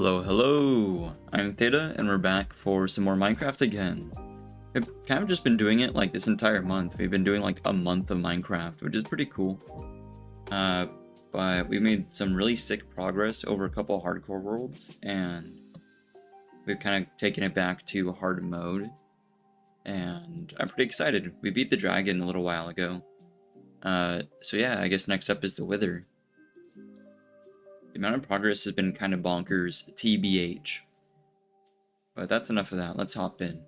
Hello, hello! I'm Theta, and we're back for some more Minecraft again. We've kind of just been doing it like this entire month. We've been doing like a month of Minecraft, which is pretty cool. But we made some really sick progress over a couple hardcore worlds, and we've kind of taken it back to hard mode. And I'm pretty excited. We beat the dragon a little while ago. So yeah, I guess next up is the Wither. The amount of progress has been kind of bonkers, TBH. But that's enough of that. Let's hop in.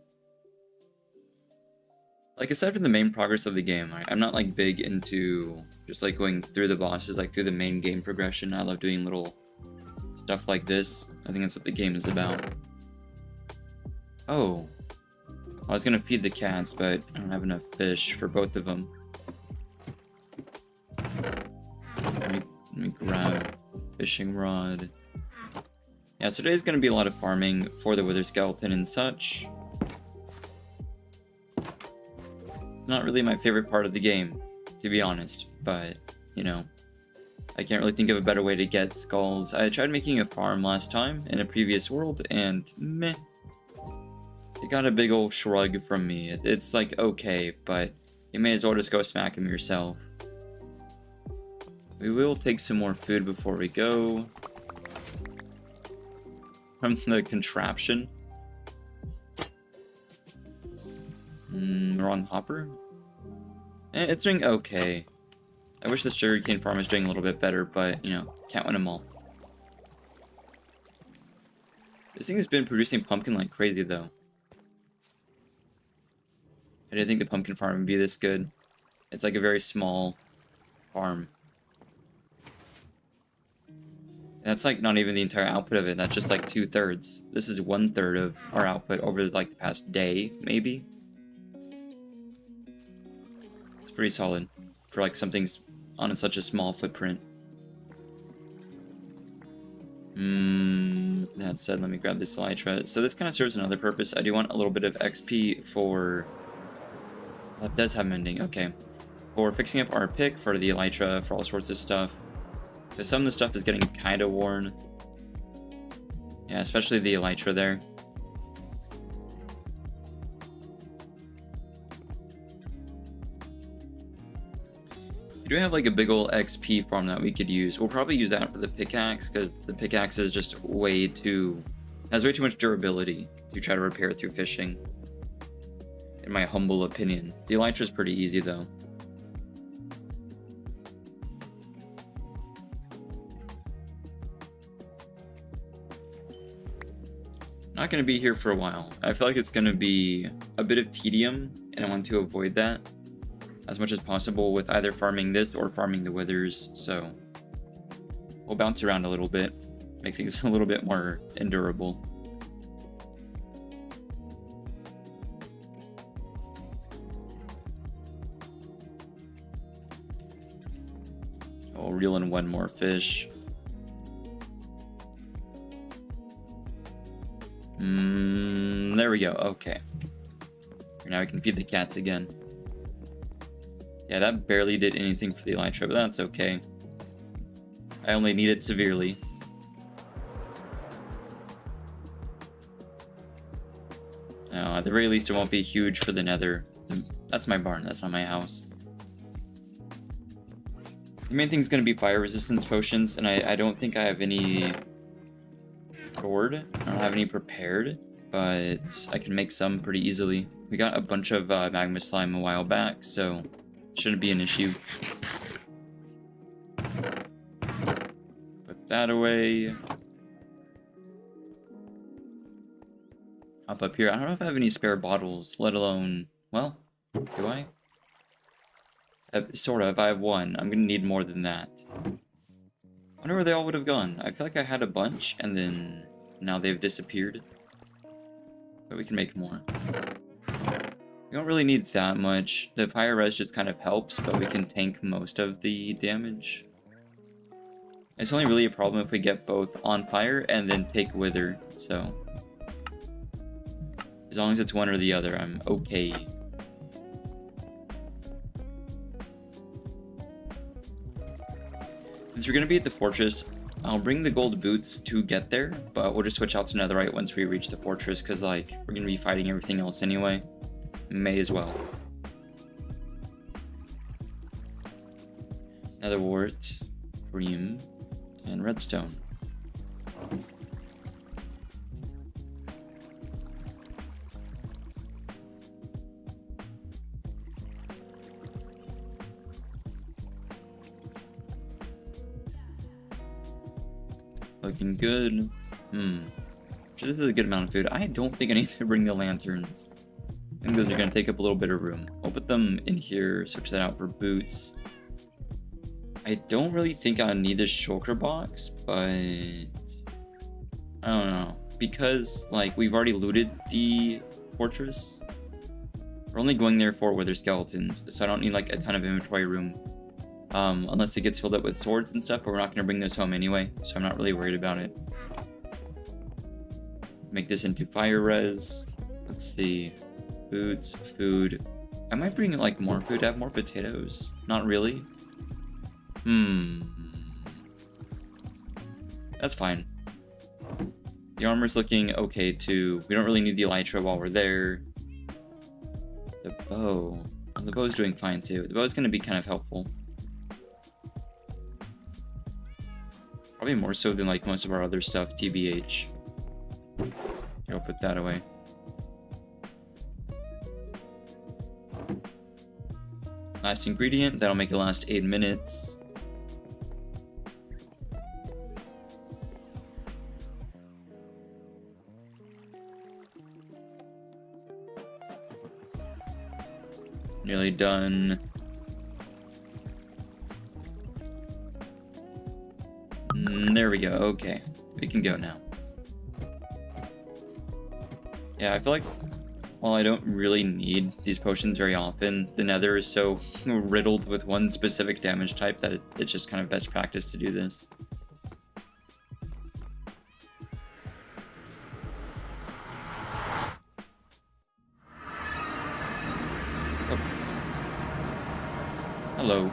Like, aside from the main progress of the game, I'm not like big into just like going through the bosses, like through the main game progression. I love doing little stuff like this. I think that's what the game is about. Oh, I was gonna feed the cats, but I don't have enough fish for both of them. Let me grab fishing rod. Yeah, so today's going to be a lot of farming for the wither skeleton and such. Not really my favorite part of the game, to be honest, but, you know, I can't really think of a better way to get skulls. I tried making a farm last time in a previous world, and meh. It got a big old shrug from me. It's like, okay, but you may as well just go smack him yourself. We will take some more food before we go. From the contraption. Wrong hopper? It's doing okay. I wish the sugarcane farm was doing a little bit better, but, you know, can't win them all. This thing has been producing pumpkin like crazy, though. I didn't think the pumpkin farm would be this good. It's like a very small farm. That's like not even the entire output of it. That's just like 2/3. This is 1/3 of our output over like the past day, maybe. It's pretty solid for like something's on such a small footprint. That said, let me grab this elytra. So this kind of serves another purpose. I do want a little bit of XP for... That does have mending, okay. For fixing up our pick, for the elytra, for all sorts of stuff. Because some of the stuff is getting kind of worn. Yeah, especially the elytra there. We do have like a big old XP farm that we could use. We'll probably use that for the pickaxe, because the pickaxe is just has way too much durability to try to repair through fishing. In my humble opinion. The elytra is pretty easy though. Not going to be here for a while. I feel like it's going to be a bit of tedium, and I want to avoid that as much as possible with either farming this or farming the withers, so we'll bounce around a little bit, make things a little bit more endurable. I'll reel in one more fish. There we go. Okay. Now we can feed the cats again. Yeah, that barely did anything for the elytra, but that's okay. I only need it severely. Now, at the very least, it won't be huge for the nether. That's my barn. That's not my house. The main thing is going to be fire resistance potions, and I don't think I have any stored. I don't have any prepared, but I can make some pretty easily. We got a bunch of magma slime a while back, so shouldn't be an issue. Put that away. Hop up here. I don't know if I have any spare bottles, let alone... Well, do I? Sort of. I have one. I'm gonna need more than that. I wonder where they all would have gone. I feel like I had a bunch, and then now they've disappeared. But we can make more. We don't really need that much. The fire res just kind of helps, but we can tank most of the damage. It's only really a problem if we get both on fire and then take wither, so... As long as it's one or the other, I'm okay. Since we're going to be at the fortress I'll bring the gold boots to get there, but we'll just switch out to netherite once we reach the fortress, because like we're gonna be fighting everything else anyway. May as well. Nether wart, cream, and redstone. Looking good. So this is a good amount of food. I don't think I need to bring the lanterns. I think those are going to take up a little bit of room. I'll put them in here, switch that out for boots. I don't really think I need this shulker box, but I don't know. Because like we've already looted the fortress. We're only going there for wither skeletons, so I don't need like a ton of inventory room. Unless it gets filled up with swords and stuff, but we're not going to bring those home anyway, so I'm not really worried about it. Make this into fire res. Let's see. Boots, food. I might bring like more food, have more potatoes. Not really. That's fine. The armor's looking okay too. We don't really need the elytra while we're there. The bow. Oh, the bow's doing fine too. The bow's going to be kind of helpful. Probably more so than like most of our other stuff, TBH. Here, I'll put that away. Last ingredient, that'll make it last 8 minutes. Nearly done. There we go. Okay, we can go now. Yeah, I feel like while I don't really need these potions very often, the nether is so riddled with one specific damage type that it's just kind of best practice to do this. Oh. Hello.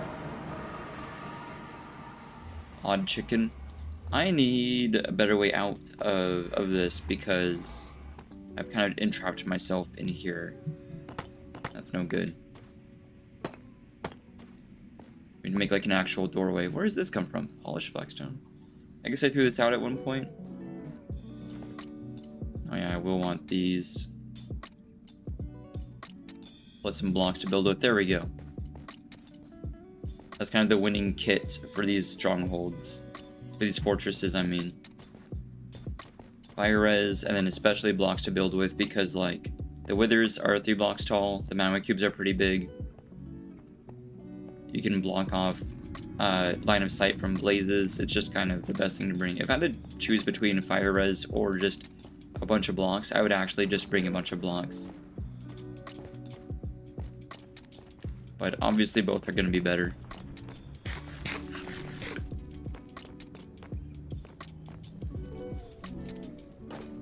Odd chicken. I need a better way out of this because I've kind of entrapped myself in here. That's no good. We need to make like an actual doorway. Where does this come from? Polished blackstone. I guess I threw this out at one point. Oh yeah, I will want these. Plus some blocks to build with. There we go. That's kind of the winning kit for these strongholds. For these fortresses, I mean. Fire res, and then especially blocks to build with, because like the withers are 3 blocks tall, the magma cubes are pretty big. You can block off line of sight from blazes. It's just kind of the best thing to bring. If I had to choose between fire res or just a bunch of blocks, I would actually just bring a bunch of blocks. But obviously both are going to be better.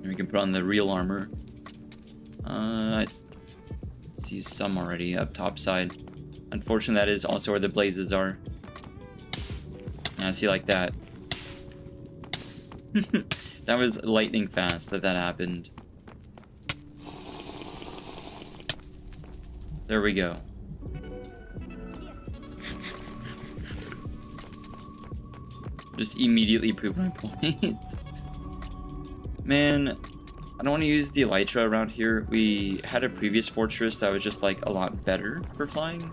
We can put on the real armor. I see some already up top side. Unfortunately, that is also where the blazes are. Yeah, I see like that. That was lightning fast that happened. There we go. Just immediately proved my point. Man, I don't want to use the elytra around here. We had a previous fortress that was just like a lot better for flying.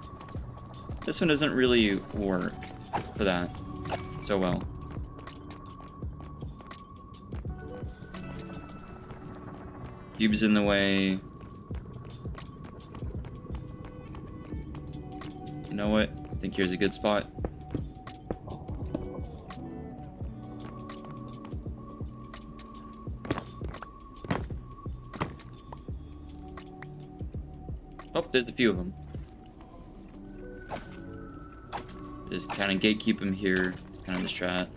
This one doesn't really work for that so well. Cubes in the way. You know what? I think here's a good spot. Oh, there's a few of them. Just kind of gatekeep them here. It's kind of the strat.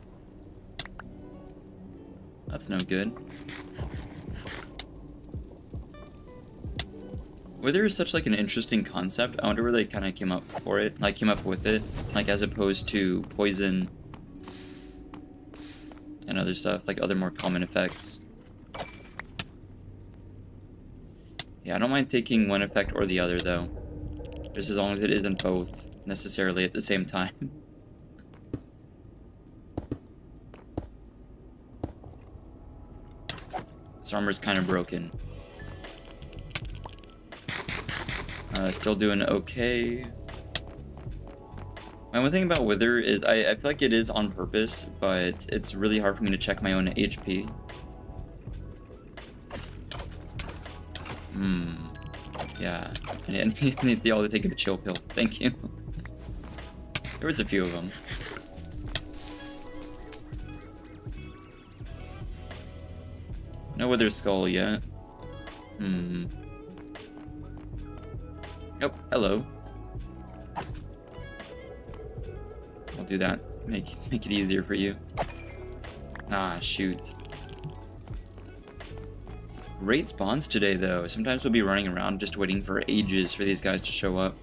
That's no good. Wither is such like an interesting concept. I wonder where they kind of came up for it, like came up with it, like as opposed to poison. and other stuff, like other more common effects. Yeah, I don't mind taking one effect or the other, though. Just as long as it isn't both necessarily at the same time. This armor's kind of broken. Still doing okay. My one thing about Wither is I feel like it is on purpose, but it's really hard for me to check my own HP. Yeah. I need y'all to take a chill pill. Thank you. There was a few of them. No Wither skull yet. Oh, hello. I'll do that. Make it easier for you. Ah, shoot. Great spawns today, though. Sometimes we'll be running around just waiting for ages for these guys to show up.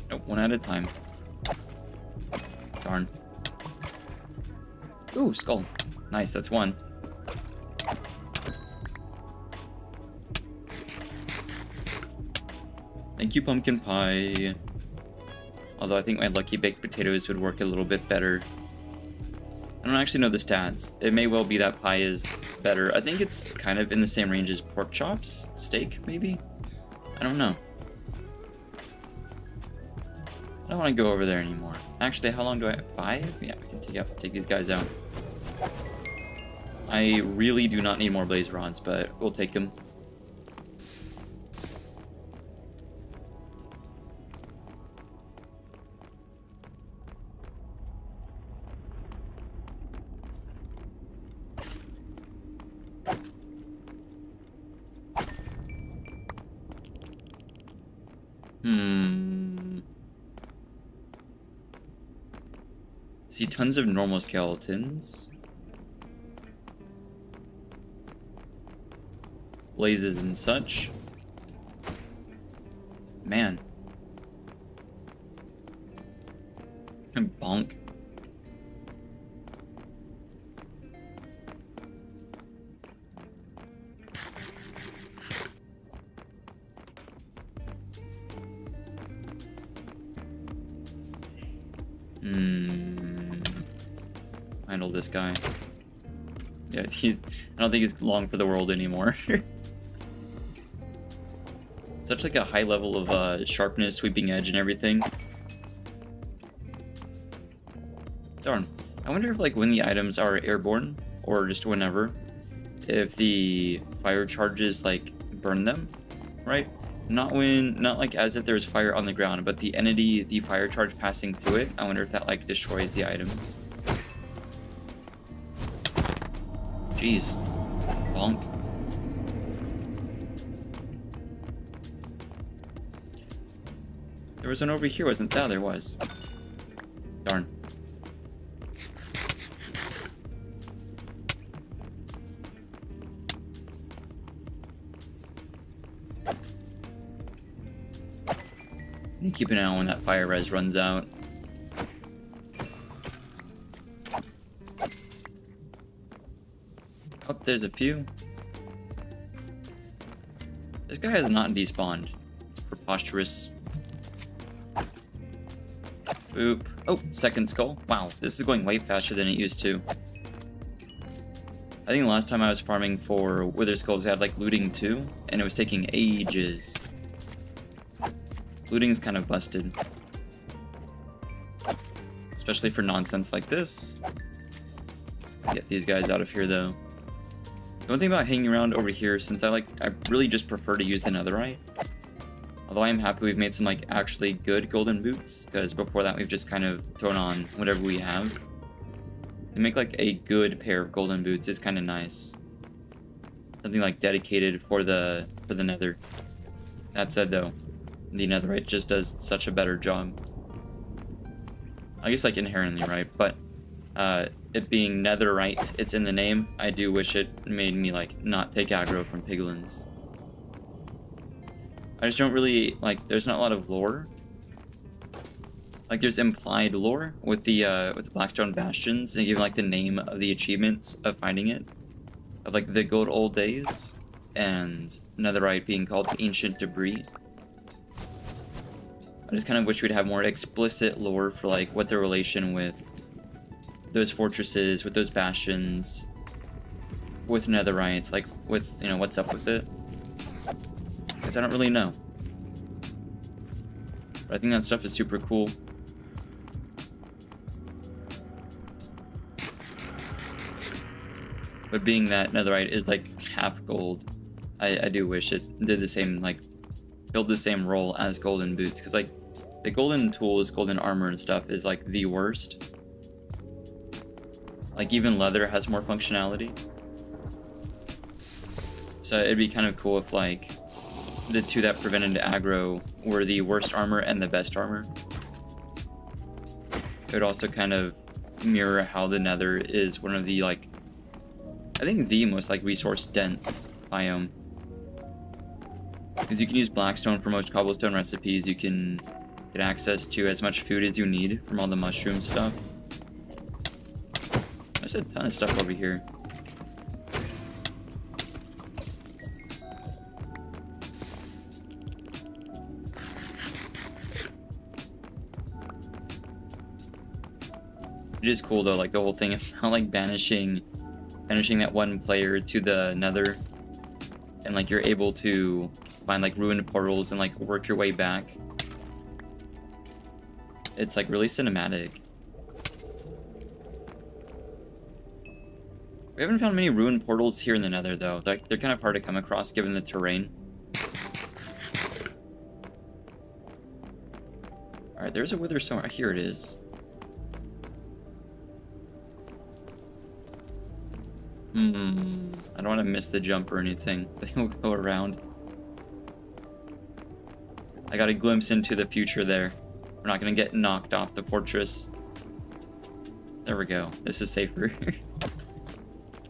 Nope, one at a time. Darn. Ooh, skull. Nice, that's one. Thank you, pumpkin pie. Although I think my lucky baked potatoes would work a little bit better. I don't actually know the stats. It may well be that pie is better. I think it's kind of in the same range as pork chops? Steak, maybe? I don't know. I don't want to go over there anymore. Actually, how long do I have? 5? Yeah, we can take these guys out. I really do not need more blaze rods, but we'll take them. See tons of normal skeletons. Blazes and such. Man. Bonk. Handle this guy. Yeah, I don't think he's long for the world anymore. Such like a high level of sharpness, sweeping edge, and everything. Darn. I wonder if like when the items are airborne, or just whenever, if the fire charges like burn them, right? Not like as if there's fire on the ground, but the entity, the fire charge passing through it. I wonder if that like destroys the items. Jeez. Bonk. There was one over here, wasn't there? There was. Darn. Keep an eye on when that fire res runs out. Oh, there's a few. This guy has not despawned. It's preposterous. Boop. Oh, second skull. Wow, this is going way faster than it used to. I think the last time I was farming for Wither Skulls, I had like looting too, and it was taking ages. Looting's kind of busted. Especially for nonsense like this. Get these guys out of here though. The one thing about hanging around over here, since I really just prefer to use the netherite. Although I am happy we've made some like actually good golden boots, because before that we've just kind of thrown on whatever we have. To make like a good pair of golden boots is kind of nice. Something like dedicated for the nether. That said though, the netherite just does such a better job. I guess like inherently, right? But it being netherite, it's in the name. I do wish it made me like not take aggro from piglins. I just don't really like, there's not a lot of lore Like there's implied lore with the Blackstone Bastions, and even like the name of the achievements of finding it, of like the good old days, and netherite being called ancient debris. I just kind of wish we'd have more explicit lore for like what the relation with those fortresses, with those bastions, with netherite, like with, you know, what's up with it. Because I don't really know. But I think that stuff is super cool. But being that netherite is like half gold, I do wish it did the same, like, build the same role as golden boots. Because, like, the golden tools, golden armor and stuff is, like, the worst. Like, even leather has more functionality. So it'd be kind of cool if, like, the two that prevented aggro were the worst armor and the best armor. It would also kind of mirror how the nether is one of the, like, I think the most, like, resource dense biome. Because you can use blackstone for most cobblestone recipes, you can get access to as much food as you need from all the mushroom stuff. There's a ton of stuff over here. It is cool though, like the whole thing of how like banishing that one player to the nether, and like you're able to find like ruined portals and like work your way back. It's like really cinematic. We haven't found many ruined portals here in the nether though. They're kind of hard to come across given the terrain. Alright, there's a wither somewhere. Here it is. I don't want to miss the jump or anything. They will go around. I got a glimpse into the future there. We're not going to get knocked off the fortress. There we go. This is safer.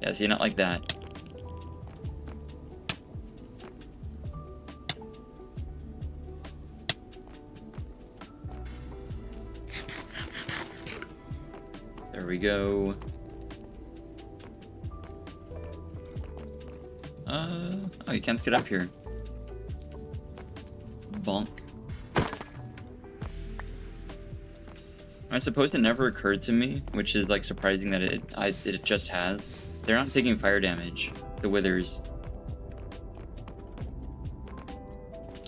Yeah, see, not like that. There we go. Oh, you can't get up here. Bonk. I suppose it never occurred to me, which is like surprising that it just has. They're not taking fire damage, the withers.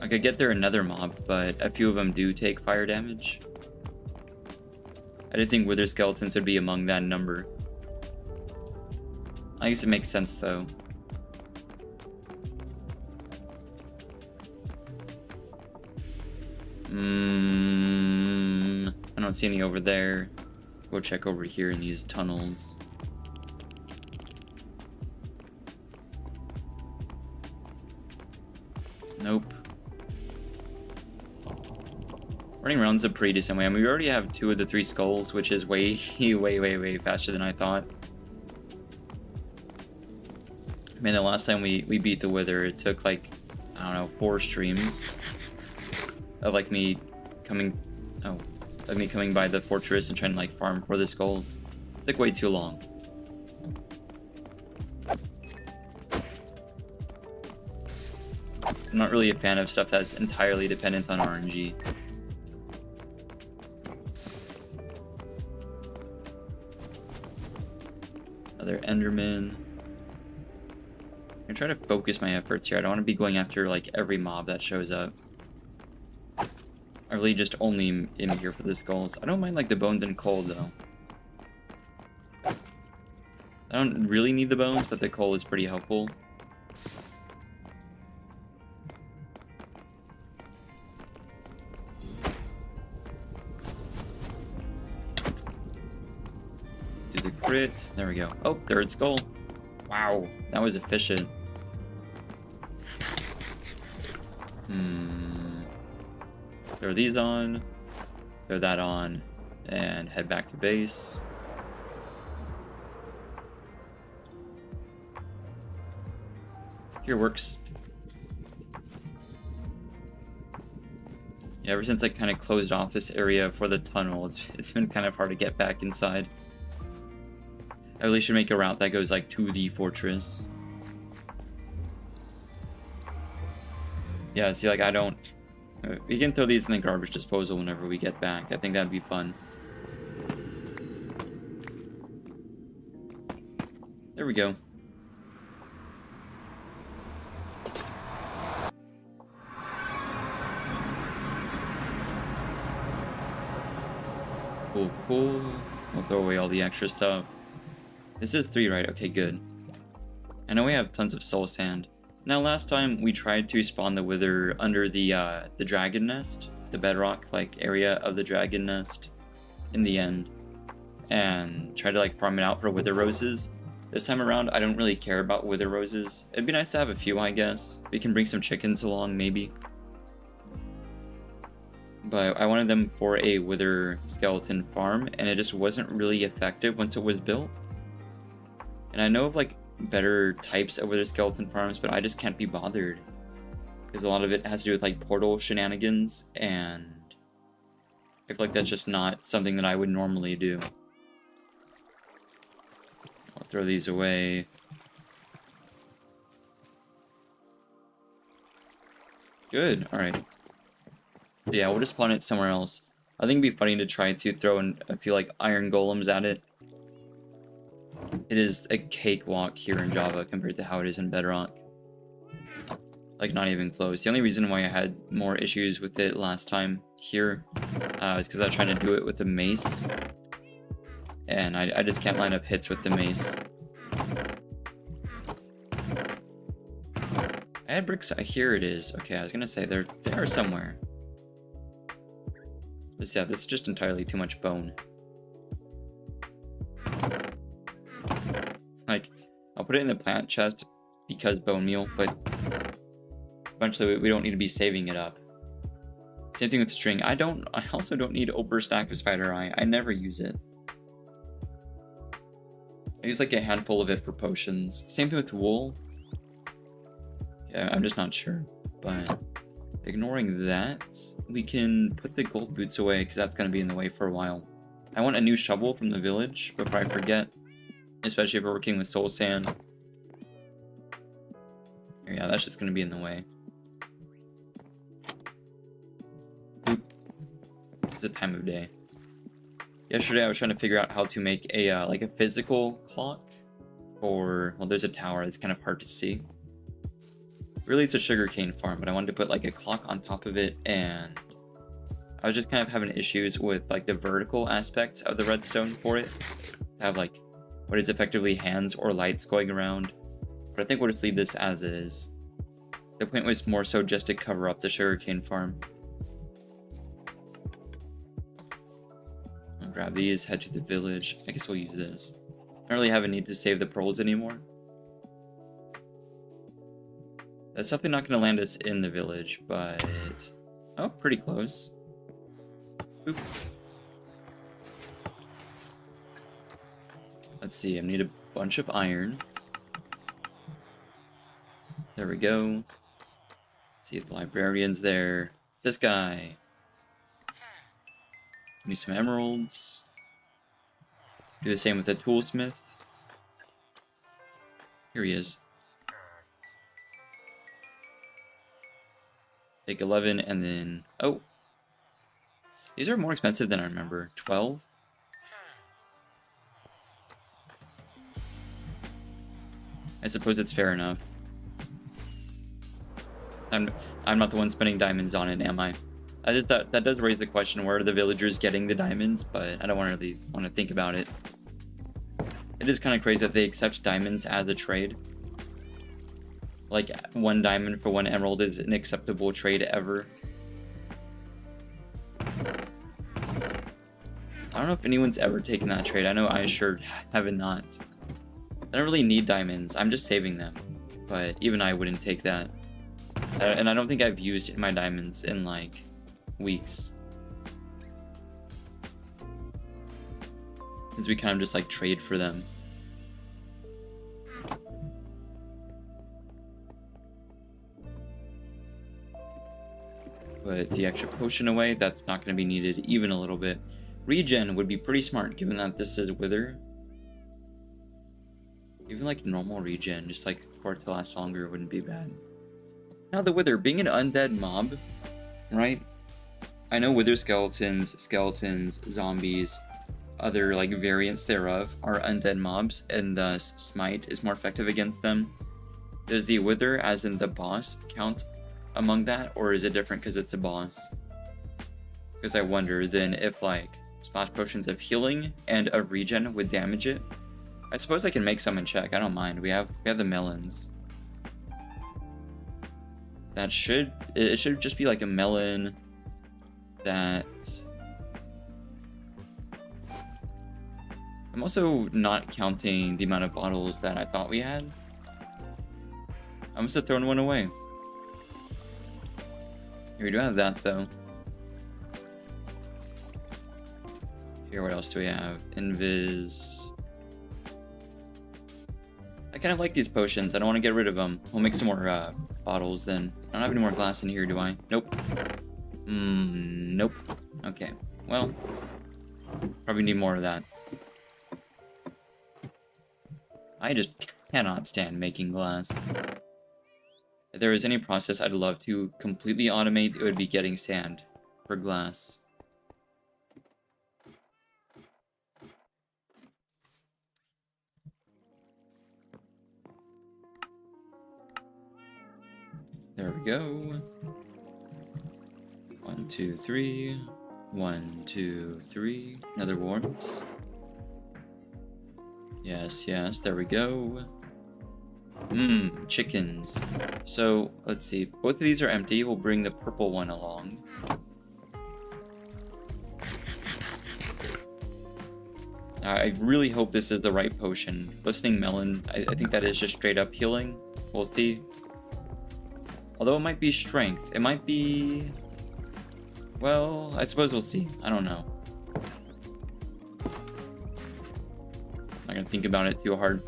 Like I get they're another mob, but a few of them do take fire damage. I didn't think wither skeletons would be among that number. I guess it makes sense though. I don't see any over there. Go check over here in these tunnels. Nope. Running around's a pretty decent way. I mean, we already have 2 of the 3 skulls, which is way faster than I thought. I mean, the last time we beat the wither, it took like, I don't know, 4 streams of like me coming by the fortress and trying to like farm for the skulls. It took way too long. I'm not really a fan of stuff that's entirely dependent on RNG. Another Enderman. I'm trying to focus my efforts here. I don't want to be going after like every mob that shows up. I really just only am here for the skulls. I don't mind like the bones and coal though. I don't really need the bones, but the coal is pretty helpful. Do the crit. There we go. Oh, 3rd skull. Wow, that was efficient. Throw these on, throw that on, and head back to base. Here works. Yeah, ever since I kind of closed off this area for the tunnel, it's been kind of hard to get back inside. I really should make a route that goes like to the fortress. Yeah, see, like I don't. We can throw these in the garbage disposal whenever we get back. I think that'd be fun. There we go. Cool, cool. We'll throw away all the extra stuff. This is 3, right? Okay, good. I know we have tons of soul sand. Now, last time we tried to spawn the wither under the dragon nest, the bedrock like area of the dragon nest, in the end, and tried to like farm it out for wither roses. This time around, I don't really care about wither roses. It'd be nice to have a few, I guess. We can bring some chickens along, maybe. But I wanted them for a wither skeleton farm, and it just wasn't really effective once it was built. And I know of like better types of wither skeleton farms, but I just can't be bothered because a lot of it has to do with like portal shenanigans, and I feel like that's just not something that I would normally do. I'll throw these away. Good. All right. Yeah, we'll just spawn it somewhere else. I think it'd be funny to try to throw in a few like iron golems at it. It is a cakewalk here in Java compared to how it is in Bedrock. Like, not even close. The only reason why I had more issues with it last time here is because I was trying to do it with the mace. And I just can't line up hits with the mace. I had bricks. Here it is. Okay, I was going to say they are somewhere. Yeah, this is just entirely too much bone. Like, I'll put it in the plant chest because bone meal, but eventually we don't need to be saving it up. Same thing with string. I also don't need overstack of spider eye. I never use it. I use like a handful of it for potions. Same thing with wool. Yeah, I'm just not sure. But ignoring that, we can put the gold boots away because that's going to be in the way for a while. I want a new shovel from the village before I forget. Especially if we're working with soul sand. Yeah, that's just going to be in the way. Oop. It's a time of day. Yesterday I was trying to figure out how to make a like a physical clock for, well, there's a tower. It's kind of hard to see. Really, it's a sugarcane farm, but I wanted to put like a clock on top of it, and I was just kind of having issues with like the vertical aspects of the redstone for it. I have like what is effectively hands or lights going around, but I think we'll just leave this as is. The point was more so just to cover up the sugarcane farm. I'll grab these, head to the village. I guess we'll use this. I don't really have a need to save the pearls anymore. That's definitely not going to land us in the village, but... Oh, pretty close. Boop. Let's see, I need a bunch of iron. There we go. Let's see if the librarian's there. This guy. Give me some emeralds. Do the same with the toolsmith. Here he is. Take 11 and then... Oh! These are more expensive than I remember. 12? I suppose it's fair enough. I'm not the one spending diamonds on it, am I? I just thought that does raise the question, where are the villagers getting the diamonds? But I don't really want to think about it. It is kind of crazy that they accept diamonds as a trade. Like, 1 diamond for 1 emerald is an acceptable trade ever. I don't know if anyone's ever taken that trade. I know I sure have not. I don't really need diamonds. I'm just saving them. But even I wouldn't take that. And I don't think I've used my diamonds in, like, weeks. Because we kind of just, like, trade for them. put the extra potion away. That's not going to be needed even a little bit. Regen would be pretty smart, given that this is Wither. Even like normal regen, just like for it to last longer, wouldn't be bad. Now the Wither, being an undead mob, right? I know Wither skeletons, zombies, other like variants thereof are undead mobs, and thus Smite is more effective against them. Does the Wither, as in the boss, count among that, or is it different because it's a boss? Because I wonder then if like splash potions of healing and a regen would damage it. I suppose I can make some and check. I don't mind. We have the melons. That should just be like a melon that I'm also not counting the amount of bottles that I thought we had. I must have thrown one away. Here we do have that though. Here, what else do we have? Invis. I kind of like these potions. I don't want to get rid of them. We'll make some more bottles then. I don't have any more glass in here, do I? Nope. Nope. Okay. Well, probably need more of that. I just cannot stand making glass. If there was any process I'd love to completely automate, it would be getting sand for glass. There we go. 1, 2, 3. 1, 2, 3. Another warms. Yes, yes, there we go. Chickens. So, let's see. Both of these are empty. We'll bring the purple one along. I really hope this is the right potion. Listening Melon, I think that is just straight up healing. We'll see. Although it might be strength. It might be... Well, I suppose we'll see. I don't know. Not gonna think about it too hard.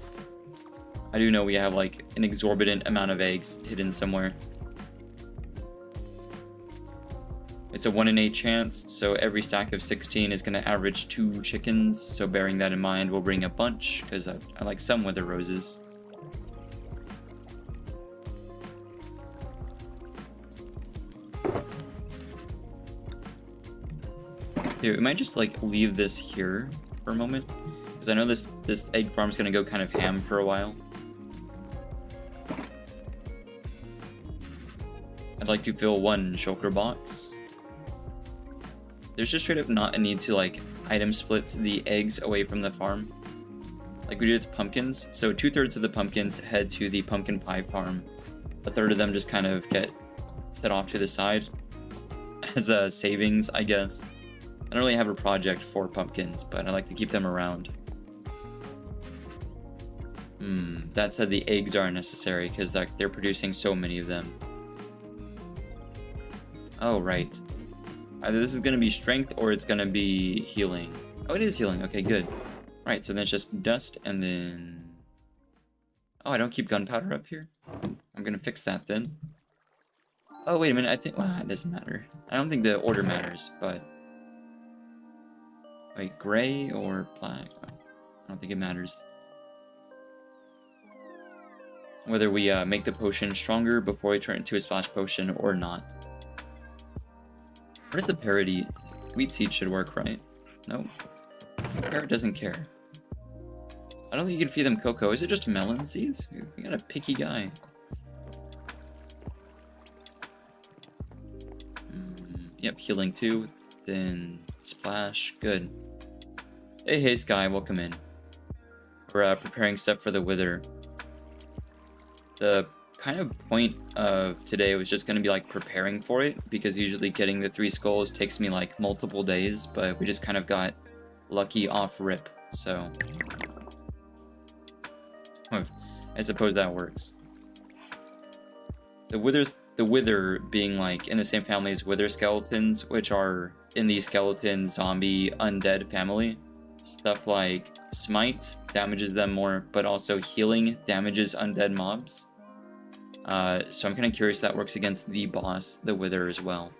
I do know we have like an exorbitant amount of eggs hidden somewhere. It's a 1 in 8 chance, so every stack of 16 is gonna average 2 chickens. So bearing that in mind, we'll bring a bunch, because I like some Wither roses. Here, we might just like leave this here for a moment, because I know this egg farm is gonna go kind of ham for a while. I'd like to fill 1 shulker box. There's just straight up not a need to like item split the eggs away from the farm, like we did with pumpkins. So 2/3 of the pumpkins head to the pumpkin pie farm. A third of them just kind of get set off to the side as a savings, I guess. I don't really have a project for pumpkins, but I like to keep them around. That said, the eggs are unnecessary because they're producing so many of them. Oh, right. Either this is going to be strength or it's going to be healing. Oh, it is healing. Okay, good. Right, so then it's just dust and then... Oh, I don't keep gunpowder up here? I'm going to fix that then. Oh, wait a minute. I think... Well, it doesn't matter. I don't think the order matters, but... Wait, gray or black? I don't think it matters. Whether we make the potion stronger before we turn it into a splash potion or not. Where's the parody? Wheat seed should work, right? Nope. Parrot doesn't care. I don't think you can feed them cocoa. Is it just melon seeds? You got a picky guy. Yep, healing 2. Then splash. Good. Hey, Sky, welcome in. We're preparing stuff for the Wither. The kind of point of today was just going to be like preparing for it, because usually getting the 3 skulls takes me like multiple days, but we just kind of got lucky off rip, so I suppose that works. The Wither being like in the same family as Wither skeletons, which are in the skeleton zombie undead family. Stuff like Smite damages them more, but also healing damages undead mobs. So I'm kind of curious if that works against the boss, the Wither, as well.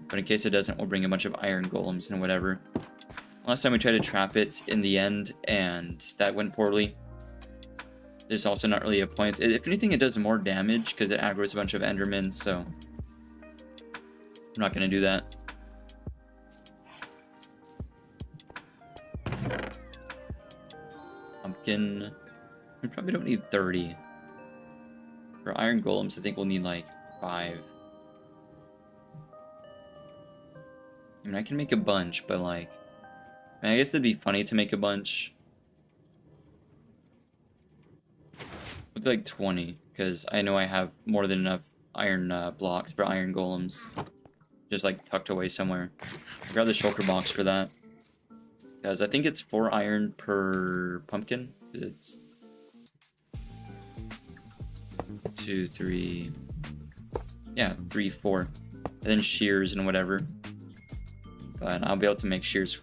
But in case it doesn't, we'll bring a bunch of iron golems and whatever. Last time we tried to trap it in the end, and that went poorly. There's also not really a point. If anything, it does more damage because it aggroes a bunch of endermen, so I'm not going to do that. Pumpkin. We probably don't need 30. For iron golems, I think we'll need like 5. I mean, I can make a bunch, but like... I mean, I guess it'd be funny to make a bunch. With like 20, because I know I have more than enough iron blocks for iron golems. Just like tucked away somewhere. I'll grab the shulker box for that. Because I think it's 4 iron per pumpkin. It's 2, 3... Yeah, 3, 4. And then shears and whatever. But I'll be able to make shears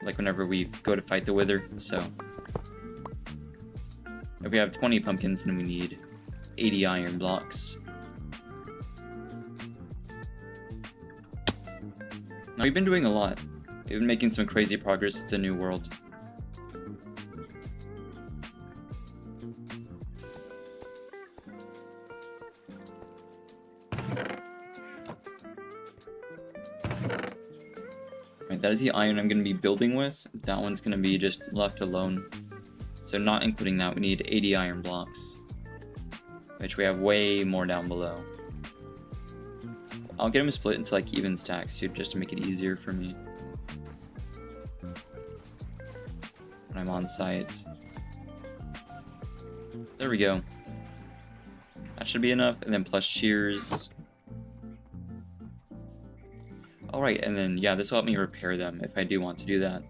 like whenever we go to fight the wither, so... If we have 20 pumpkins, then we need 80 iron blocks. Now, we've been doing a lot. We've been making some crazy progress with the new world. Right, that is the iron I'm going to be building with. That one's going to be just left alone. So not including that, we need 80 iron blocks. Which we have way more down below. I'll get them split into like even stacks too, just to make it easier for me. When I'm on site. There we go. That should be enough, and then plus shears. Alright, and then yeah, this will help me repair them if I do want to do that.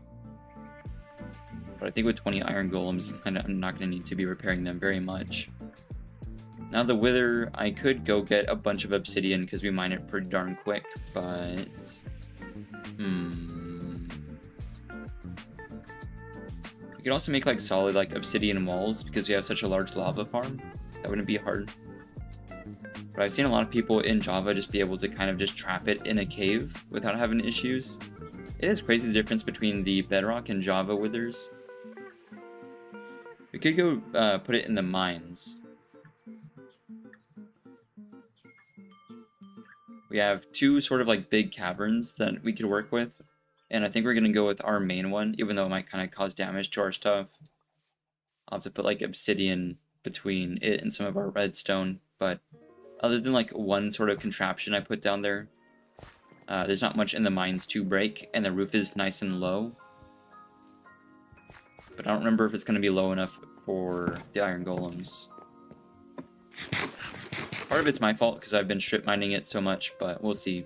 But I think with 20 iron golems, I'm not going to need to be repairing them very much. Now the wither, I could go get a bunch of obsidian because we mine it pretty darn quick, but... We could also make like solid like obsidian walls because we have such a large lava farm. That wouldn't be hard. But I've seen a lot of people in Java just be able to kind of just trap it in a cave without having issues. It is crazy the difference between the bedrock and Java withers. We could go put it in the mines. We have 2 sort of like big caverns that we could work with. And I think we're going to go with our main one, even though it might kind of cause damage to our stuff. I'll have to put like obsidian between it and some of our redstone. But other than like one sort of contraption I put down there, there's not much in the mines to break. And the roof is nice and low. But I don't remember if it's going to be low enough for the iron golems. Part of it's my fault because I've been strip mining it so much, but we'll see.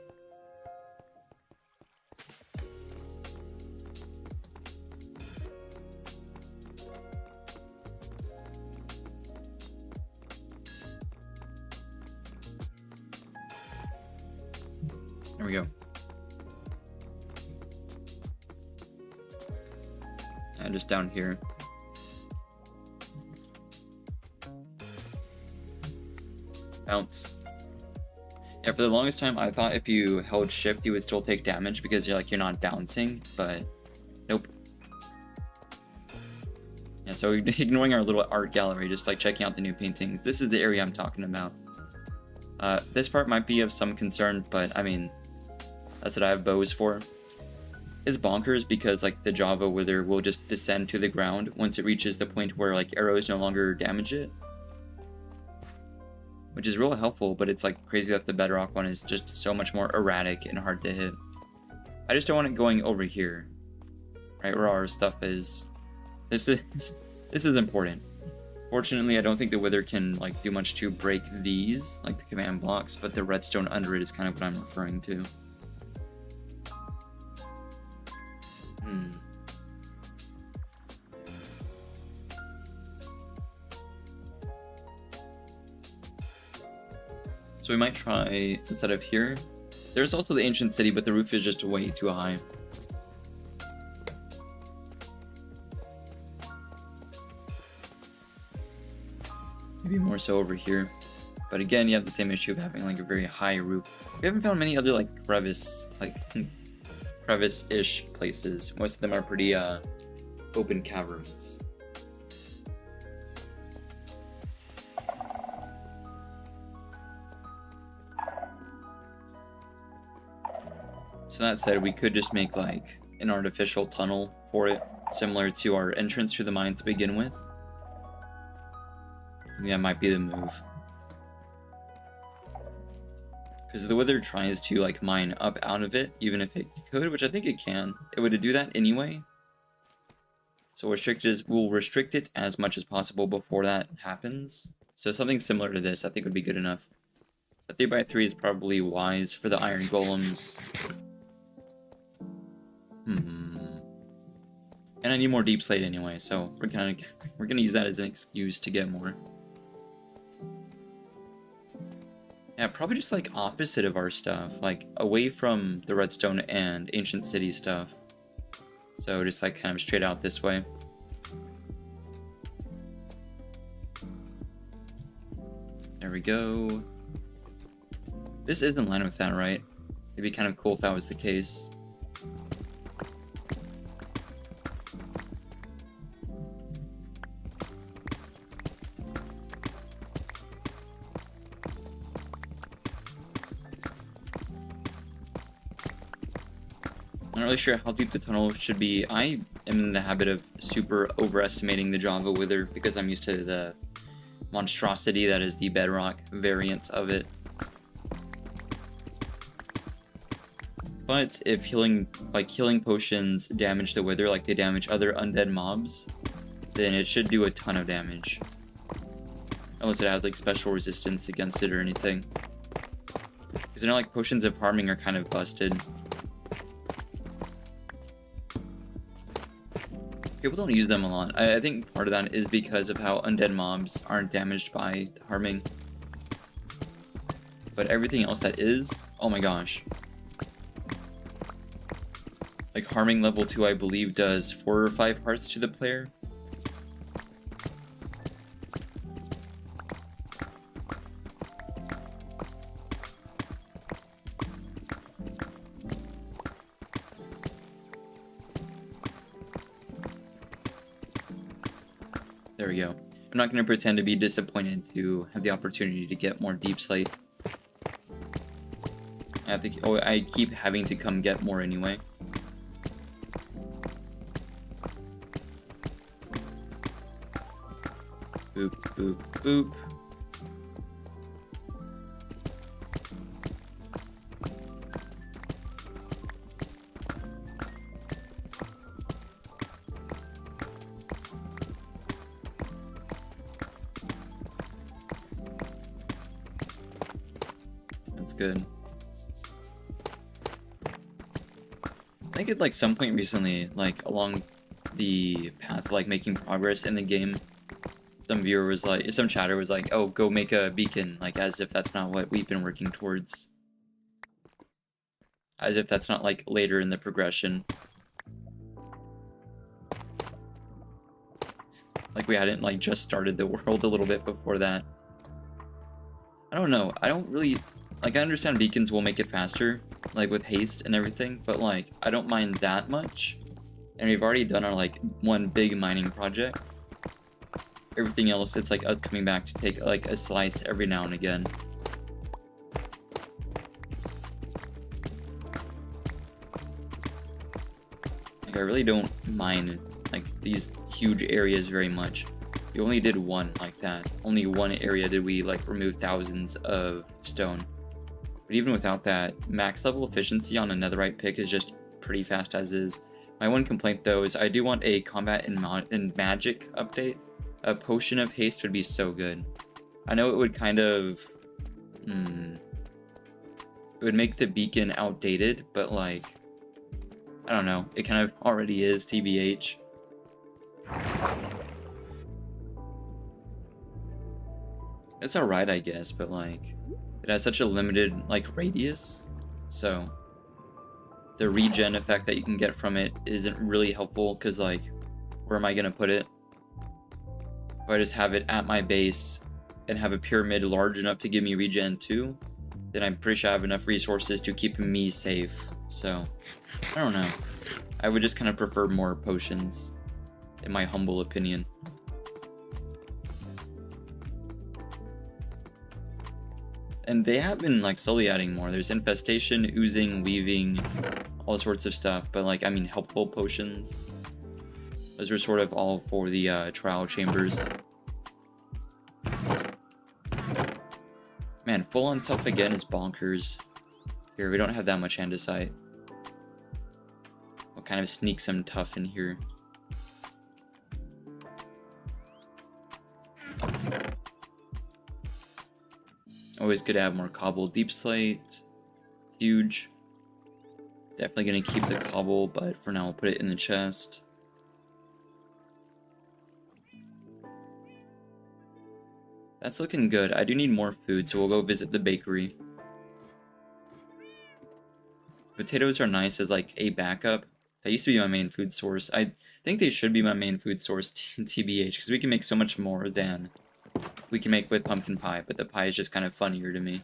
There we go. And just down here. Bounce. Yeah, for the longest time I thought if you held shift you would still take damage because you're not bouncing, but nope. Yeah, so ignoring our little art gallery, just like checking out the new paintings. This is the area I'm talking about. This part might be of some concern, but I mean, that's what I have bows for. It's bonkers because like the Java wither will just descend to the ground once it reaches the point where like arrows no longer damage it. Which is real helpful, but it's like crazy that the bedrock one is just so much more erratic and hard to hit. I just don't want it going over here, right where our stuff is. This is important. Fortunately, I don't think the wither can like do much to break these, like the command blocks, but the redstone under it is kind of what I'm referring to. So we might try, instead of here, there's also the ancient city, but the roof is just way too high. Maybe more so over here, But again, you have the same issue of having like a very high roof. We haven't found many other like crevice, like crevice-ish places. Most of them are pretty open caverns. So that said, we could just make like an artificial tunnel for it, similar to our entrance to the mine to begin with. I think that might be the move. Because the Wither tries to like mine up out of it, even if it could, which I think it can. It would do that anyway. So we'll restrict it as much as possible before that happens. So something similar to this I think would be good enough. A 3x3 is probably wise for the iron golems. And I need more deep slate anyway, so we're gonna use that as an excuse to get more. Yeah, probably just like opposite of our stuff, like away from the redstone and ancient city stuff. So just like kind of straight out this way. There we go. This is in line with that, right? It'd be kind of cool if that was the case. I'm not really sure how deep the tunnel should be. I am in the habit of super overestimating the Java Wither because I'm used to the monstrosity that is the bedrock variant of it. But if healing potions damage the Wither like they damage other undead mobs, then it should do a ton of damage. Unless it has like special resistance against it or anything. Because I know like potions of harming are kind of busted. People don't use them a lot. I think part of that is because of how undead mobs aren't damaged by harming. But everything else that is, oh my gosh. Like harming level 2 I believe does 4 or 5 hearts to the player. There we go. I'm not going to pretend to be disappointed to have the opportunity to get more deep slate. I keep having to come get more anyway. Boop, boop, boop. Good. I think at like some point recently, like along the path, like making progress in the game, some chatter was like, "Oh, go make a beacon," like as if that's not what we've been working towards, as if that's not like later in the progression, like we hadn't like just started the world a little bit before that. I don't know. I don't really. Like, I understand beacons will make it faster, like, with haste and everything, but, like, I don't mind that much. And we've already done our, like, one big mining project. Everything else, it's, like, us coming back to take, like, a slice every now and again. Like, I really don't mind, like, these huge areas very much. We only did one like that. Only one area did we, like, remove thousands of stone. But even without that, max level efficiency on a netherite pick is just pretty fast as is. My one complaint though is I do want a combat and magic update. A potion of haste would be so good. I know it would kind of... it would make the beacon outdated, but like... I don't know. It kind of already is, TBH. It's alright, I guess, but like... It has such a limited, like, radius, so the regen effect that you can get from it isn't really helpful, because, like, where am I going to put it? If I just have it at my base, and have a pyramid large enough to give me regen too, then I'm pretty sure I have enough resources to keep me safe. So, I don't know. I would just kind of prefer more potions, in my humble opinion. And they have been like slowly adding more. There's infestation, oozing, weaving, all sorts of stuff. But like, I mean, helpful potions. Those are sort of all for the trial chambers. Man, full on tough again is bonkers. Here, we don't have that much andesite. We'll kind of sneak some tough in here. Always good to have more cobble. Deep slate, huge. Definitely gonna keep the cobble, but for now we'll put it in the chest. That's looking good. I do need more food, so we'll go visit the bakery. Potatoes are nice as like a backup. That used to be my main food source. I think they should be my main food source, TBH, because we can make so much more than we can make with pumpkin pie, but the pie is just kind of funnier to me.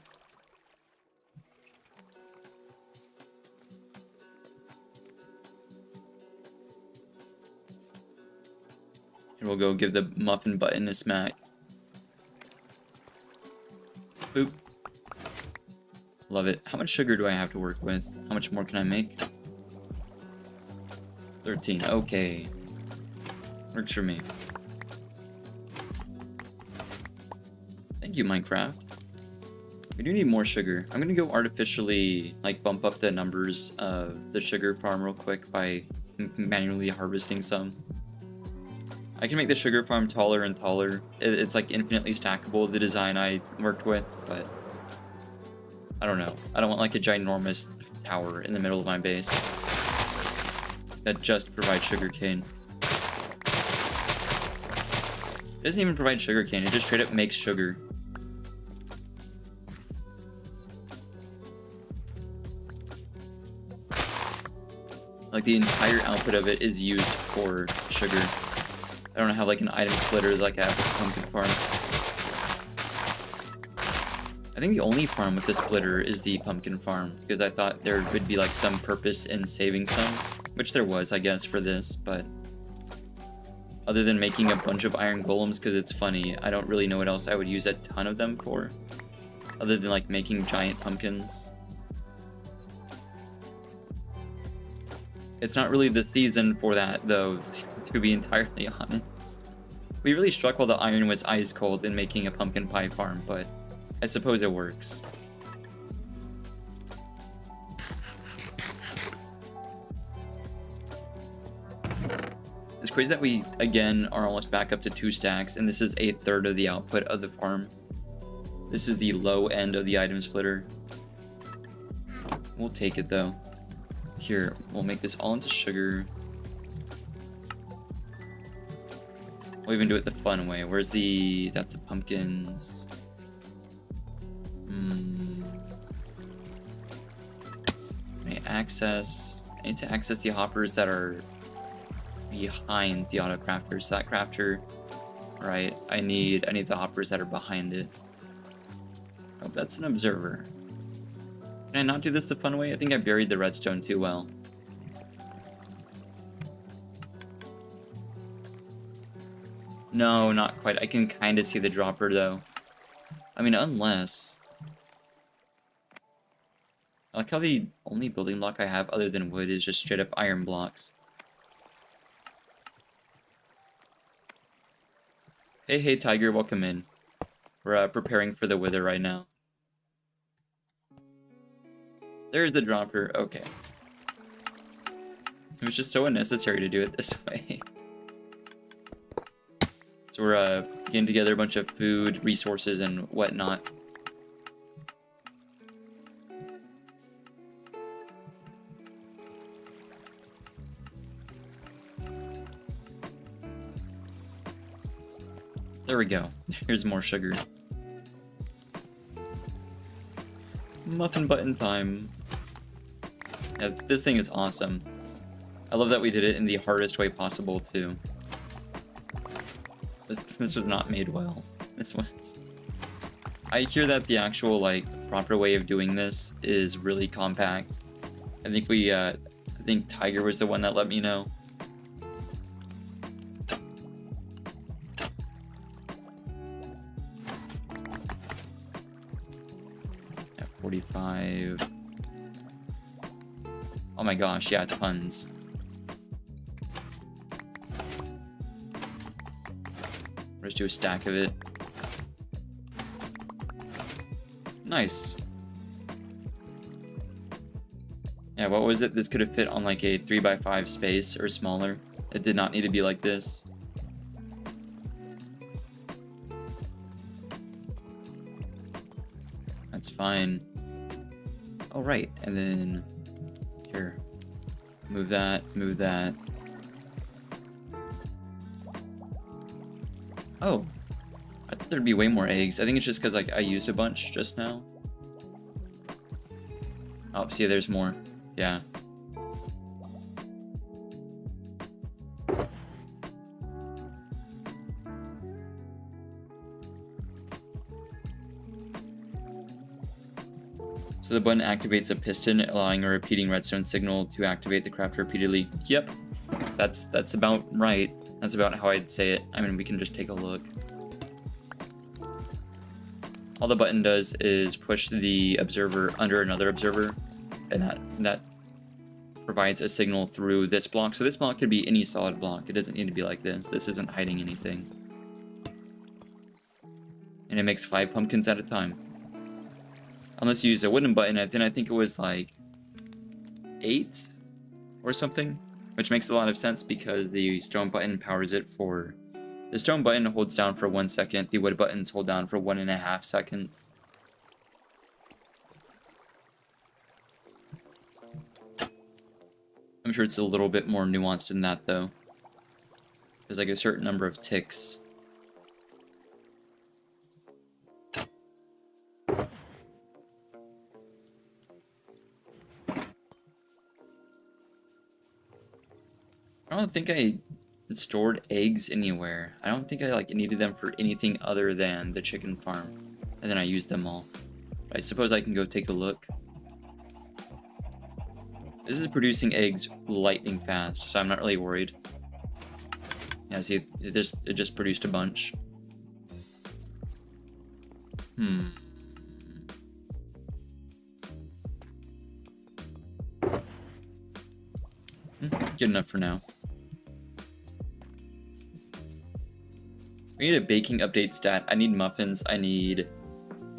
And we'll go give the muffin button a smack. Boop. Love it. How much sugar do I have to work with? How much more can I make? 13. Okay. Works for me. Thank you, Minecraft. We do need more sugar. I'm gonna go artificially, like, bump up the numbers of the sugar farm real quick by manually harvesting some. I can make the sugar farm taller and taller. It's like infinitely stackable, the design I worked with, but I don't know. I don't want like a ginormous tower in the middle of my base that just provides sugarcane. It doesn't even provide sugarcane, it just straight up makes sugar. Like the entire output of it is used for sugar. I don't have like an item splitter like I have with the pumpkin farm. I think the only farm with a splitter is the pumpkin farm, because I thought there would be like some purpose in saving some, which there was, I guess, for this, but other than making a bunch of iron golems because it's funny, I don't really know what else I would use a ton of them for, other than like making giant pumpkins. It's not really the season for that, though, to be entirely honest. We really struck while the iron was ice cold in making a pumpkin pie farm, but I suppose it works. It's crazy that we, again, are almost back up to 2 stacks, and this is 1/3 of the output of the farm. This is the low end of the item splitter. We'll take it, though. Here, we'll make this all into sugar. We'll even do it the fun way. Where's the... that's the pumpkins. I need to access the hoppers that are behind the auto crafter. So that crafter, right? I need the hoppers that are behind it. Oh, that's an observer. Can I not do this the fun way? I think I buried the redstone too well. No, not quite. I can kind of see the dropper though. I mean, unless... I like how the only building block I have other than wood is just straight up iron blocks. Hey, Tiger, welcome in. We're preparing for the wither right now. There's the dropper. Okay. It was just so unnecessary to do it this way. So we're getting together a bunch of food, resources, and whatnot. There we go. Here's more sugar. Muffin button time. Yeah, this thing is awesome. I love that we did it in the hardest way possible, too. This was not made well. This was I hear that the actual, like, proper way of doing this is really compact. I think Tiger was the one that let me know. Yeah, 45. Oh my gosh, yeah, tons. Let's do a stack of it. Nice. Yeah, what was it? This could have fit on like a 3x5 space or smaller. It did not need to be like this. That's fine. All right, and then here, move that, move that. Oh, I thought there'd be way more eggs. I think it's just because like I used a bunch just now. Oh, see, there's more. Yeah. So the button activates a piston, allowing a repeating redstone signal to activate the craft repeatedly. Yep, that's about right. That's about how I'd say it. I mean, we can just take a look. All the button does is push the observer under another observer, and that provides a signal through this block. So this block could be any solid block. It doesn't need to be like this. This isn't hiding anything. And it makes 5 pumpkins at a time. Unless you use a wooden button, then I think it was like 8 or something, which makes a lot of sense because the stone button powers it for... The stone button holds down for 1 second, the wood buttons hold down for 1.5 seconds. I'm sure it's a little bit more nuanced than that though. There's like a certain number of ticks. I don't think I stored eggs anywhere. I don't think I like needed them for anything other than the chicken farm. And then I used them all. But I suppose I can go take a look. This is producing eggs lightning fast, so I'm not really worried. Yeah, see, it just produced a bunch. Good enough for now. We need a baking update stat. I need muffins. I need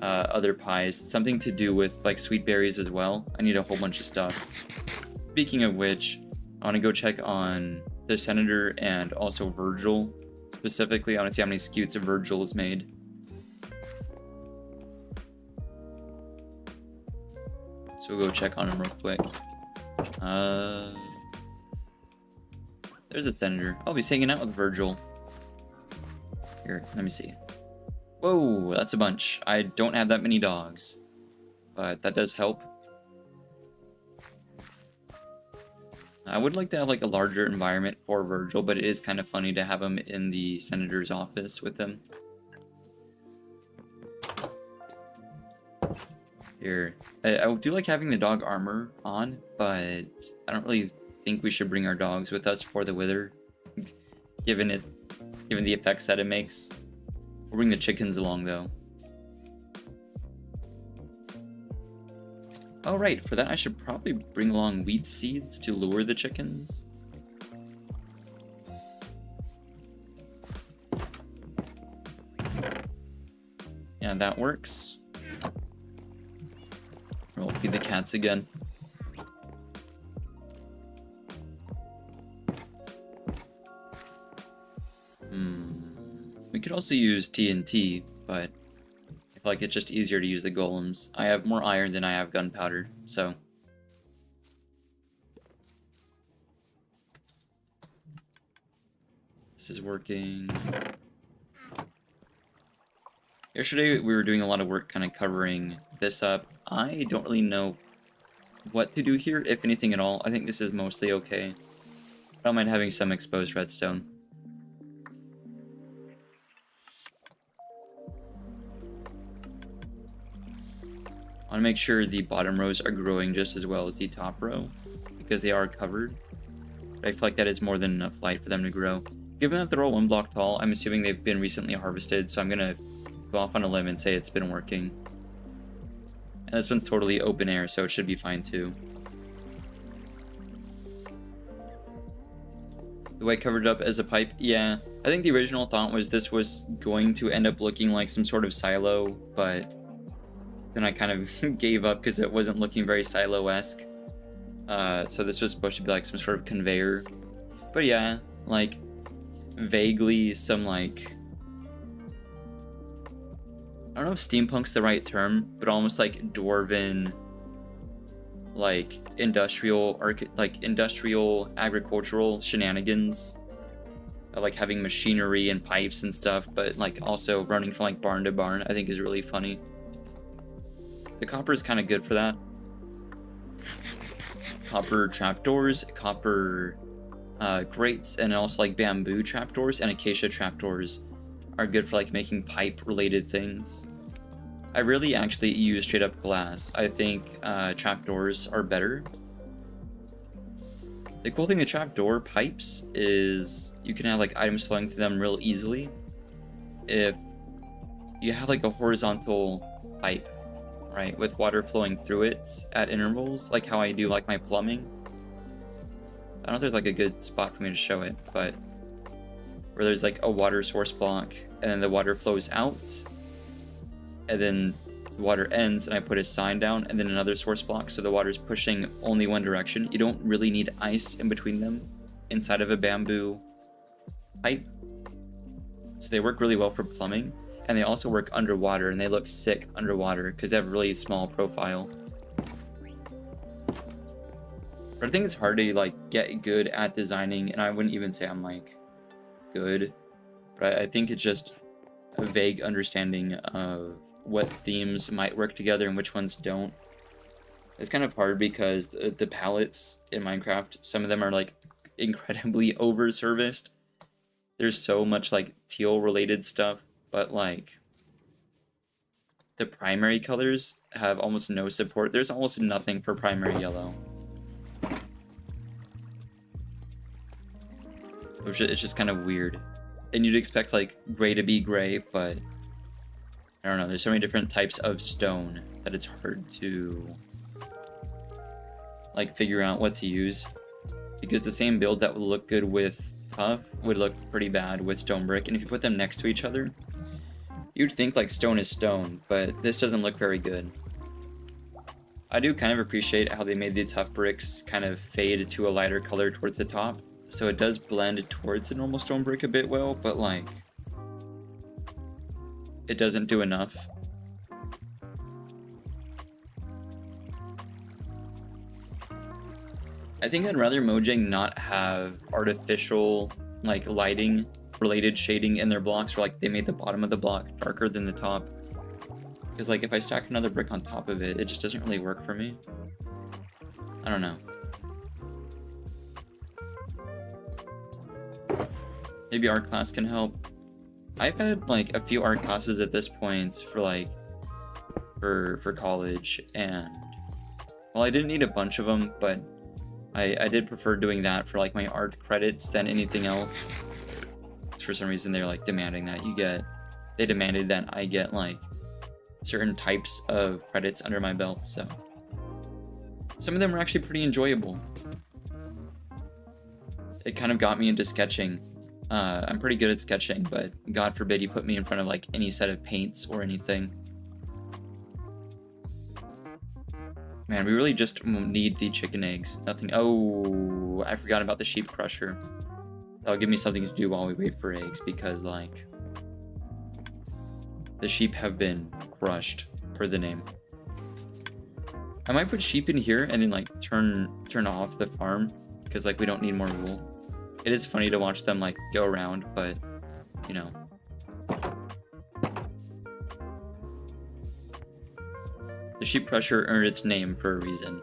other pies. Something to do with like sweet berries as well. I need a whole bunch of stuff. Speaking of which, I want to go check on the Senator and also Virgil. Specifically, I want to see how many scutes of Virgil is made. So we'll go check on him real quick. There's a Senator. Oh, he's hanging out with Virgil. Here, let me see. Whoa, that's a bunch. I don't have that many dogs, but that does help. I would like to have like a larger environment for Virgil, but it is kind of funny to have him in the Senator's office with him. Here, I do like having the dog armor on, but I don't really think we should bring our dogs with us for the Wither, given the effects that it makes. We'll bring the chickens along though. Oh right, for that I should probably bring along wheat seeds to lure the chickens. Yeah, that works. We'll feed the cats again. We could also use TNT, but I feel like it's just easier to use the golems. I have more iron than I have gunpowder, so... This is working. Yesterday we were doing a lot of work kind of covering this up. I don't really know what to do here, if anything at all. I think this is mostly okay. I don't mind having some exposed redstone. I want to make sure the bottom rows are growing just as well as the top row, because they are covered. But I feel like that is more than enough light for them to grow. Given that they're all 1 block tall, I'm assuming they've been recently harvested, so I'm going to go off on a limb and say it's been working. And this one's totally open air, so it should be fine too. The way I covered it up as a pipe, yeah. I think the original thought was this was going to end up looking like some sort of silo, but then I kind of gave up because it wasn't looking very silo-esque. So this was supposed to be like some sort of conveyor. But yeah, like vaguely some like, I don't know if steampunk's the right term, but almost like dwarven, like industrial agricultural shenanigans, like having machinery and pipes and stuff, but like also running from like barn to barn, I think is really funny. The copper is kind of good for that. Copper trapdoors, copper grates, and also like bamboo trapdoors and acacia trapdoors are good for like making pipe related things. I really actually use straight up glass. I think trapdoors are better. The cool thing with trapdoor pipes is you can have like items flowing through them real easily if you have like a horizontal pipe, right, with water flowing through it at intervals, like how I do like my plumbing. I don't know if there's like a good spot for me to show it, but where there's like a water source block and then the water flows out and then the water ends and I put a sign down and then another source block, so the water's pushing only one direction. You don't really need ice in between them inside of a bamboo pipe, so they work really well for plumbing, and they also work underwater and they look sick underwater because they have a really small profile. But I think it's hard to like get good at designing, and I wouldn't even say I'm like good, but I think it's just a vague understanding of what themes might work together and which ones don't. It's kind of hard because the palettes in Minecraft, some of them are like incredibly over serviced. There's so much like teal related stuff, but like the primary colors have almost no support. There's almost nothing for primary yellow. It's just kind of weird. And you'd expect like gray to be gray, but I don't know, there's so many different types of stone that it's hard to like figure out what to use, because the same build that would look good with tough would look pretty bad with stone brick, and if you put them next to each other you'd think like stone is stone, but this doesn't look very good. I do kind of appreciate how they made the tough bricks kind of fade to a lighter color towards the top, so it does blend towards the normal stone brick a bit well, but like it doesn't do enough. I think I'd rather Mojang not have artificial like lighting related shading in their blocks, where like they made the bottom of the block darker than the top, because like if I stack another brick on top of it, it just doesn't really work for me. I don't know. Maybe art class can help. I've had like a few art classes at this point for like for college, and well, I didn't need a bunch of them, but I did prefer doing that for like my art credits than anything else. For some reason they're like demanding that they demanded that I get like certain types of credits under my belt, so some of them were actually pretty enjoyable. It kind of got me into sketching. I'm pretty good at sketching, but God forbid you put me in front of like any set of paints or anything. Man, we really just need the chicken eggs. Nothing. Oh, I forgot about the sheep crusher. That'll give me something to do while we wait for eggs, because like the sheep have been crushed per the name. I might put sheep in here and then like turn off the farm, because like we don't need more wool. It is funny to watch them like go around, but you know. The sheep crusher earned its name for a reason.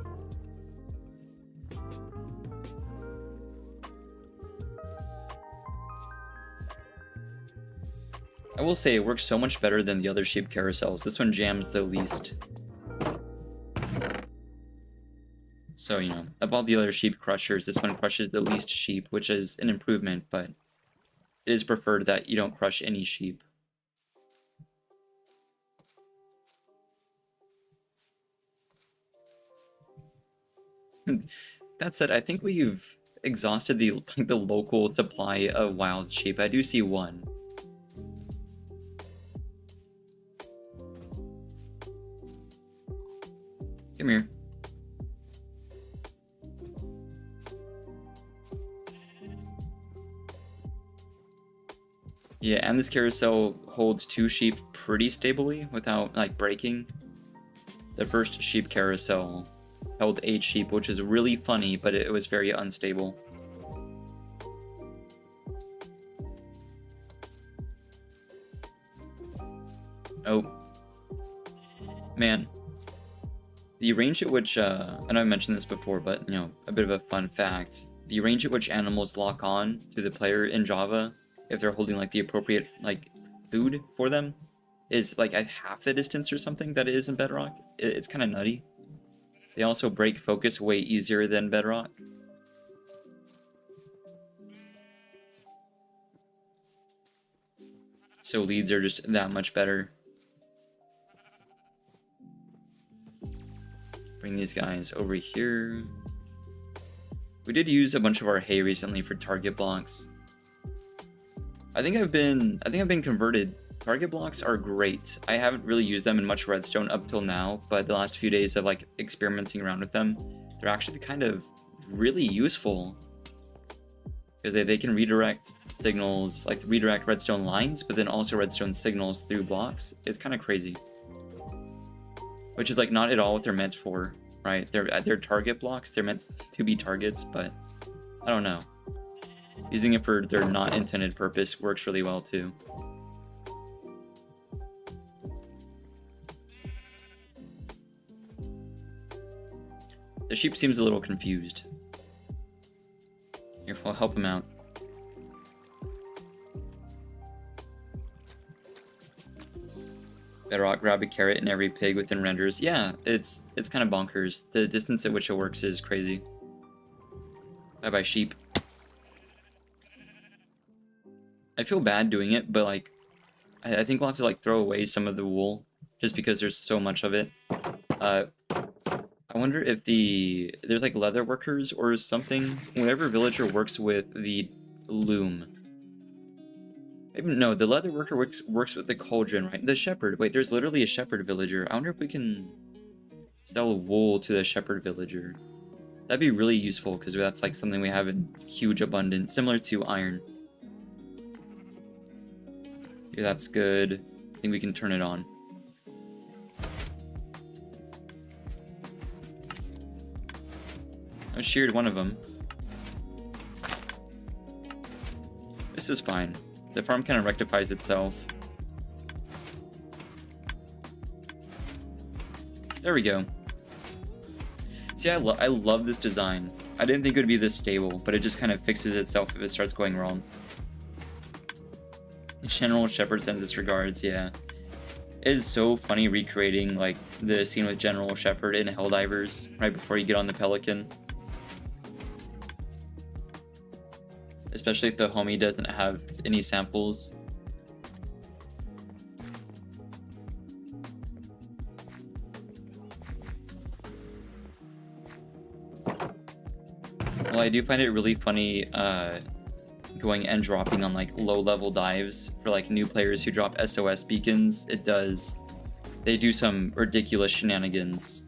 I will say it works so much better than the other sheep carousels. This one jams the least. So, you know, of all the other sheep crushers, this one crushes the least sheep, which is an improvement, but it is preferred that you don't crush any sheep. That said, I think we've exhausted the local supply of wild sheep. I do see one. Come here. Yeah, and this carousel holds 2 sheep pretty stably without, like, breaking. The first sheep carousel held 8 sheep, which is really funny, but it was very unstable. Oh. Man. The range at which, I know I mentioned this before, but, you know, a bit of a fun fact. The range at which animals lock on to the player in Java, if they're holding, like, the appropriate, like, food for them, is, like, at half the distance or something that it is in Bedrock. It's kind of nutty. They also break focus way easier than Bedrock. So leads are just that much better. Bring these guys over here. We did use a bunch of our hay recently for target blocks. I think I've been converted. Target blocks are great. I haven't really used them in much redstone up till now, but the last few days of like experimenting around with them, they're actually kind of really useful. Because they can redirect signals, like redirect redstone lines, but then also redstone signals through blocks. It's kind of crazy. Which is like not at all what they're meant for, right? They're target blocks. They're meant to be targets, but I don't know. Using it for their not intended purpose works really well too. The sheep seems a little confused. Here, we'll help him out. Bedrock, grab a carrot in every pig within renders. Yeah, it's kind of bonkers. The distance at which it works is crazy. Bye-bye, sheep. I feel bad doing it, but like, I think we'll have to like throw away some of the wool just because there's so much of it. I wonder if there's like leather workers or something. Whenever villager works with the loom. Maybe, no, the leather worker works with the cauldron, right? The shepherd. Wait, there's literally a shepherd villager. I wonder if we can sell wool to the shepherd villager. That'd be really useful because that's like something we have in huge abundance, similar to iron. Yeah, that's good. I think we can turn it on. I sheared one of them. This is fine. The farm kind of rectifies itself. There we go. See, I love this design. I didn't think it would be this stable, but it just kind of fixes itself if it starts going wrong. General Shepherd sends its regards, yeah. It is so funny recreating like the scene with General Shepherd in Helldivers right before you get on the Pelican. Especially if the homie doesn't have any samples. Well, I do find it really funny going and dropping on like low-level dives for like new players who drop SOS beacons. They do some ridiculous shenanigans,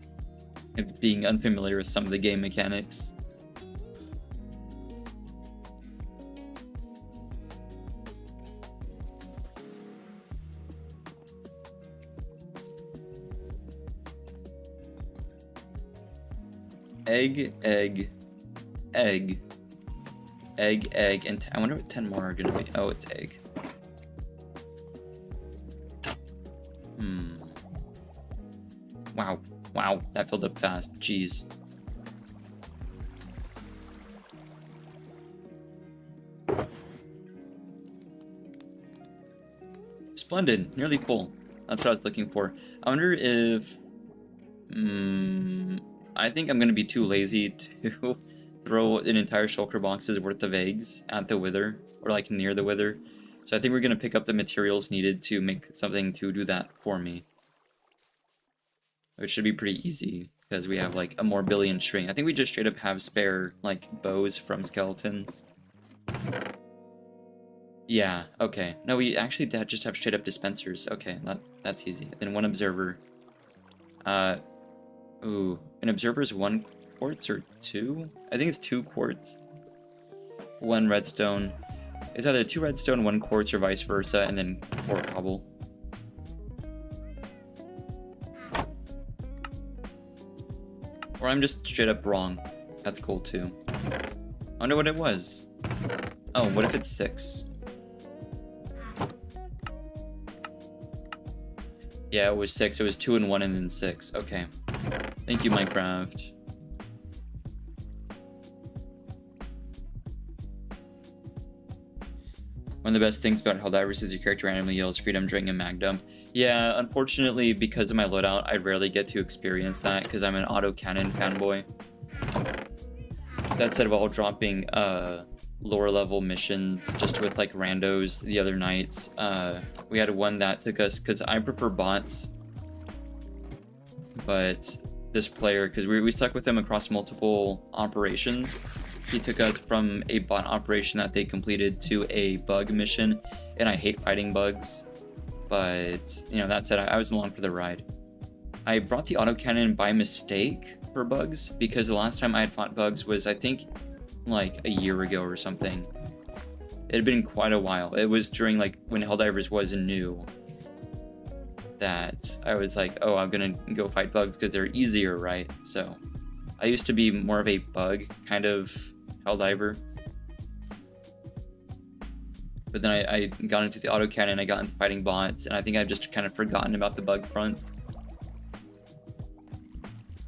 being unfamiliar with some of the game mechanics. Egg, egg, egg, egg, egg, and I wonder what 10 more are gonna be. Oh, it's egg. Wow, wow, that filled up fast. Jeez. Splendid, nearly full. That's what I was looking for. I wonder if I think I'm gonna be too lazy to throw an entire shulker box's worth of eggs at the wither, or like near the wither. So I think we're gonna pick up the materials needed to make something to do that for me. Which should be pretty easy, because we have like a Morbillion string. I think we just straight up have spare like bows from skeletons. Yeah, okay. No, we actually just have straight up dispensers. Okay, that's easy. Then one observer. Ooh, an observer is 1 quartz or 2? I think it's 2 quartz. 1 redstone. It's either 2 redstone, 1 quartz, or vice versa, and then 4 cobble. Or I'm just straight up wrong. That's cool too. I wonder what it was. Oh, what if it's 6? Yeah, it was 6. It was 2 and 1 and then 6. Okay. Thank you, Minecraft. One of the best things about Helldivers is your character randomly yells freedom during a mag dump. Yeah, unfortunately, because of my loadout, I rarely get to experience that because I'm an autocannon fanboy. That said, while dropping lower level missions just with like randos the other nights, we had one that took us, because I prefer bots, but this player, because we stuck with him across multiple operations, he took us from a bot operation that they completed to a bug mission, and I hate fighting bugs, but you know, that said, I was along for the ride. I brought the autocannon by mistake for bugs, because the last time I had fought bugs was, I think, like a year ago or something. It had been quite a while. It was during like when Helldivers was new that I was like, oh, I'm gonna go fight bugs because they're easier, right? So I used to be more of a bug kind of Helldiver, but then I got into the autocannon, I got into fighting bots, and I think I've just kind of forgotten about the bug front.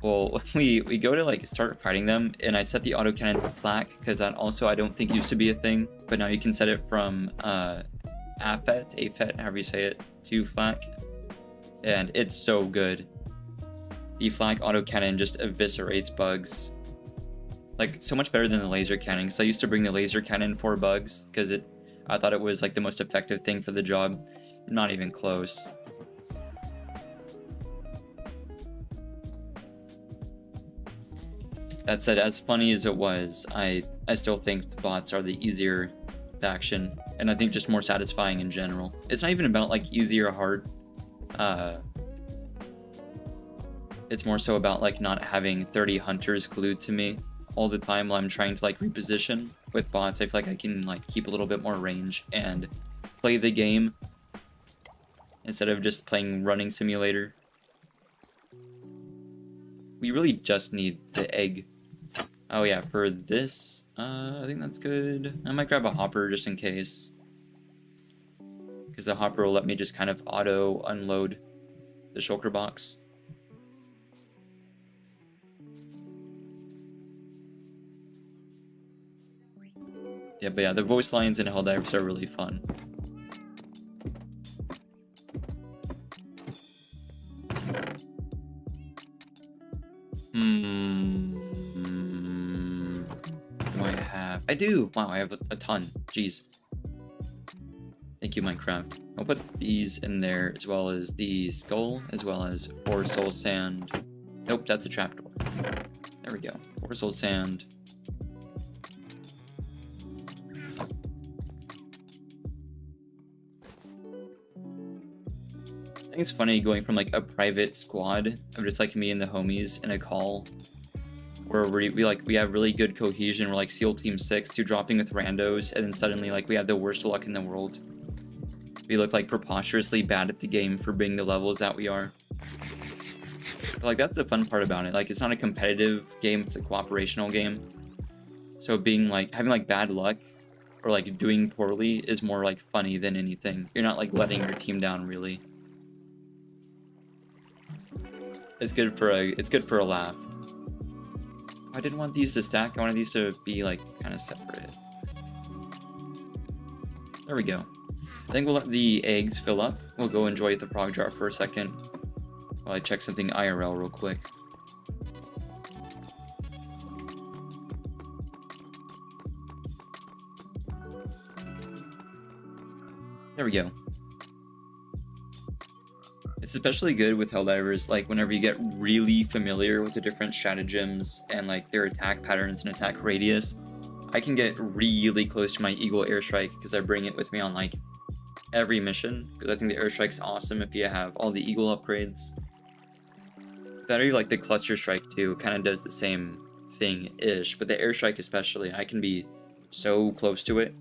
Well, we go to like start fighting them, and I set the autocannon to flak, because that also I don't think used to be a thing, but now you can set it from AFET, however you say it, to flak, and it's so good. The flak autocannon just eviscerates bugs, like so much better than the laser cannon, because I used to bring the laser cannon for bugs, because I thought it was like the most effective thing for the job. Not even close. That said, as funny as it was, I still think the bots are the easier faction, and I think just more satisfying in general. It's not even about like easy or hard. It's more so about like not having 30 hunters glued to me all the time while I'm trying to like reposition. With bots, I feel like I can like keep a little bit more range and play the game instead of just playing running simulator. We really just need the egg. Oh yeah, for this, I think that's good. I might grab a hopper just in case, because the hopper will let me just kind of auto unload the shulker box. Yeah, but yeah, the voice lines in Helldivers are really fun. Do I have? I do! Wow, I have a ton. Jeez. Thank you, Minecraft. I'll put these in there, as well as the skull, as well as 4 soul sand. Nope, that's a trapdoor. There we go. 4 soul sand. I think it's funny going from like a private squad of just like me and the homies in a call where we have really good cohesion. We're like SEAL Team 6 to dropping with randos, and then suddenly like we have the worst luck in the world. We look like preposterously bad at the game for being the levels that we are. But like that's the fun part about it. Like it's not a competitive game, it's a cooperational game. So being like having like bad luck or like doing poorly is more like funny than anything. You're not like letting your team down really. It's good for a laugh. I didn't want these to stack. I wanted these to be like kind of separate. There we go. I think we'll let the eggs fill up. We'll go enjoy the frog jar for a second while I check something IRL real quick. There we go. It's especially good with Helldivers, like whenever you get really familiar with the different stratagems and like their attack patterns and attack radius. I can get really close to my Eagle airstrike because I bring it with me on like every mission, because I think the airstrike's awesome if you have all the Eagle upgrades. Better like the cluster strike too, kind of does the same thing-ish, but the airstrike especially, I can be so close to it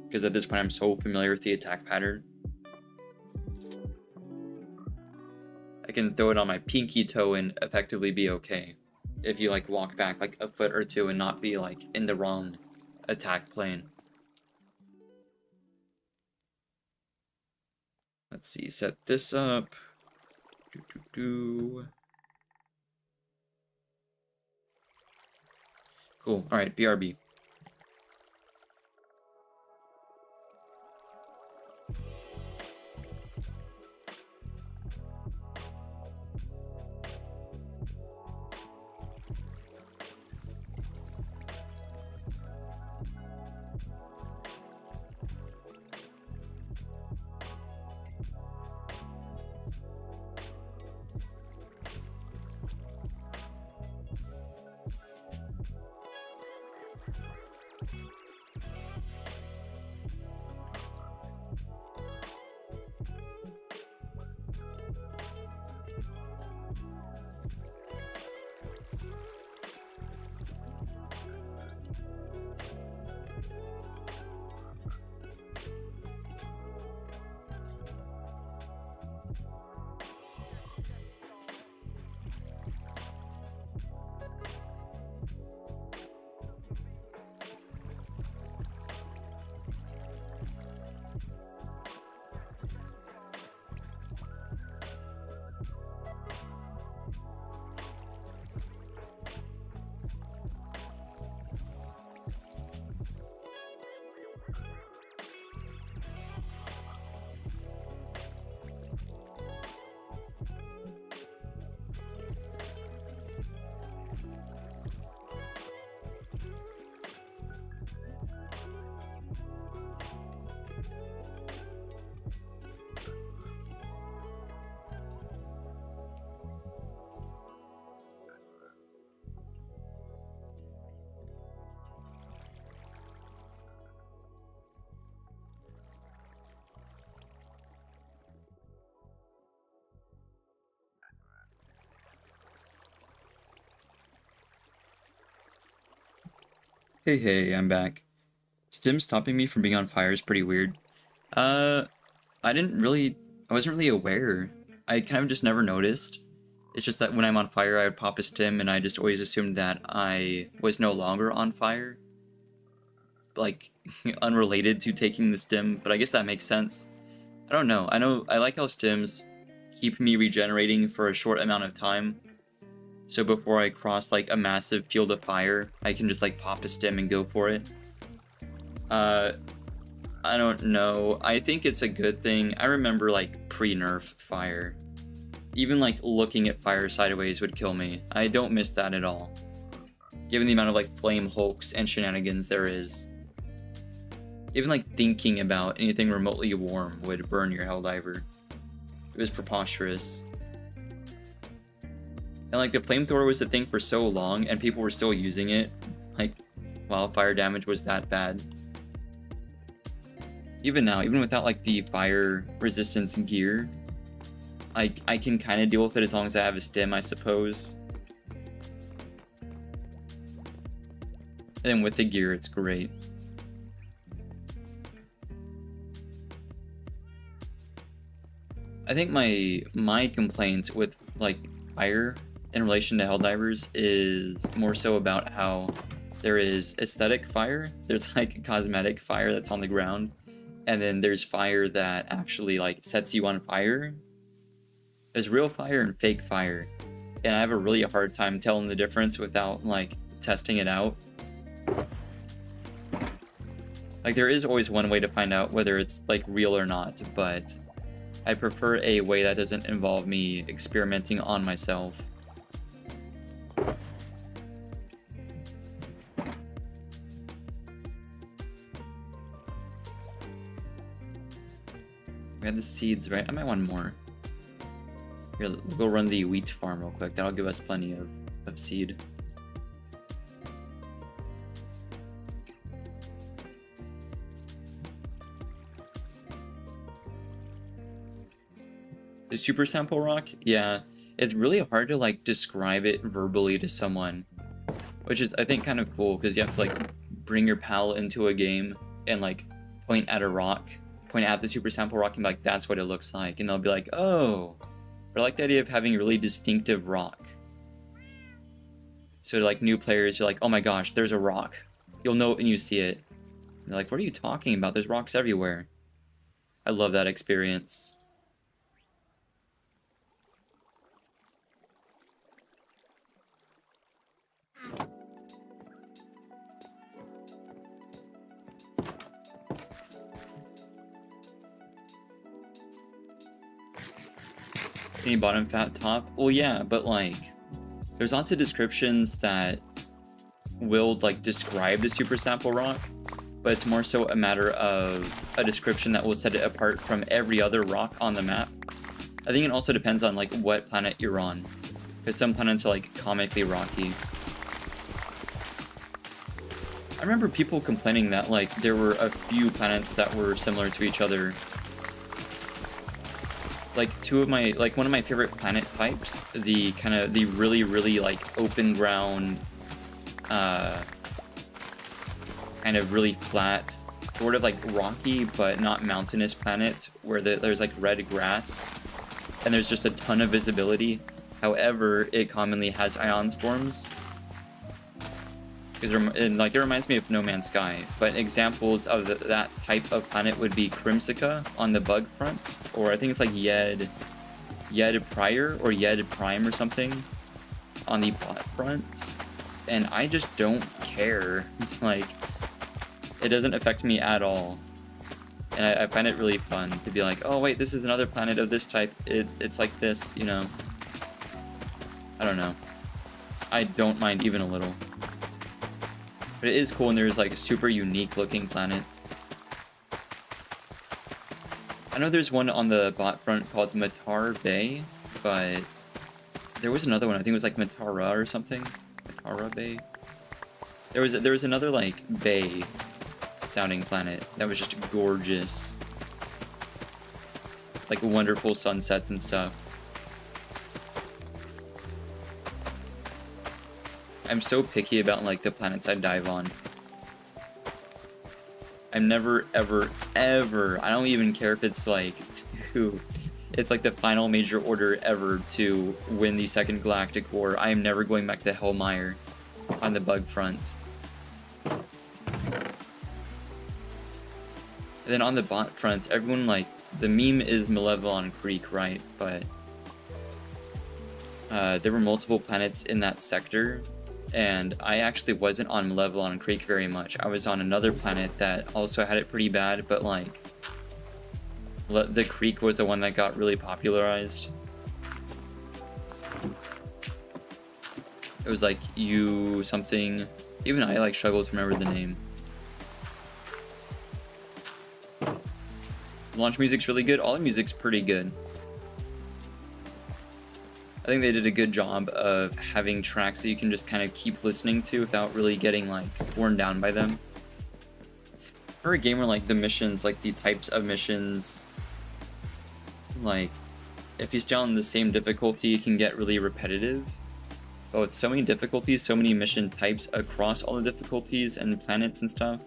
because at this point I'm so familiar with the attack pattern. I can throw it on my pinky toe and effectively be okay if you like walk back like a foot or two and not be like in the wrong attack plane. Let's see, set this up. Cool. All right, BRB. Hey, I'm back. Stim stopping me from being on fire is pretty weird. I wasn't really aware. I kind of just never noticed. It's just that when I'm on fire, I would pop a stim, and I just always assumed that I was no longer on fire. Like, unrelated to taking the stim, but I guess that makes sense. I don't know. I like how stims keep me regenerating for a short amount of time. So before I cross like a massive field of fire, I can just like pop a stim and go for it. I don't know. I think it's a good thing. I remember like pre-nerf fire. Even like looking at fire sideways would kill me. I don't miss that at all. Given the amount of like flame hulks and shenanigans there is. Even like thinking about anything remotely warm would burn your Helldiver. It was preposterous. And like the flamethrower was the thing for so long and people were still using it. Like, while fire damage was that bad. Even now, even without like the fire resistance gear, I can kind of deal with it as long as I have a stim, I suppose. And then with the gear, it's great. I think my complaints with like fire in relation to Helldivers is more so about how there is aesthetic fire, there's like cosmetic fire that's on the ground, and then there's fire that actually like sets you on fire. There's real fire and fake fire, and I have a really hard time telling the difference without like testing it out. Like there is always one way to find out whether it's like real or not, but I prefer a way that doesn't involve me experimenting on myself. We had the seeds, right? I might want more. Here, we'll go run the wheat farm real quick. That'll give us plenty of seed. The super sample rock? Yeah. It's really hard to like describe it verbally to someone. Which is, I think, kind of cool, because you have to like bring your pal into a game and like point at a rock, point at the super sample rock and be like, that's what it looks like. And they'll be like, oh. But I like the idea of having a really distinctive rock. So like new players, you're like, oh my gosh, there's a rock. You'll know it when you see it. And they're like, what are you talking about? There's rocks everywhere. I love that experience. Any bottom fat top? Well, yeah, but like, there's lots of descriptions that will like describe the super sample rock, but it's more so a matter of a description that will set it apart from every other rock on the map. I think it also depends on like what planet you're on, because some planets are like comically rocky. I remember people complaining that like there were a few planets that were similar to each other. Like one of my favorite planet types, the really like open ground, kind of really flat, sort of like rocky but not mountainous planet where there's like red grass and there's just a ton of visibility. However, it commonly has ion storms. It reminds me of No Man's Sky, but examples of that type of planet would be Crimsica on the bug front, or I think it's like Yed Prior or Yed Prime or something on the bot front, and I just don't care. Like, it doesn't affect me at all, and I find it really fun to be like, oh wait, this is another planet of this type, it's like this, you know. I don't know. I don't mind even a little. But it is cool when there's like super unique looking planets. I know there's one on the bot front called Matar Bay, but there was another one, I think it was like Matara or something. Matara Bay. There was another like bay sounding planet that was just gorgeous. Like wonderful sunsets and stuff. I'm so picky about like the planets I dive on. I'm never ever I don't even care if it's like it's like the final major order ever to win the second galactic war. I am never going back to Hellmire on the bug front. And then on the bot front, everyone like, the meme is Malevelon Creek, right? But there were multiple planets in that sector. And I actually wasn't on Malevelon Creek very much. I was on another planet that also had it pretty bad, but like the creek was the one that got really popularized. It was like you something, even I like struggle to remember the name. Launch music's really good. All the music's pretty good. I think they did a good job of having tracks that you can just kind of keep listening to without really getting like worn down by them. For a game where like the missions, like the types of missions, like if you stay on the same difficulty, it can get really repetitive. But with so many difficulties, so many mission types across all the difficulties and planets and stuff,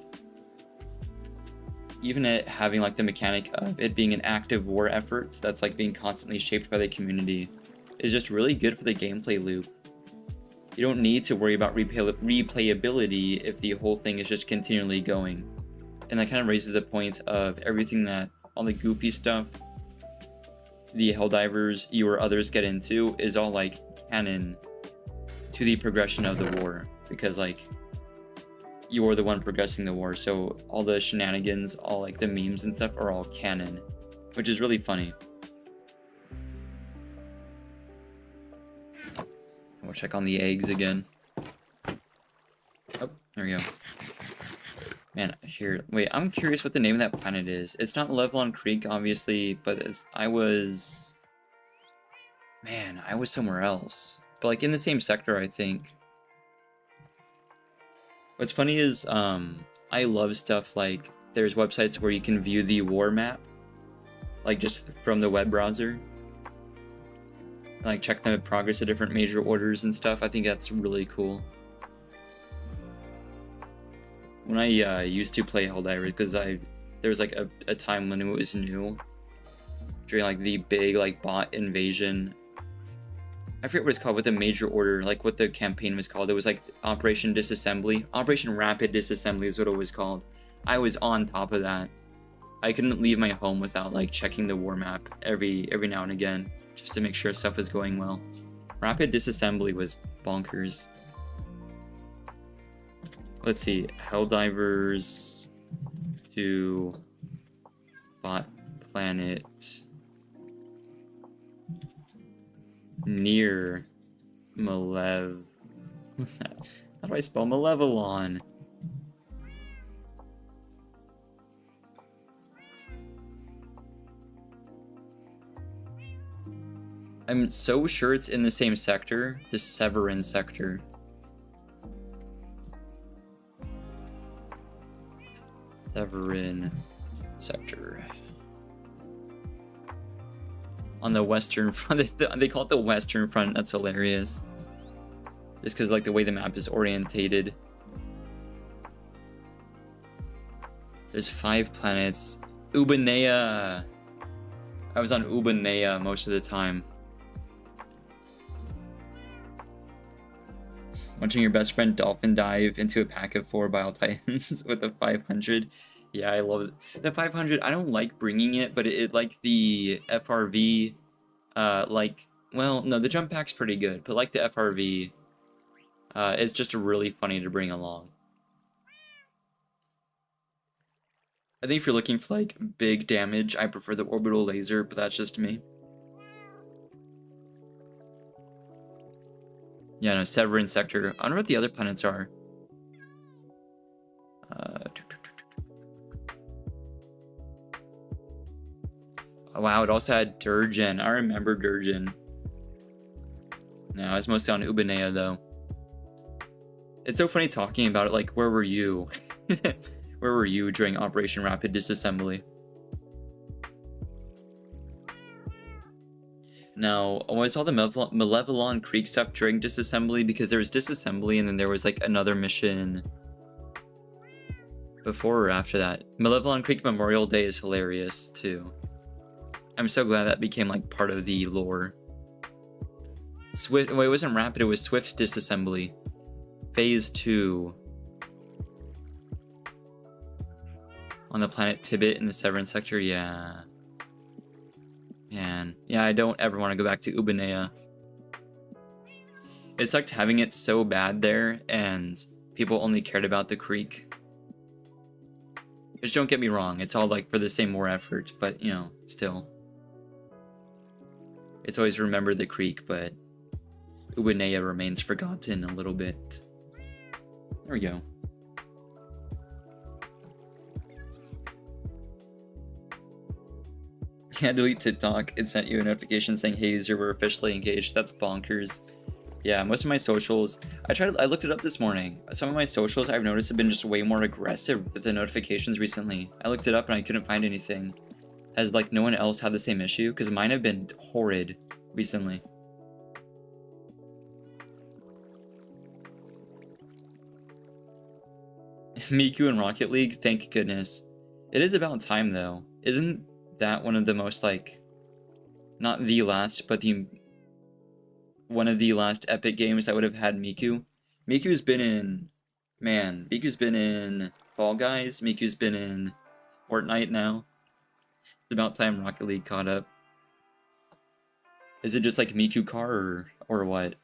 even it having like the mechanic of it being an active war effort that's like being constantly shaped by the community is just really good for the gameplay loop. You don't need to worry about replayability if the whole thing is just continually going. And that kind of raises the point of everything that, all the goofy stuff the Helldivers, you or others get into is all like canon to the progression of the war. Because like, you're the one progressing the war, so all the shenanigans, all like the memes and stuff are all canon, which is really funny. We'll check on the eggs again. Oh, there we go. Man, here, wait, I'm curious what the name of that planet is. It's not Levelon Creek, obviously, but I was somewhere else. But like in the same sector, I think. What's funny is, I love stuff like there's websites where you can view the war map, like just from the web browser. And, like check the progress of different major orders and stuff. I think that's really cool. When I used to play Helldivers, because there was like a time when it was new, during like the big like bot invasion. I forget what it's called, with the major order, like what the campaign was called. It was like Operation Disassembly. Operation Rapid Disassembly is what it was called. I was on top of that. I couldn't leave my home without like checking the war map every now and again, just to make sure stuff was going well. Rapid Disassembly was bonkers. Let's see, Helldivers to bot planet near Malev. How do I spell Malevelon? I'm so sure it's in the same sector, the Severin sector. Severin sector. On the western front, they call it the western front. That's hilarious. Just because like the way the map is orientated. There's 5 planets. Ubanea. I was on Ubanea most of the time. Watching your best friend dolphin dive into a pack of 4 Bile Titans with a 500. Yeah, I love it. The 500, I don't like bringing it, but it like the FRV, like, well, no, the jump pack's pretty good, but like the FRV, it's just really funny to bring along. I think if you're looking for like big damage, I prefer the orbital laser, but that's just me. Yeah, no, Severin sector. I don't know what the other planets are. Oh, wow, it also had Durgen. I remember Durgen. No, I was mostly on Ubanea, though. It's so funny talking about it, like, where were you? Where were you during Operation Rapid Disassembly? Now, I saw the Malevelon Creek stuff during Disassembly, because there was Disassembly and then there was like another mission before or after that. Malevelon Creek Memorial Day is hilarious too. I'm so glad that became like part of the lore. Swift, well, it wasn't Rapid, it was Swift Disassembly. Phase 2. On the planet Tibet in the Severin sector, yeah. Man, yeah, I don't ever want to go back to Ubanea. It sucked having it so bad there, and people only cared about the creek. Which, don't get me wrong, it's all like for the same more effort, but you know, still. It's always remember the creek, but Ubanea remains forgotten a little bit. There we go. Yeah, delete TikTok. It sent you a notification saying, hey user, we're officially engaged. That's bonkers. Yeah, most of my socials, I looked it up this morning. Some of my socials I've noticed have been just way more aggressive with the notifications recently. I looked it up and I couldn't find anything. Has like no one else had the same issue? Because mine have been horrid recently. Miku and Rocket League, thank goodness. It is about time though. Isn't that one of the most like, not the last, but one of the last epic games that would have had Miku? Miku's been in, man, Miku's been in Fall Guys, Miku's been in Fortnite now. It's about time Rocket League caught up. Is it just like Miku car or what?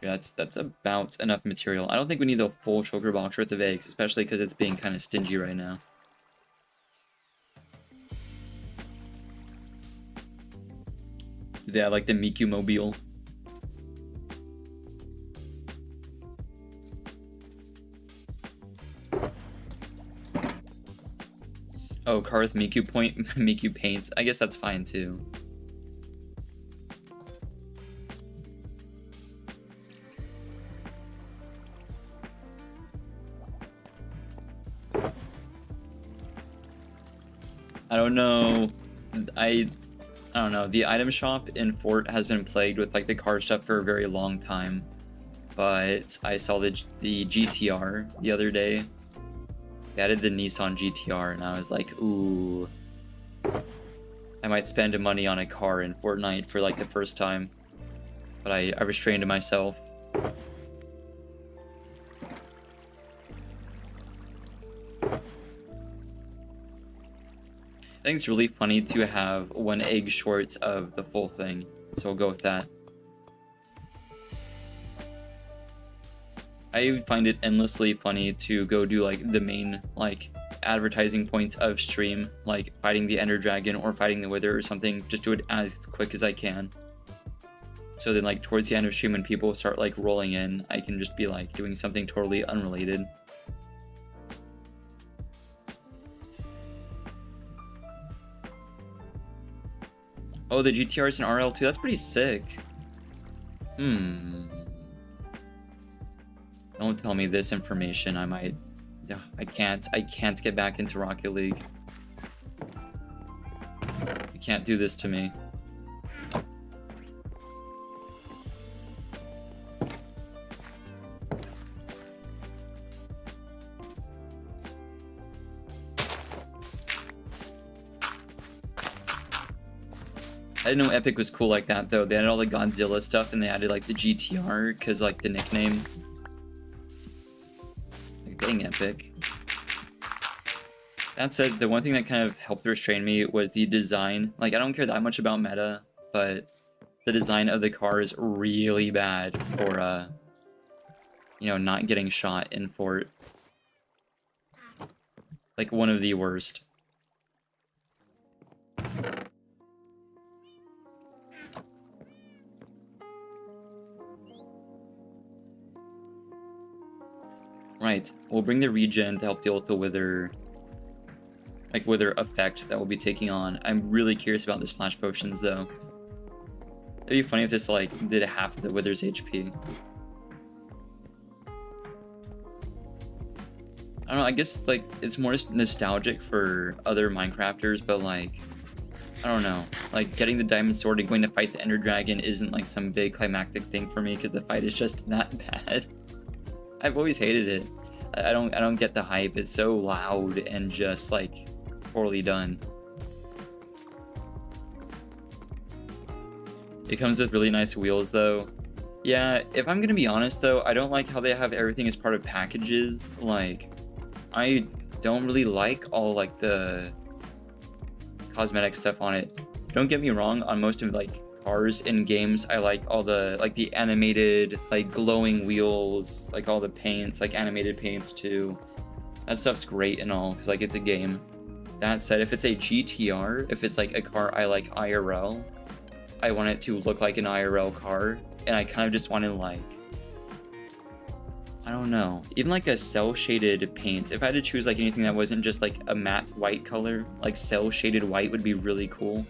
Yeah, that's about enough material. I don't think we need the full shulker box worth of eggs, especially because it's being kind of stingy right now. Yeah, like the Miku mobile. Oh, car with Miku point, Miku paints. I guess that's fine too. I don't know. I don't know. The item shop in Fort has been plagued with like the car stuff for a very long time. But I saw the GTR the other day. They added the Nissan GTR and I was like, ooh. I might spend money on a car in Fortnite for like the first time. But I restrained myself. I think it's really funny to have 1 egg shorts of the full thing, so we'll go with that. I find it endlessly funny to go do like the main like advertising points of stream, like fighting the Ender Dragon or fighting the Wither or something, just do it as quick as I can. So then like towards the end of stream when people start like rolling in, I can just be like doing something totally unrelated. Oh, the GTR's in RL2. That's pretty sick. Don't tell me this information. I might... I can't get back into Rocket League. You can't do this to me. I didn't know Epic was cool like that though. They had all the Godzilla stuff and they added like the GTR because like the nickname. Like, dang Epic. That said, the one thing that kind of helped restrain me was the design. Like I don't care that much about meta, but the design of the car is really bad for you know, not getting shot in Fort. Like one of the worst. Right, we'll bring the regen to help deal with the Wither, like Wither effect that we'll be taking on. I'm really curious about the splash potions though. It'd be funny if this like did half the Wither's HP. I don't know, I guess like it's more nostalgic for other Minecrafters, but like, I don't know, like getting the diamond sword and going to fight the Ender Dragon isn't like some big climactic thing for me because the fight is just that bad. I've always hated it. I don't get the hype. It's so loud and just like poorly done. It comes with really nice wheels though. Yeah, if I'm gonna be honest though, I don't like how they have everything as part of packages. Like, I don't really like all like the cosmetic stuff on it. Don't get me wrong, on most of like cars in games I like all the like the animated like glowing wheels, like all the paints, like animated paints too. That stuff's great and all because like it's a game. That said, if it's a GTR, if it's like a car I like IRL, I want it to look like an IRL car, and I kind of just want to like, I don't know, even like a cell shaded paint. If I had to choose like anything that wasn't just like a matte white color, like cell shaded white would be really cool.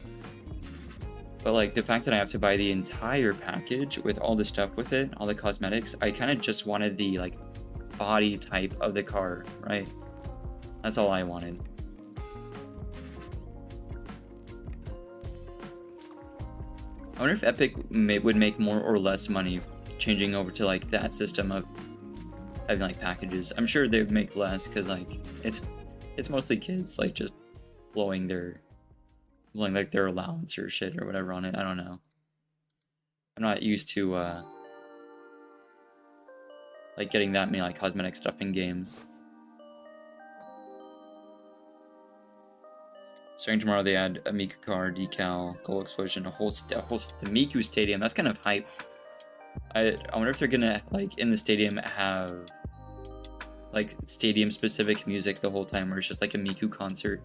But like the fact that I have to buy the entire package with all the stuff with it, all the cosmetics, I kind of just wanted the like body type of the car, right? That's all I wanted. I wonder if Epic would make more or less money changing over to like that system of having like packages. I'm sure they would make less because like it's mostly kids like just blowing like their allowance or shit or whatever on it. I don't know. I'm not used to like getting that many like cosmetic stuff in games. Starting tomorrow, they add a Miku car, decal, goal explosion, the Miku stadium. That's kind of hype. I wonder if they're gonna like in the stadium have like stadium specific music the whole time, or it's just like a Miku concert.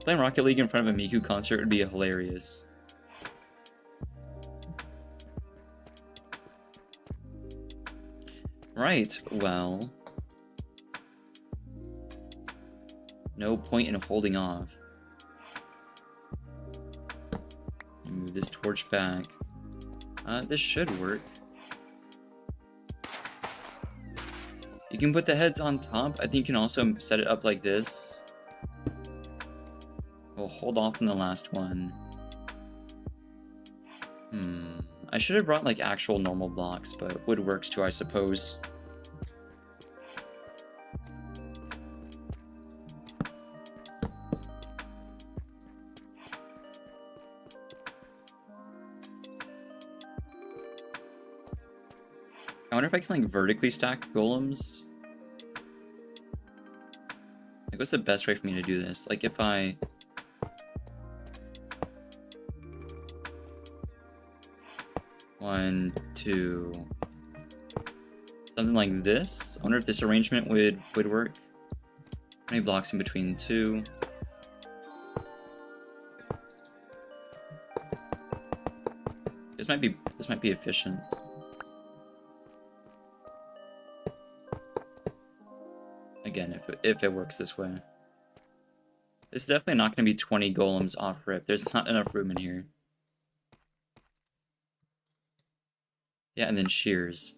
Playing Rocket League in front of a Miku concert would be hilarious. Right, well, no point in holding off. torch back. This should work. You can put the heads on top. I think you can also set it up like this. We'll hold off on the last one. I should have brought like actual normal blocks, but wood works too, I suppose. I wonder if I can like vertically stack golems. Like, what's the best way for me to do this? Like, if I... One, two... Something like this? I wonder if this arrangement would work. How many blocks in between two? This might be efficient. Again, if it works this way. This is definitely not going to be 20 golems off rip. There's not enough room in here. Yeah, and then shears.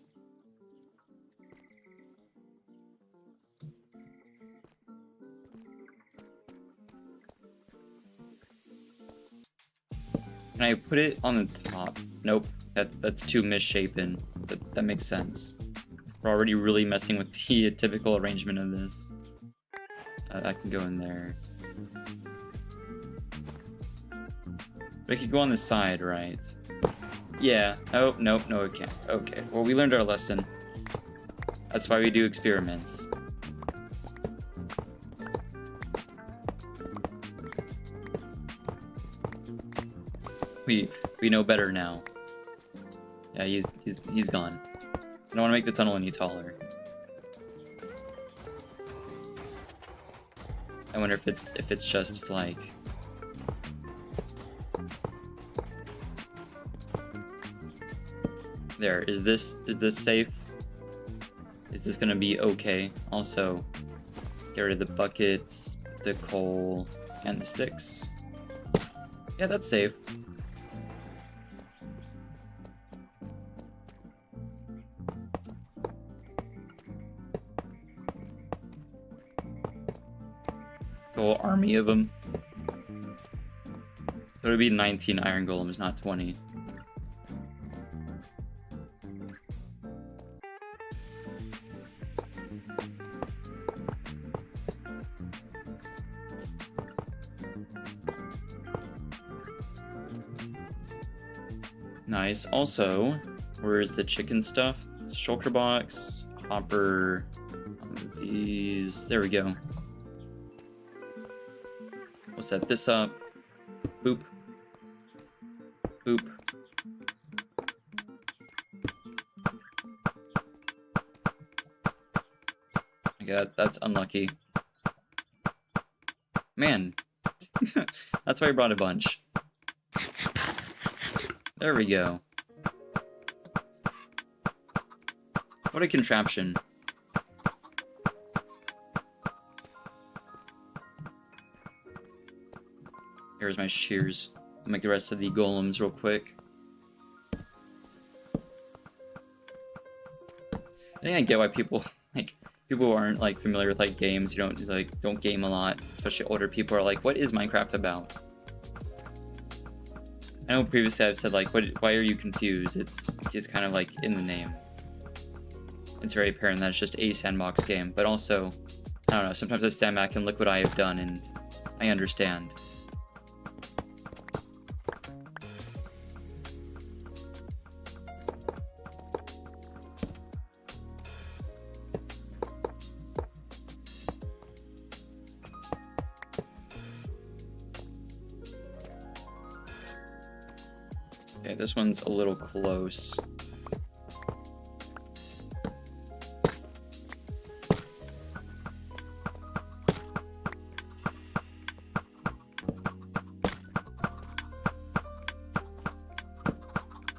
Can I put it on the top? Nope, that's too misshapen. That makes sense. We're already really messing with the typical arrangement of this. That can go in there. But it could go on the side, right? Yeah. Oh, nope, no, it can't. Okay, well, we learned our lesson. That's why we do experiments. We know better now. Yeah, he's gone. I don't want to make the tunnel any taller. I wonder if it's just like... There, is this safe? Is this gonna be okay? Also, get rid of the buckets, the coal, and the sticks. Yeah, that's safe. Whole army of them. So it would be 19 iron golems, not 20. Nice. Also, where's the chicken stuff? Shulker box, hopper, these. There we go. We'll set this up. Boop. Boop. My god, that's unlucky. Man. That's why I brought a bunch. There we go. What a contraption. Here's my shears. I'll make the rest of the golems real quick. I think I get why people who aren't like familiar with like games, you don't game a lot, especially older people are like, what is Minecraft about? I know previously I've said like, why are you confused? It's kind of like in the name. It's very apparent that it's just a sandbox game, but also, I don't know, sometimes I stand back and look what I have done and I understand. Okay, this one's a little close.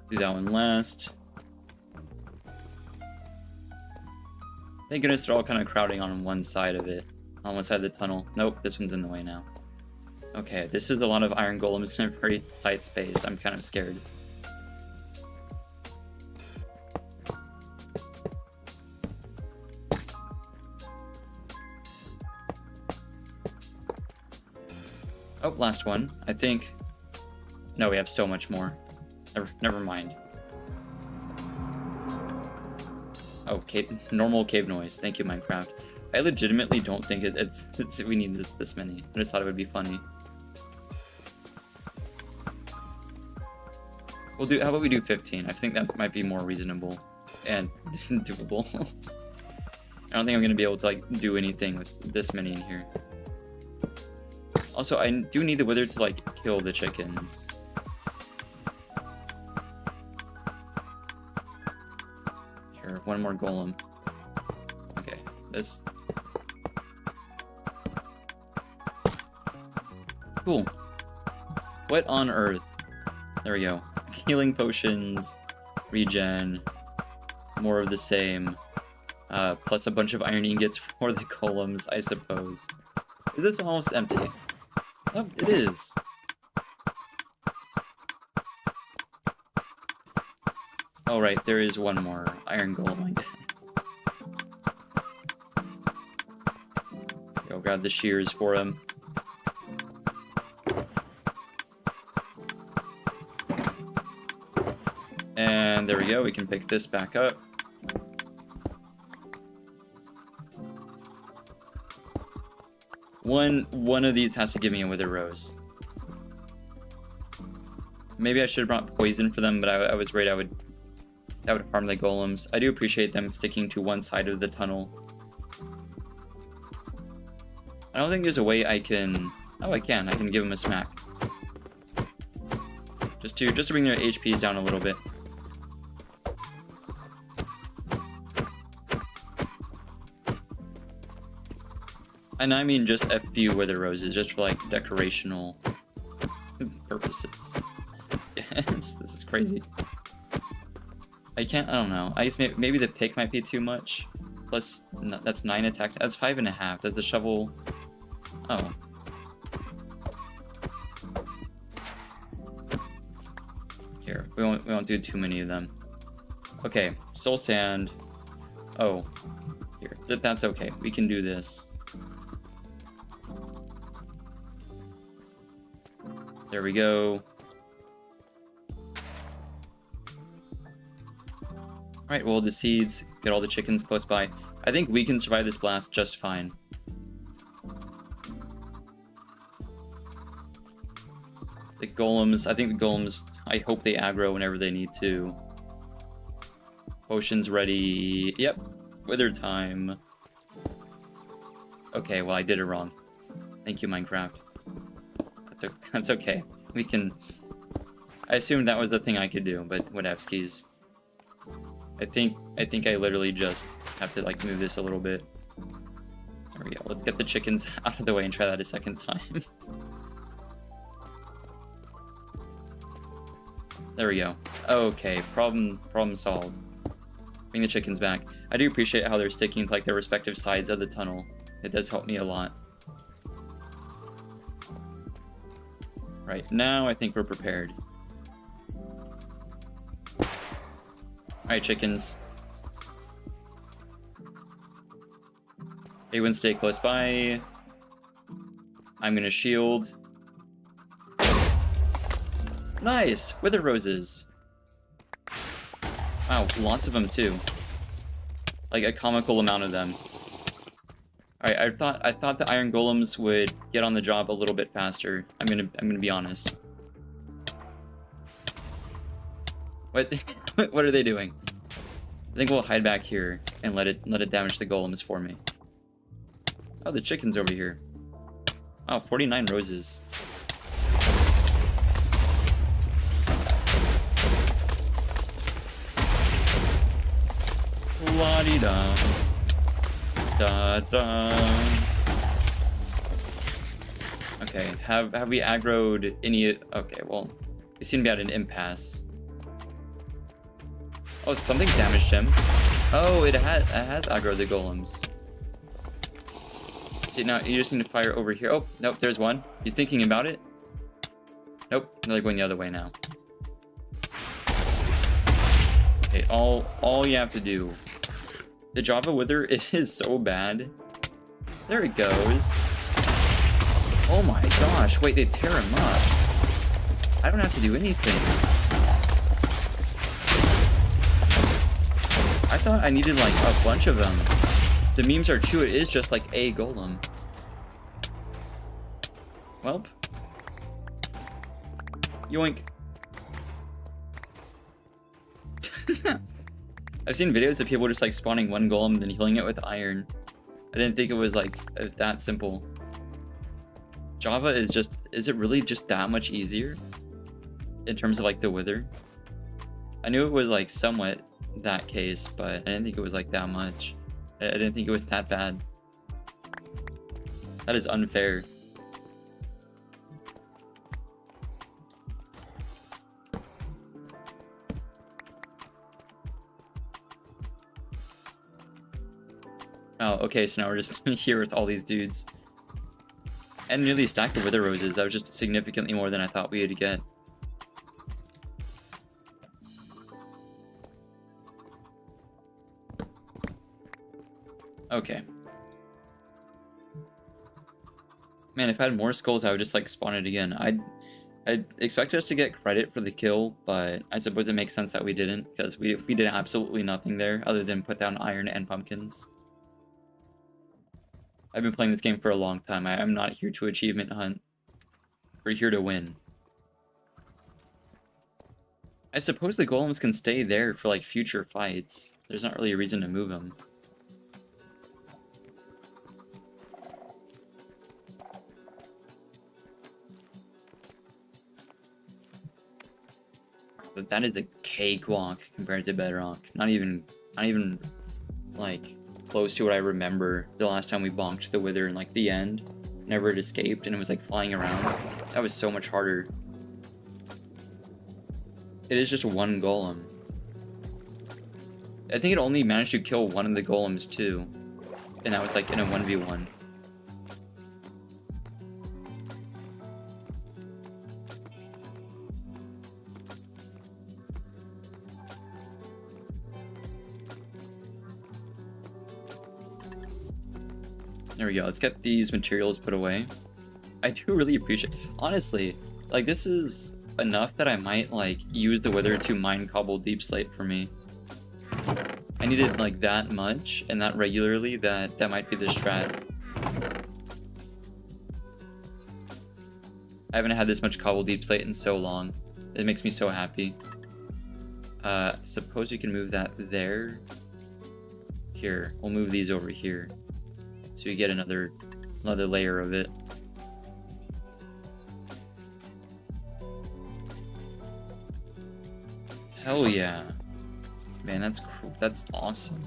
Do that one last. Thank goodness they're all kind of crowding on one side of it. On one side of the tunnel. Nope, this one's in the way now. Okay, this is a lot of iron golems in a very tight space. I'm kind of scared. Oh, last one. I think... No, we have so much more. Never mind. Oh, normal cave noise. Thank you, Minecraft. I legitimately don't think we need this many. I just thought it would be funny. How about we do 15? I think that might be more reasonable and doable. I don't think I'm gonna be able to like do anything with this many in here. Also, I do need the wither to like kill the chickens. Here, one more golem. Okay, this. Cool. What on earth? There we go. Healing potions, regen, more of the same, plus a bunch of iron ingots for the golems, I suppose. Is this almost empty? Oh, it is. Oh, right, there is one more iron golem, I guess. Go grab the shears for him. And there we go, we can pick this back up. One of these has to give me a wither rose. Maybe I should have brought poison for them, but I was worried that would harm the golems. I do appreciate them sticking to one side of the tunnel. I don't think there's a way I can... Oh, I can give them a smack. Just to bring their HPs down a little bit. And I mean just a few wither roses, just for like decorational purposes. Yes, this is crazy. I don't know. I guess maybe the pick might be too much. Plus, no, that's 9 attack. That's 5.5. Does the shovel... Oh. Here, we won't do too many of them. Okay, soul sand. Oh, here. That's okay. We can do this. There we go. Alright, well, the seeds, get all the chickens close by. I think we can survive this blast just fine. The golems, I think the golems, I hope they aggro whenever they need to. Potions ready. Yep, wither time. Okay, well, I did it wrong. Thank you, Minecraft. That's okay. We can... I assumed that was the thing I could do, but whatevskis. I think I literally just have to like move this a little bit. There we go. Let's get the chickens out of the way and try that a second time. There we go. Okay, problem solved. Bring the chickens back. I do appreciate how they're sticking to like their respective sides of the tunnel. It does help me a lot. Right, now I think we're prepared. Alright, chickens. Everyone stay close by. I'm gonna shield. Nice! Wither roses. Wow, lots of them too. Like a comical amount of them. Alright, I thought the iron golems would get on the job a little bit faster. I'm gonna be honest. What what are they doing? I think we'll hide back here and let it damage the golems for me. Oh, the chicken's over here. Wow, 49 roses. La-di-da. Da-da. Okay, have we aggroed any... Okay, well, we seem to be at an impasse. Oh, something damaged him. Oh, it has aggroed the golems. See, now you just need to fire over here. Oh, nope, there's one. He's thinking about it. Nope, they're going the other way now. Okay, all you have to do. The Java Wither is so bad. There it goes. Oh my gosh, wait, they tear him up. I don't have to do anything. I thought I needed like a bunch of them. The memes are true, it is just like a golem. Welp. Yoink. I've seen videos of people just like spawning one golem and then healing it with iron. I didn't think it was like that simple. Java is just, is it really just that much easier in terms of like the Wither? I knew it was like somewhat that case, but I didn't think it was like that much. I didn't think it was that bad. That is unfair. Oh, okay, so now we're just here with all these dudes. And nearly stacked the Wither Roses. That was just significantly more than I thought we would get. Okay. Man, if I had more skulls, I would just like spawn it again. I'd expect us to get credit for the kill, but I suppose it makes sense that we didn't, because we did absolutely nothing there other than put down iron and pumpkins. I've been playing this game for a long time. I'm not here to achievement hunt. We're here to win. I suppose the golems can stay there for like future fights. There's not really a reason to move them. But that is a cakewalk compared to Bedrock. Not even like close to what I remember the last time we bonked the Wither in like the end. Never had escaped and it was like flying around. That was so much harder. It is just one golem. I think it only managed to kill one of the golems too. And that was like in a 1v1. There we go. Let's get these materials put away. I do really appreciate, honestly, like this is enough that I might like use the Wither to mine cobble deep slate for me. I need it like that much and that regularly that might be the strat. I haven't had this much cobble deep slate in so long. It makes me so happy. Suppose we can move that there. Here, we'll move these over here. So you get another layer of it. Hell yeah. Man, that's awesome.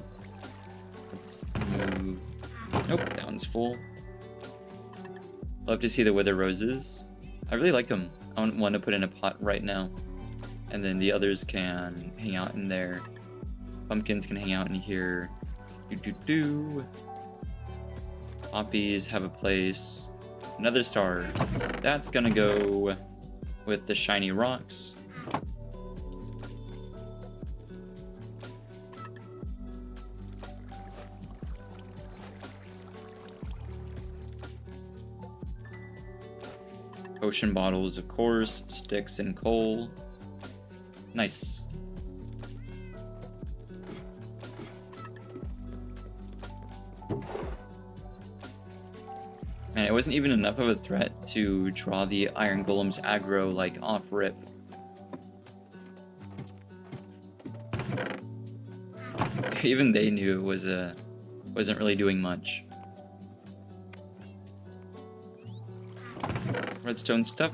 Let's move. Nope, that one's full. Love to see the Wither Roses. I really like them. I want one to put in a pot right now. And then the others can hang out in there. Pumpkins can hang out in here. Do. Poppies have a place. Another star. That's gonna go with the shiny rocks. Ocean bottles, of course. Sticks and coal. Nice. Man, it wasn't even enough of a threat to draw the Iron Golem's aggro, like, off-rip. Even they knew it was, wasn't really doing much. Redstone stuff.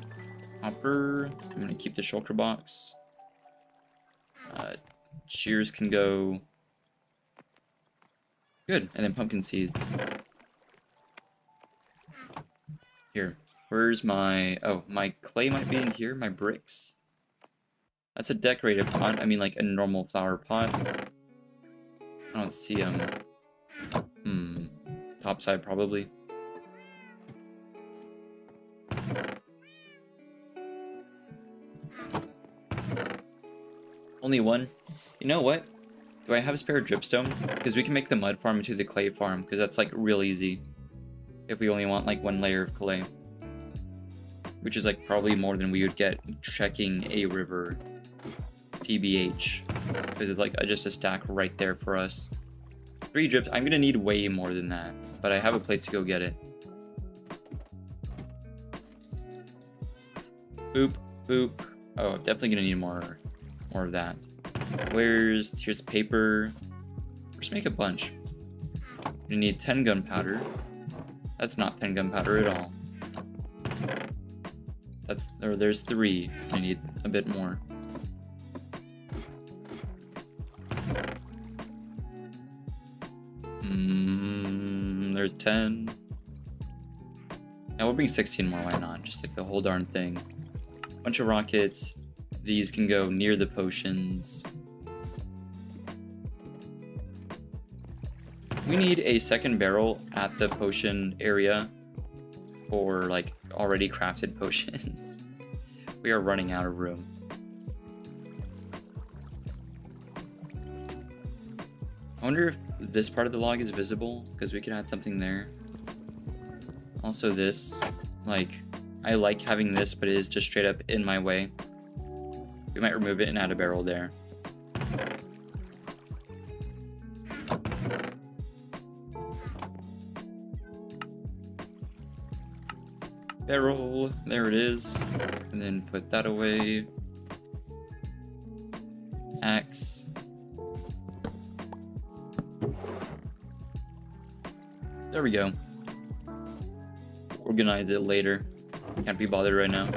Hopper. I'm gonna keep the shulker box. Shears can go. Good. And then pumpkin seeds. Here. Where's my... Oh, my clay might be in here. My bricks. That's a decorated pot. I mean, like a normal flower pot. I don't see them. Top side, probably. Only one? You know what? Do I have a spare dripstone? Because we can make the mud farm into the clay farm, because that's like real easy. If we only want like 1 layer of clay. Which is like probably more than we would get checking a river. TBH. Because it's like just a stack right there for us. 3 drips. I'm gonna need way more than that. But I have a place to go get it. Boop, boop. Oh, definitely gonna need more of that. Here's paper. Just make a bunch. You need 10 gunpowder. That's not 10 gunpowder at all. There's 3. I need a bit more. There's 10. Now we'll bring 16 more, why not? Just like the whole darn thing. Bunch of rockets. These can go near the potions. We need a second barrel at the potion area for like already crafted potions. We are running out of room. I wonder if this part of the log is visible, because we could add something there. Also this, like, I like having this, but it is just straight up in my way. We might remove it and add a barrel there. Barrel, there it is. And then put that away. Axe. There we go. Organize it later. Can't be bothered right now.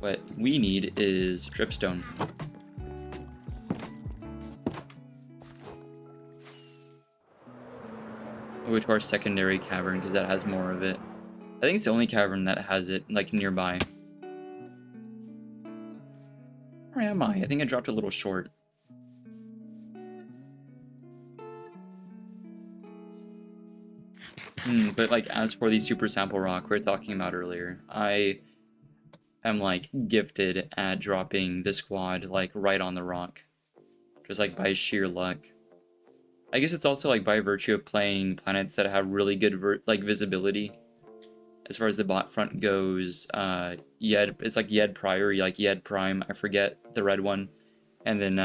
What we need is dripstone. We'll go to our secondary cavern because that has more of it. I think it's the only cavern that has it, like, nearby. Where am I? I think I dropped a little short. But, like, as for the super sample rock we were talking about earlier, I am, like, gifted at dropping the squad, like, right on the rock. Just, like, by sheer luck. I guess it's also, like, by virtue of playing planets that have really good, visibility. As far as the bot front goes, it's like Yed Prior, like Yed Prime, I forget the red one. And then,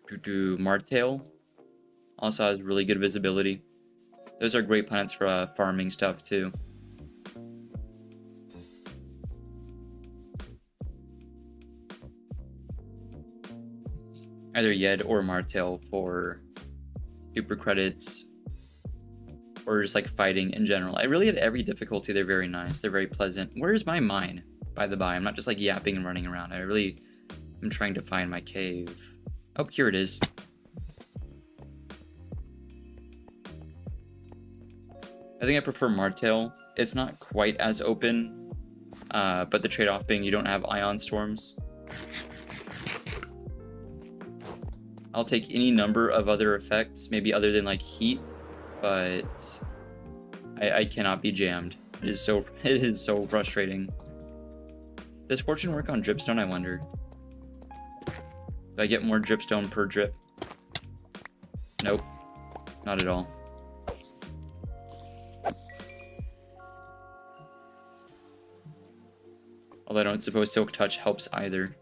Martail also has really good visibility. Those are great planets for farming stuff, too. Either Yed or Martail for super credits, or just like fighting in general. I really, at every difficulty, they're very nice. They're very pleasant. Where's my mine, by the by? I'm not just like yapping and running around. I really am trying to find my cave. Oh, here it is. I think I prefer Martail. It's not quite as open, but the trade-off being you don't have ion storms. I'll take any number of other effects, maybe other than like heat, but I cannot be jammed. It is so frustrating. Does fortune work on dripstone, I wonder? Do I get more dripstone per drip? Nope, not at all. Although I don't suppose Silk Touch helps either.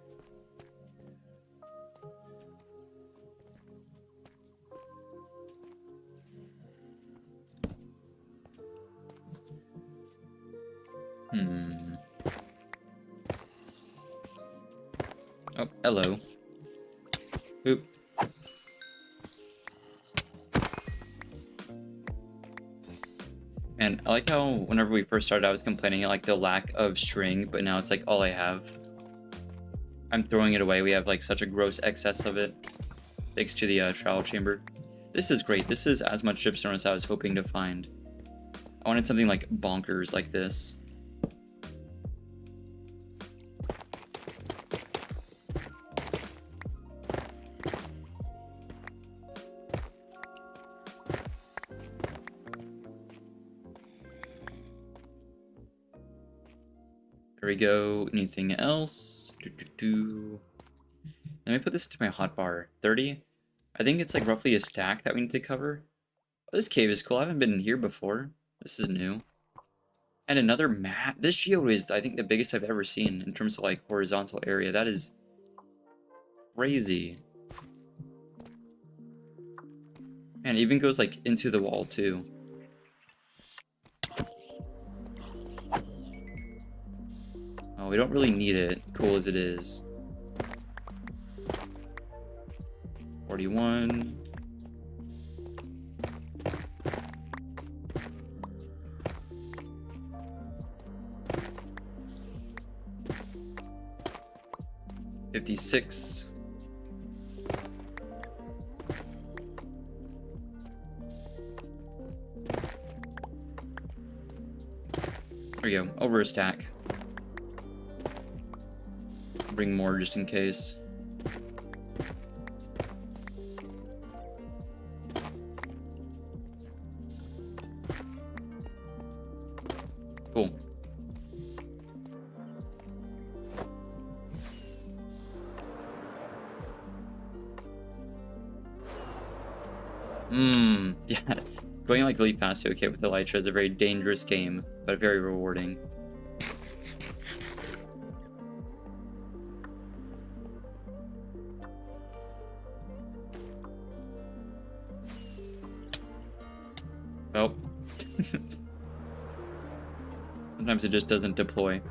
Oh, hello. Boop. And I like how whenever we first started I was complaining like the lack of string, but now it's like all I have. I'm throwing it away. We have like such a gross excess of it. Thanks to the trial chamber. This is great. This is as much dripstone as I was hoping to find. I wanted something like bonkers like this. we go. Anything else? Let me put this to my hotbar. 30. I think it's like roughly a stack that we need to cover. Oh, this cave is cool. I haven't been here before. This is new. And another mat. This geode is, I think, the biggest I've ever seen in terms of like horizontal area. That is crazy. And it even goes like into the wall too. Oh, we don't really need it, cool as it is. 41. $56. There we go, over a stack. Bring more just in case. Cool. Yeah. Going like really fast, okay, with Elytra is a very dangerous game, but very rewarding. Oh. Sometimes it just doesn't deploy.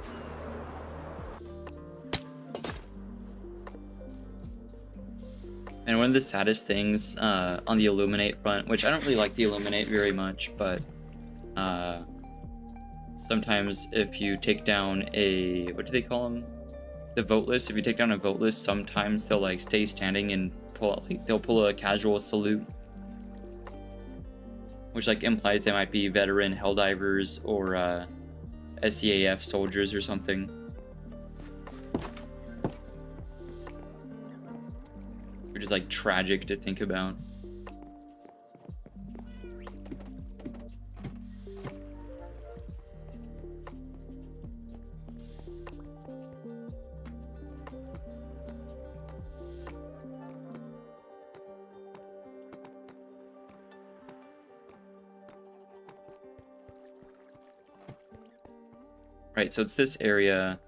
And one of the saddest things on the Illuminate front, which I don't really like the Illuminate very much, but sometimes if you take down a, what do they call them? The vote list. If you take down a vote list, sometimes they'll like stay standing and pull, like, they'll pull a casual salute, which like implies they might be veteran Helldivers or SCAF soldiers or something. Which is like tragic to think about. Right, so it's this area.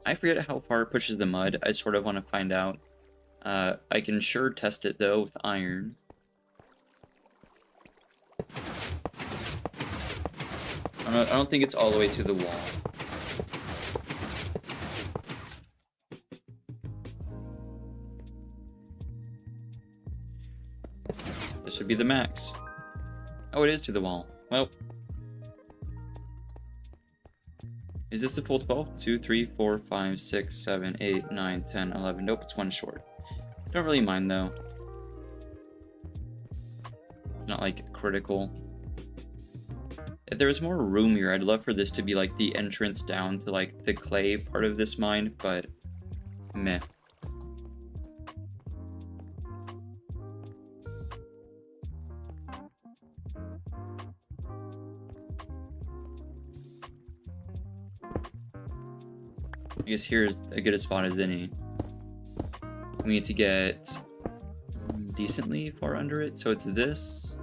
I forget how far it pushes the mud. I sort of want to find out. I can sure test it though with iron. I don't think it's all the way to the wall. This would be the max. Oh, it is to the wall. Well, is this the full 12? 2, 3, 4, 5, 6, 7, 8, 9, 10, 11. Nope, it's one short. Don't really mind though. It's not like critical. If there was more room here, I'd love for this to be like the entrance down to like the clay part of this mine, but meh. I guess here's as good a spot as any. We need to get decently far under it, so it's this.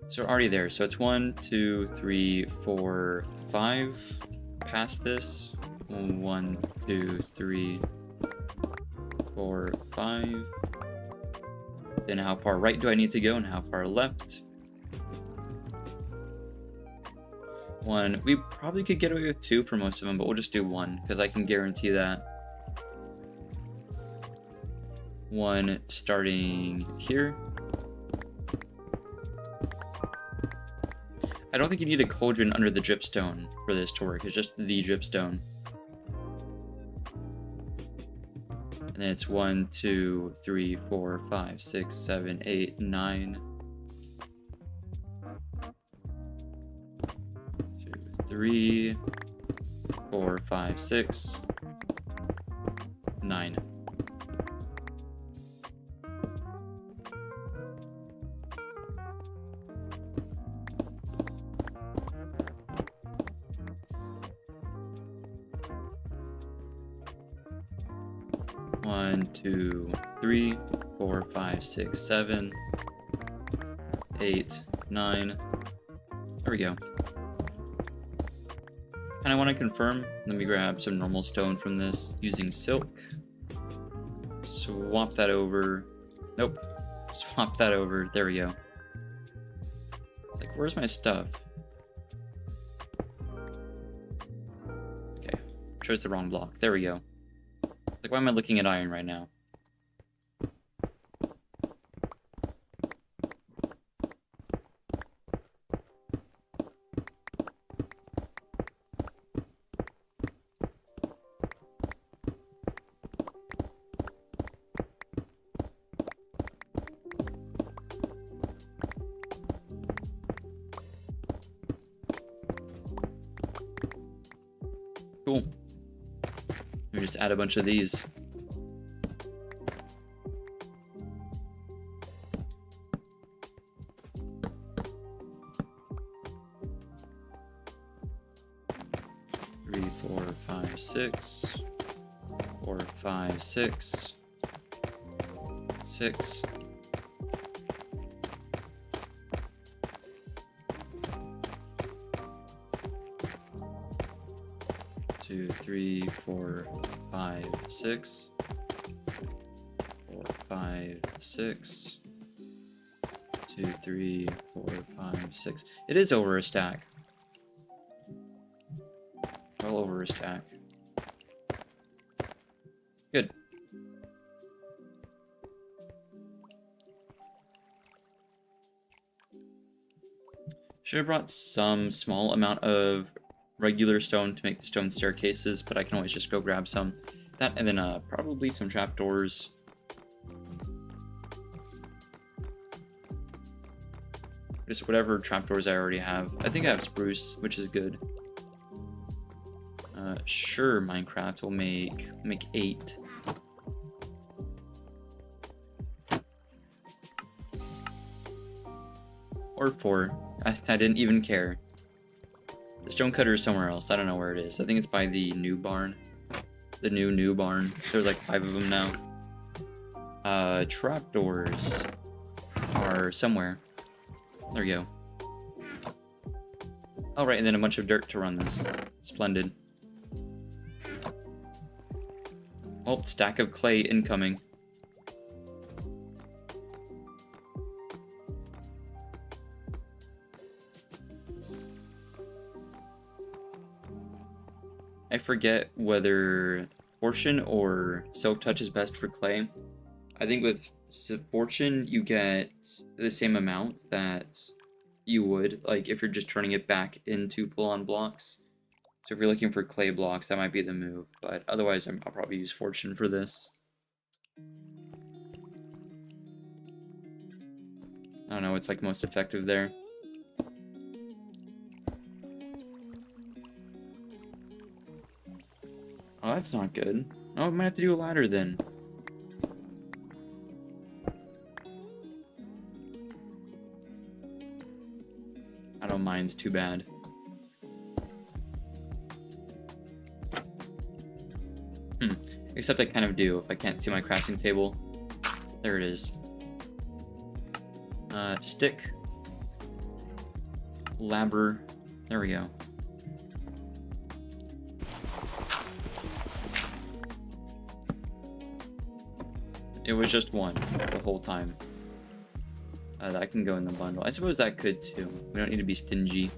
So we're already there. So it's 1, 2, 3, 4, 5 past this. 1, 2, 3, 4, 5. Then how far right do I need to go and how far left? 1. We probably could get away with 2 for most of them, but we'll just do 1 because I can guarantee that. 1 starting here. I don't think you need a cauldron under the dripstone for this to work. It's just the dripstone. And then it's 1, 2, 3, 4, 5, 6, 7, 8, 9. 2, 3, 4, 5, 6, 9. 1, 2, 3, 4, 5, 6, 7, 8, 9. There we go. And I want to confirm. Let me grab some normal stone from this using silk. Swap that over. Nope. Swap that over. There we go. It's like, where's my stuff? Okay. Chose the wrong block. There we go. It's like, why am I looking at iron right now? Cool. Let me just add a bunch of these. Three, 4, 5, 6. 4, 5, 6. 6. 2, 3, 4, 5, 6. 4, 5, 6. 2, 3, 4, 5, 6. It is over a stack. Well over a stack. Good. Should have brought some small amount of regular stone to make the stone staircases, but I can always just go grab some. That, and then probably some trapdoors. Just whatever trapdoors I already have. I think I have spruce, which is good. Sure, Minecraft will make 8. Or 4. I didn't even care. The stone cutter is somewhere else. I don't know where it is. I think it's by the new barn. The new barn. There's like 5 of them now. Trapdoors are somewhere. There we go. All right, and then a bunch of dirt to run this. Splendid. Oh, stack of clay incoming. I forget whether Fortune or Silk Touch is best for clay. I think with Fortune, you get the same amount that you would, like, if you're just turning it back into full-on blocks. So if you're looking for clay blocks, that might be the move. But otherwise, I'll probably use Fortune for this. I don't know what's, like, most effective there. Oh, that's not good. Oh, I might have to do a ladder then. I don't mind, too bad. Except I kind of do if I can't see my crafting table. There it is. Stick. Labber. There we go. It was just one the whole time. That can go in the bundle. I suppose that could too. We don't need to be stingy.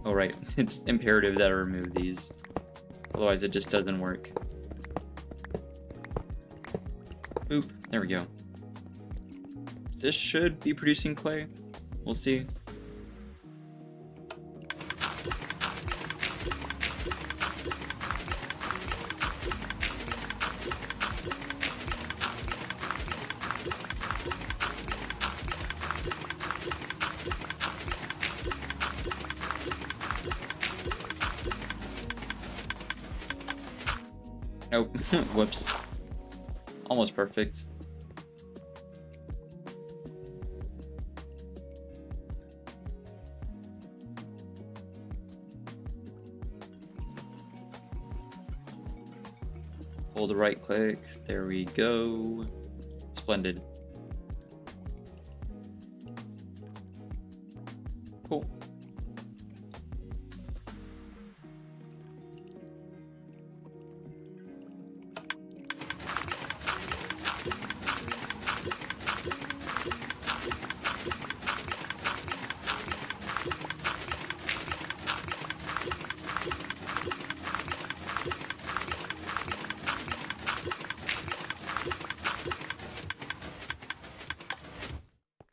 Oh right, it's imperative that I remove these. Otherwise it just doesn't work. Boop, there we go. This should be producing clay. We'll see. Nope. Whoops. Almost perfect. Hold the right click. There we go. Splendid. Cool.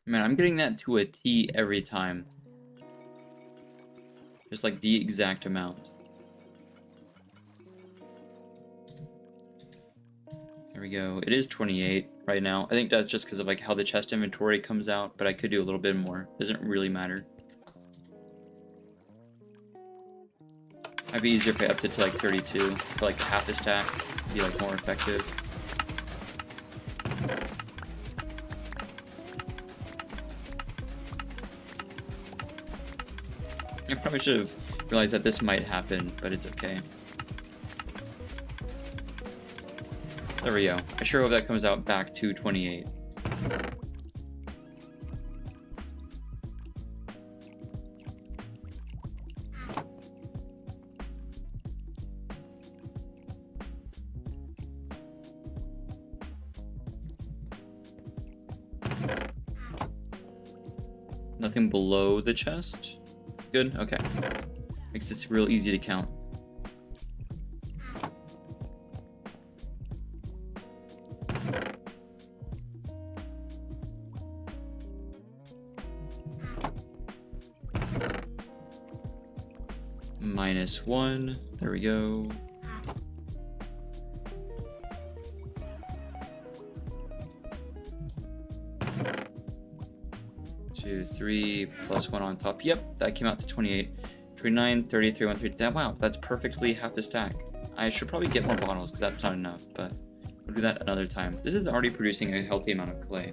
Man, I'm getting that to a T every time. Just like the exact amount. There we go. It is 28 right now. I think that's just because of like how the chest inventory comes out, but I could do a little bit more. Doesn't really matter. Might be easier if I upped it to like 32 for like half a stack. Be like more effective. I probably should have realized that this might happen, but it's okay. There we go. I sure hope that comes out back to 28. Nothing below the chest? Good? Okay. Makes this real easy to count. -1. There we go. Two, 3, +1 on top. Yep, that came out to 28. 29, 33, 130. Wow, that's perfectly half the stack. I should probably get more bottles because that's not enough, but we'll do that another time. This is already producing a healthy amount of clay,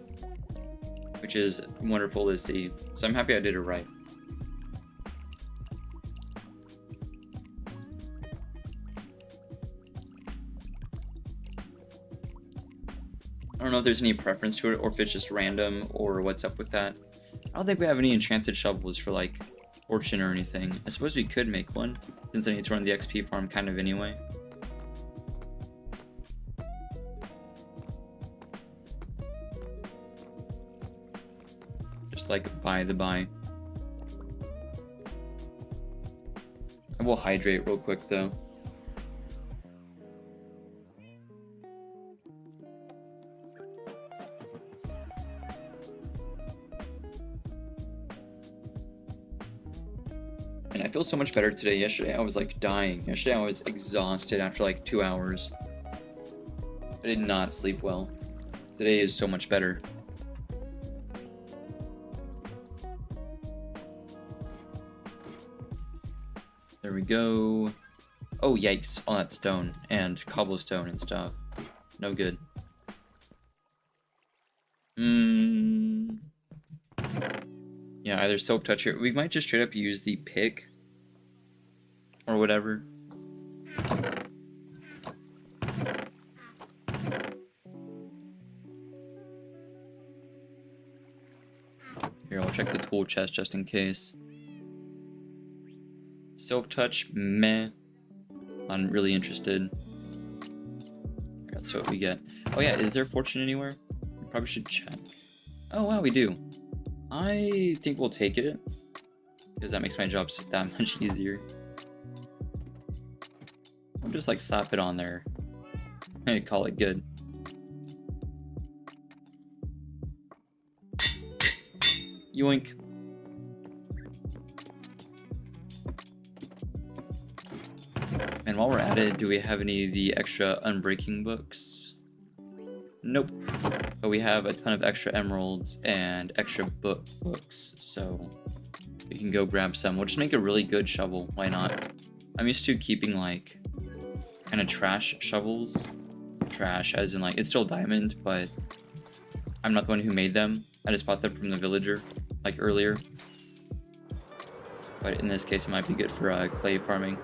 which is wonderful to see. So I'm happy I did it right. I don't know if there's any preference to it or if it's just random or what's up with that. I don't think we have any enchanted shovels for like fortune or anything. I suppose we could make one since I need to run the XP farm kind of anyway. Just like by the by. I will hydrate real quick though. And I feel so much better today. Yesterday I was like dying. Yesterday I was exhausted after like 2 hours. I did not sleep well. Today is so much better. There we go. Oh, yikes. All that stone and cobblestone and stuff. No good. Yeah, either silk touch here. We might just straight up use the pick or whatever. Here, I'll check the tool chest just in case. Silk touch, meh. Not really interested. That's what we get. Oh yeah, is there fortune anywhere? We probably should check. Oh wow, we do. I think we'll take it because that makes my job that much easier. I'll just like slap it on there and call it good. Yoink. And while we're at it, do we have any of the extra unbreaking books? Nope. But we have a ton of extra emeralds and extra books, so we can go grab some. We'll just make a really good shovel. Why not? I'm used to keeping like kind of trash shovels. Trash as in like it's still diamond, but I'm not the one who made them. I just bought them from the villager like earlier. But in this case, it might be good for clay farming.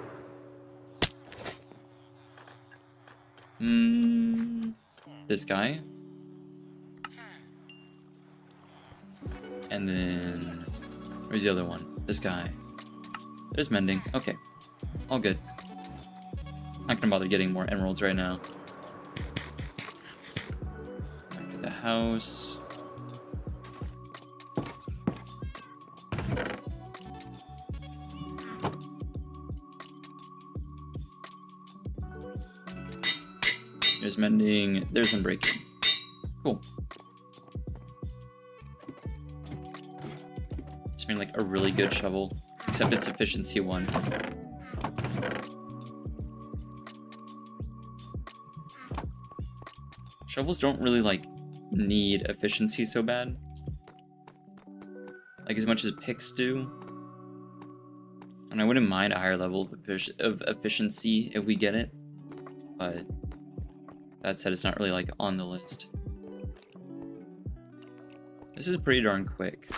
This guy. And then... Where's the other one? This guy. There's mending. Okay. All good. Not gonna bother getting more emeralds right now. Back to the house. There's mending. There's unbreaking. Cool. Just made like a really good shovel, except it's efficiency 1. Shovels don't really like need efficiency so bad, like as much as picks do. And I wouldn't mind a higher level of efficiency if we get it, but that said, it's not really like on the list. This is pretty darn quick.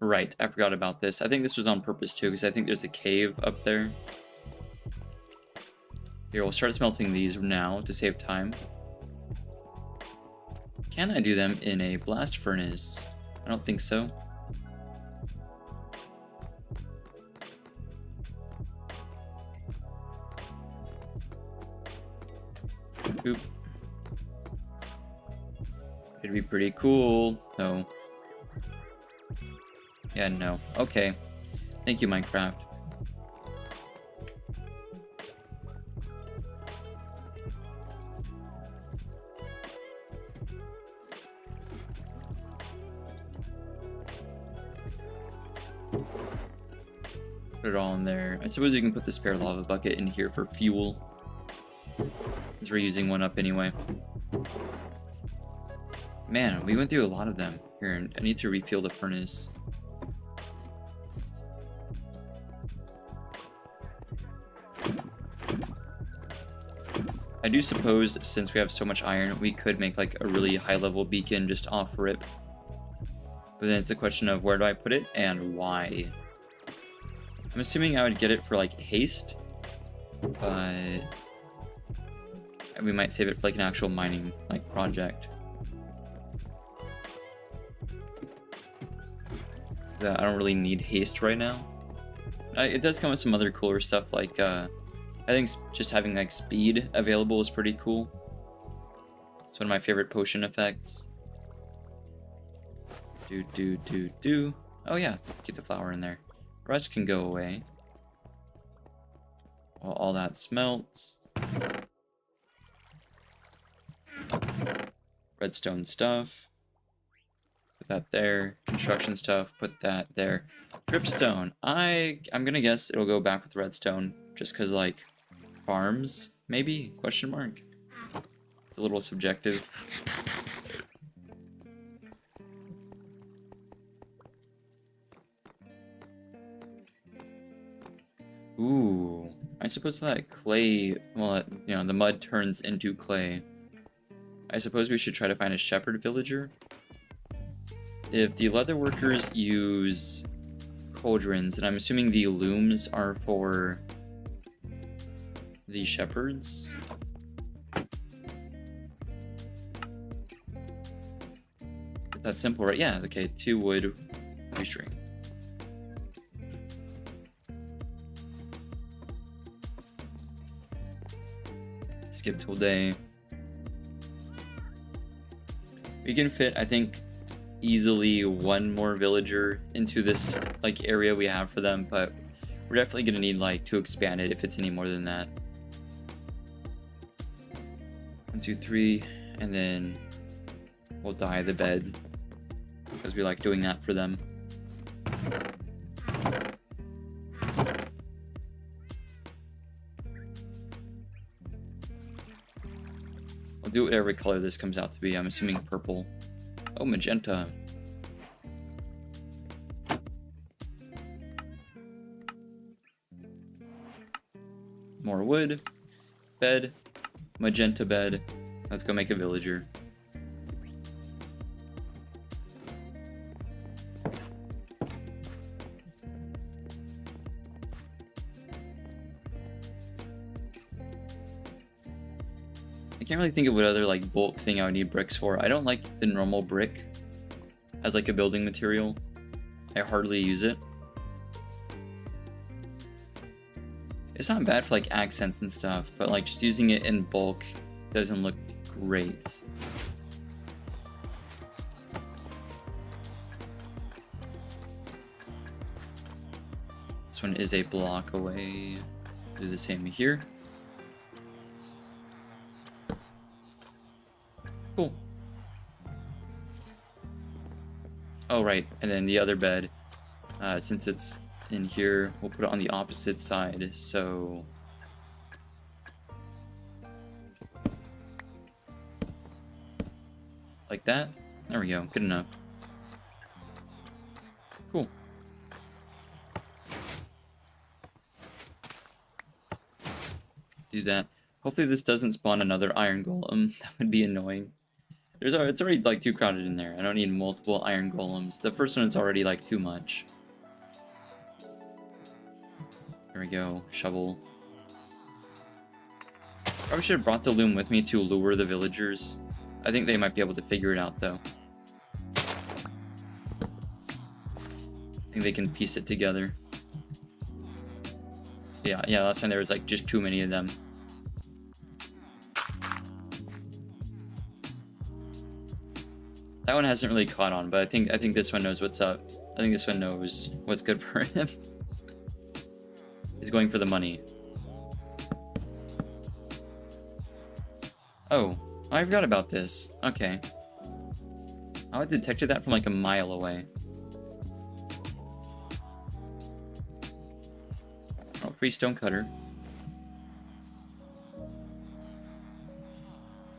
Right, I forgot about this. I think this was on purpose too, because I think there's a cave up there. Here, we'll start smelting these now to save time. Can I do them in a blast furnace? I don't think so. Oop. It'd be pretty cool. No. Yeah, no. Okay. Thank you, Minecraft. Put it all in there. I suppose you can put the spare lava bucket in here for fuel, because we're using one up anyway. Man, we went through a lot of them. Here, I need to refuel the furnace. I do suppose, since we have so much iron, we could make like a really high level beacon just off rip. But then it's a question of where do I put it and why. I'm assuming I would get it for like haste, but we might save it for like an actual mining like project. I don't really need haste right now. It does come with some other cooler stuff like I think just having like speed available is pretty cool. It's one of my favorite potion effects. Do. Oh yeah, keep the flour in there. Rust can go away. While all that smelts. Redstone stuff. Put that there. Construction stuff. Put that there. Dripstone. I'm gonna guess it'll go back with redstone, just because like farms, maybe? Question mark. It's a little subjective. Ooh, I suppose that clay, well, you know, the mud turns into clay. I suppose we should try to find a shepherd villager. If the leather workers use cauldrons, and I'm assuming the looms are for the shepherds. That's simple, right? Yeah, okay, 2 wood, 3 string. Skip till day. We can fit, I think, easily 1 more villager into this like area we have for them, but we're definitely gonna need like to expand it if it's any more than that. 1, 2, 3, and then we'll dye the bed because we like doing that for them. I'll do whatever color this comes out to be. I'm assuming purple. Oh, magenta. more wood, bed, magenta bed. Let's go make a villager. I can't really think of what other like bulk thing I would need bricks for. I don't like the normal brick as like a building material. I hardly use it. It's not bad for like accents and stuff, but like just using it in bulk doesn't look great. This one is a block away. Do the same here. Cool. Oh, right. And then the other bed, since it's in here, we'll put it on the opposite side. So like that. There we go. Good enough. Cool. Do that. Hopefully this doesn't spawn another iron golem. That would be annoying. It's already like too crowded in there. I don't need multiple iron golems. The first one is already like too much. There we go. Shovel. Probably should have brought the loom with me to lure the villagers. I think they might be able to figure it out though. I think they can piece it together. Yeah, last time there was like just too many of them. That one hasn't really caught on, but I think this one knows what's up. I think this one knows what's good for him. He's going for the money. Oh, I forgot about this. Okay. I detected that from like a mile away. Oh, free stone cutter.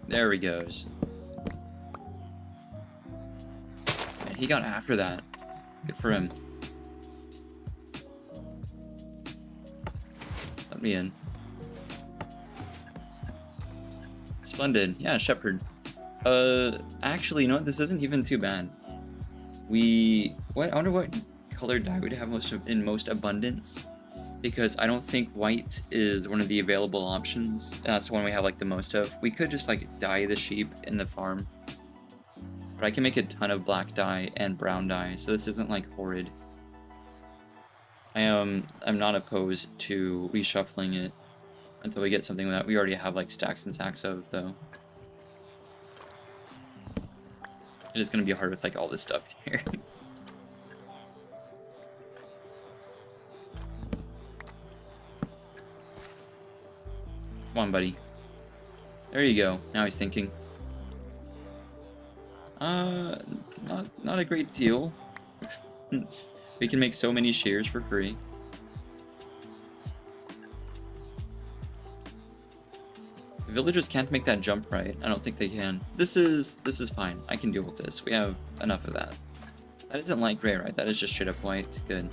There he goes. Man, he got after that. Good for him. Let me in. Splendid. Yeah, shepherd. Actually, you know what? This isn't even too bad. I wonder what color dye we'd have in most abundance. Because I don't think white is one of the available options. That's the one we have like the most of. We could just like dye the sheep in the farm. But I can make a ton of black dye and brown dye, so this isn't like horrid. I'm not opposed to reshuffling it until we get something that we already have like stacks and stacks of, though. It is going to be hard with like all this stuff here. Come on, buddy. There you go. Now he's thinking. Not a great deal. We can make so many shears for free. The villagers can't make that jump right. I don't think they can. This is fine. I can deal with this. We have enough of that. That isn't light gray, right? That is just straight up white. Good.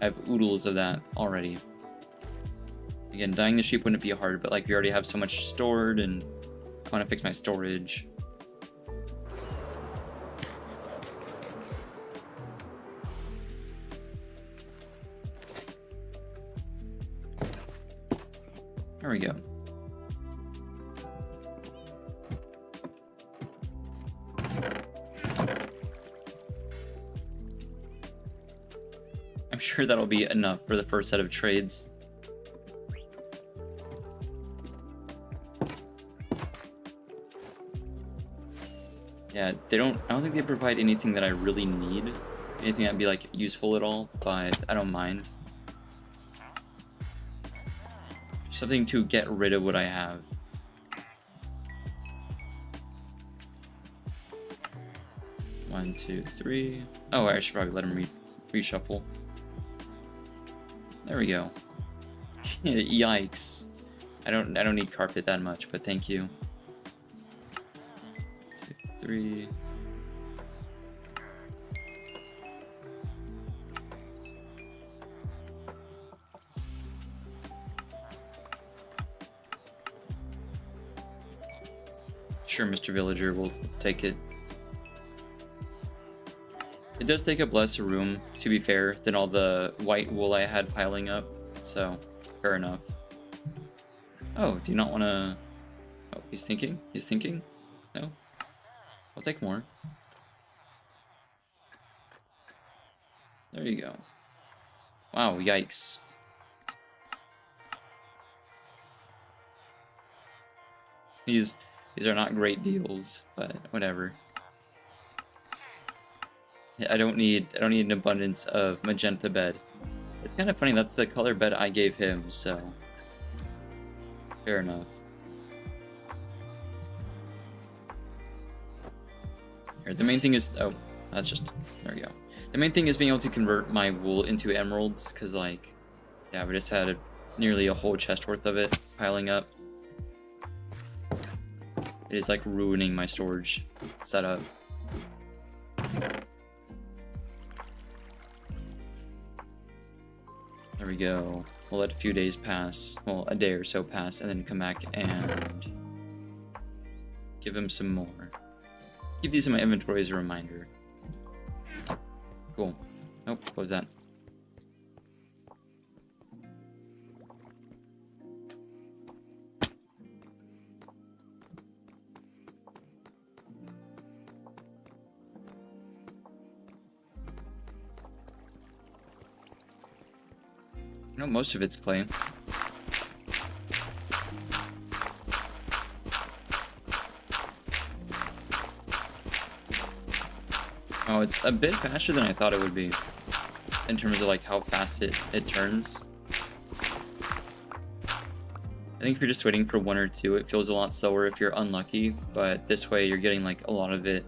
I have oodles of that already. Again, dyeing the sheep wouldn't be hard, but like we already have so much stored, and I want to fix my storage. There we go. I'm sure that'll be enough for the first set of trades. Yeah, I don't think they provide anything that I really need. Anything that'd be like useful at all, but I don't mind. Something to get rid of what I have. One, two, three. Oh, I should probably let him reshuffle. There we go. Yikes. I don't need carpet that much, but thank you. 2, 3. Sure, Mr. Villager will take it. It does take up less room, to be fair, than all the white wool I had piling up, so fair enough. Oh, do you not want to... Oh, he's thinking? He's thinking? No? I'll take more. There you go. Wow, yikes. These are not great deals, but whatever. I don't need an abundance of magenta bed. It's kind of funny, that's the color bed I gave him, so fair enough. Here, the main thing is, oh, that's just, there we go. The main thing is being able to convert my wool into emeralds, because, like, yeah, we just had nearly a whole chest worth of it piling up. It is, like, ruining my storage setup. There we go. We'll let a few days pass, well, a day or so pass, and then come back and give him some more. Keep these in my inventory as a reminder. Cool. Nope, close that. No, most of it's clay. Oh, it's a bit faster than I thought it would be, in terms of like how fast it turns. I think if you're just waiting for one or two, it feels a lot slower if you're unlucky, but this way you're getting like a lot of it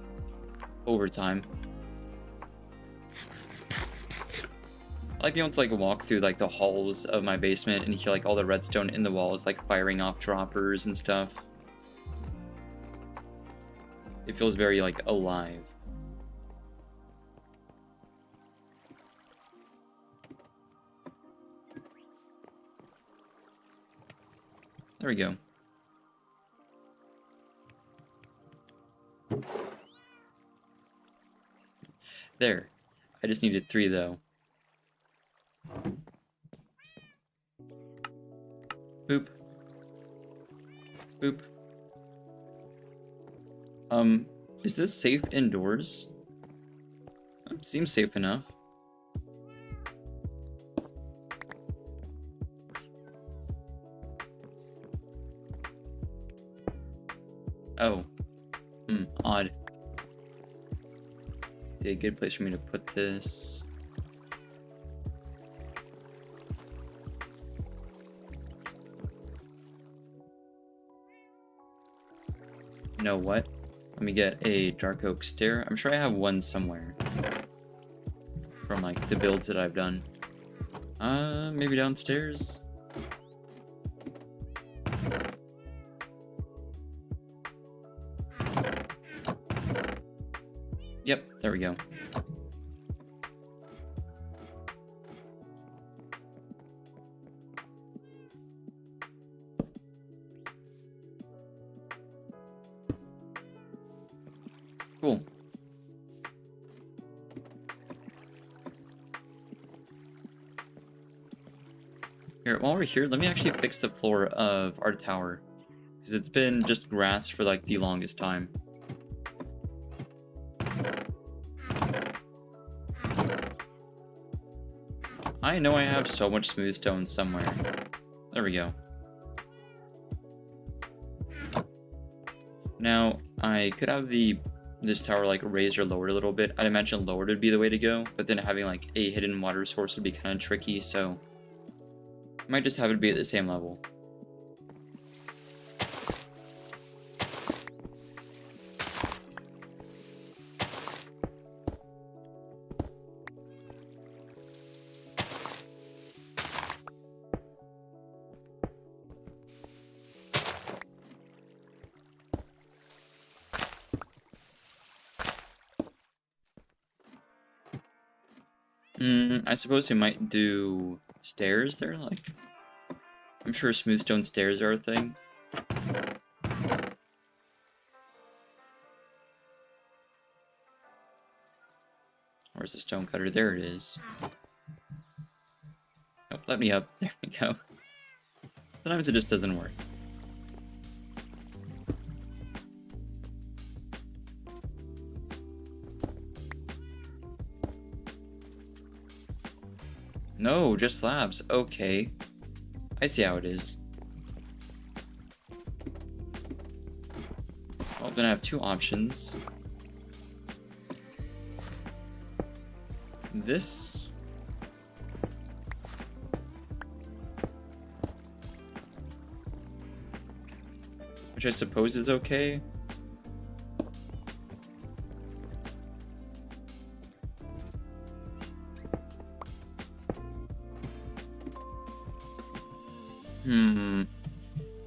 over time. I like being able to like walk through like the halls of my basement and hear like all the redstone in the walls like firing off droppers and stuff. It feels very like alive. There we go. There. I just needed 3 though. Boop. Boop. Is this safe indoors? Seems safe enough. Oh. Odd. See, a good place for me to put this. You know what? Let me get a dark oak stair. I'm sure I have one somewhere. From like the builds that I've done. Maybe downstairs? Yep, there we go. Cool. Here, while we're here, let me actually fix the floor of our tower. Because it's been just grass for like the longest time. I know I have so much smooth stone somewhere. There we go. Now, I could have this tower like raised or lowered a little bit. I'd imagine lowered would be the way to go, but then having like a hidden water source would be kind of tricky, so I might just have it be at the same level. I suppose we might do stairs there, like, I'm sure smooth stone stairs are a thing. Where's the stone cutter? There it is. Oh, let me up. There we go. Sometimes it just doesn't work. No, just slabs. Okay. I see how it is. Well, then I have two options. This... which I suppose is okay.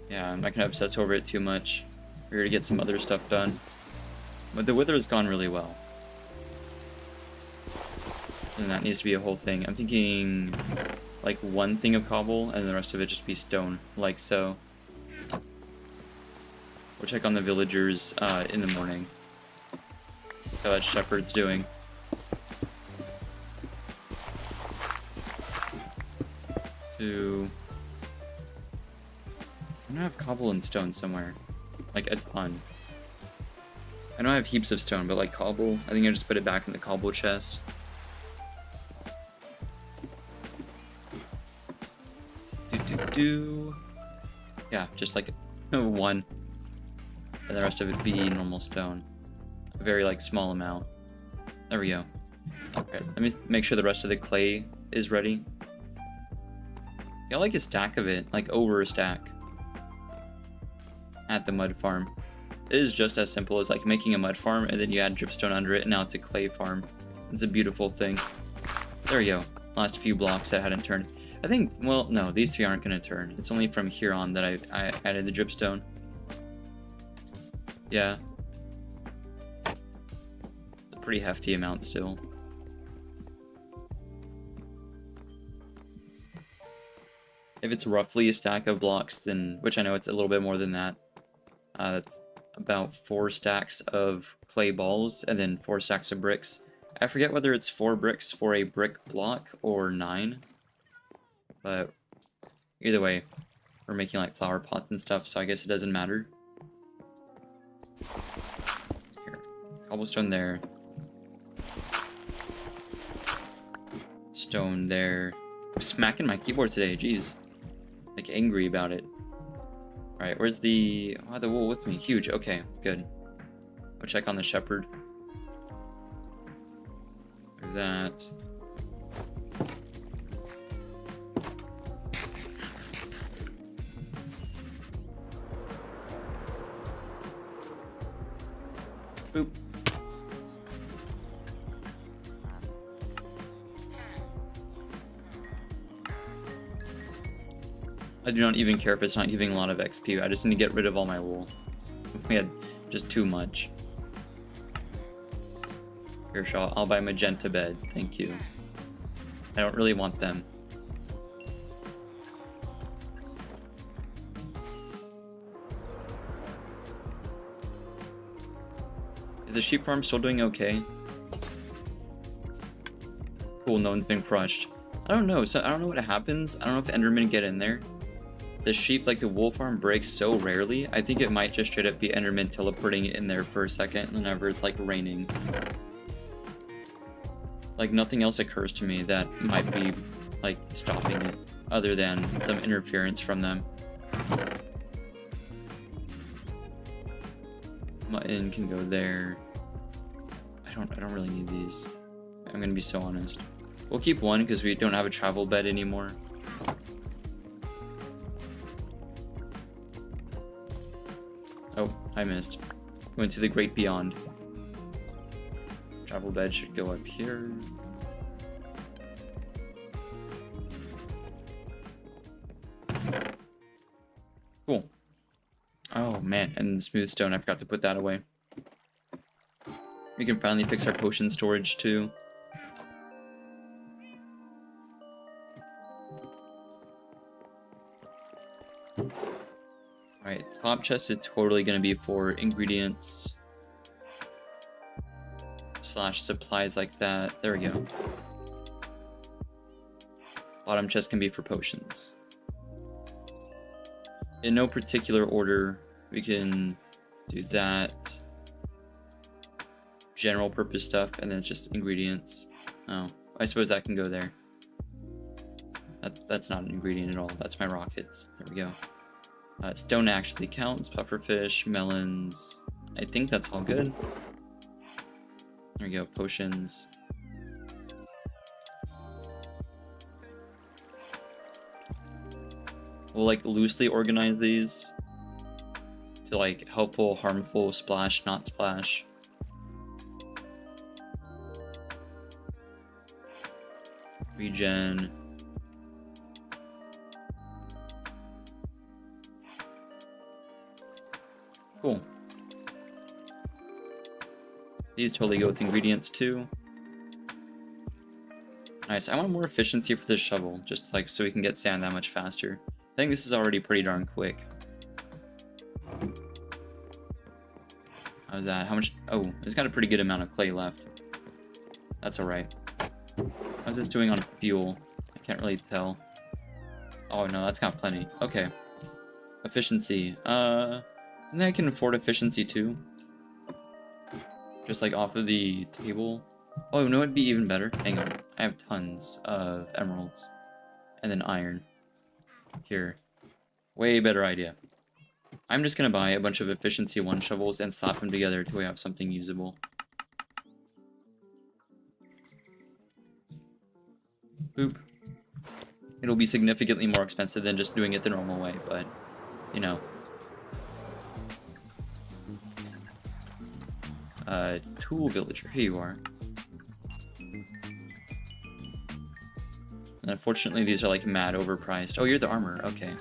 Yeah, I'm not gonna obsess over it too much. We're here to get some other stuff done. But the wither has gone really well. And that needs to be a whole thing. I'm thinking like one thing of cobble and the rest of it just be stone, like so. We'll check on the villagers in the morning. Look how that shepherd's doing. I don't have cobble and stone somewhere. Like a ton. I know I have heaps of stone, but like cobble, I think I just put it back in the cobble chest. Yeah, just like one. And the rest of it be normal stone. A very like small amount. There we go. Okay, let me make sure the rest of the clay is ready. Yeah, I like a stack of it, like over a stack. At the mud farm. It is just as simple as like making a mud farm and then you add dripstone under it and now it's a clay farm. It's a beautiful thing. There we go. Last few blocks that hadn't turned. I think, well, no, these three aren't going to turn. It's only from here on that I added the dripstone. Yeah. A pretty hefty amount still. If it's roughly a stack of blocks, then, which I know it's a little bit more than that, that's about 4 stacks of clay balls and then 4 stacks of bricks. I forget whether it's 4 bricks for a brick block or 9. But either way, we're making like flower pots and stuff, so I guess it doesn't matter. Here, cobblestone there. Stone there. I'm smacking my keyboard today, jeez. Like angry about it. Alright, where's the... oh, the wool with me. Huge, okay, good. I'll check on the shepherd. Like that. Boop. I do not even care if it's not giving a lot of XP. I just need to get rid of all my wool. We had just too much. Here, Shaw, I'll buy magenta beds. Thank you. I don't really want them. Is the sheep farm still doing okay? Cool, no one's been crushed. I don't know, so I don't know what happens. I don't know if Endermen get in there. The sheep, like the wool farm, breaks so rarely. I think it might just straight up be Enderman teleporting in there for a second whenever it's like raining. Like nothing else occurs to me that might be like stopping it other than some interference from them. Mutton can go there. I don't really need these. I'm gonna be so honest. We'll keep one because we don't have a travel bed anymore. Oh, I missed. Went to the great beyond. Travel bed should go up here. Cool. Oh man, and the smooth stone, I forgot to put that away. We can finally fix our potion storage too. Alright, top chest is totally going to be for ingredients. slash supplies like that. There we go. Bottom chest can be for potions. In no particular order, we can do that. General purpose stuff, and then it's just ingredients. Oh, I suppose that can go there. That's not an ingredient at all. That's my rockets. There we go. Stone actually counts. Pufferfish, melons. I think that's all good. There we go. Potions. We'll like loosely organize these to like helpful, harmful, splash, not splash. Regen. Cool. These totally go with ingredients too. Nice. I want more efficiency for this shovel, just like so we can get sand that much faster. I think this is already pretty darn quick. How's that? How much? Oh, it's got a pretty good amount of clay left. That's alright. How's this doing on fuel? I can't really tell. Oh no, that's got plenty. Okay. Efficiency. I think I can afford efficiency too. Just like off of the table. Oh, you know what'd be even better? Hang on. I have tons of emeralds. And then iron. Here. Way better idea. I'm just gonna buy a bunch of efficiency 1 shovels and slap them together till we have something usable. Boop. It'll be significantly more expensive than just doing it the normal way, but, you know. Tool villager, here you are. And unfortunately, these are like mad overpriced. Oh, you're the armor, okay.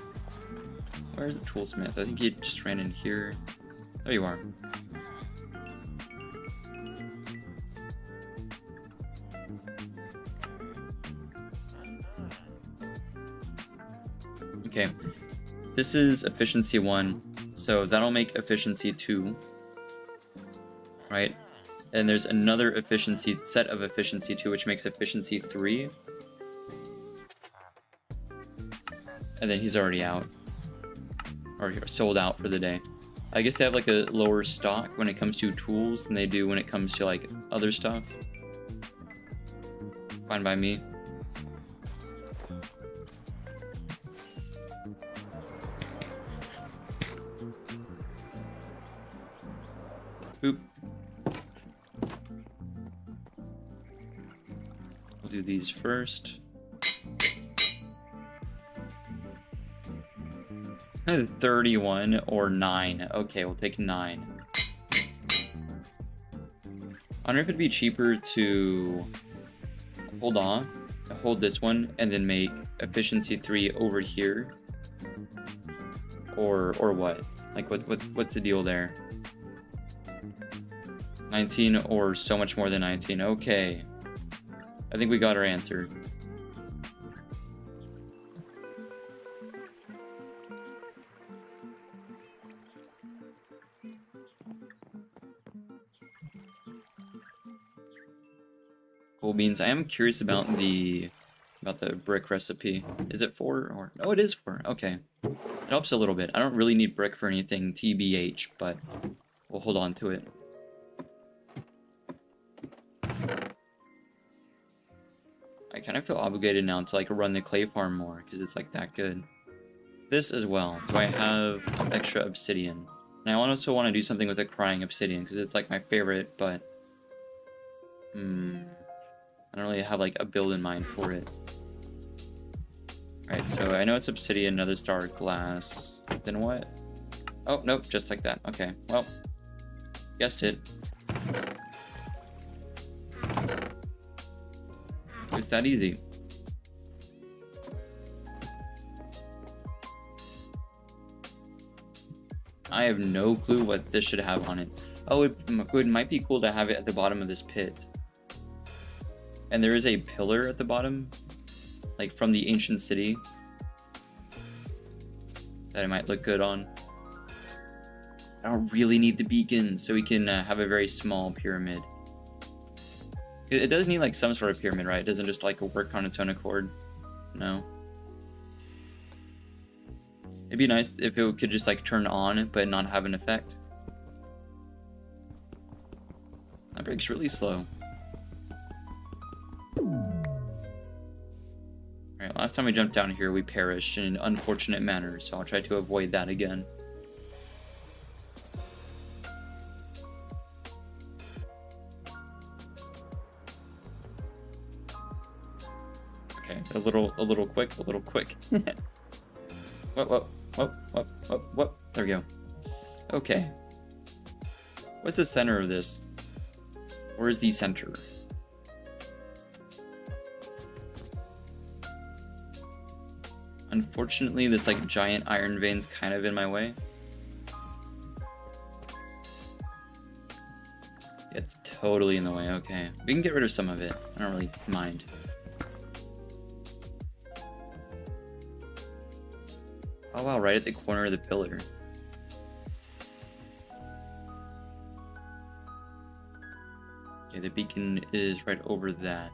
Where's the toolsmith? I think he just ran in here. There you are. Okay, this is efficiency 1, so that'll make efficiency 2, right? And there's another efficiency set of efficiency 2, which makes efficiency 3. And then he's already out, or sold out for the day. I guess they have like a lower stock when it comes to tools than they do when it comes to like other stuff. Fine by me. Boop. We'll do these first. 31 or 9. Okay, we'll take 9. I wonder if it'd be cheaper to hold this one and then make efficiency 3 over here, or what? Like what's the deal there? 19 or so much more than 19. Okay, I think we got our answer. Cool beans. I am curious about the brick recipe. Is it 4 or no? It is 4. Okay, it helps a little bit. I don't really need brick for anything TBH, but we'll hold on to it. I kind of feel obligated now to like run the clay farm more because it's like that good. This as well. Do I have extra obsidian? And I also want to do something with the crying obsidian because it's like my favorite, but I don't really have like a build in mind for it. Alright, so I know it's obsidian, another star glass. Then what? Oh, nope, just like that. Okay, well, guessed it. It's that easy. I have no clue what this should have on it. Oh, it might be cool to have it at the bottom of this pit. And there is a pillar at the bottom, like from the ancient city, that it might look good on. I don't really need the beacon, so we can have a very small pyramid. It does need like some sort of pyramid, right? It doesn't just like work on its own accord. No. It'd be nice if it could just like turn on but not have an effect. That breaks really slow. Alright, last time we jumped down here we perished in an unfortunate manner, so I'll try to avoid that again. Okay, a little quick. Whoop. There we go. Okay. What's the center of this? Where's the center? Unfortunately, this like giant iron vein's kind of in my way. It's totally in the way. Okay, we can get rid of some of it. I don't really mind. Oh wow, right at the corner of the pillar. Okay, the beacon is right over that.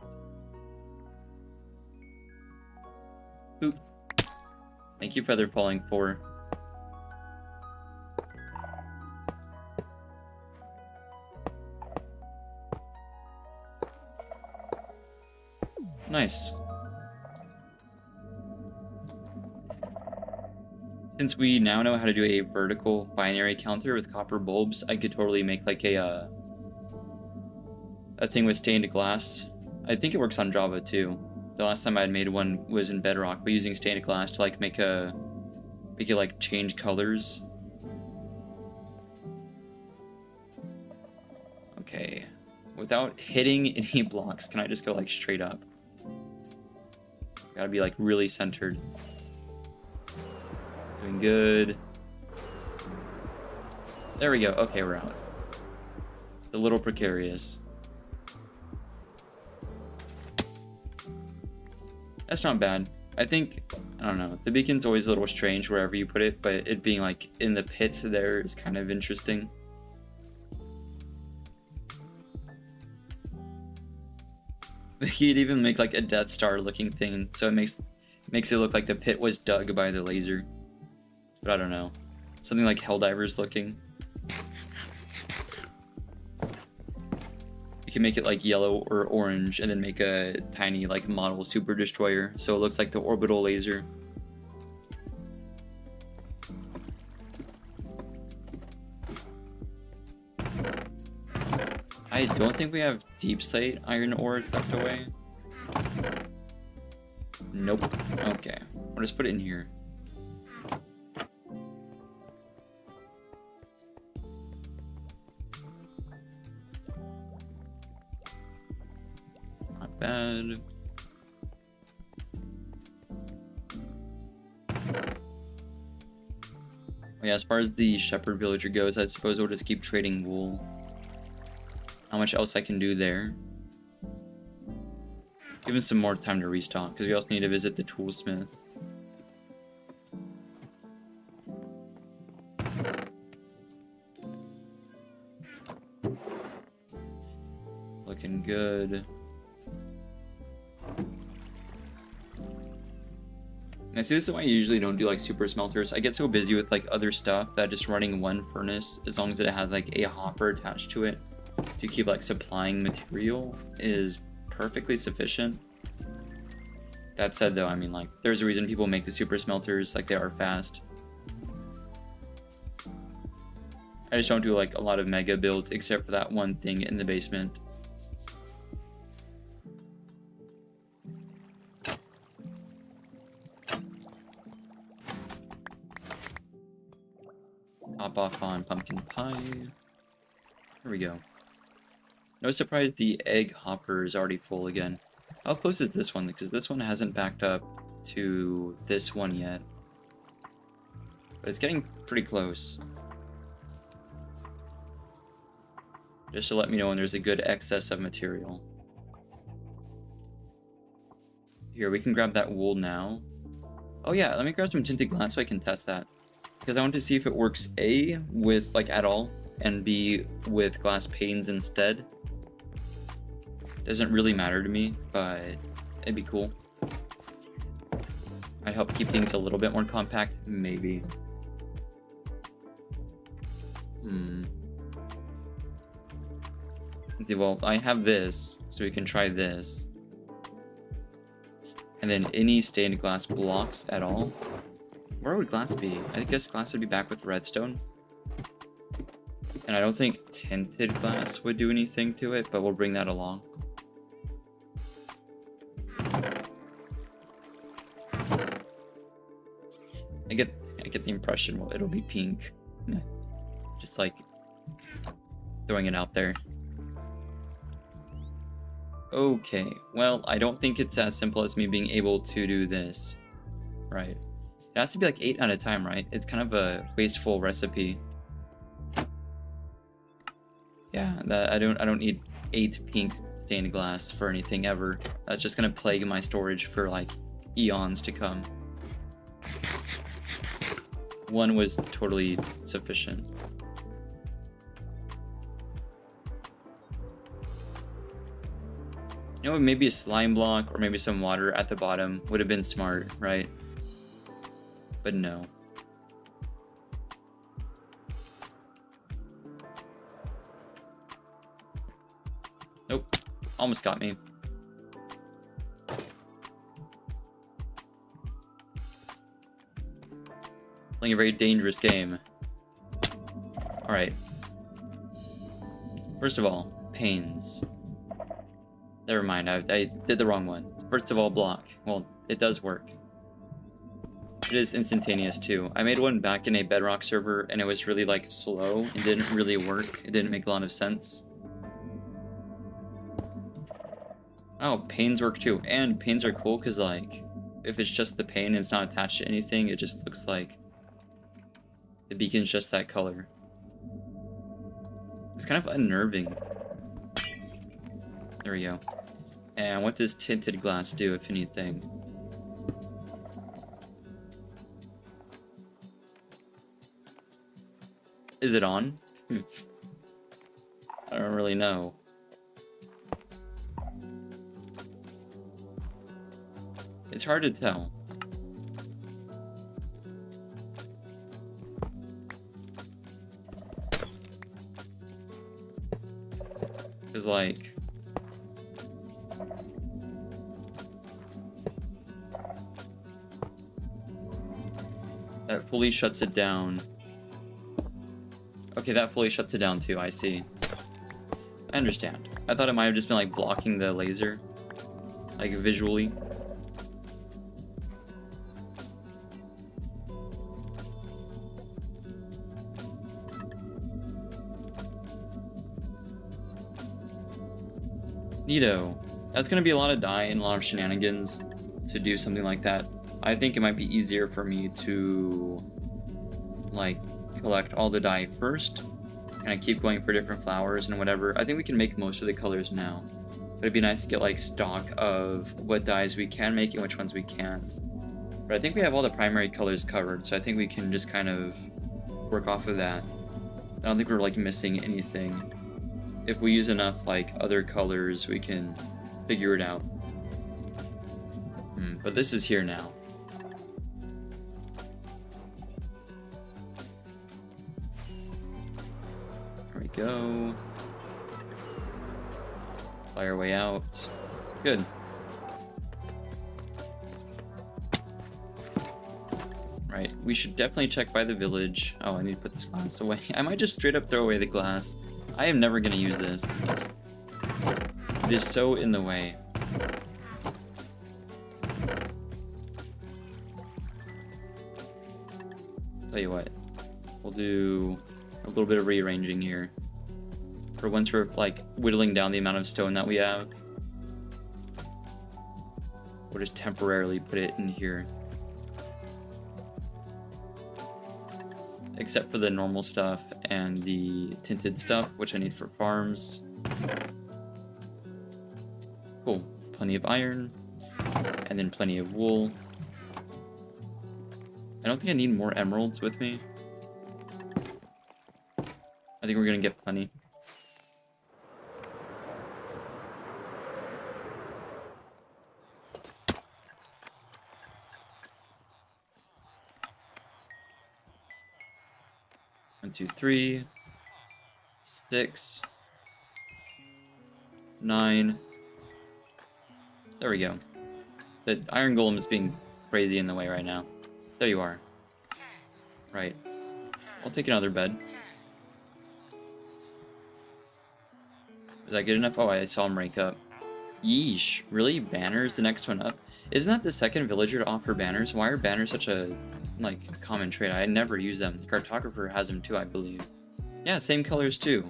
Boop. Thank you, Feather Falling 4. Nice. Since we now know how to do a vertical binary counter with copper bulbs, I could totally make like a thing with stained glass. I think it works on Java too. The last time I had made one was in Bedrock, but using stained glass to like make it like change colors. Okay, without hitting any blocks, can I just go like straight up? Gotta be like really centered. Doing good. There we go. Okay, we're out. A little precarious. That's not bad. I think, I don't know, the beacon's always a little strange wherever you put it, but it being like in the pit there is kind of interesting. He'd even make like a Death Star looking thing, so it makes it look like the pit was dug by the laser. But I don't know. Something like Helldivers looking. You can make it like yellow or orange and then make a tiny like model super destroyer so it looks like the orbital laser. I don't think we have deep slate iron ore tucked away. Nope. Okay. I'll just put it in here. Not bad. Yeah, as far as the shepherd villager goes, I suppose we'll just keep trading wool. How much else I can do there? Give us some more time to restock, because we also need to visit the toolsmith. Looking good. Now see, this is why I usually don't do like super smelters. I get so busy with like other stuff that just running one furnace, as long as it has like a hopper attached to it to keep like supplying material, is perfectly sufficient. That said though, I mean, like, there's a reason people make the super smelters, like they are fast. I just don't do like a lot of mega builds except for that one thing in the basement. Top off on pumpkin pie. Here we go. No surprise the egg hopper is already full again. How close is this one? Because this one hasn't backed up to this one yet. But it's getting pretty close. Just to let me know when there's a good excess of material. Here, we can grab that wool now. Oh yeah, let me grab some tinted glass so I can test that. Because I want to see if it works A, with like at all, and B, with glass panes instead. Doesn't really matter to me, but it'd be cool. I'd help keep things a little bit more compact, maybe. Okay, well, I have this, so we can try this. And then any stained glass blocks at all. Where would glass be? I guess glass would be back with redstone. And I don't think tinted glass would do anything to it, but we'll bring that along. I get the impression, well, it'll be pink. Just like throwing it out there. Okay, well, I don't think it's as simple as me being able to do this. Right. It has to be like 8 at a time, right? It's kind of a wasteful recipe. Yeah, I don't need 8 pink stained glass for anything ever. That's just gonna plague my storage for like eons to come. 1 was totally sufficient. You know, maybe a slime block or maybe some water at the bottom would have been smart, right? But no. Nope. Almost got me. Playing a very dangerous game. Alright. First of all, panes. Never mind, I did the wrong one. First of all, block. Well, it does work. It is instantaneous too. I made one back in a Bedrock server and it was really like slow. It didn't really work. It didn't make a lot of sense. Oh, panes work too. And panes are cool because like, if it's just the pane and it's not attached to anything, it just looks like the beacon's just that color. It's kind of unnerving. There we go. And what does tinted glass do, if anything? Is it on? I don't really know. It's hard to tell. Because like... that fully shuts it down. Okay, that fully shuts it down too, I see. I understand. I thought it might have just been like blocking the laser. Like visually. Neato. That's gonna be a lot of dye and a lot of shenanigans to do something like that. I think it might be easier for me to like collect all the dye first, kind of keep going for different flowers and whatever. I think we can make most of the colors now, but it'd be nice to get like stock of what dyes we can make and which ones we can't. But I think we have all the primary colors covered, so I think we can just kind of work off of that. I don't think we're like missing anything. If we use enough like other colors, we can figure it out. But this is here now. There we go. Fly our way out. Good. Right, we should definitely check by the village. Oh, I need to put this glass away. I might just straight up throw away the glass. I am never gonna use this. It is so in the way. Tell you what, we'll do a little bit of rearranging here. For once we're like whittling down the amount of stone that we have, we'll just temporarily put it in here. Except for the normal stuff and the tinted stuff, which I need for farms. Cool. Plenty of iron. And then plenty of wool. I don't think I need more emeralds with me. I think we're gonna get plenty. 1, 2, 3, 6, 9. There we go. The iron golem is being crazy in the way right now. There you are. Right. I'll take another bed. Was that good enough? Oh, I saw him rank up. Yeesh. Really? Banners the next one up? Isn't that the second villager to offer banners? Why are banners such a, like, common trait? I never use them. The cartographer has them too, I believe. Yeah, same colors too.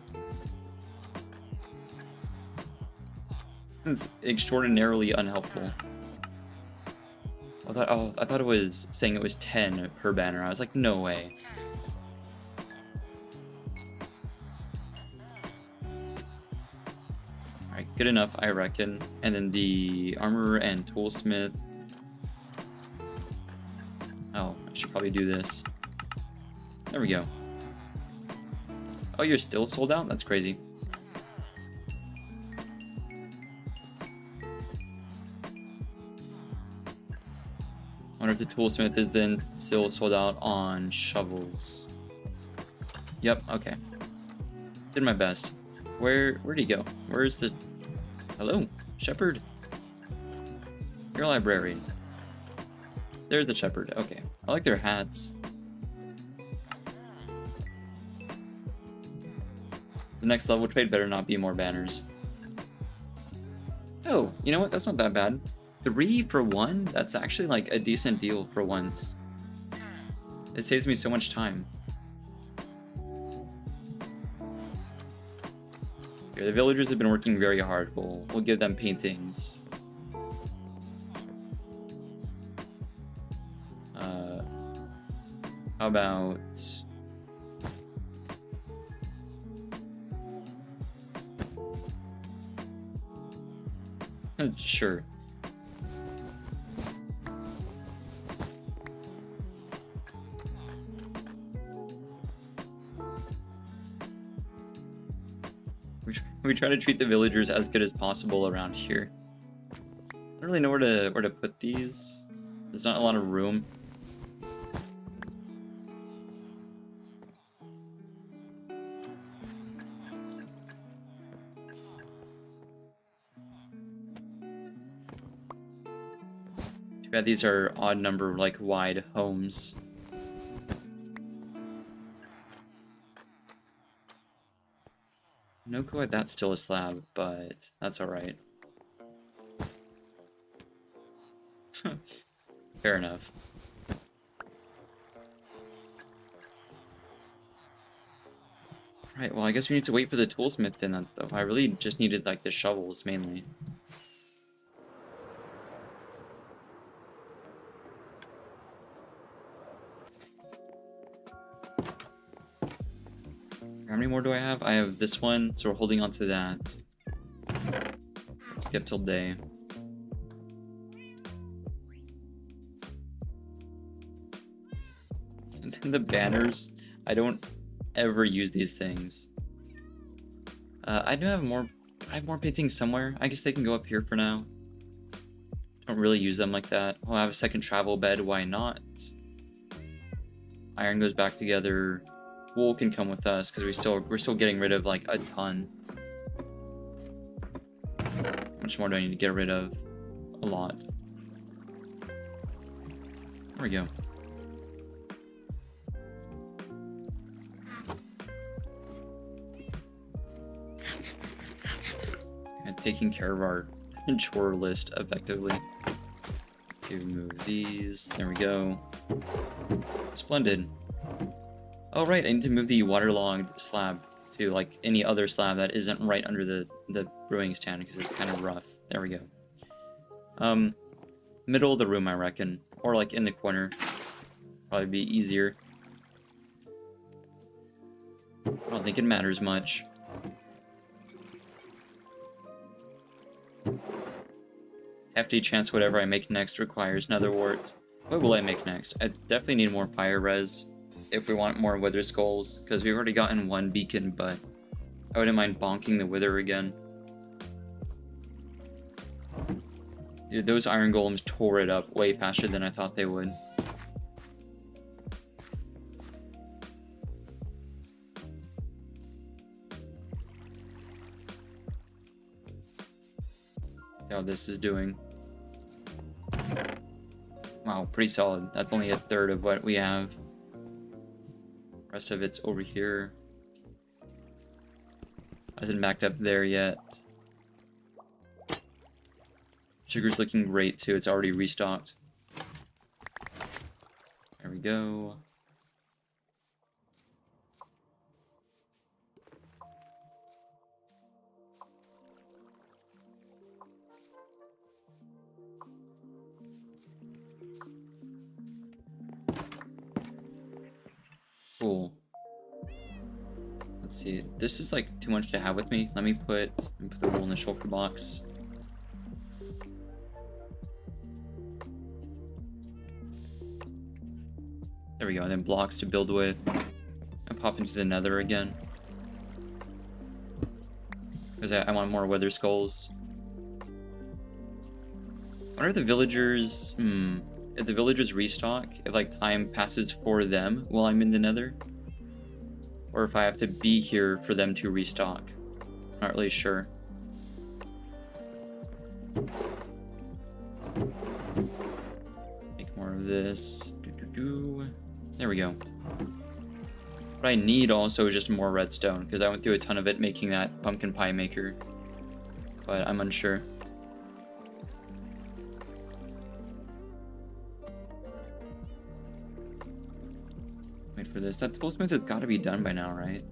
It's extraordinarily unhelpful. I thought it was saying it was 10 per banner. I was like, no way. Alright, good enough, I reckon. And then the armorer and toolsmith. Oh, I should probably do this. There we go. Oh, you're still sold out? That's crazy. I wonder if the toolsmith is then still sold out on shovels. Yep, okay. Did my best. Where'd he go? Where's the... Hello, shepherd. You're a librarian. There's the shepherd. Okay. I like their hats. The next level trade better not be more banners. Oh, you know what? That's not that bad. 3 for 1? That's actually like a decent deal for once. It saves me so much time. Here, the villagers have been working very hard. We'll give them paintings. How about... Sure. We try to treat the villagers as good as possible around here. I don't really know where to put these. There's not a lot of room. Too bad these are odd number, like, wide homes. No clue why that's still a slab, but that's alright. Fair enough. Right, well, I guess we need to wait for the toolsmith then and stuff. I really just needed, like, the shovels, mainly. How many more do I have? I have this one, so we're holding on to that. Skip till day. And then the banners. I don't ever use these things. I do have more. I have more paintings somewhere. I guess they can go up here for now. Don't really use them like that. Oh, I have a second travel bed. Why not? Iron goes back together. Wool can come with us because we're still getting rid of like a ton. How much more do I need to get rid of? A lot. There we go. And taking care of our chore list effectively. To move these. There we go. Splendid. Oh right, I need to move the waterlogged slab to like any other slab that isn't right under the brewing stand because it's kind of rough. There we go. Middle of the room, I reckon, or like in the corner. Probably be easier. I don't think it matters much. Hefty chance whatever I make next requires nether wart. What will I make next? I definitely need more fire res if we want more wither skulls, because we've already gotten one beacon, but I wouldn't mind bonking the wither again. Dude, those iron golems tore it up way faster than I thought they would. See how this is doing. Wow, pretty solid. That's only a third of what we have. Rest of it's over here. Hasn't backed up there yet. Sugar's looking great too. It's already restocked. There we go. Cool. Let's see. This is like too much to have with me. Let me put the wool in the shulker box. There we go. And then blocks to build with. And pop into the nether again. Because I want more weather skulls. What are the villagers? If the villagers restock, if like time passes for them while I'm in the nether, or if I have to be here for them to restock. Not really sure. Make more of this. There we go. What I need also is just more redstone, because I went through a ton of it making that pumpkin pie maker, but I'm unsure. Wait for this. That toolsmith has got to be done by now, right?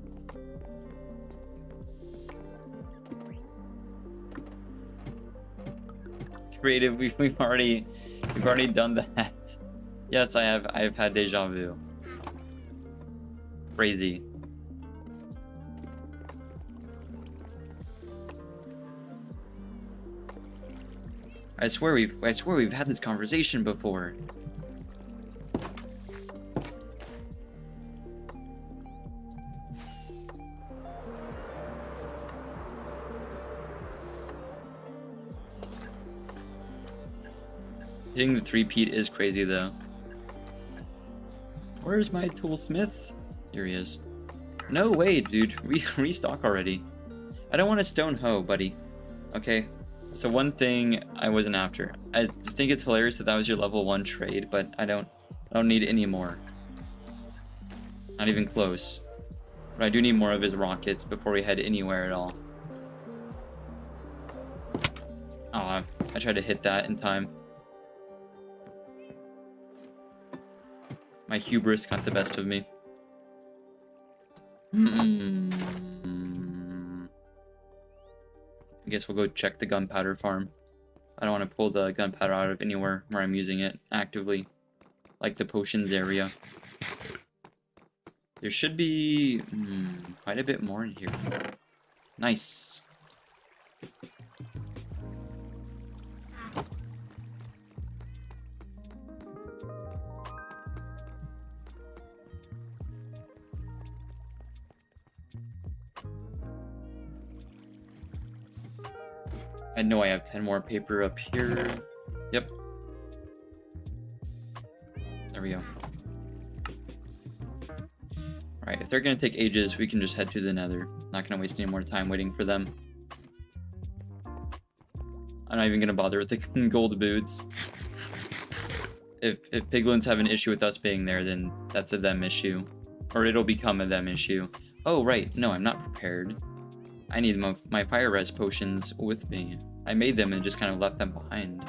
Creative. We've already done that. Yes, I've had deja vu. Crazy. I swear we've had this conversation before. Hitting the 3-peat is crazy though. Where's my toolsmith? Here he is. No way, dude. Restock already. I don't want a stone hoe, buddy. Okay. So one thing I wasn't after. I think it's hilarious that was your level 1 trade, but I don't need any more. Not even close. What I do need more of is rockets before we head anywhere at all. Aw, I tried to hit that in time. My hubris got the best of me. I guess we'll go check the gunpowder farm. I don't want to pull the gunpowder out of anywhere where I'm using it actively. Like the potions area. There should be quite a bit more in here. Nice. I know I have 10 more paper up here. Yep. There we go. Alright, if they're gonna take ages, we can just head to the nether. Not gonna waste any more time waiting for them. I'm not even gonna bother with the gold boots. If piglins have an issue with us being there, then that's a them issue. Or it'll become a them issue. Oh, right. No, I'm not prepared. I need my fire res potions with me. I made them and just kind of left them behind.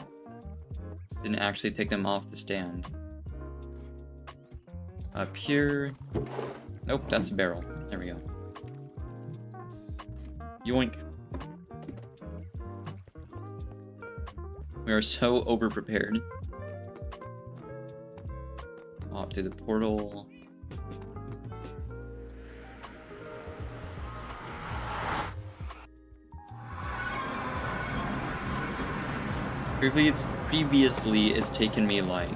Didn't actually take them off the stand. Up here. Nope, that's a barrel. There we go. Yoink. We are so over-prepared. Up to the portal. Previously, it's taken me like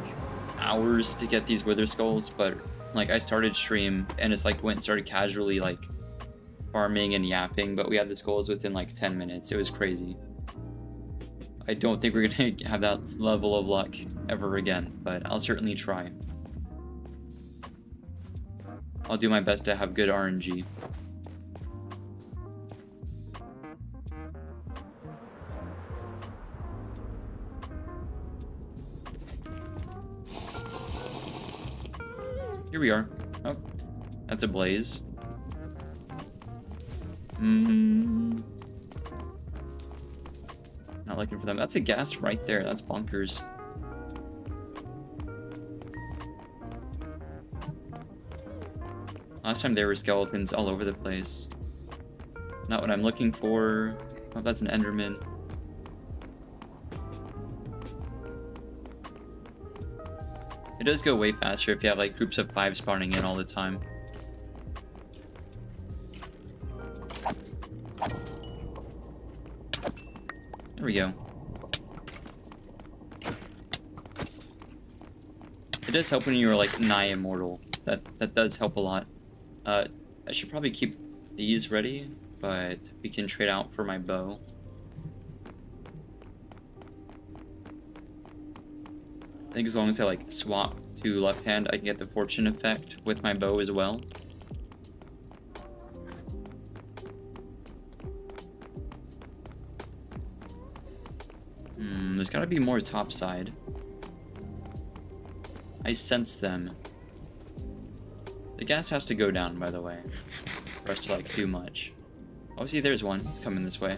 hours to get these wither skulls, but like I started stream and it's like went and started casually like farming and yapping, but we had the skulls within like 10 minutes. It was crazy. I don't think we're gonna have that level of luck ever again, but I'll certainly try. I'll do my best to have good RNG. Here we are. Oh, that's a blaze. Not looking for them. That's a gas right there. That's bonkers. Last time there were skeletons all over the place. Not what I'm looking for. Oh, that's an Enderman. It does go way faster if you have like groups of 5 spawning in all the time. There we go. It does help when you're like nigh immortal. That does help a lot. I should probably keep these ready, but we can trade out for my bow. I think as long as I like swap to left hand, I can get the fortune effect with my bow as well. There's gotta be more topside. I sense them. The gas has to go down, by the way, for us to like do much. Oh, see, there's one. It's coming this way.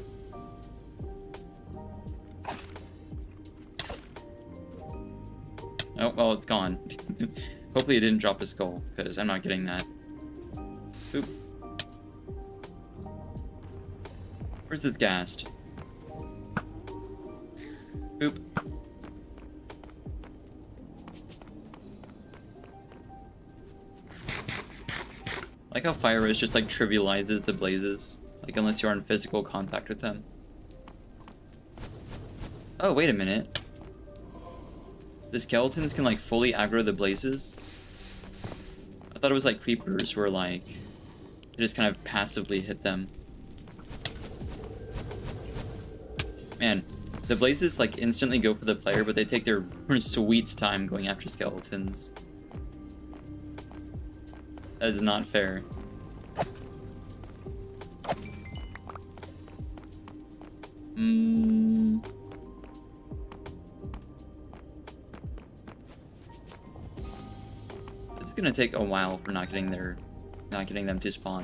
Oh, well, it's gone. Hopefully it didn't drop a skull, because I'm not getting that. Oop. Where's this ghast? Oop. Like how fire is just like trivializes the blazes, like unless you're in physical contact with them. Oh, wait a minute. The skeletons can like fully aggro the blazes? I thought it was like creepers where like they just kind of passively hit them. Man, the blazes like instantly go for the player, but they take their sweet time going after skeletons. That is not fair. It's gonna take a while for not getting them to spawn.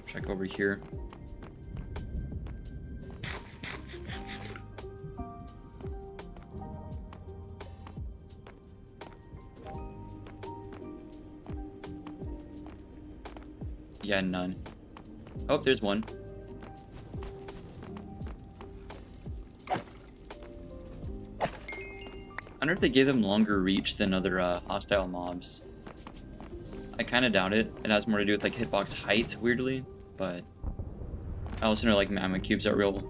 Check over here. Yeah, none. Oh, there's one. I wonder if they gave them longer reach than other hostile mobs. I kind of doubt it. It has more to do with like hitbox height, weirdly, but I also know like magma cubes are real.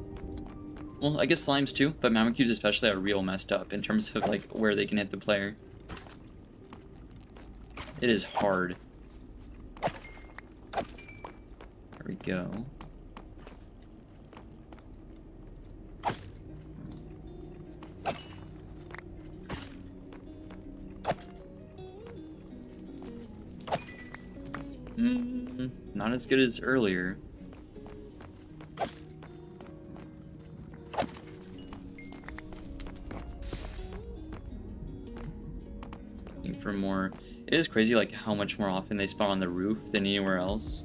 Well, I guess slimes too, but magma cubes especially are real messed up in terms of like where they can hit the player. It is hard. There we go. Not as good as earlier. Looking for more. It is crazy like how much more often they spawn on the roof than anywhere else.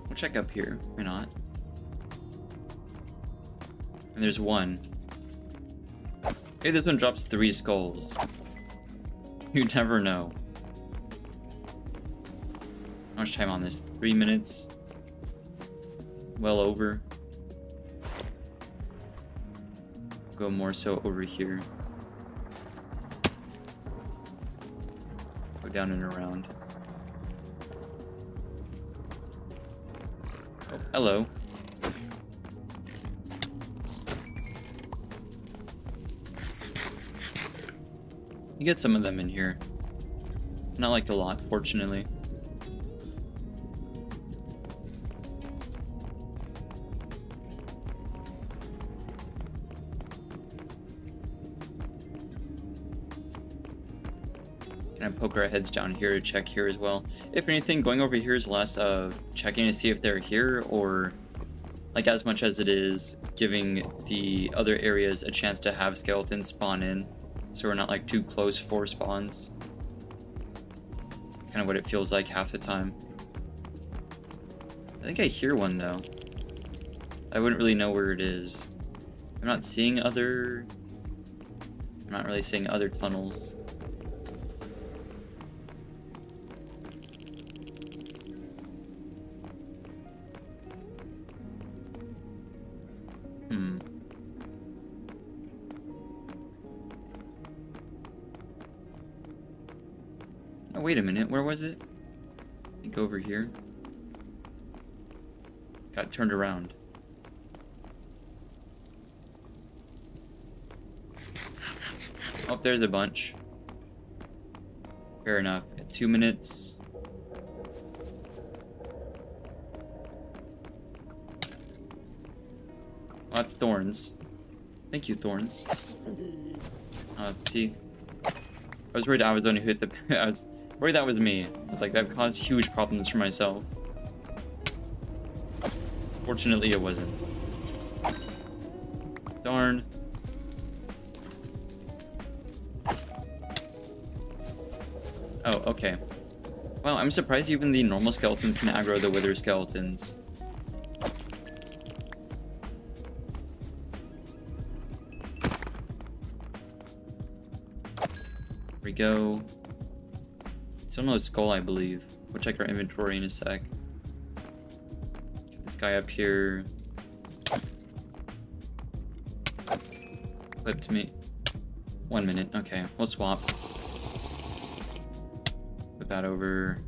We'll check up here. Why not? And there's one. Hey, this one drops 3 skulls. You never know. How much time on this? 3 minutes? Well over. Go more so over here. Go down and around. Oh, hello. You get some of them in here. Not like a lot, fortunately. Can kind of poke our heads down here to check here as well. If anything, going over here is less of checking to see if they're here, or like as much as it is giving the other areas a chance to have skeletons spawn in, so we're not like too close for spawns. It's kind of what it feels like half the time. I think I hear one though. I wouldn't really know where it is. I'm not really seeing other tunnels. Oh, wait a minute, where was it? I think over here. Got turned around. Oh, there's a bunch. Fair enough. 2 minutes. Oh, that's thorns. Thank you, thorns. Let's see. I was worried I was the one who hit the... I was worried that was me. I was like, I've caused huge problems for myself. Fortunately, it wasn't. Darn. Oh, okay. Wow, I'm surprised even the normal skeletons can aggro the wither skeletons. There we go. Still no skull, I believe. We'll check our inventory in a sec. Get this guy up here. Clipped me. 1 minute. Okay, we'll swap. Put that over.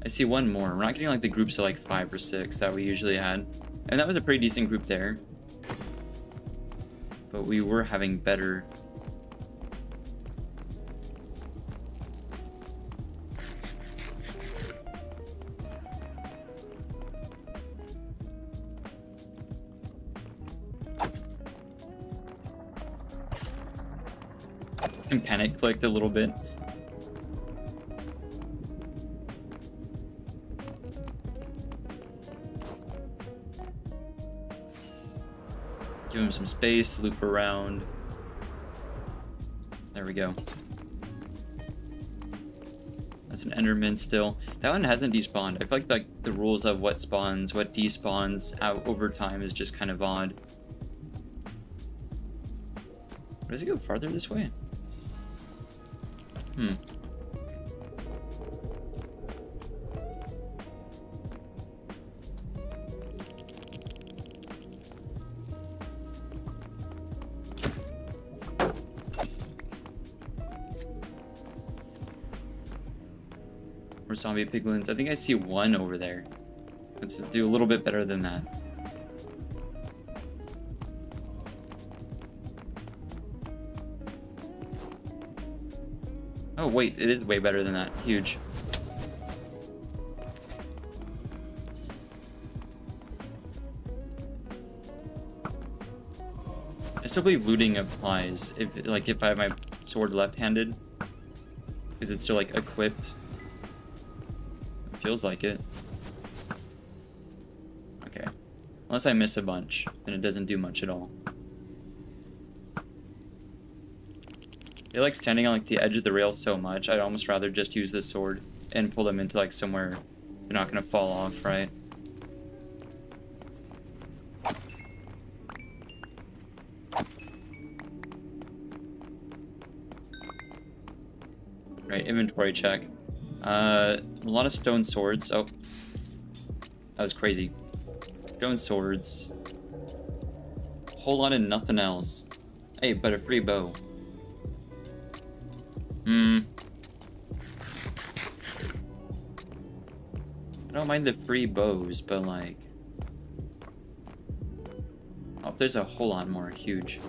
I see one more. We're not getting like the groups of like 5 or 6 that we usually had. And that was a pretty decent group there. But we were having better. And panic clicked a little bit. Give him some space to loop around. There we go. That's an Enderman still. That one hasn't despawned. I feel like the rules of what spawns, what despawns out over time is just kind of odd. Does it go farther this way? More zombie piglins. I think I see one over there. Let's do a little bit better than that. Oh wait, it is way better than that. Huge. I still believe looting applies if I have my sword left-handed, because it's still like equipped. It feels like it. Okay. Unless I miss a bunch, then it doesn't do much at all. They like standing on like the edge of the rail so much, I'd almost rather just use this sword and pull them into like somewhere they're not gonna fall off, right? Right, inventory check. A lot of stone swords. Oh, that was crazy. Stone swords. Whole lot of nothing else. Hey, but a free bow. I don't mind the free bows, but like... Oh, there's a whole lot more. Huge.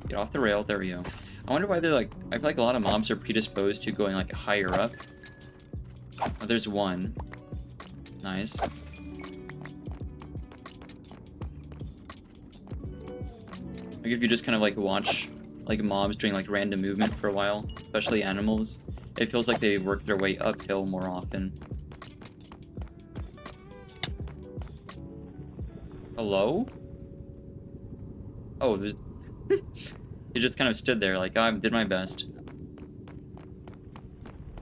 Get off the rail. There we go. I wonder why they're like... I feel like a lot of mobs are predisposed to going like higher up. Oh, there's one. Nice. Like if you just kind of like watch like mobs doing like random movement for a while, especially animals, it feels like they work their way uphill more often. Hello? Oh, there's... He just kind of stood there like, oh, I did my best.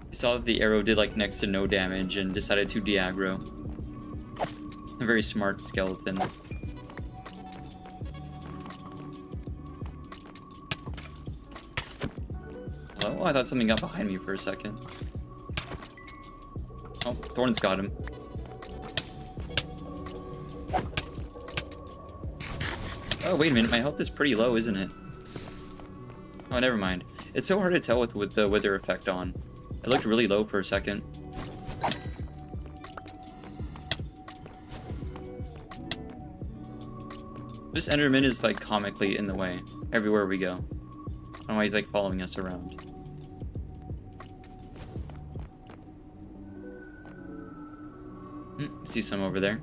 He saw that the arrow did like next to no damage and decided to de-aggro. A very smart skeleton. Hello? Oh, I thought something got behind me for a second. Oh, Thorn's got him. Oh, wait a minute, my health is pretty low, isn't it? Oh, never mind. It's so hard to tell with the wither effect on. It looked really low for a second. This Enderman is like comically in the way everywhere we go. I don't know why he's like following us around. See some over there.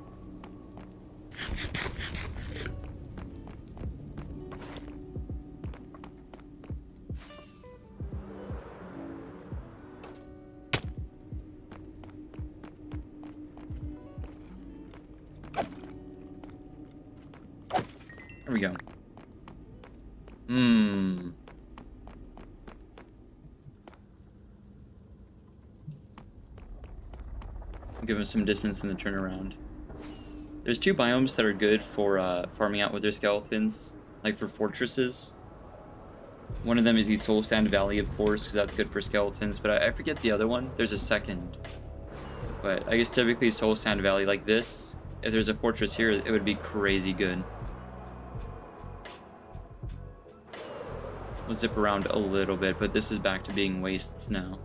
There we go. Give him some distance in the turnaround. There's two biomes that are good for farming out with their skeletons, like for fortresses. One of them is the Soul Sand Valley, of course, because that's good for skeletons, but I forget the other one. There's a second. But I guess typically Soul Sand Valley like this, if there's a fortress here, it would be crazy good. We'll zip around a little bit, but this is back to being wastes now.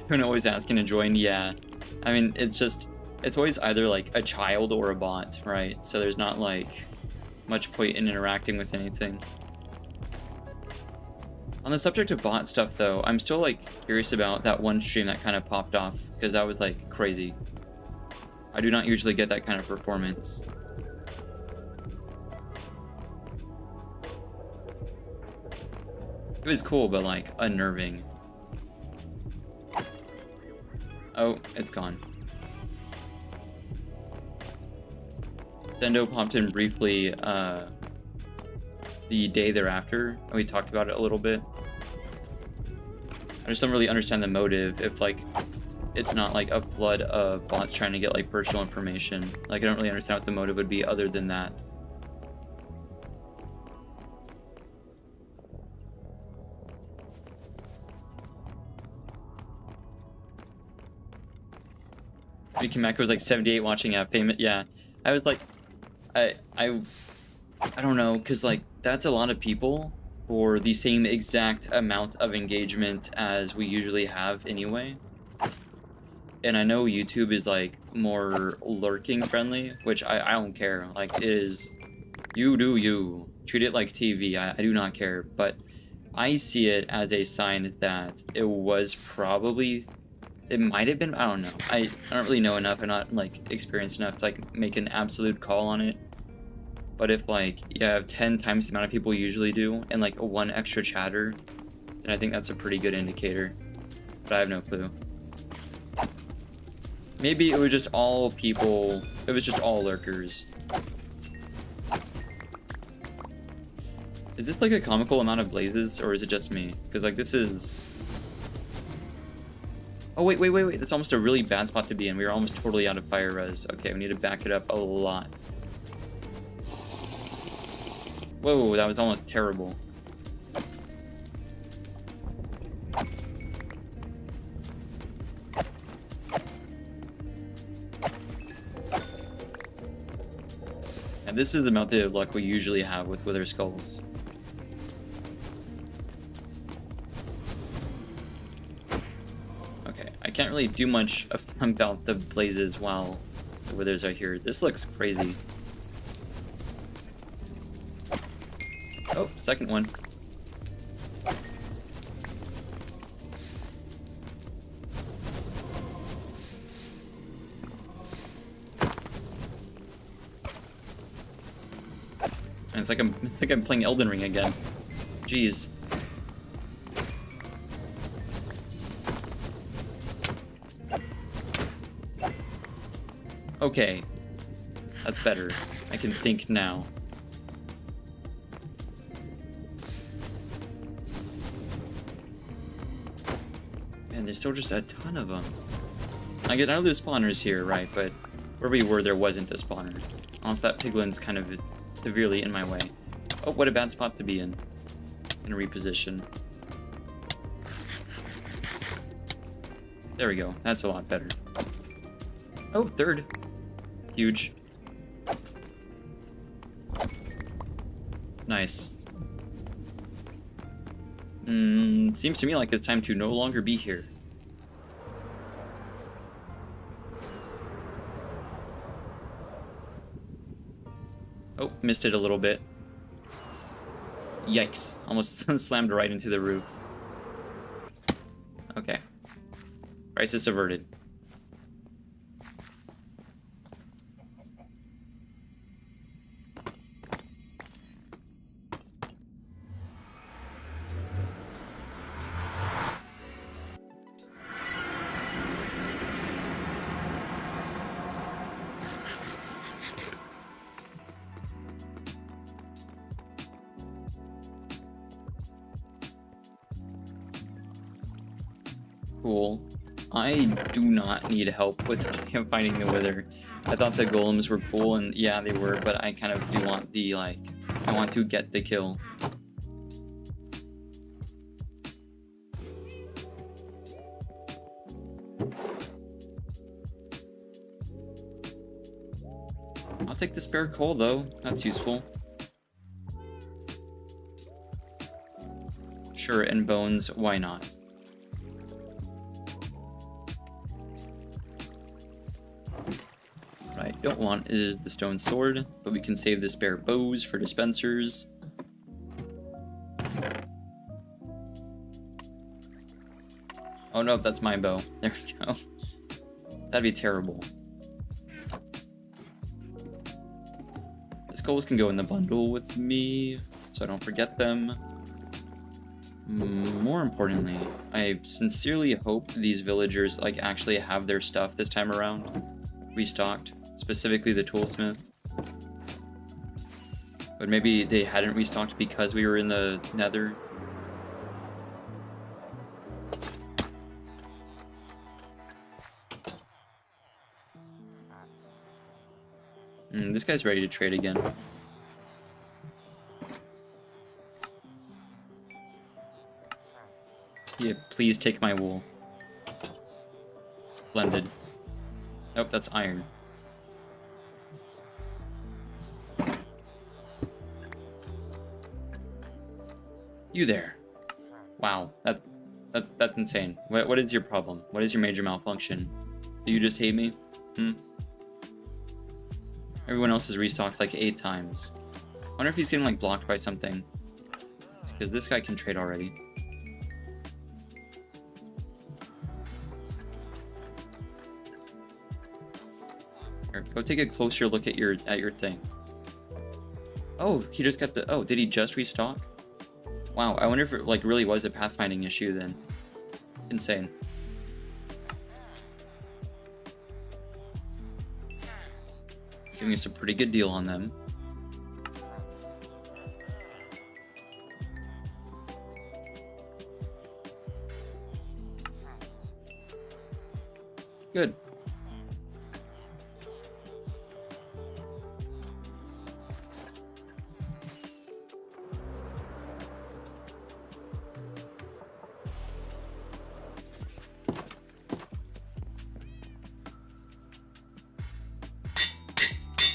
Everyone always asking to join, yeah. I mean, it's always either like a child or a bot, right? So there's not like much point in interacting with anything. On the subject of bot stuff though, I'm still like curious about that one stream that kind of popped off, because that was like crazy. I do not usually get that kind of performance. It was cool, but like unnerving. Oh, it's gone. Zendo popped in briefly the day thereafter, and we talked about it a little bit. I just don't really understand the motive if like it's not like a flood of bots trying to get like personal information. Like I don't really understand what the motive would be other than that. Kimako was like 78 watching app payment. Yeah, I was like, I don't know, because like that's a lot of people for the same exact amount of engagement as we usually have anyway. And I know YouTube is like more lurking friendly, which I don't care. Like it is, you do you. Treat it like TV. I do not care, but I see it as a sign that it was probably. It might have been, I don't know. I don't really know enough. I'm not like experienced enough to like make an absolute call on it. But if like you have 10 times the amount of people you usually do and like one extra chatter, then I think that's a pretty good indicator. But I have no clue. Maybe it was just all people, it was just all lurkers. Is this like a comical amount of blazes or is it just me? Because like this is... Oh, wait. That's almost a really bad spot to be in. We were almost totally out of fire res. Okay, we need to back it up a lot. Whoa, that was almost terrible. And this is the amount of luck we usually have with Wither Skulls. can't really do much about the blazes while the withers are here. This looks crazy. Oh, second one. And it's like I'm playing Elden Ring again. Jeez. Okay. That's better. I can think now. Man, there's still just a ton of them. I know there's spawners here, right? But where we were, there wasn't a spawner. Honestly, that piglin's kind of severely in my way. Oh, what a bad spot to be in. And reposition. There we go. That's a lot better. Oh, third. Huge. Nice. Seems to me like it's time to no longer be here. Oh, missed it a little bit. Yikes. Almost slammed right into the roof. Okay. Crisis averted. Cool. I do not need help with finding the wither. I thought the golems were cool, and yeah, they were, but I kind of do want the, like, I want to get the kill. I'll take the spare coal, though. That's useful. Sure, and bones, why not? What I don't want is the stone sword, but we can save the spare bows for dispensers. Oh no, that's my bow. There we go. That'd be terrible. The skulls can go in the bundle with me, so I don't forget them. More importantly, I sincerely hope these villagers like actually have their stuff this time around restocked, specifically the toolsmith. But maybe they hadn't restocked because we were in the nether. This guy's ready to trade again. Yeah, please take my wool. Blended. Nope, that's iron. You there. Wow, that's insane. What is your problem? What is your major malfunction? Do you just hate me? Everyone else is restocked like 8 times. I wonder if he's getting like blocked by something. It's because this guy can trade already. Here, go take a closer look at your thing. Oh, he just got the. Oh, did he just restock? Wow, I wonder if it like really was a pathfinding issue then. Insane. Giving us a pretty good deal on them. Good.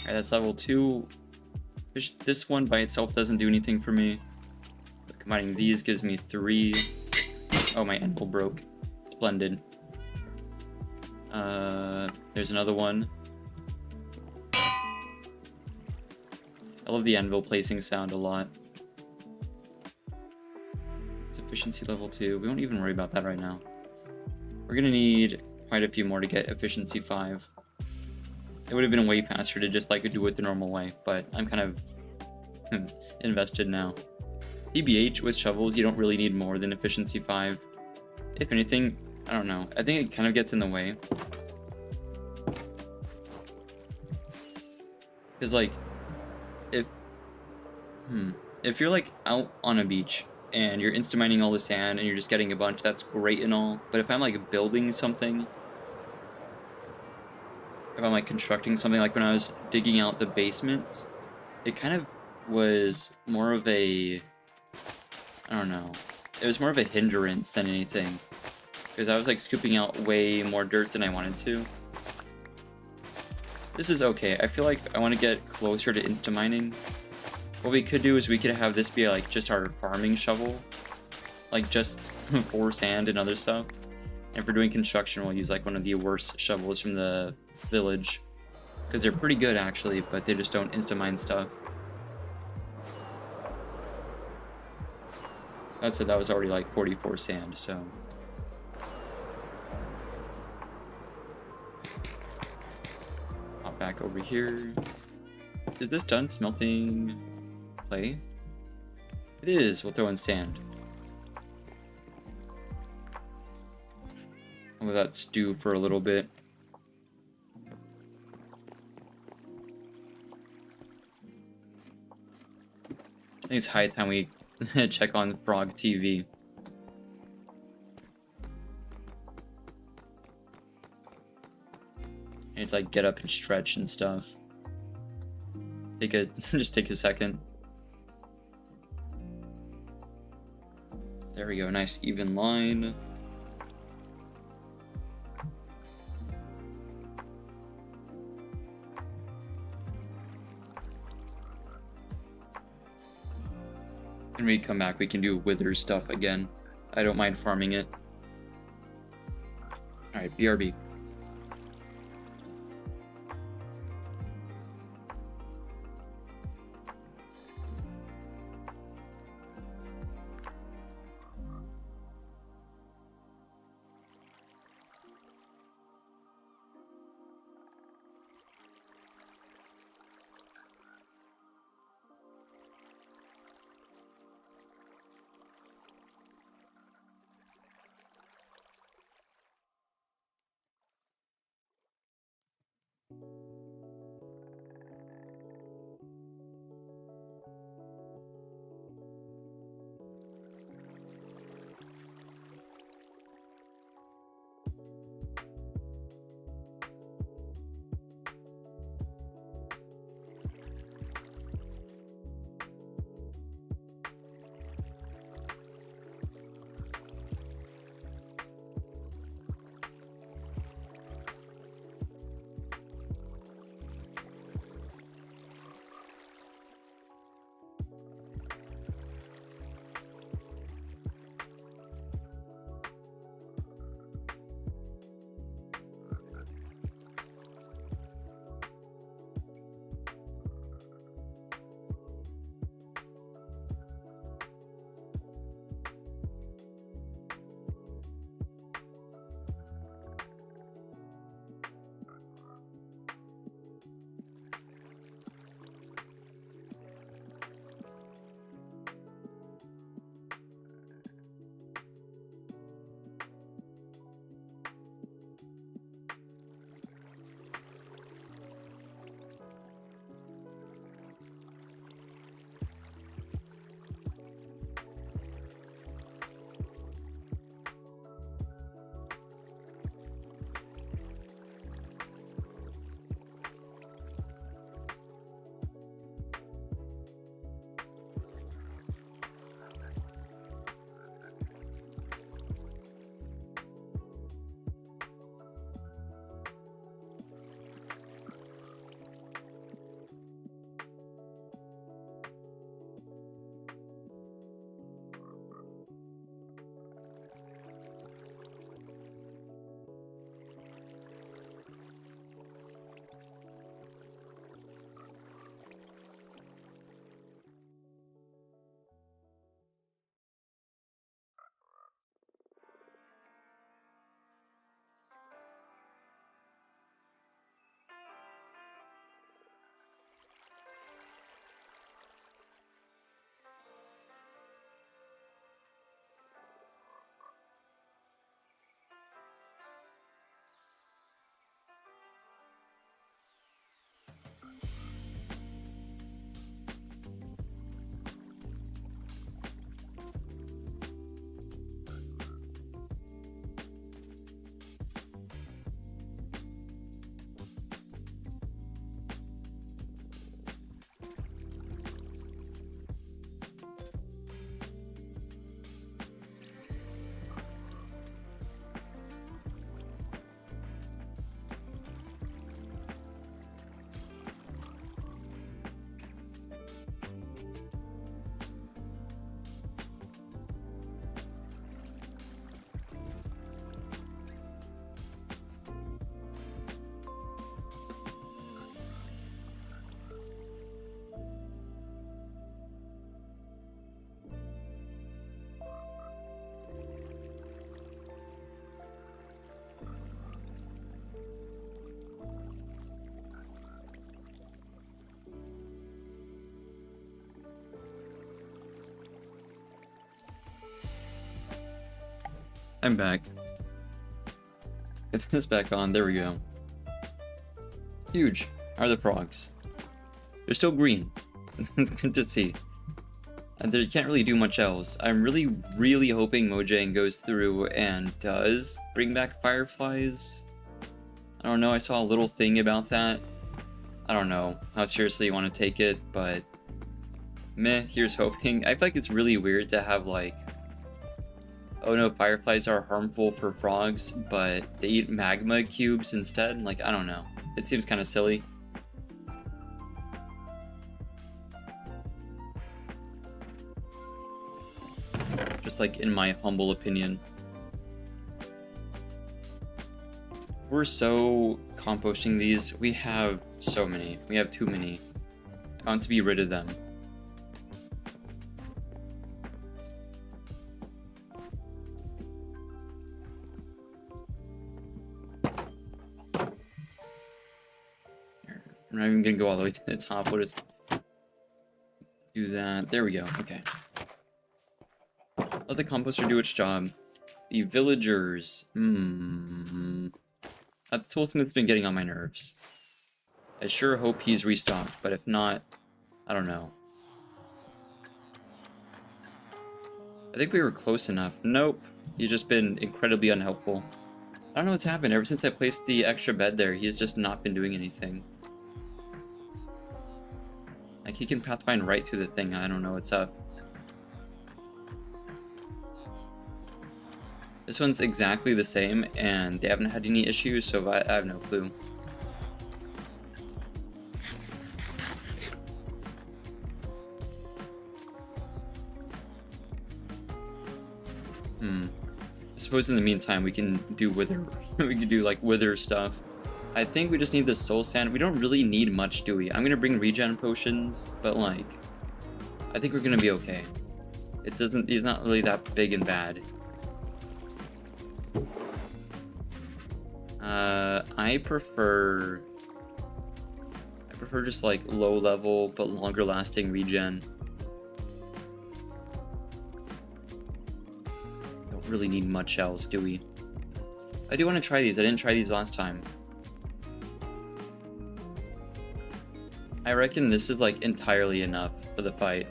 Alright, that's level 2. This one by itself doesn't do anything for me. But combining these gives me 3. Oh, my anvil broke. Splendid. There's another one. I love the anvil placing sound a lot. It's efficiency level 2. We won't even worry about that right now. We're gonna need quite a few more to get efficiency 5. It would have been way faster to just like do it the normal way, but I'm kind of invested now. TBH with shovels, you don't really need more than efficiency 5. If anything, I don't know. I think it kind of gets in the way. Because like, if you're like out on a beach and you're insta-mining all the sand and you're just getting a bunch, that's great and all. But if I'm like building something, if I'm like constructing something, like when I was digging out the basements, it kind of was more of a, I don't know, it was more of a hindrance than anything. Because I was like scooping out way more dirt than I wanted to. This is okay. I feel like I want to get closer to insta-mining. What we could do is we could have this be like just our farming shovel. Like just for sand and other stuff. And if we're doing construction, we'll use like one of the worst shovels from the village. Because they're pretty good actually, but they just don't insta-mine stuff. That's it, that was already like 44 sand, so... Hop back over here. Is this done smelting clay? It is, we'll throw in sand. I'll let that stew for a little bit. I think it's high time we check on Frog TV. And it's like get up and stretch and stuff. Just take a second. There we go, nice even line. When we come back, we can do wither stuff again. I don't mind farming it. Alright, BRB. I'm back. Get this back on. There we go. Huge are the frogs. They're still green. It's good to see. And they can't really do much else. I'm really, really hoping Mojang goes through and does bring back fireflies. I don't know, I saw a little thing about that. I don't know how seriously you want to take it, but meh, here's hoping. I feel like it's really weird to have like, oh no, fireflies are harmful for frogs, but they eat magma cubes instead. Like, I don't know. It seems kind of silly. Just like in my humble opinion. We're so composting these. We have so many. We have too many. I want to be rid of them. I'm not even gonna go all the way to the top. We'll just do that. There we go. Okay. Let the composter do its job. The villagers. That toolsmith's been getting on my nerves. I sure hope he's restocked, but if not, I don't know. I think we were close enough. Nope. He's just been incredibly unhelpful. I don't know what's happened. Ever since I placed the extra bed there, he's just not been doing anything. Like, he can pathfind right to the thing. I don't know what's up. This one's exactly the same, and they haven't had any issues, so I have no clue. I suppose in the meantime we can do wither. We can do like wither stuff. I think we just need the soul sand. We don't really need much, do we? I'm gonna bring regen potions, but like, I think we're gonna be okay. It doesn't. He's not really that big and bad. I prefer just like low level but longer lasting regen. Don't really need much else, do we? I do want to try these. I didn't try these last time. I reckon this is like entirely enough for the fight.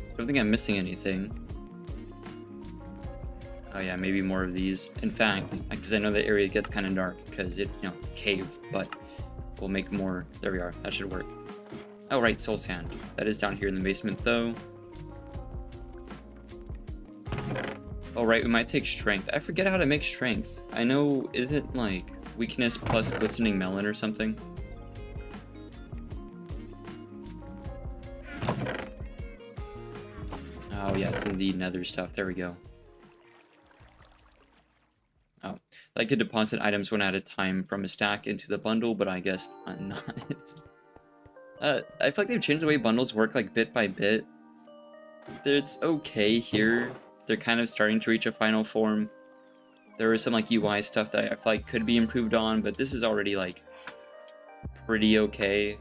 I don't think I'm missing anything. Oh yeah, maybe more of these. In fact, because I know the area gets kind of dark because it, you know, cave, but we'll make more. There we are. That should work. Oh right, soul sand. That is down here in the basement though. Oh right, we might take strength. I forget how to make strength. I know, is it like weakness plus glistening melon or something? Oh yeah, it's in the nether stuff. There we go. Oh, I could deposit items one at a time from a stack into the bundle, but I guess not. I feel like they've changed the way bundles work, like bit by bit. It's okay here. They're kind of starting to reach a final form. There was some like UI stuff that I feel like could be improved on, but this is already like pretty okay.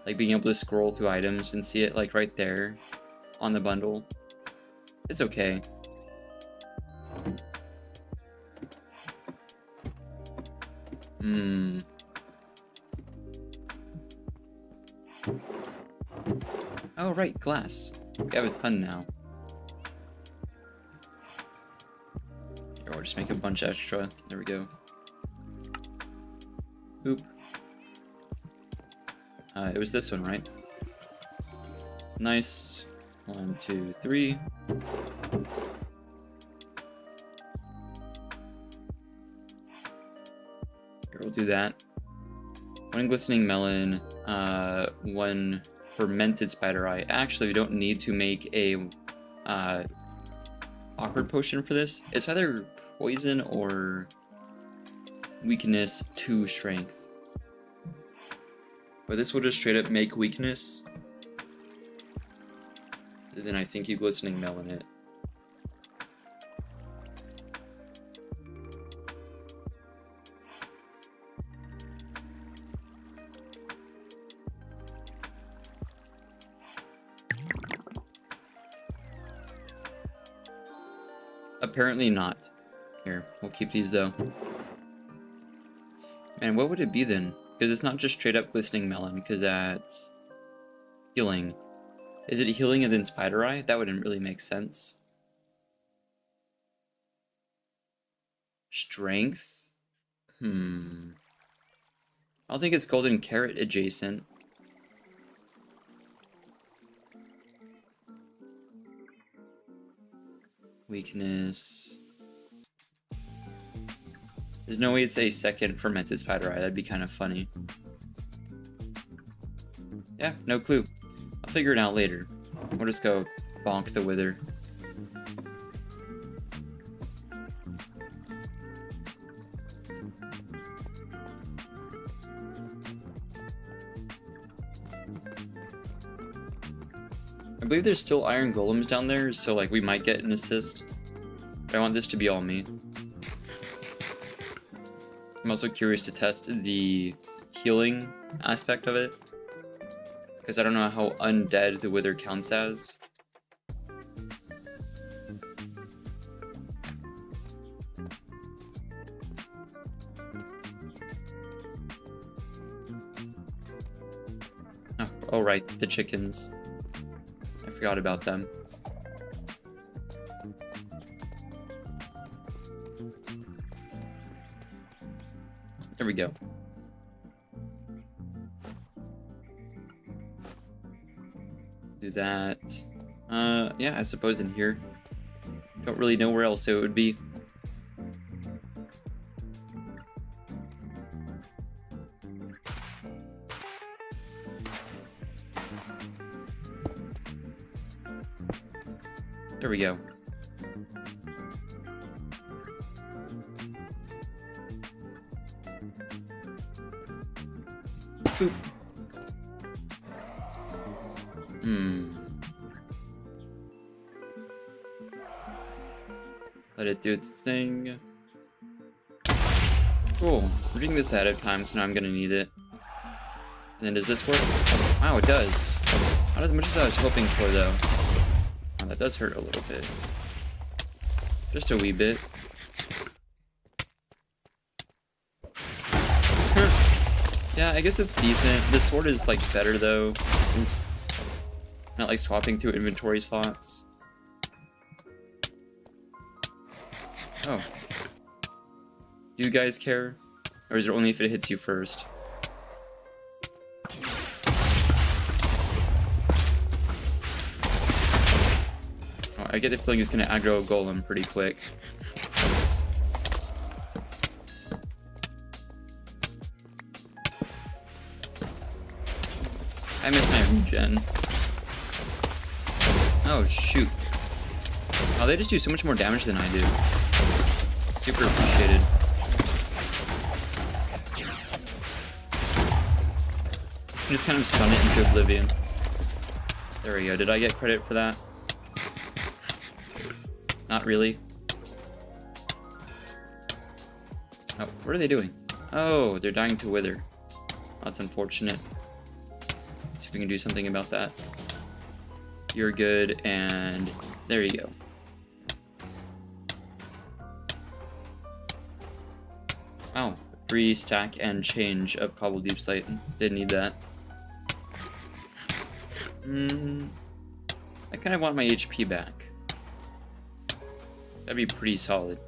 Like being able to scroll through items and see it like right there on the bundle. It's okay. Oh right, glass. We have a ton now. Here, we'll just make a bunch extra. There we go. Oop. It was this one, right? Nice. 1, 2, 3. Here, we'll do that. 1 glistening melon, 1 fermented spider eye. Actually, we don't need to make a awkward potion for this. It's either poison or weakness to strength. But this will just straight up make weakness. And then I think you glistening melon it. Apparently not. Here, we'll keep these though. And what would it be then? Because it's not just straight up glistening melon, because that's healing. Is it healing and then spider eye? That wouldn't really make sense. Strength? I don't think it's golden carrot adjacent. Weakness. There's no way it's a second fermented spider eye. That'd be kind of funny. Yeah, no clue. I'll figure it out later. We'll just go bonk the wither. I believe there's still iron golems down there, so like we might get an assist. But I want this to be all me. I'm also curious to test the healing aspect of it, because I don't know how undead the wither counts as. Oh right, the chickens. I forgot about them. There we go. Do that. Yeah, I suppose in here. Don't really know where else it would be. There we go. Boop. Let it do its thing. Cool. I'm doing this ahead of time, so now I'm gonna need it. And then does this work? Wow, it does. Not as much as I was hoping for, though. Oh, that does hurt a little bit. Just a wee bit. Yeah, I guess it's decent. The sword is, like, better, though. It's not, like, swapping through inventory slots. Oh. Do you guys care? Or is it only if it hits you first? Oh, I get the feeling it's gonna aggro a golem pretty quick. I missed my regen. Oh, shoot. Oh, they just do so much more damage than I do. Super appreciated. Just kind of stun it into oblivion. There we go. Did I get credit for that? Not really. Oh, what are they doing? Oh, they're dying to wither. That's unfortunate. Let's see if we can do something about that. You're good, and there you go. Oh, free stack and change of cobble deep slate. Didn't need that. I kind of want my HP back. That'd be pretty solid.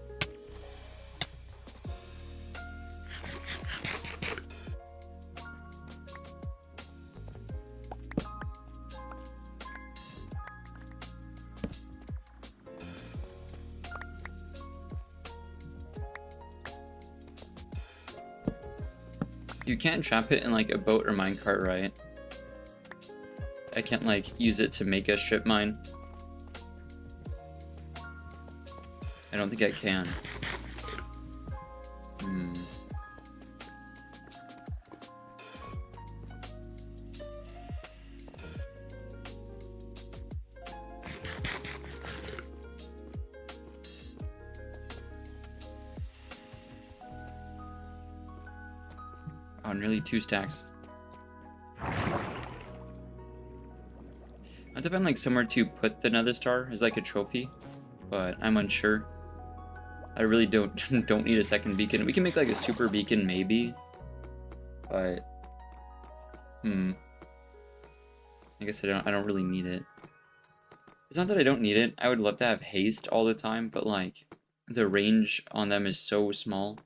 You can't trap it in like a boat or minecart, right? I can't like use it to make a strip mine. I don't think I can. Oh, nearly 2 stacks. I have to find like somewhere to put the nether star as like a trophy, but I'm unsure. I really don't don't need a second beacon. We can make like a super beacon maybe, but I guess I don't really need it. It's not that I don't need it. I would love to have haste all the time, but like the range on them is so small.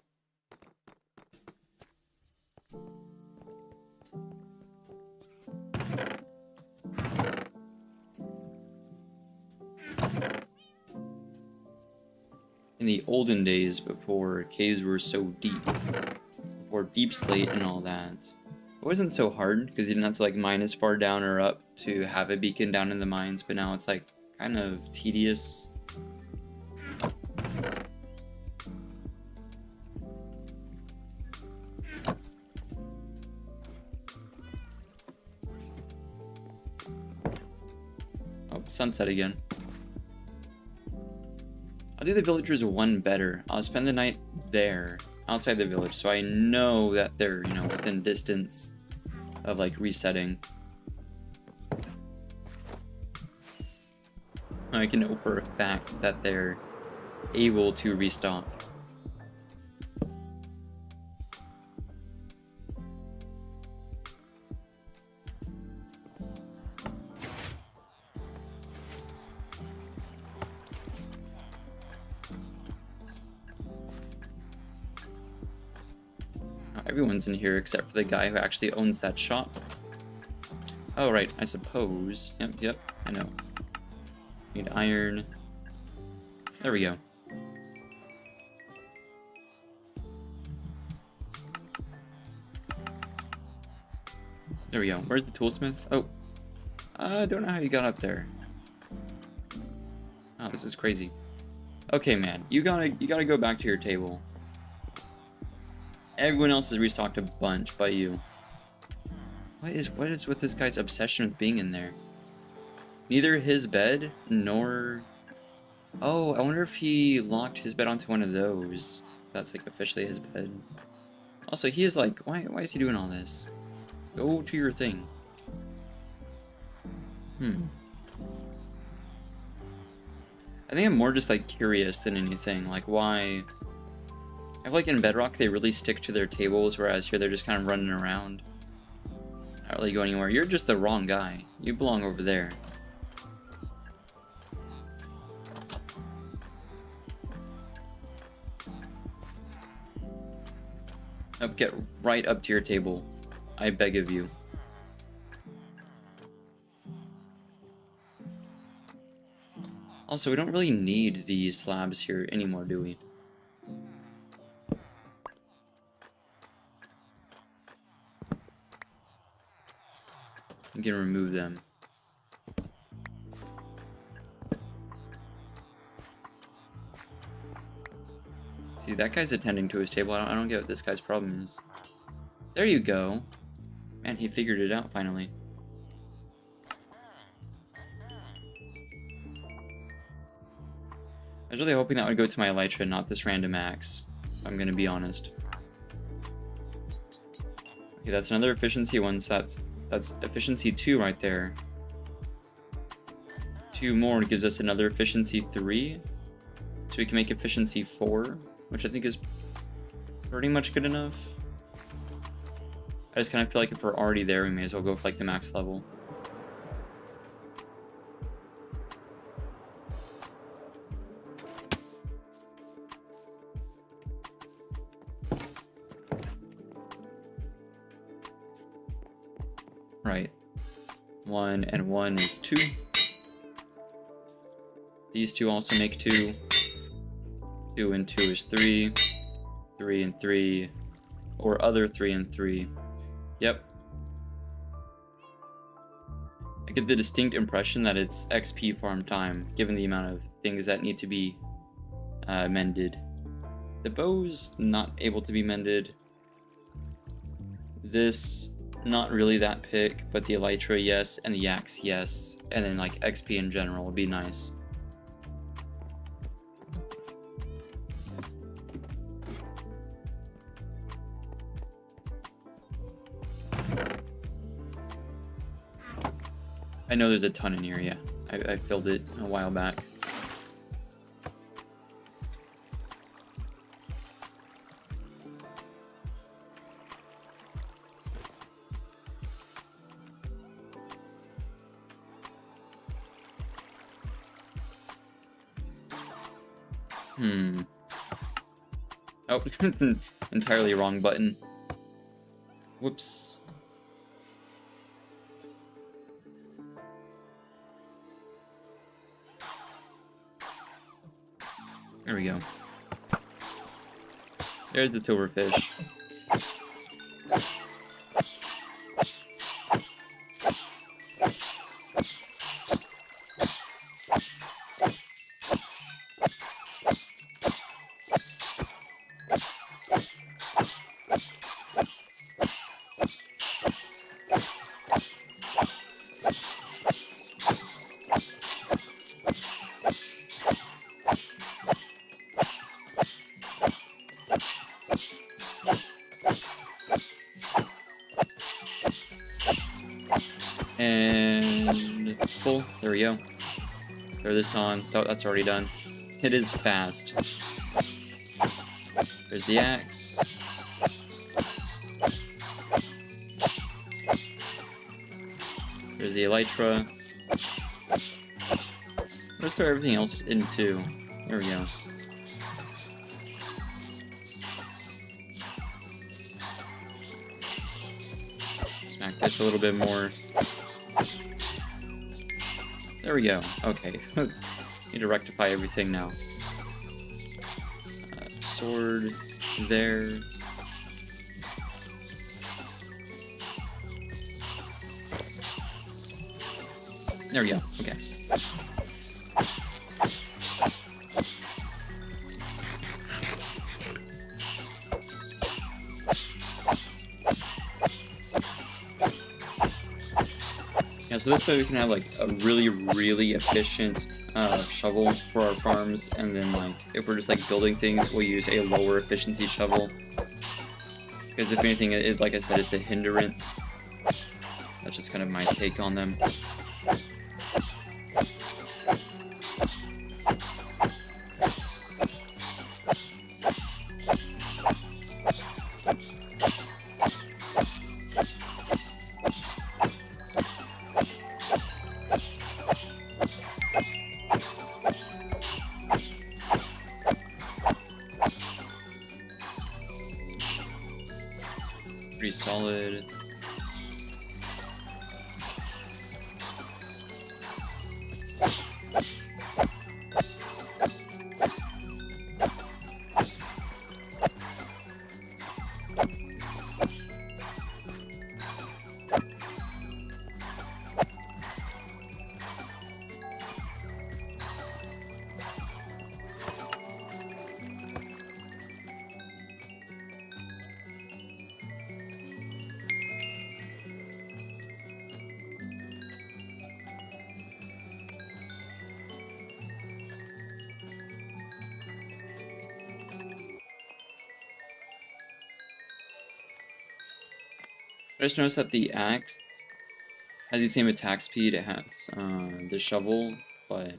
In the olden days, before caves were so deep, or deep slate and all that, it wasn't so hard because you didn't have to like mine as far down or up to have a beacon down in the mines, but now it's like kind of tedious. Oh, sunset again. I'll do the villagers one better. I'll spend the night there, outside the village, so I know that they're, you know, within distance of, like, resetting. I can know for a fact that they're able to restock. Everyone's in here except for the guy who actually owns that shop. Oh, right, I suppose. Yep, I know. Need iron. There we go. There we go. Where's the toolsmith? Oh. I don't know how you got up there. Oh, this is crazy. Okay, man. You gotta go back to your table. Everyone else has restocked a bunch but you. What is with this guy's obsession with being in there? Neither his bed nor... Oh, I wonder if he locked his bed onto one of those. That's like officially his bed. Also, he is like, why is he doing all this? Go to your thing. I think I'm more just like curious than anything. Like why... I feel like in Bedrock they really stick to their tables, whereas here they're just kind of running around. Not really going anywhere. You're just the wrong guy. You belong over there. Get right up to your table. I beg of you. Also, we don't really need these slabs here anymore, do we? You can remove them. See, that guy's attending to his table. I don't get what this guy's problem is. There you go. Man, he figured it out finally. I was really hoping that would go to my elytra, not this random axe. I'm gonna be honest. Okay, that's another efficiency one, so that's efficiency 2 right there. 2 more gives us another efficiency 3. So we can make efficiency 4, which I think is pretty much good enough. I just kind of feel like if we're already there, we may as well go for like the max level. Right. 1 and 1 is 2. These two also make 2. 2 and 2 is 3. 3 and 3. Or other 3 and 3. Yep. I get the distinct impression that it's XP farm time, given the amount of things that need to be mended. The bow's not able to be mended. This, not really that pick, but the elytra, yes, and the axe, yes. And then like XP in general would be nice. I know there's a ton in here, yeah. I filled it a while back. Oh, it's an entirely wrong button. Whoops. There we go. There's the silverfish. And full. There we go. Throw this on. Oh, that's already done. It is fast. There's the axe. There's the elytra. Let's throw everything else in too. There we go. Smack this a little bit more. There we go. Okay. Need to rectify everything now. Sword there. There we go. Okay. Yeah, so this way we can have like a really efficient shovel for our farms, and then like if we're just like building things, we'll use a lower efficiency shovel. Because if anything, like I said, it's a hindrance. That's just kind of my take on them. Pretty solid. I just noticed that the axe has the same attack speed it has the shovel, but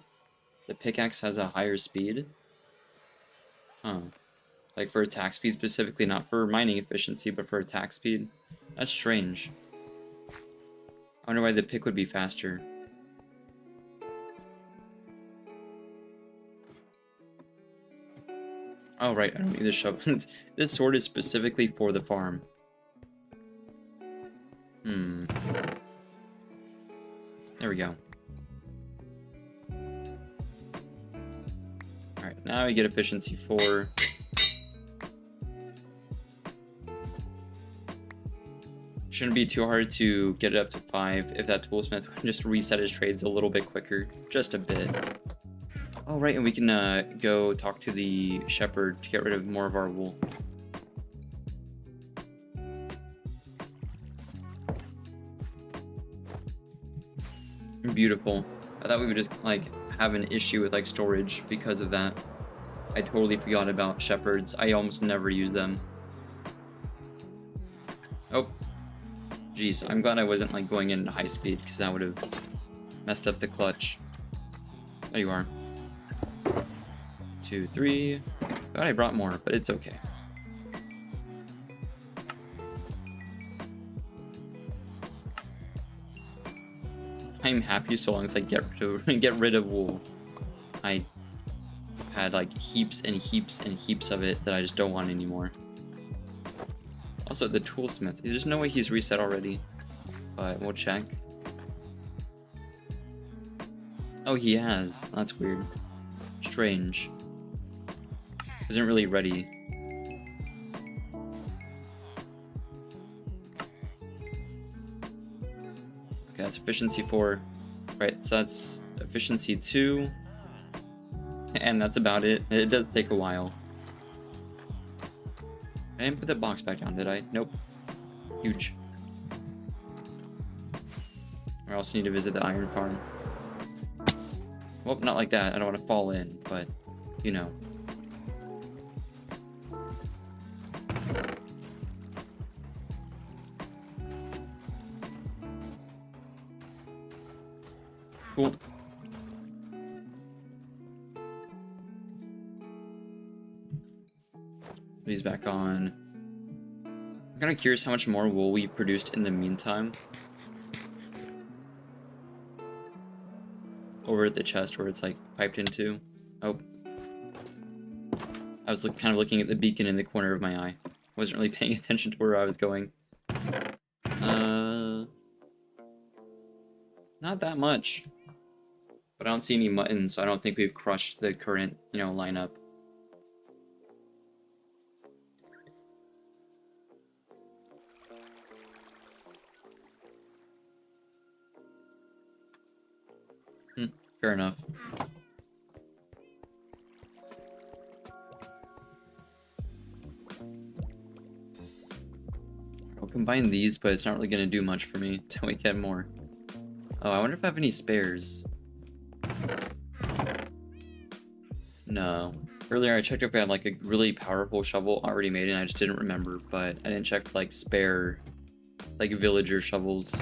the pickaxe has a higher speed. Huh. Like for attack speed specifically, not for mining efficiency, but for attack speed. That's strange. I wonder why the pick would be faster. Oh right, I don't need the shovel. This sword is specifically for the farm. There we go. Alright, now we get efficiency 4. Shouldn't be too hard to get it up to 5 if that toolsmith would just reset his trades a little bit quicker. Just a bit. Oh right, and we can go talk to the shepherd to get rid of more of our wool. Beautiful. I thought we would just like have an issue with like storage because of that. I totally forgot about shepherds. I almost never use them. Oh, jeez. I'm glad I wasn't like going in at high speed because that would have messed up the clutch. There you are. 2, 3. Thought I brought more, but it's okay. I'm happy so long as I get rid of wool. I had like heaps and heaps and heaps of it that I just don't want anymore. Also, the toolsmith. There's no way he's reset already, but we'll check. Oh, he has. That's weird. Strange. Isn't really ready. Okay, that's efficiency 4. Right, so that's efficiency 2. And that's about it. It does take a while. I didn't put that box back down, did I? Nope. Huge. I also need to visit the iron farm. Well, not like that. I don't want to fall in, but, you know. Cool. These back on. I'm kind of curious how much more wool we've produced in the meantime. Over at the chest where it's like piped into. Oh. I was kind of looking at the beacon in the corner of my eye. Wasn't really paying attention to where I was going. Not that much. But I don't see any muttons, so I don't think we've crushed the current, lineup. Fair enough. I'll combine these, but it's not really going to do much for me until we get more. Oh, I wonder if I have any spares. No. Earlier I checked if I had like a really powerful shovel already made and I just didn't remember, but I didn't check for like spare, like villager shovels.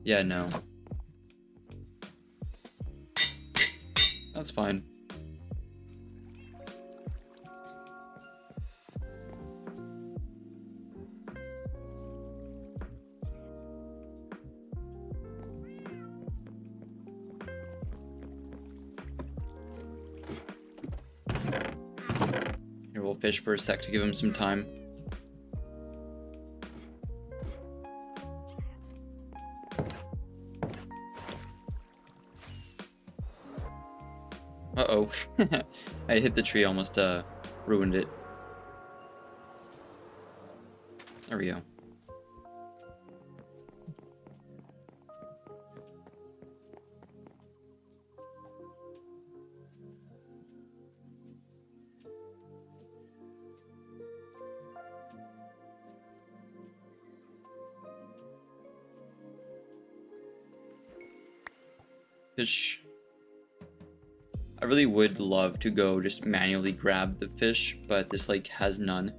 Yeah, no. That's fine. Here, we'll fish for a sec to give him some time. Uh-oh. I hit the tree, almost ruined it. There we go. Fish. I really would love to go just manually grab the fish, but this lake has none.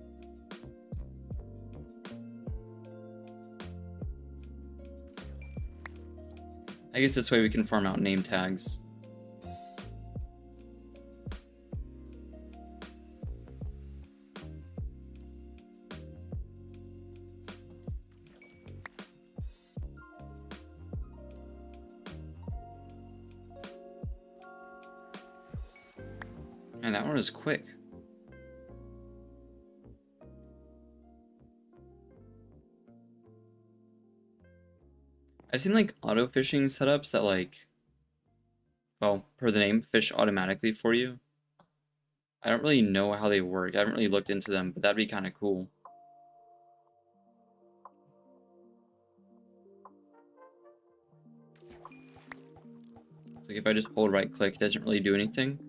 I guess this way we can farm out name tags. And that one was quick. I've seen like auto fishing setups that like, well, per the name, fish automatically for you. I don't really know how they work. I haven't really looked into them, but that'd be kind of cool. It's like if I just hold right click, it doesn't really do anything.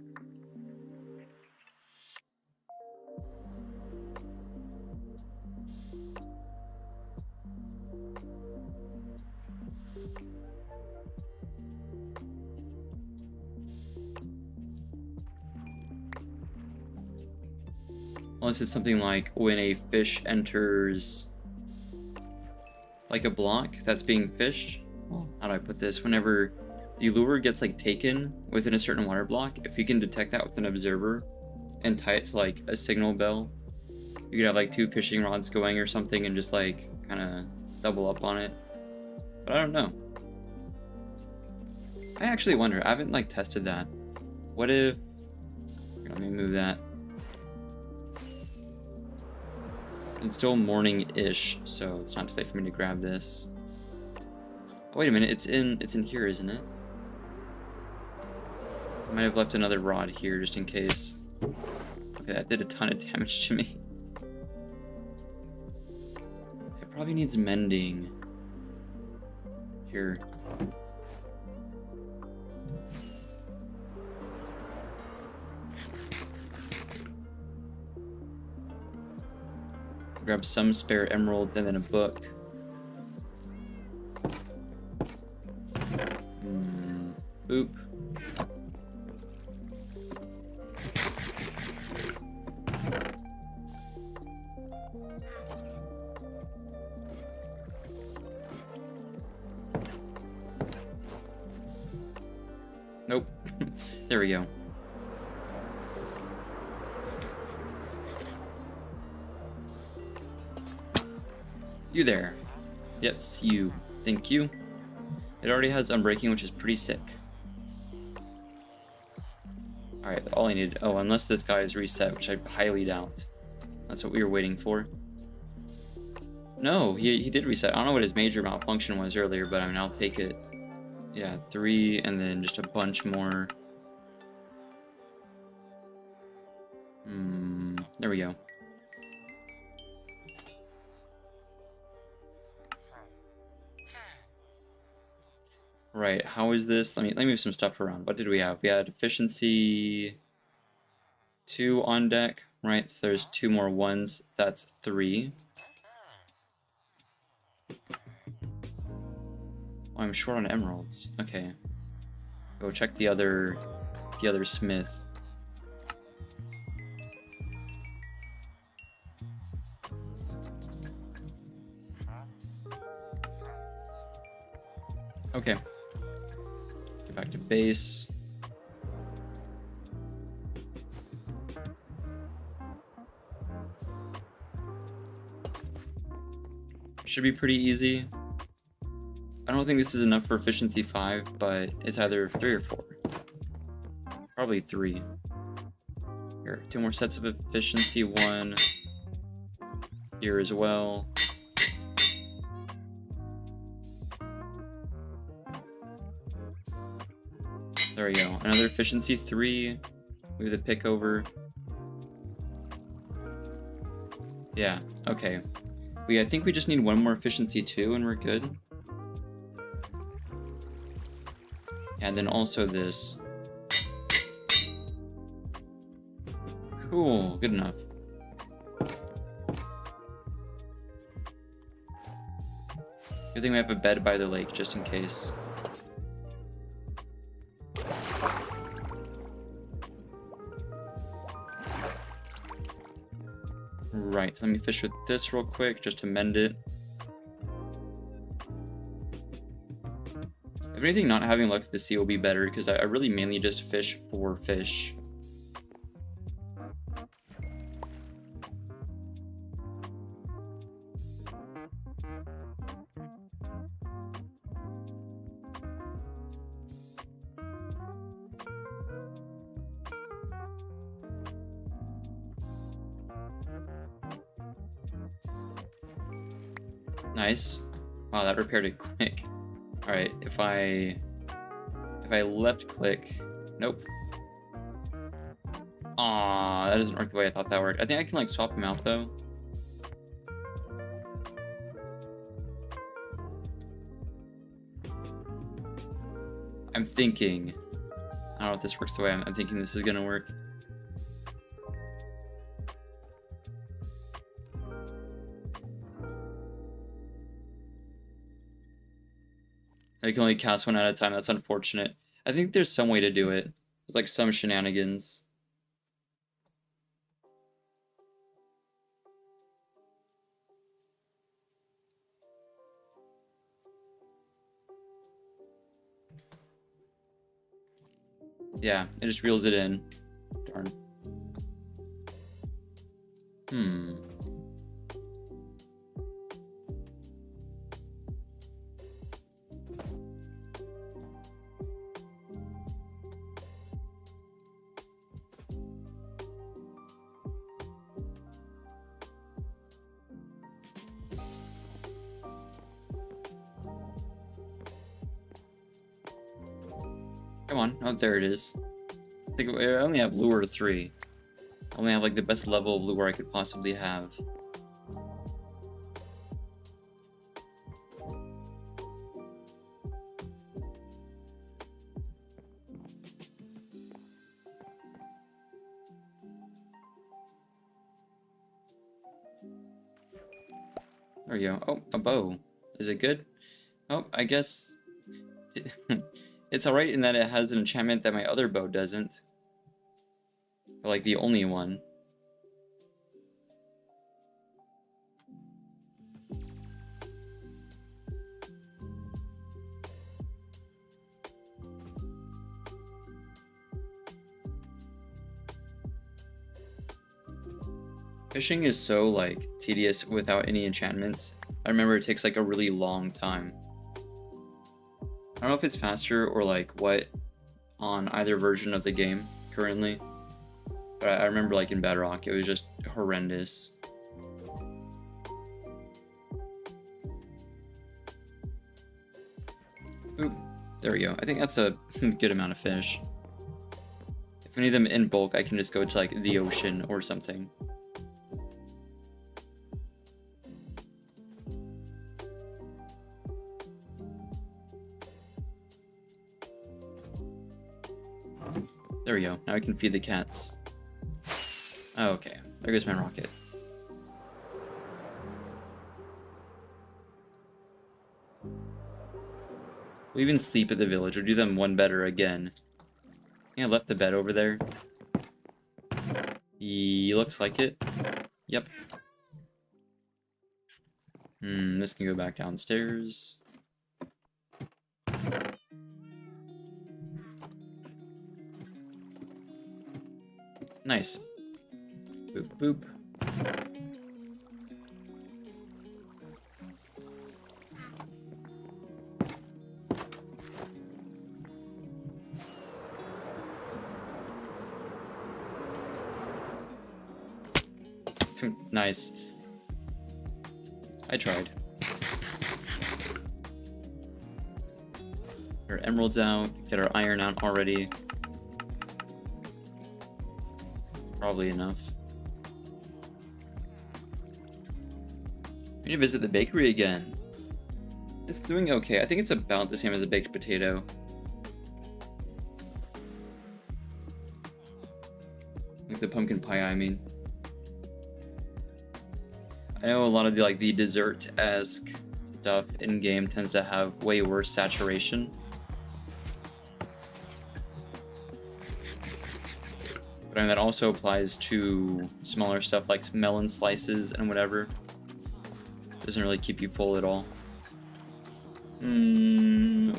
Unless it's something like when a fish enters like a block that's being fished. Well, how do I put this? Whenever the lure gets like taken within a certain water block, if you can detect that with an observer and tie it to like a signal bell, you could have like 2 fishing rods going or something and just like kind of double up on it. But I don't know. I actually wonder, I haven't like tested that. What if Let me move that. It's still morning-ish, so it's not too late for me to grab this. Oh, wait a minute, it's in here, isn't it? I might have left another rod here just in case. Okay, that did a ton of damage to me. It probably needs mending. Here. Grab some spare emeralds and then a book. Boop. Nope. There we go. You there. Yes, you. Thank you. It already has Unbreaking, which is pretty sick. Alright, all I need... Oh, unless this guy is reset, which I highly doubt. That's what we were waiting for. No, he did reset. I don't know what his major malfunction was earlier, but I mean, I'll take it. Yeah, 3, and then just a bunch more. There we go. Right, how is this? Let me move some stuff around. What did we have? We had efficiency 2 on deck, right? So there's 2 more 1s. That's 3. Oh, I'm short on emeralds. Okay. Go check the other smith. Okay. Get back to base. Should be pretty easy. I don't think this is enough for efficiency 5, but it's either 3 or 4. Probably 3. Here, 2 more sets of efficiency 1. Here as well. There we go. Another efficiency 3. Move the pick over. Yeah, okay. I think we just need 1 more efficiency 2 and we're good. And then also this. Cool, good enough. Good thing we have a bed by the lake just in case. Right, let me fish with this real quick just to mend it. If anything, not having luck at the sea will be better because I really mainly just fish for fish. Nice. Wow, that repaired it quick. Alright, if I left click... Nope. Aw, that doesn't work the way I thought that worked. I think I can like swap them out though. I'm thinking... I don't know if this works the way I'm thinking this is gonna work. I can only cast 1 at a time. That's unfortunate. I think there's some way to do it. There's like some shenanigans. Yeah, it just reels it in. Darn. Come on. Oh, there it is. I think I only have Lure 3. I only have like the best level of Lure I could possibly have. There we go. Oh, a bow. Is it good? Oh, I guess it's alright in that it has an enchantment that my other bow doesn't. Or like the only one. Fishing is so like tedious without any enchantments. I remember it takes like a really long time. I don't know if it's faster or like what on either version of the game currently. But I remember like in Bedrock, it was just horrendous. Oop, there we go. I think that's a good amount of fish. If I need them in bulk, I can just go to like the ocean or something. There we go. Now I can feed the cats. Oh, okay. There goes my rocket. We'll even sleep at the village. We'll do them one better again. Yeah, I left the bed over there. He looks like it. Yep. This can go back downstairs. Nice. Boop, boop. Nice. I tried. Our emeralds out, get our iron out already. Probably enough. We need to visit the bakery again. It's doing okay. I think it's about the same as a baked potato. Like the pumpkin pie, I mean. I know a lot of the dessert-esque stuff in-game tends to have way worse saturation. But I mean, that also applies to smaller stuff like melon slices and whatever. Doesn't really keep you full at all.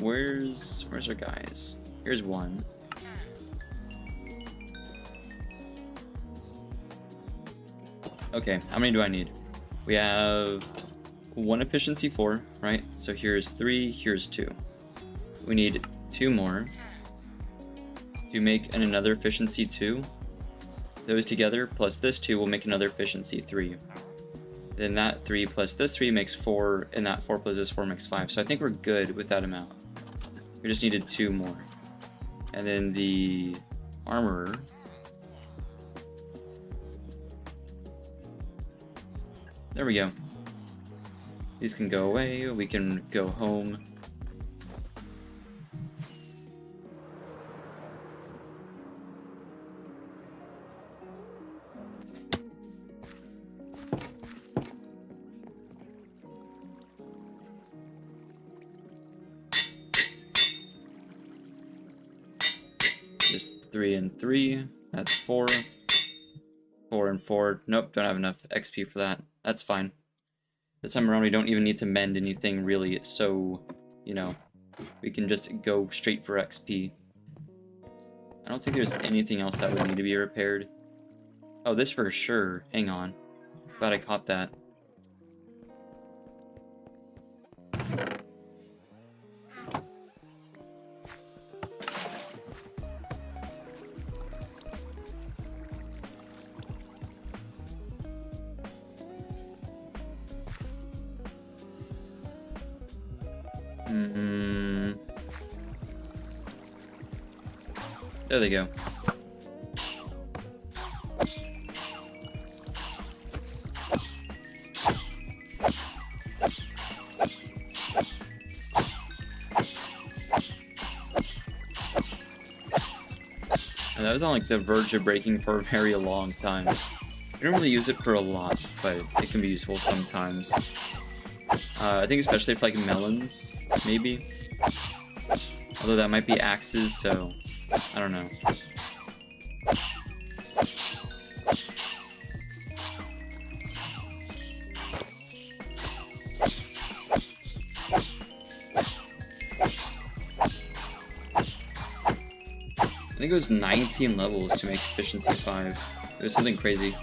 Where's our guys? Here's one. Okay, how many do I need? We have one efficiency 4, right? So here's 3, here's 2. We need 2 more to make another efficiency 2. Those together plus this 2 will make another efficiency 3. Then that 3 plus this 3 makes 4, and that 4 plus this 4 makes 5. So I think we're good with that amount. We just needed 2 more. And then the armorer. There we go. These can go away. We can go home. Just 3 and 3. That's 4. 4 and 4. Nope, don't have enough XP for that. That's fine. This time around we don't even need to mend anything really, so, you know, we can just go straight for XP. I don't think there's anything else that would need to be repaired. Oh, this for sure. Hang on. Glad I caught that. There they go. And that was on like the verge of breaking for a very long time. I don't really use it for a lot, but it can be useful sometimes. I think especially for like melons, maybe. Although that might be axes, so I don't know. I think it was 19 levels to make efficiency 5. It was something crazy.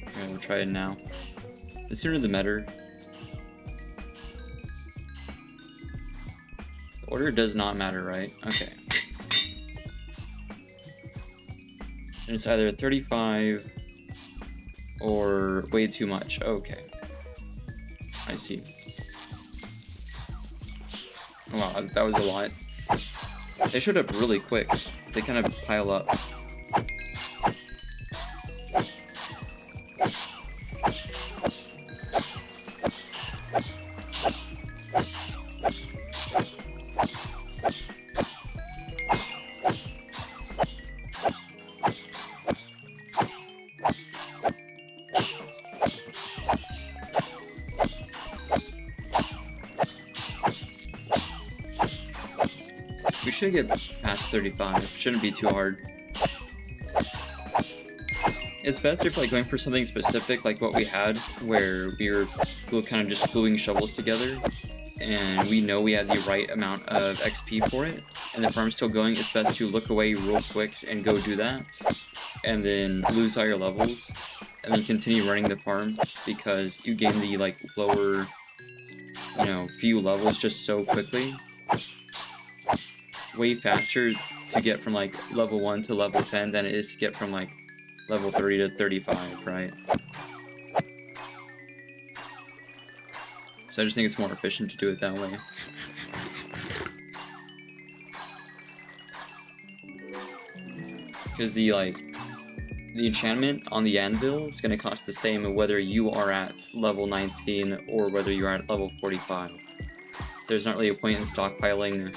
Okay, we'll try it now. The sooner the better. The order does not matter, right? Okay. And it's either 35 or way too much. Okay. I see. Oh, wow, that was a lot. They showed up really quick. They kind of pile up. We should get past 35. Shouldn't be too hard. It's best if like going for something specific like what we had, where we were kind of just gluing shovels together, and we know we had the right amount of XP for it, and the farm's still going. It's best to look away real quick and go do that, and then lose all your levels, and then continue running the farm, because you gain the like lower, you know, few levels just so quickly. Way faster to get from like level 1 to level 10 than it is to get from like level 30 to 35, right? So I just think it's more efficient to do it that way. Because the enchantment on the anvil is going to cost the same whether you are at level 19 or whether you are at level 45. So there's not really a point in stockpiling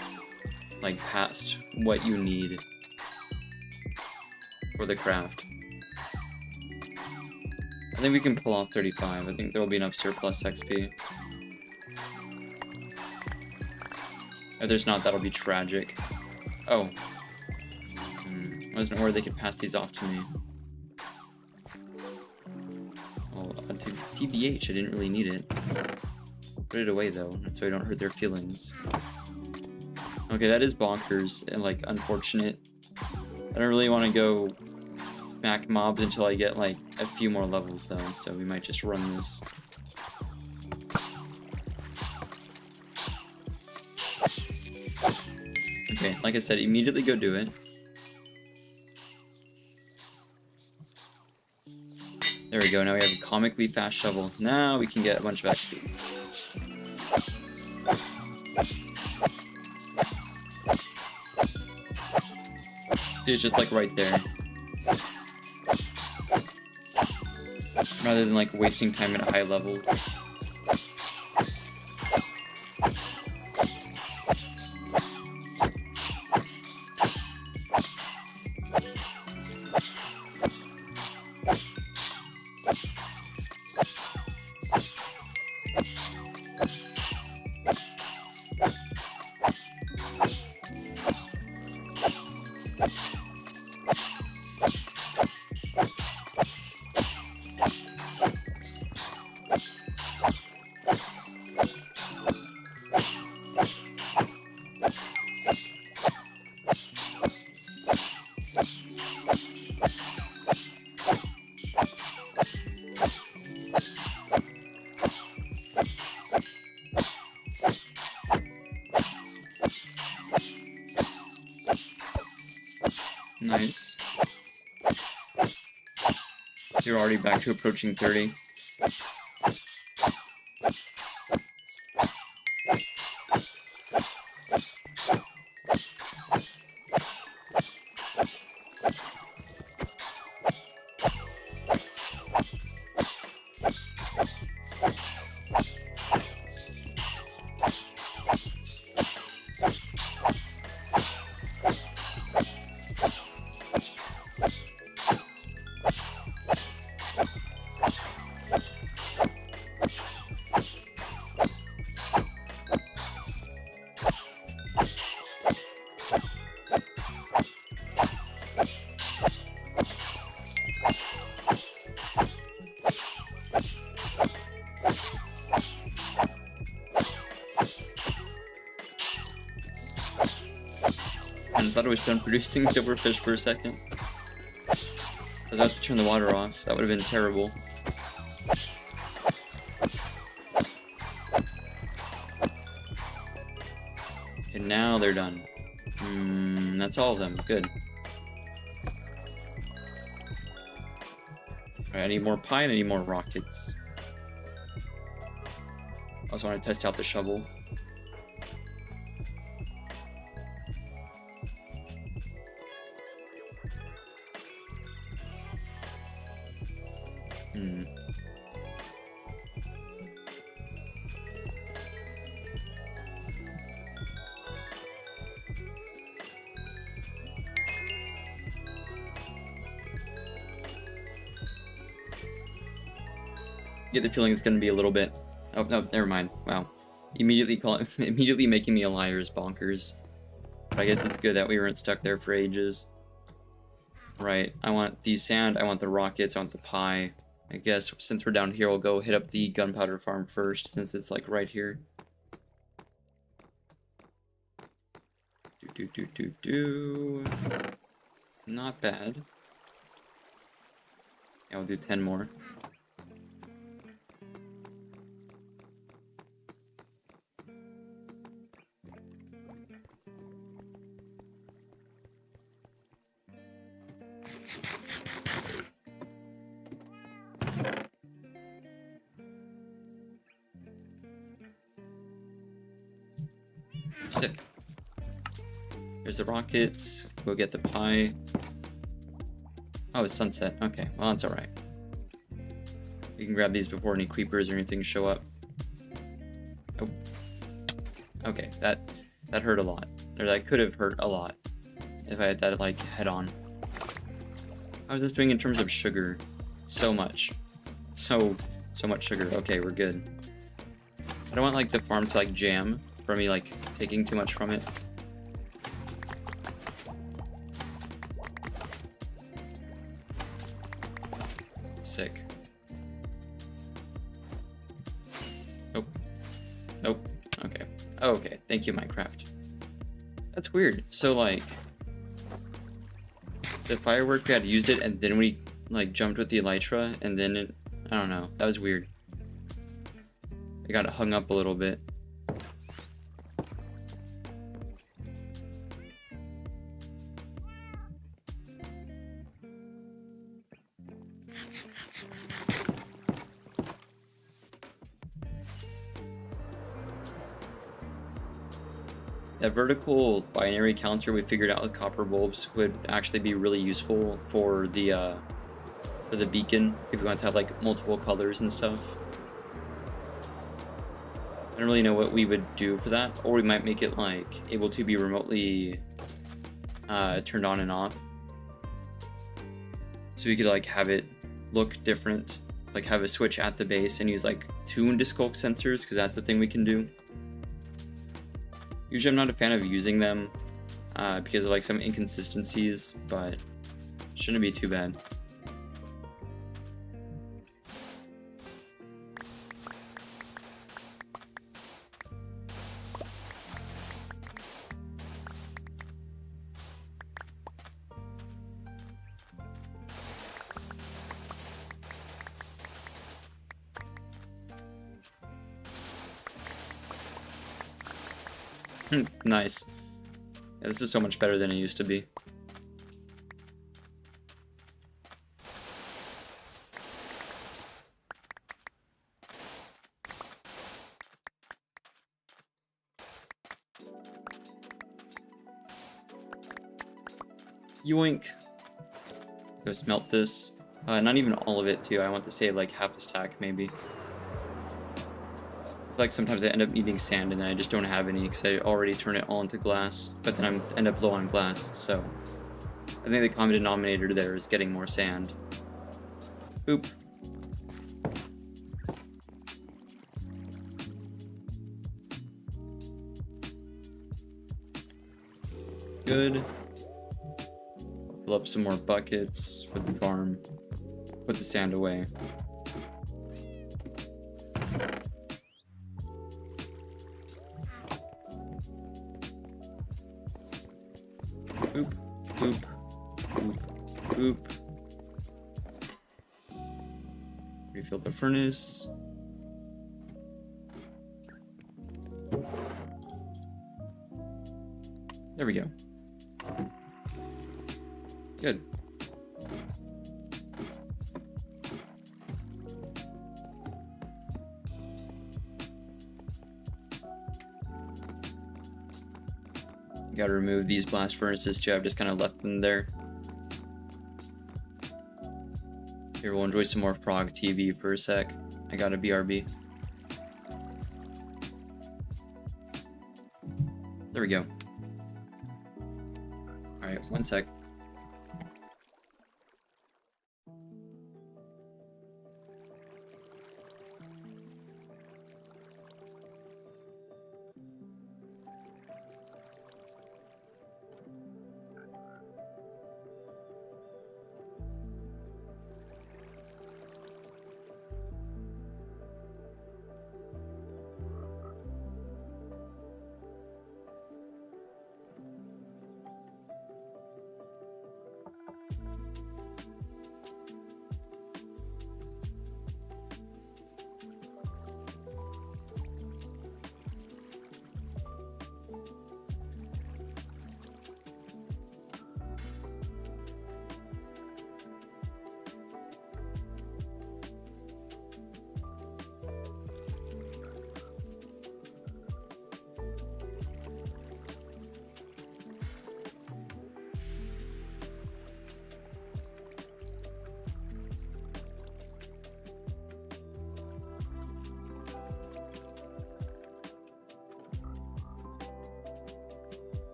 like past what you need for the craft. I think we can pull off 35. I think there will be enough surplus XP. If there's not, that'll be tragic. Oh. I wasn't aware they could pass these off to me. Well, TBH, I didn't really need it. Put it away though, so I don't hurt their feelings. Okay, that is bonkers and like unfortunate. I don't really want to go back mobs until I get like a few more levels though, so we might just run this. Okay, like I said, immediately go do it. There we go, now we have a comically fast shovel. Now we can get a bunch of XP. See, it's just like right there. Rather than like wasting time at a high level. Nice. You're already back to approaching 30. I thought it was done producing silverfish for a second. I was about to turn the water off. That would have been terrible. And now they're done. That's all of them. Good. Alright, I need more pie and I need more rockets. I also want to test out the shovel. Get the feeling it's going to be a little bit... Oh, no, never mind. Wow. Immediately making me a liar is bonkers. But I guess it's good that we weren't stuck there for ages. Right, I want the sand, I want the rockets, I want the pie. I guess since we're down here, we'll go hit up the gunpowder farm first, since it's like right here. Not bad. Yeah, we'll do 10 more. Sick. There's the rockets. We'll get the pie. Oh, it's sunset. Okay, well, that's alright. We can grab these before any creepers or anything show up. Oh. Okay, that hurt a lot. Or that could have hurt a lot if I had that, like, head on. How is this doing in terms of sugar? So much. So much sugar. Okay, we're good. I don't want, like, the farm to, like, jam from me, like, taking too much from it. Sick. Nope. Nope. Okay. Oh, okay. Thank you, Minecraft. That's weird. So, like, the firework, we had to use it, and then we, like, jumped with the elytra, and then it... I don't know. That was weird. I got it hung up a little bit. That vertical binary counter we figured out with copper bulbs would actually be really useful for the beacon if we want to have like multiple colors and stuff. I don't really know what we would do for that, or we might make it like able to be remotely turned on and off, so we could like have it look different, like have a switch at the base and use like tuned sculk sensors, because that's the thing we can do. Usually I'm not a fan of using them because of like some inconsistencies, but shouldn't be too bad. Nice. Yeah, this is so much better than it used to be. Yoink. Go smelt this. Not even all of it too. I want to say like half a stack maybe. I feel like sometimes I end up needing sand and then I just don't have any because I already turn it all into glass, but then I end up low on glass. So I think the common denominator there is getting more sand. Oop. Good. Fill up some more buckets for the farm. Put the sand away. Oop, oop, oop, oop. Refill the furnace. There we go. Good. Gotta remove these blast furnaces too. I've just kind of left them there. Here, we'll enjoy some more Prog TV for a sec. I got a BRB. There we go. Alright, one sec.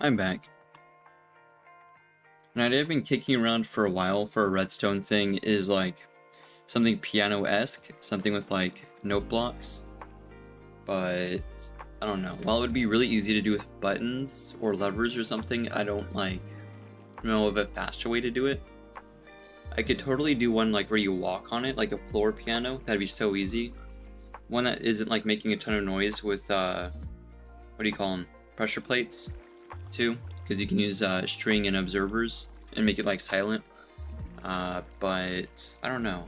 I'm back. An idea I've been kicking around for a while for a redstone thing is like something piano-esque, something with like note blocks. But I don't know. While it would be really easy to do with buttons or levers or something, I don't know of a faster way to do it. I could totally do one like where you walk on it, like a floor piano. That'd be so easy. One that isn't like making a ton of noise with what do you call them? Pressure plates too, because you can use string and observers and make it like silent. But I don't know.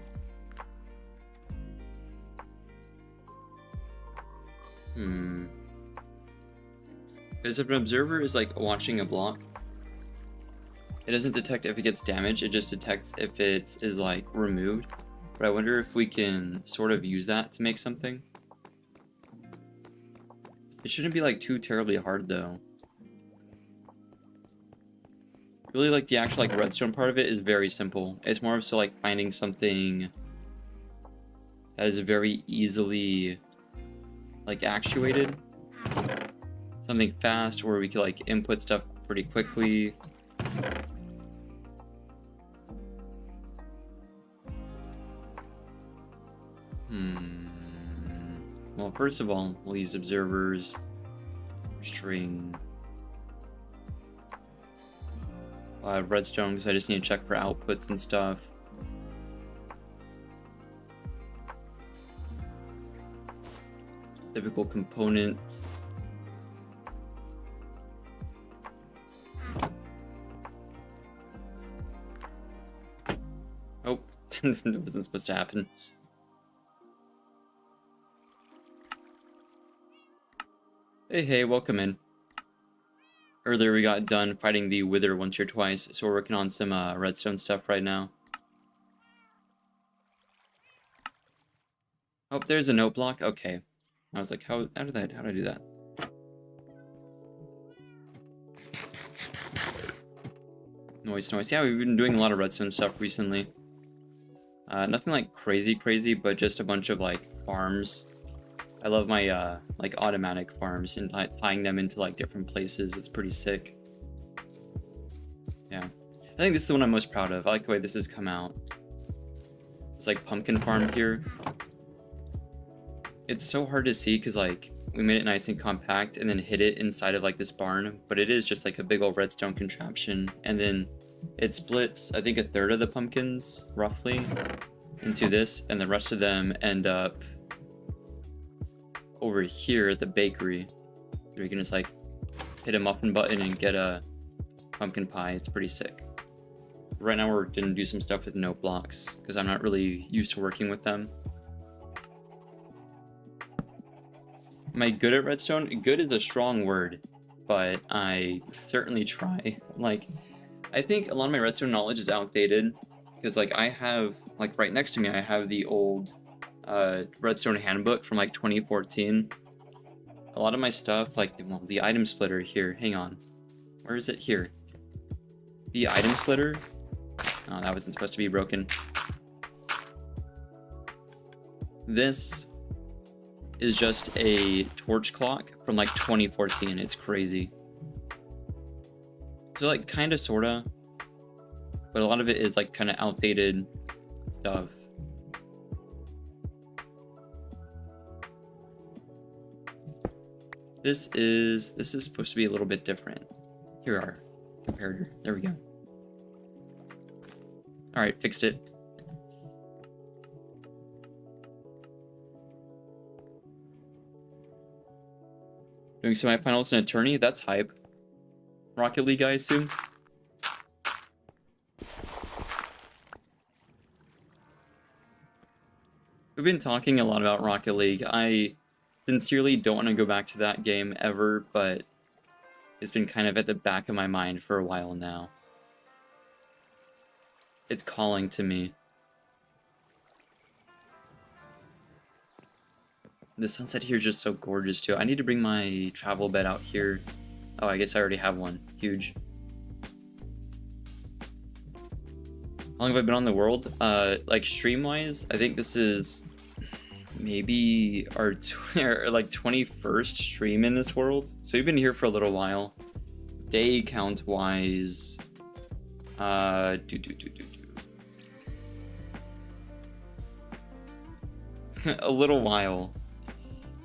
Because if an observer is like watching a block, it doesn't detect if it gets damaged, it just detects if it is like removed. But I wonder if we can sort of use that to make something. It shouldn't be like too terribly hard though. Really, like the actual like redstone part of it is very simple. It's more of so like finding something that is very easily like actuated. Something fast where we could like input stuff pretty quickly. Well, first of all, we'll use observers, string, redstone, because I just need to check for outputs and stuff. Typical components. Oh, this wasn't supposed to happen. Hey, welcome in. Earlier we got done fighting the Wither once or twice, so we're working on some redstone stuff right now. Oh, there's a note block. Okay. I was like, how did I do that? Noise. Yeah, we've been doing a lot of redstone stuff recently. Nothing like crazy, but just a bunch of like farms. I love my like automatic farms and tying them into like different places. It's pretty sick. Yeah, I think this is the one I'm most proud of. I like the way this has come out. It's like pumpkin farm here. It's so hard to see because like we made it nice and compact and then hid it inside of like this barn, but it is just like a big old redstone contraption, and then it splits I think a third of the pumpkins roughly into this, and the rest of them end up over here at the bakery. We can just like hit a muffin button and get a pumpkin pie. It's pretty sick. Right now we're gonna do some stuff with note blocks because I'm not really used to working with them. Am I good at redstone? Good is a strong word, but I certainly try. Like, I think a lot of my redstone knowledge is outdated because like I have like right next to me I have the old redstone handbook from like 2014. A lot of my stuff, like the item splitter here, hang on, where is it? Here, the item splitter. Oh, that wasn't supposed to be broken. This is just a torch clock from like 2014. It's crazy. So like kind of sorta, but a lot of it is like kind of outdated stuff. This is supposed to be a little bit different. Here are comparator. There we go. All right, fixed it. Doing semifinals and attorney. That's hype. Rocket League, I assume. We've been talking a lot about Rocket League. I sincerely don't want to go back to that game ever, but it's been kind of at the back of my mind for a while now. It's calling to me. The sunset here is just so gorgeous too. I need to bring my travel bed out here. Oh, I guess I already have one. Huge. How long have I been on the world? Like stream-wise, I think this is maybe our like 21st stream in this world. So we've been here for a little while. Day count wise, a little while.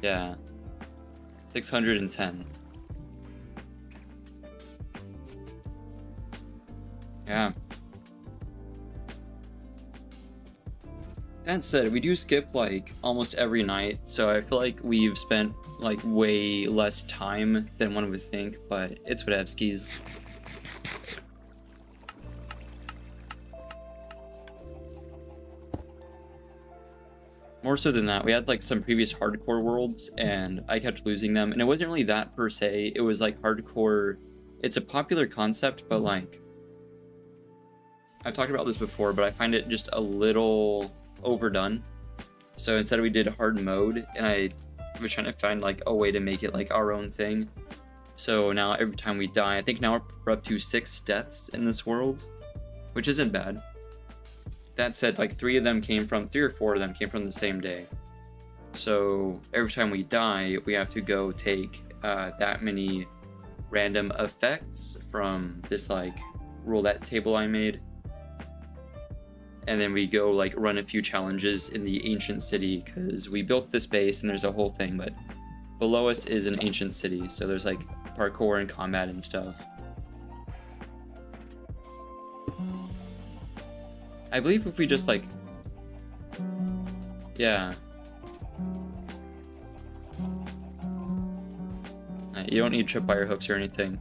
Yeah, 610. Yeah. That said, we do skip like almost every night, so I feel like we've spent like way less time than one would think, but it's whatevskis. More so than that, we had like some previous hardcore worlds and I kept losing them, and it wasn't really that per se. It was like hardcore. It's a popular concept, but like I've talked about this before, but I find it just a little overdone. So instead we did hard mode, and I was trying to find like a way to make it like our own thing. So now every time we die, I think now we're up to 6 deaths in this world, which isn't bad. That said, like 3 or 4 of them came from the same day. So every time we die, we have to go take that many random effects from this like roulette table I made. And then we go like run a few challenges in the ancient city, because we built this base and there's a whole thing, but below us is an ancient city, so there's like parkour and combat and stuff. I believe if we just like, yeah. You don't need tripwire hooks or anything.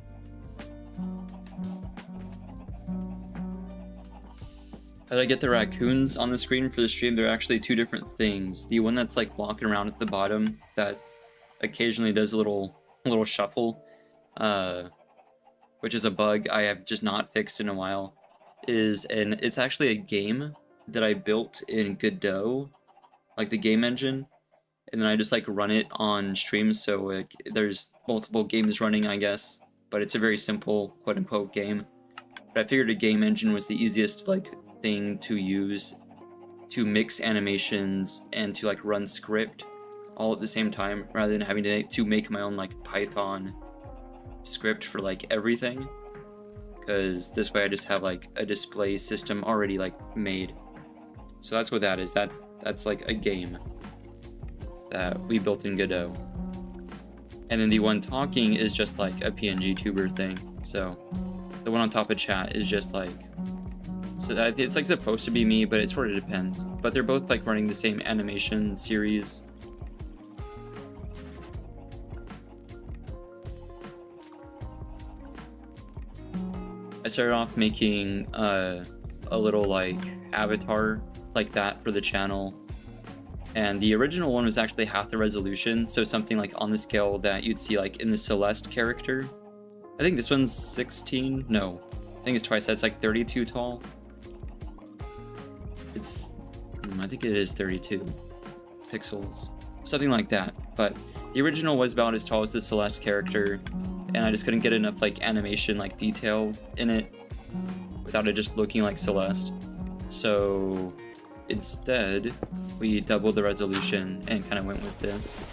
How did I get the raccoons on the screen for the stream? They're actually 2 different things. The one that's like walking around at the bottom that occasionally does a little shuffle, which is a bug I have just not fixed in a while, it's actually a game that I built in Godot, like the game engine, and then I just like run it on stream, so like there's multiple games running, I guess, but it's a very simple quote-unquote game. But I figured a game engine was the easiest like thing to use to mix animations and to like run script all at the same time, rather than having to make my own like Python script for like everything, because this way I just have like a display system already like made. So that's what that is. That's like a game that we built in Godot. And then the one talking is just like a PNG tuber thing. So the one on top of chat is just like, so it's like supposed to be me, but it sort of depends. But they're both like running the same animation series. I started off making a little like avatar like that for the channel, and the original one was actually half the resolution, so something like on the scale that you'd see like in the Celeste character. I think this one's 16. No, I think it's twice that. It's like 32 tall. I think it is 32 pixels, something like that. But the original was about as tall as the Celeste character, and I just couldn't get enough like animation like detail in it without it just looking like Celeste. So instead we doubled the resolution and kind of went with this.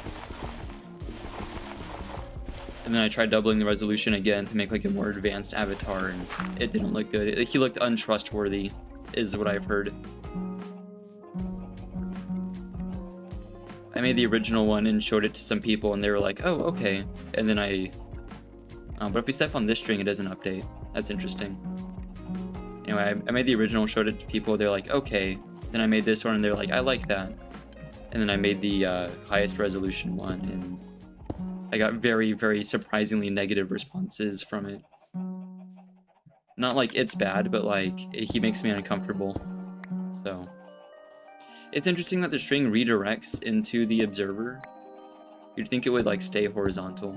And then I tried doubling the resolution again to make like a more advanced avatar, and it didn't look good. He looked untrustworthy, is what I've heard. I made the original one and showed it to some people, and they were like, oh, okay. And then but if we step on this string, it doesn't update. That's interesting. Anyway, I made the original, showed it to people, they're like, okay. Then I made this one, and they're like, I like that. And then I made the highest resolution one, and I got very, very surprisingly negative responses from it. Not like it's bad, but like, he makes me uncomfortable. So it's interesting that the string redirects into the observer. You'd think it would like stay horizontal.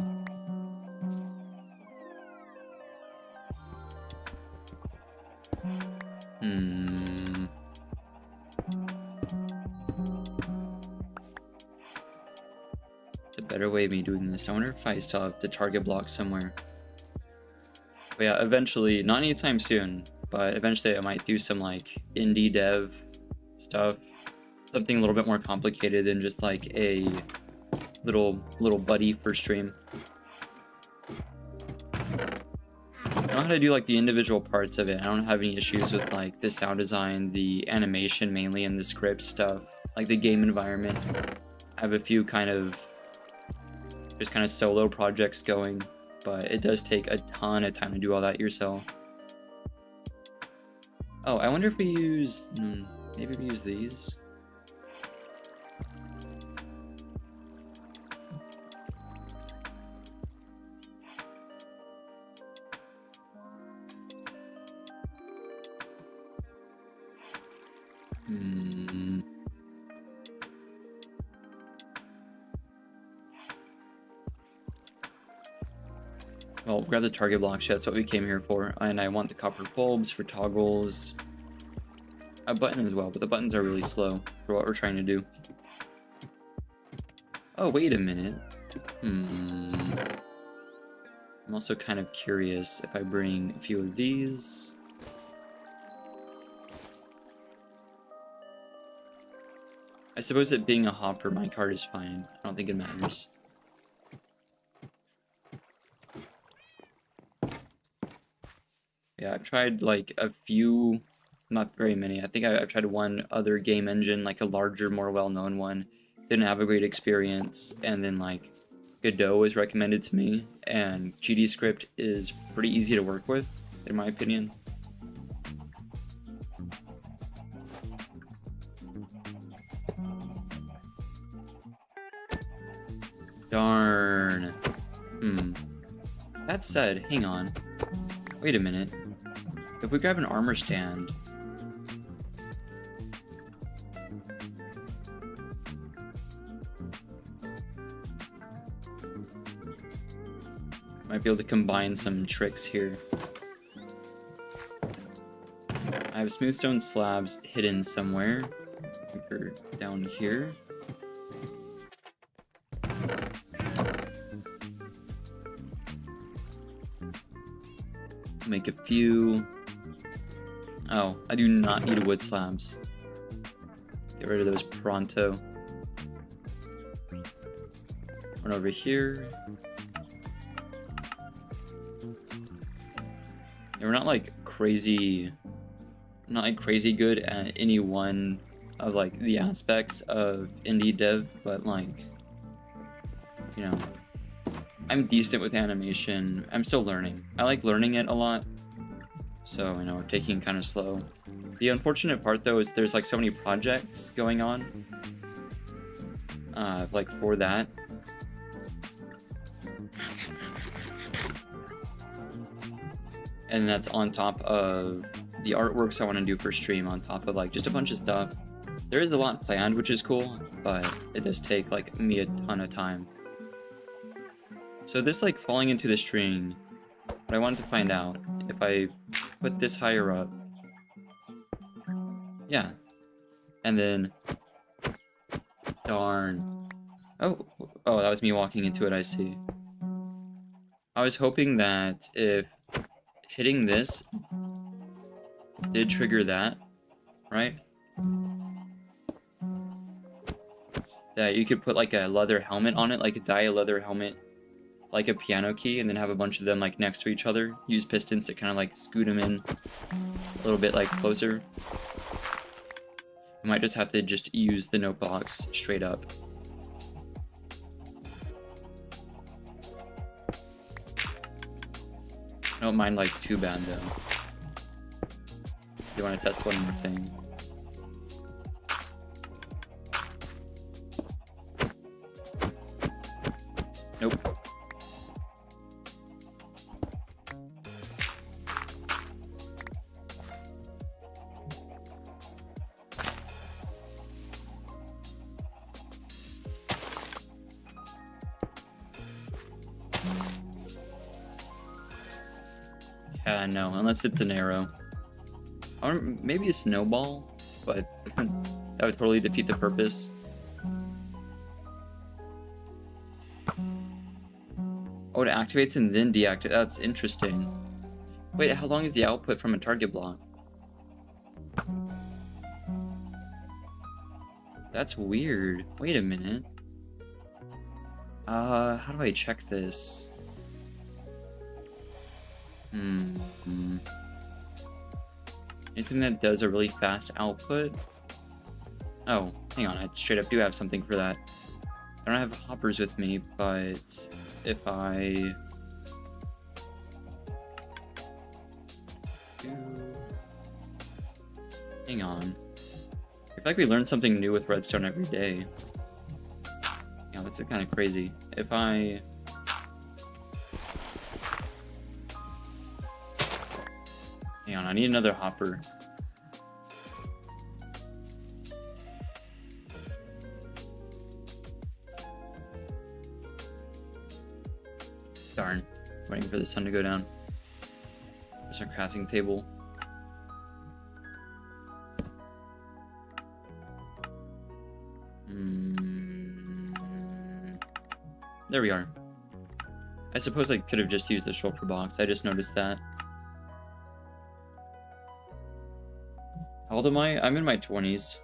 It's a better way of me doing this. I wonder if I still have the target block somewhere. But yeah, eventually, not anytime soon, but eventually I might do some like indie dev stuff. Something a little bit more complicated than just like a little buddy for stream. I know how to do like the individual parts of it. I don't have any issues with like the sound design, the animation mainly, and the script stuff, like the game environment. I have a few kind of solo projects going, but it does take a ton of time to do all that yourself. Oh, I wonder if we use, maybe we use these. Well, grab the target blocks. That's what we came here for. And I want the copper bulbs for toggles. a button as well, but the buttons are really slow for what we're trying to do. Oh, wait a minute. I'm also kind of curious if I bring a few of these. I suppose that being a hopper, my card is fine. I don't think it matters. Yeah, I've tried like a few, not very many. I think I've tried one other game engine, like a larger, more well-known one. Didn't have a great experience, and then like Godot was recommended to me, and GDScript is pretty easy to work with, in my opinion. Darn. That said, hang on. Wait a minute. If we grab an armor stand... might be able to combine some tricks here. I have smooth stone slabs hidden somewhere. I think they're down here. Make a few. Oh, I do not need wood slabs. Get rid of those pronto. Run over here. And we're not like crazy, good at any one of like the aspects of indie dev, but like, you know, I'm decent with animation. I'm still learning. I like learning it a lot. So, you know, we're taking kind of slow. The unfortunate part though is there's like so many projects going on. Like for that. And that's on top of the artworks I want to do for stream, on top of like just a bunch of stuff. There is a lot planned, which is cool, but it does take like me a ton of time. So this like falling into the string, what I wanted to find out, if I put this higher up, yeah, and then, darn, oh, that was me walking into it, I see. I was hoping that if hitting this did trigger that, right? That you could put like a leather helmet on it, like a dye leather helmet, like a piano key, and then have a bunch of them like next to each other. Use pistons to kind of like scoot them in a little bit like closer. You might just have to just use the note box straight up. I don't mind like too bad though. You want to test one more thing? Nope. Yeah, no, unless it's an arrow. Or maybe a snowball, but that would totally defeat the purpose. Oh, it activates and then deactivates. That's interesting. Wait, how long is the output from a target block? That's weird. Wait a minute. How do I check this? Anything that does a really fast output? Oh, hang on, I straight up do have something for that. I don't have hoppers with me, but if I do... Hang on. I feel like we learn something new with redstone every day. Yeah, that's kind of crazy. If I... Hang on, I need another hopper. Darn. Waiting for the sun to go down. There's our crafting table. There we are. I suppose I could have just used the shulker box. I just noticed that. How old am I? I'm in my 20s.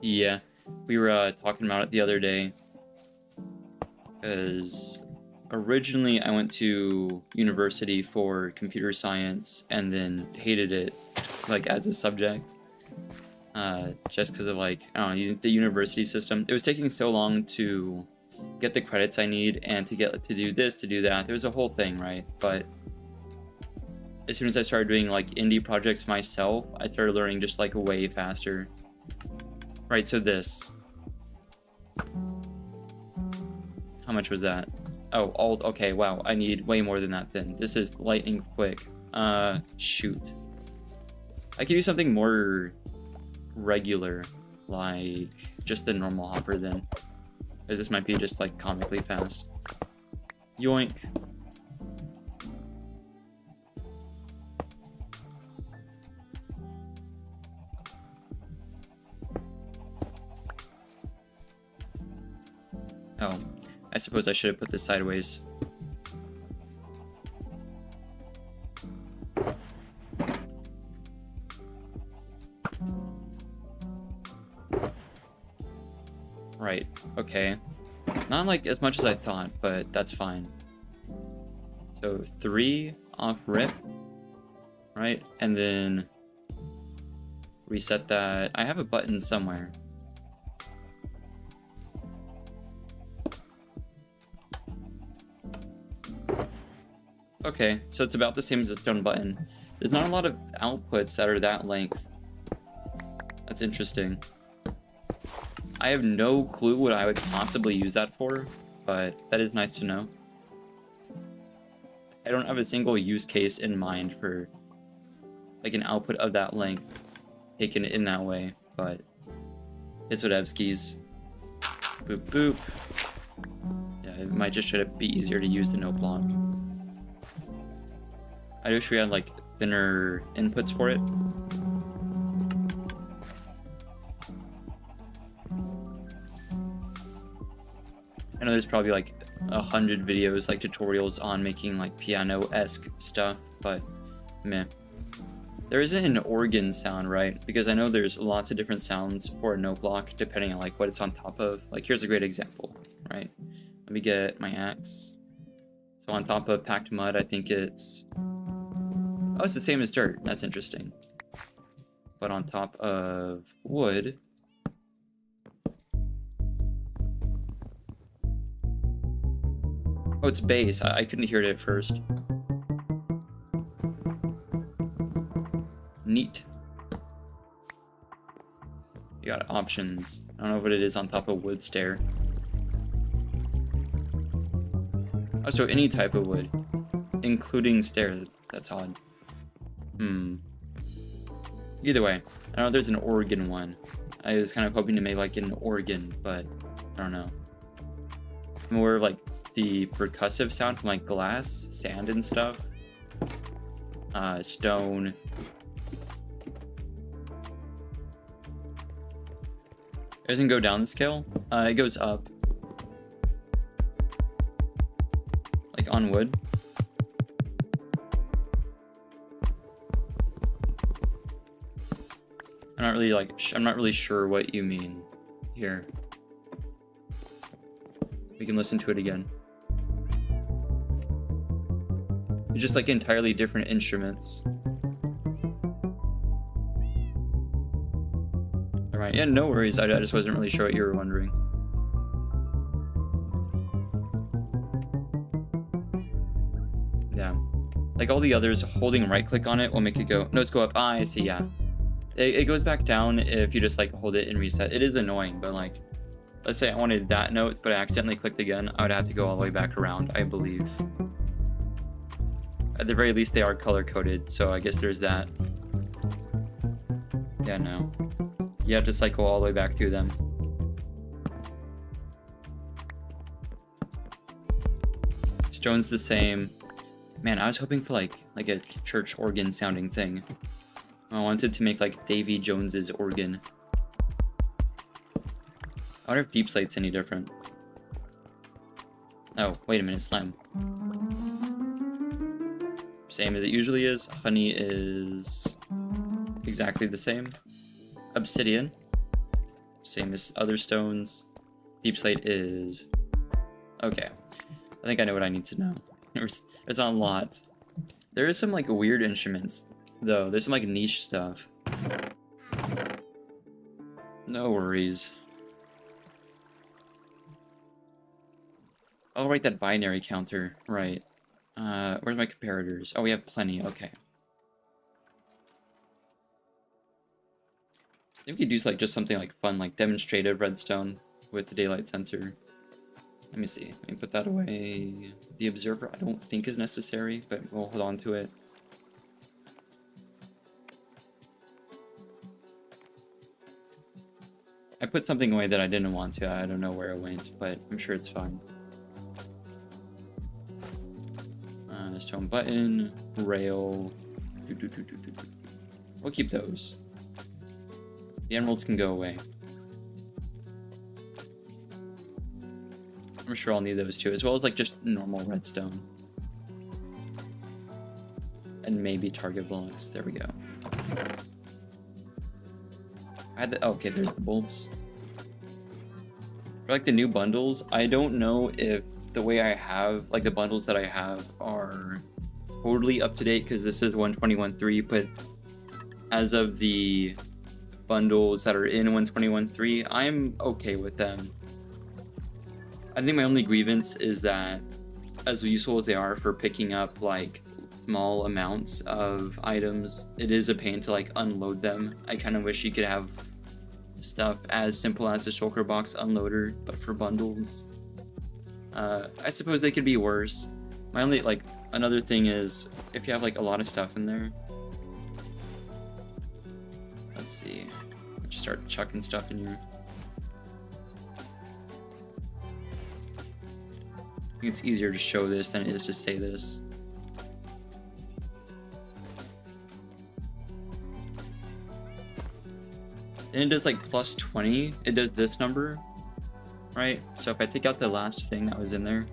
Yeah, we were talking about it the other day. Because originally I went to university for computer science and then hated it, like, as a subject. Just because of, like, I don't know, the university system. It was taking so long to get the credits I need and to get to do this, to do that. There was a whole thing, right? But as soon as I started doing, like, indie projects myself, I started learning just, like, way faster. Right, so this. How much was that? Oh, alt, okay, wow, I need way more than that then. This is lightning quick. Shoot. I could do something more regular, like just the normal hopper then. Because this might be just, like, comically fast. Yoink. Oh, I suppose I should have put this sideways. Right, okay. Not, like, as much as I thought, but that's fine. So 3 off rip, right? And then reset that. I have a button somewhere. Okay, so it's about the same as the stone button. There's not a lot of outputs that are that length. That's interesting. I have no clue what I would possibly use that for, but that is nice to know. I don't have a single use case in mind for, like, an output of that length taken in that way, but it's whatevskis. Boop boop. Yeah, it might just try to be easier to use the no block. I wish we had, like, thinner inputs for it. I know there's probably, like, 100 videos, like, tutorials on making, like, piano-esque stuff, but meh. There isn't an organ sound, right? Because I know there's lots of different sounds for a no block depending on, like, what it's on top of. Like, here's a great example, right? Let me get my axe. So on top of packed mud, I think it's... Oh, it's the same as dirt. That's interesting. But on top of wood... Oh, it's bass. I couldn't hear it at first. Neat. You got options. I don't know what it is on top of wood stair. Oh, so any type of wood. Including stair. That's odd. Either way, I know there's an organ one. I was kind of hoping to make, like, an organ, but I don't know. More like the percussive sound from, like, glass, sand, and stuff. Stone. It doesn't go down the scale. It goes up. Like on wood. I'm not really sure what you mean here. We can listen to it again. It's just, like, entirely different instruments. Alright, yeah, no worries. I just wasn't really sure what you were wondering. Yeah. Like all the others, holding right click on it will make it go... No, let's go up. Ah, I see, yeah. It goes back down if you just, like, hold it and reset. It is annoying, but, like, let's say I wanted that note, but I accidentally clicked again, I would have to go all the way back around, I believe. At the very least, they are color-coded, so I guess there's that. Yeah, no. You have to cycle all the way back through them. Stone's the same. Man, I was hoping for like a church organ sounding thing. I wanted to make like Davy Jones's organ. I wonder if Deep Slate's any different. Oh, wait a minute, slime. Same as it usually is. Honey is exactly the same. Obsidian, same as other stones. Deep Slate is... okay. I think I know what I need to know. There's not a lot. There is some like weird instruments, though. There's some like niche stuff. No worries. I'll write that binary counter. Right. Where's my comparators? Oh, we have plenty. Okay. I think we could use like just something like fun, like demonstrative redstone with the daylight sensor. Let me see. Let me put that away. The observer I don't think is necessary, but we'll hold on to it. I put something away that I didn't want to. I don't know where it went, but I'm sure it's fine. Stone button, rail. We'll keep those. The emeralds can go away. I'm sure I'll need those too, as well as like just normal redstone. And maybe target blocks. There we go. I had the, okay, there's the bulbs. For like the new bundles, I don't know if the way I have, like the bundles that I have are totally up to date because this is 121.3, but as of the bundles that are in 121.3, I'm okay with them. I think my only grievance is that as useful as they are for picking up like small amounts of items, it is a pain to like unload them. I kind of wish you could have stuff as simple as a shulker box unloader, but for bundles. I suppose they could be worse. My only, like, another thing is, if you have, like, a lot of stuff in there... Let's see. Just start chucking stuff in here. I think it's easier to show this than it is to say this. And it does, like, plus 20. It does this number. Right, so if I take out the last thing that was in there,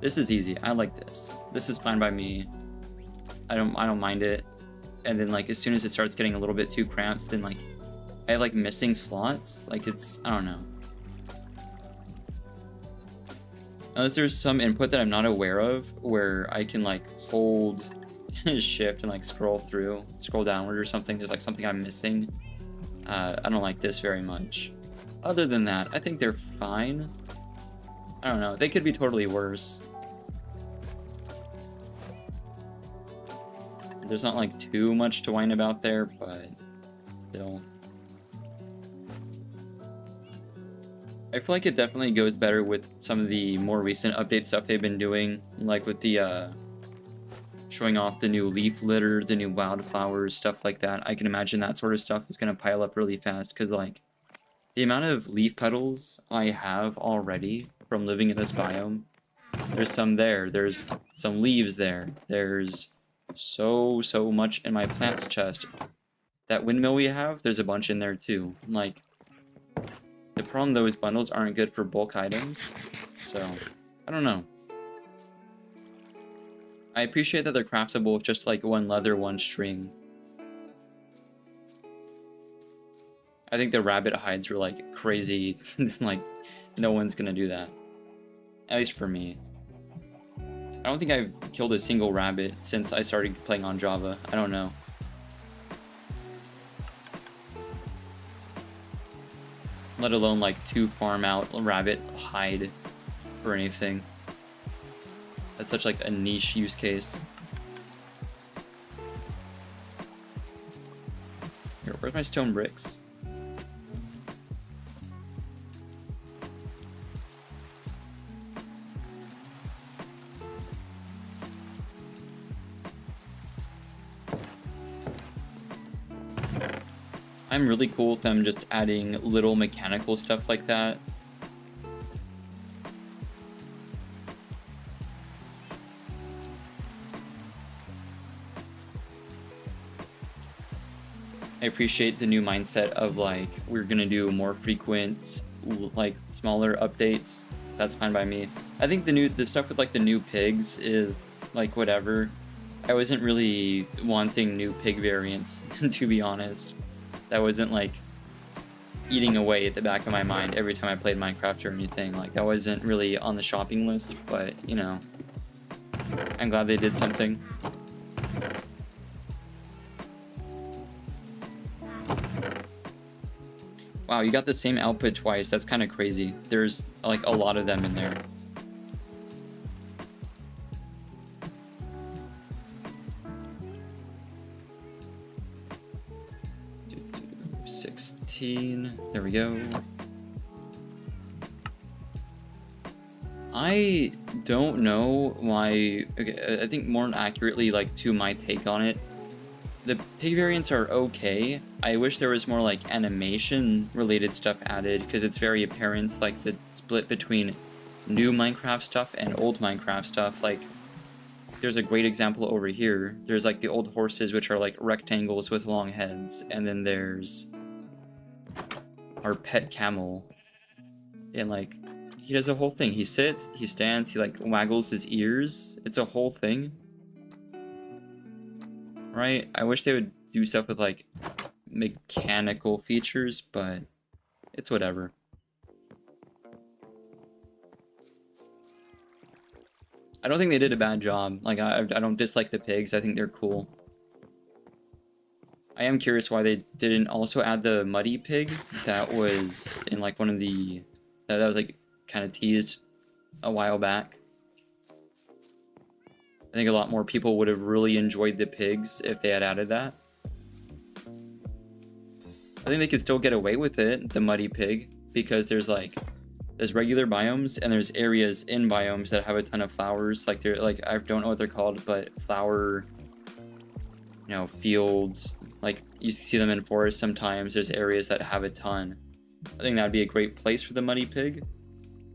this is easy. I like this. This is fine by me. I don't mind it. And then like as soon as it starts getting a little bit too cramped, then like I have like missing slots. Like it's, I don't know. Unless there's some input that I'm not aware of where I can like hold shift and like scroll downward or something. There's like something I'm missing. I don't like this very much. Other than that, I think they're fine. I don't know. They could be totally worse. There's not like too much to whine about there, but still. I feel like it definitely goes better with some of the more recent update stuff they've been doing, like with the showing off the new leaf litter, the new wildflowers, stuff like that. I can imagine that sort of stuff is going to pile up really fast because like the amount of leaf petals I have already from living in this biome, there's some there, there's some leaves there, there's so much in my plants chest. That windmill we have, there's a bunch in there too. Like, the problem those bundles aren't good for bulk items, so I don't know. I appreciate that they're craftable with just like one leather, one string. I think the rabbit hides were like crazy. It's like no one's gonna do that. At least for me. I don't think I've killed a single rabbit since I started playing on Java. I don't know. Let alone like to farm out a rabbit hide or anything. That's such like a niche use case. Here, where's my stone bricks? I'm really cool with them just adding little mechanical stuff like that. I appreciate the new mindset of like we're gonna do more frequent, like smaller updates. That's fine by me. I think the stuff with like the new pigs is like whatever. I wasn't really wanting new pig variants, to be honest. That wasn't like eating away at the back of my mind every time I played Minecraft or anything. Like that wasn't really on the shopping list, but you know, I'm glad they did something. Wow, you got the same output twice. That's kind of crazy. There's like a lot of them in there. 16. There we go. I don't know why. Okay, I think more accurately, like to my take on it, the pig variants are okay. I wish there was more like animation related stuff added, because it's very apparent like the split between new Minecraft stuff and old Minecraft stuff. Like there's a great example over here. There's like the old horses, which are like rectangles with long heads, and then there's our pet camel, and like he does a whole thing. He sits, he stands, he like waggles his ears. It's a whole thing, right? I wish they would do stuff with like mechanical features, but it's whatever. I don't think they did a bad job. Like I don't dislike the pigs. I think they're cool. I am curious why they didn't also add the muddy pig that was in like one of the that was like kind of teased a while back. I think a lot more people would have really enjoyed the pigs if they had added that. I think they could still get away with it, the muddy pig, because there's regular biomes and there's areas in biomes that have a ton of flowers. Like they're like, I don't know what they're called, but flower, you know, fields. Like you see them in forests sometimes. There's areas that have a ton. I think that'd be a great place for the muddy pig.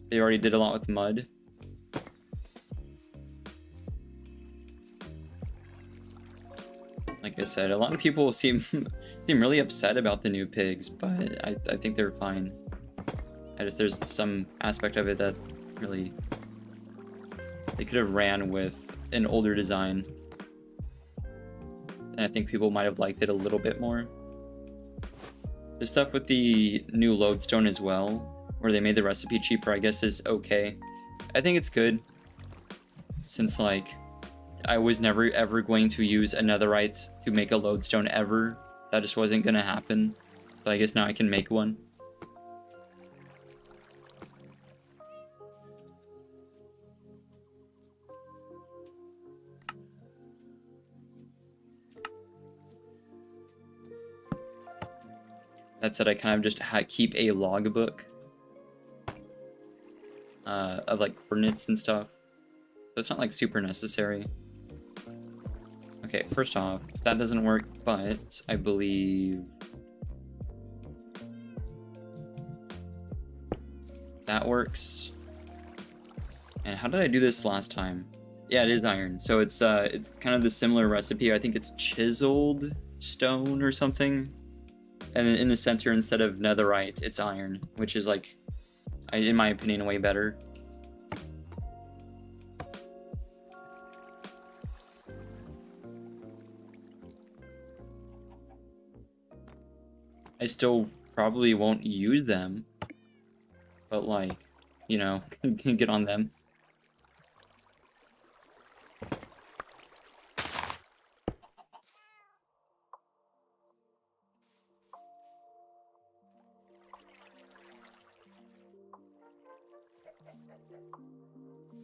They already did a lot with mud. Like I said, a lot of people seem really upset about the new pigs, but I think they're fine. There's some aspect of it that really they could have ran with an older design, and I think people might have liked it a little bit more. The stuff with the new lodestone as well, where they made the recipe cheaper, I guess is okay. I think it's good, since like I was never ever going to use a netherite to make a lodestone ever. That just wasn't gonna happen. So I guess now I can make one. That said, I kind of just keep a logbook of like coordinates and stuff. So it's not like super necessary. Okay, first off, that doesn't work, but I believe that works. And how did I do this last time? Yeah, it is iron. So it's kind of the similar recipe. I think it's chiseled stone or something. And then in the center, instead of netherite, it's iron, which is like, in my opinion, way better. I still probably won't use them, but like, you know, can get on them.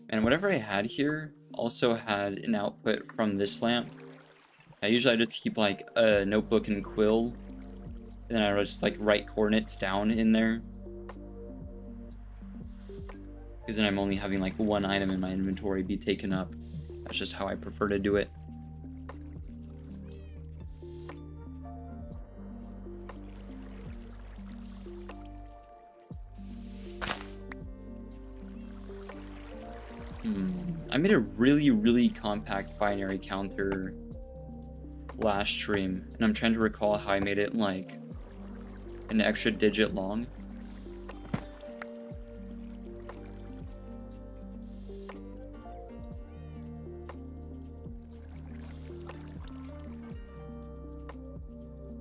And whatever I had here also had an output from this lamp. I just keep like a notebook and quill, and then I just like write coordinates down in there, because then I'm only having like one item in my inventory be taken up. That's just how I prefer to do it. I made a really compact binary counter last stream, and I'm trying to recall how I made it like an extra digit long.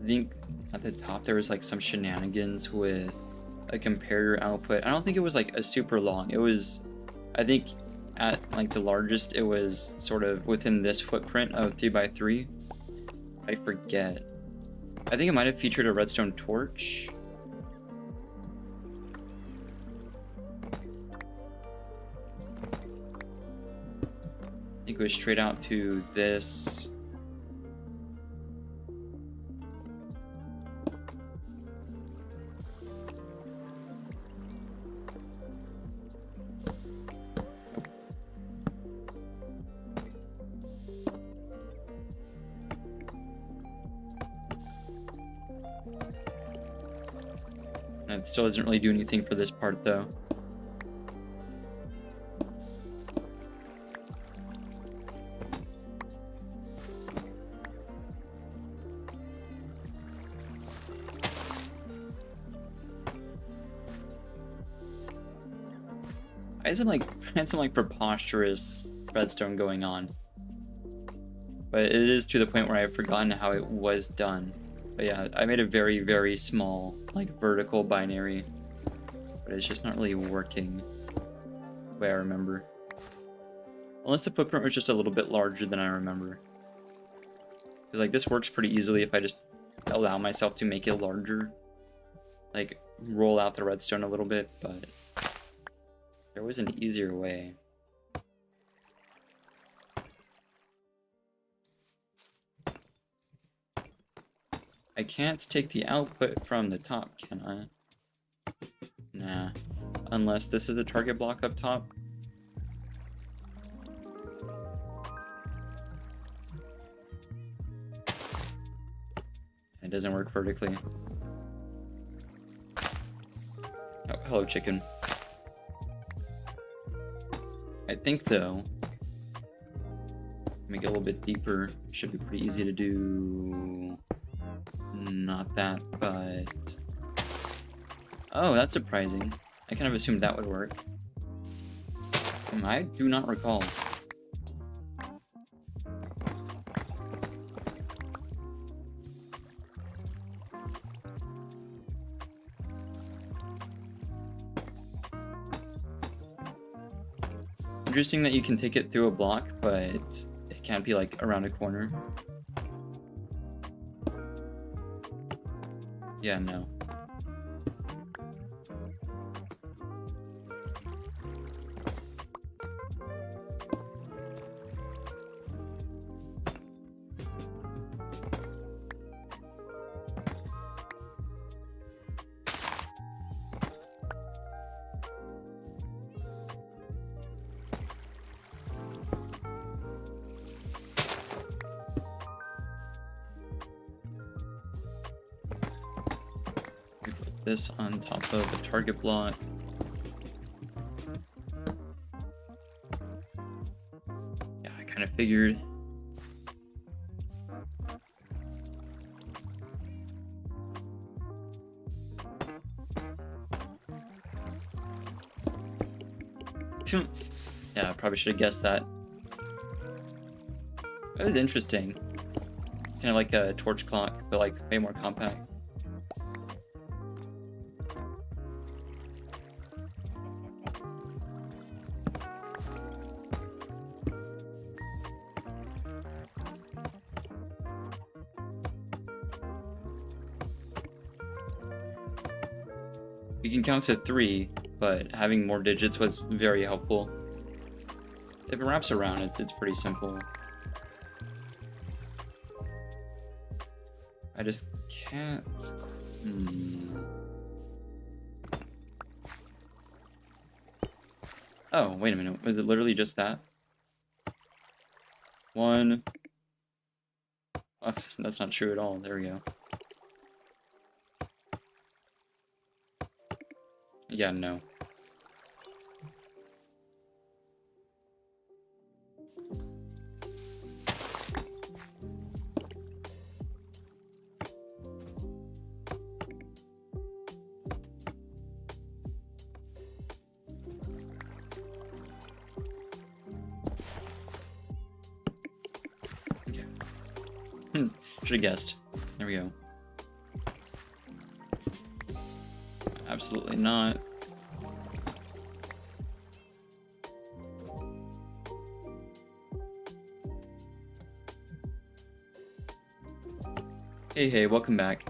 I think at the top there was like some shenanigans with a comparator output. I don't think it was like a super long. It was, I think at like the largest it was sort of within this footprint of 3x3. I forget. I think it might have featured a redstone torch. I think it goes straight out to this. It still doesn't really do anything for this part though. I had some like preposterous redstone going on. But it is to the point where I've forgotten how it was done. But yeah, I made a very, very small, like, vertical binary. But it's just not really working the way I remember. Unless the footprint was just a little bit larger than I remember. Because, like, this works pretty easily if I just allow myself to make it larger. Like, roll out the redstone a little bit, but there was an easier way. I can't take the output from the top, can I? Nah. Unless this is the target block up top. It doesn't work vertically. Oh, hello, chicken. I think, though, make it a little bit deeper. Should be pretty easy to do. Not that, but... Oh, that's surprising. I kind of assumed that would work. I do not recall. Interesting that you can take it through a block, but it can't be like around a corner. Yeah, no. This on top of the target block. Yeah, I kind of figured. Yeah, I probably should have guessed that. That was interesting. It's kind of like a torch clock, but like way more compact. You can count to 3, but having more digits was very helpful. If it wraps around, it's pretty simple. I just can't... Oh, wait a minute. Was it literally just that? 1... Oh, that's not true at all. There we go. Yeah, no. Should have guessed. There we go. Absolutely not. Hey, welcome back.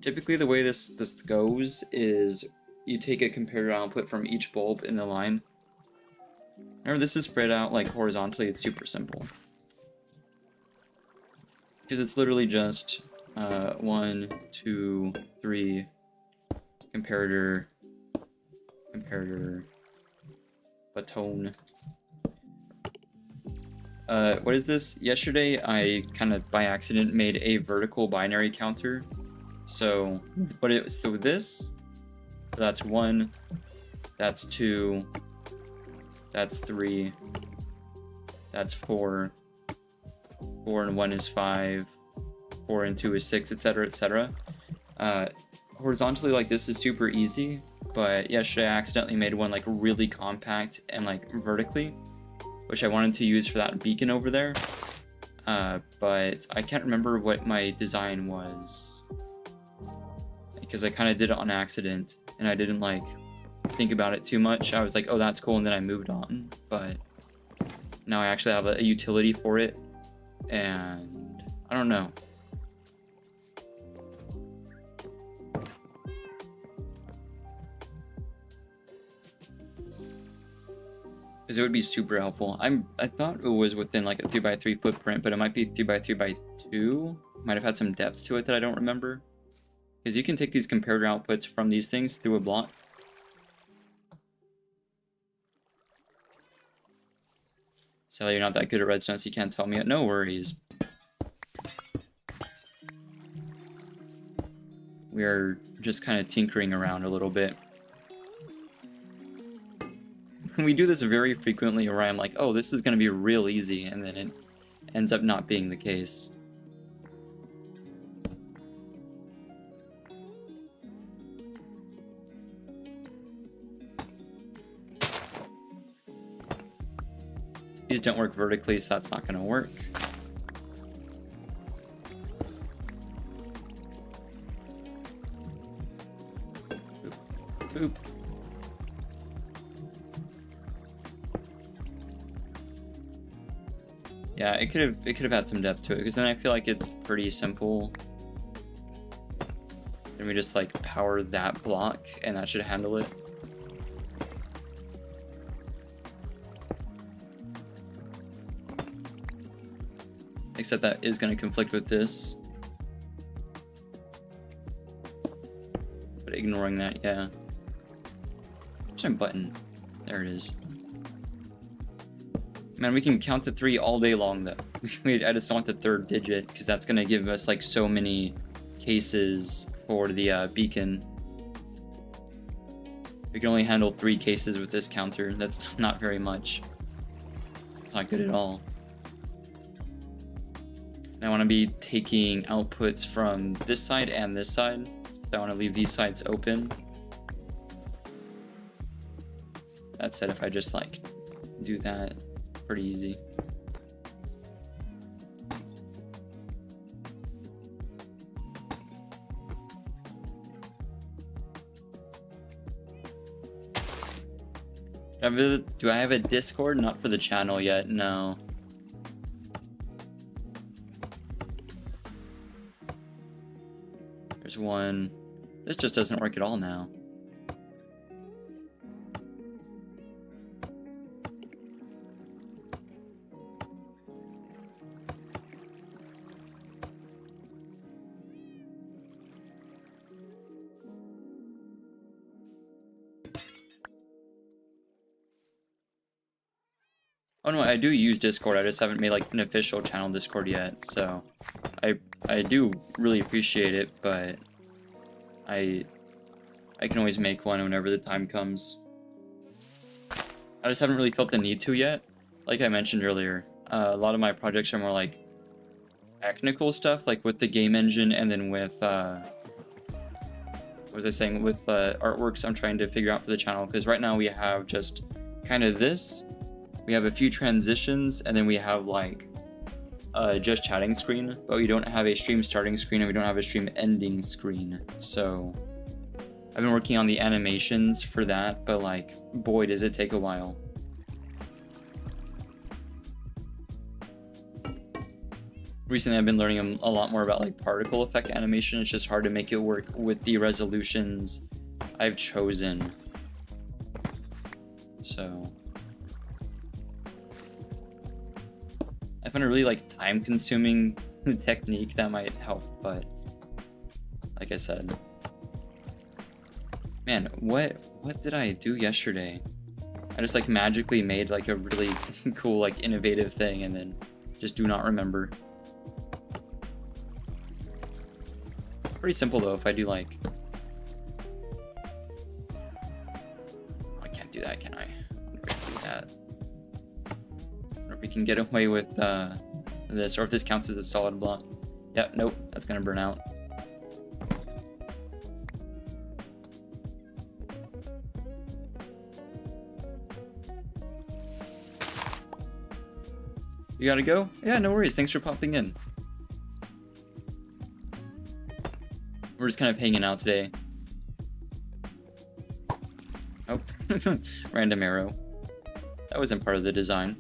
Typically the way this goes is you take a comparator output from each bulb in the line. Remember, this is spread out like horizontally. It's super simple. Because it's literally just 1, 2, 3, comparator, baton. What is this? Yesterday I kind of by accident made a vertical binary counter. So what it was, so this, that's 1, that's 2, that's 3, that's 4, 4 and 1 is 5, 4 and 2 is 6, etc., etc. Horizontally like this is super easy, but yesterday I accidentally made one like really compact and like vertically, which I wanted to use for that beacon over there. But I can't remember what my design was, because I kind of did it on accident and I didn't like think about it too much. I was like, oh, that's cool, and then I moved on. But now I actually have a utility for it, and I don't know. Because it would be super helpful. I thought it was within like a 3x3 footprint, but it might be 3x3x2. Might have had some depth to it that I don't remember. Because you can take these comparator outputs from these things through a block. Sally, you're not that good at redstone, so you can't tell me it. No worries. We're just kind of tinkering around a little bit. We do this very frequently where I'm like, oh, this is going to be real easy, and then it ends up not being the case. These don't work vertically, so that's not going to work. Boop. Boop. Yeah, it could have had some depth to it, because then I feel like it's pretty simple. Then we just like power that block, and that should handle it. Except that is going to conflict with this. But ignoring that, yeah. Where's my button? There it is. Man, we can count to 3 all day long, though. I just want the 3rd digit, because that's going to give us like so many cases for the beacon. We can only handle 3 cases with this counter. That's not very much. It's not good at all. I want to be taking outputs from this side and this side, so I want to leave these sides open. That said, if I just like do that, pretty easy. Do I have a Discord? Not for the channel yet, no. There's one. This just doesn't work at all now. Oh no, I do use Discord. I just haven't made like an official channel Discord yet, so I do really appreciate it, but I can always make one whenever the time comes. I just haven't really felt the need to yet. Like I mentioned earlier, a lot of my projects are more like technical stuff, like with the game engine and then with what was I saying, with artworks I'm trying to figure out for the channel, because right now we have just kind of this, we have a few transitions, and then we have like just chatting screen, but we don't have a stream starting screen and we don't have a stream ending screen. So I've been working on the animations for that, but like, boy, does it take a while. Recently I've been learning a lot more about like particle effect animation. It's just hard to make it work with the resolutions I've chosen. So I find a really like time consuming technique that might help, but like I said, man, what did I do yesterday? I just like magically made like a really cool like innovative thing and then just do not remember. Pretty simple though. If I do like, I can't do that, can I? I wonder if I can do that. I wonder if we can get away with this, or if this counts as a solid block. Yep, nope, that's gonna burn out. You gotta go? Yeah, no worries. Thanks for popping in. We're just kind of hanging out today. Oh, random arrow. That wasn't part of the design.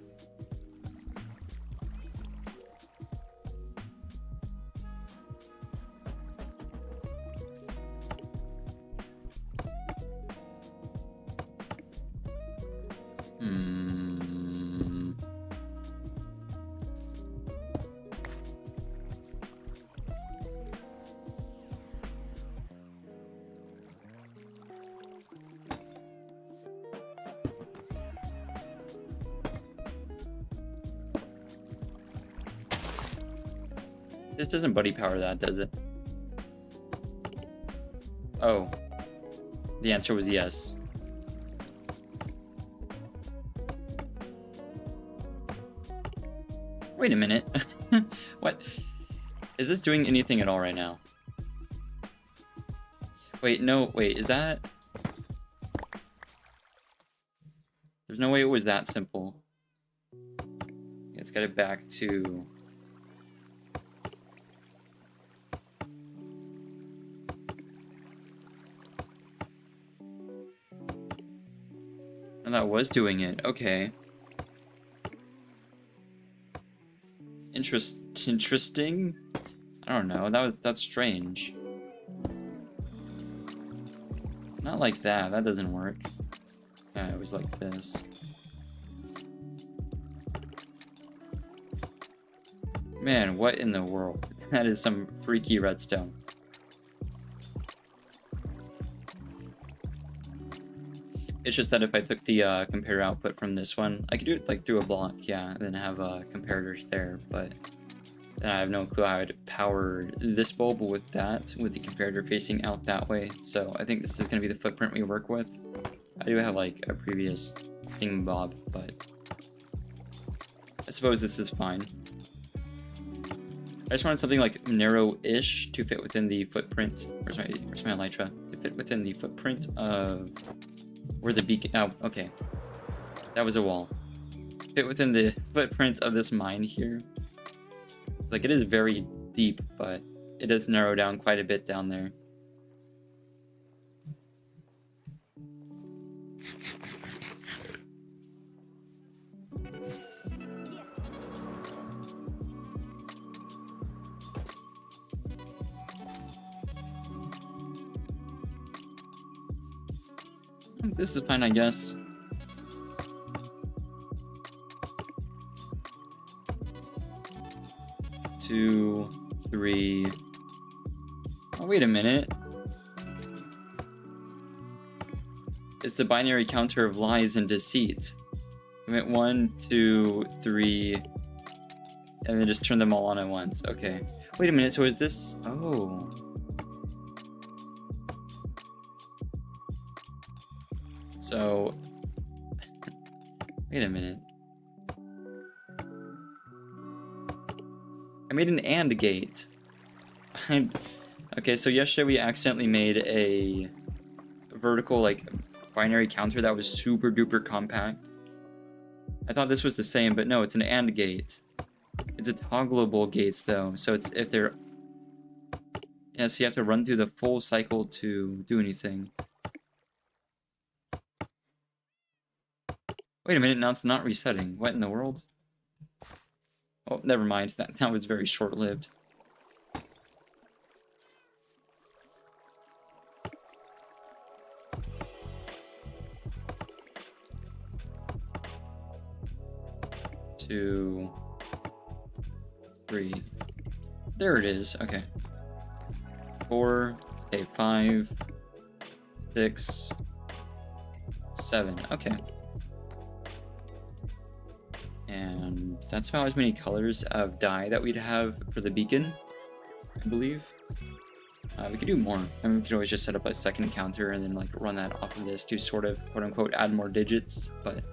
This doesn't buddy power that, does it? Oh. The answer was yes. Wait a minute. What? Is this doing anything at all right now? Wait, no, wait, is that... There's no way it was that simple. Let's get it back to... And that was doing it, okay. Interesting? I don't know, that's strange. Not like that, that doesn't work. Yeah, it was like this. Man, what in the world? That is some freaky redstone. It's just that if I took the comparator output from this one, I could do it like through a block, yeah, and then have comparators there, but then I have no clue how I'd power this bulb with that, with the comparator facing out that way. So I think this is going to be the footprint we work with. I do have like a previous thingbob, but I suppose this is fine. I just wanted something like narrow-ish to fit within the footprint. Where's my elytra? To fit within the footprint of where the beacon. Oh, okay. That was a wall. Fit within the footprint of this mine here. Like, it is very deep, but it does narrow down quite a bit down there. This is fine, I guess. Two, three. Oh, wait a minute. It's the binary counter of lies and deceit. I meant 1, 2, 3, and then just turn them all on at once. Okay. Wait a minute, so is this... Oh. So... Wait a minute. I made an AND gate. I Okay, so yesterday we accidentally made a vertical, like, binary counter that was super duper compact. I thought this was the same, but no, it's an AND gate. It's a toggleable gates, though, so it's if they're... Yeah, so you have to run through the full cycle to do anything. Wait a minute, now it's not resetting. What in the world? Oh, never mind. That was very short-lived. Two, three. There it is. Okay. 4. Okay, 5, 6, 7. Okay. And that's about as many colors of dye that we'd have for the beacon, I believe. We could do more. I mean, we could always just set up a second counter and then like run that off of this to sort of quote unquote add more digits, but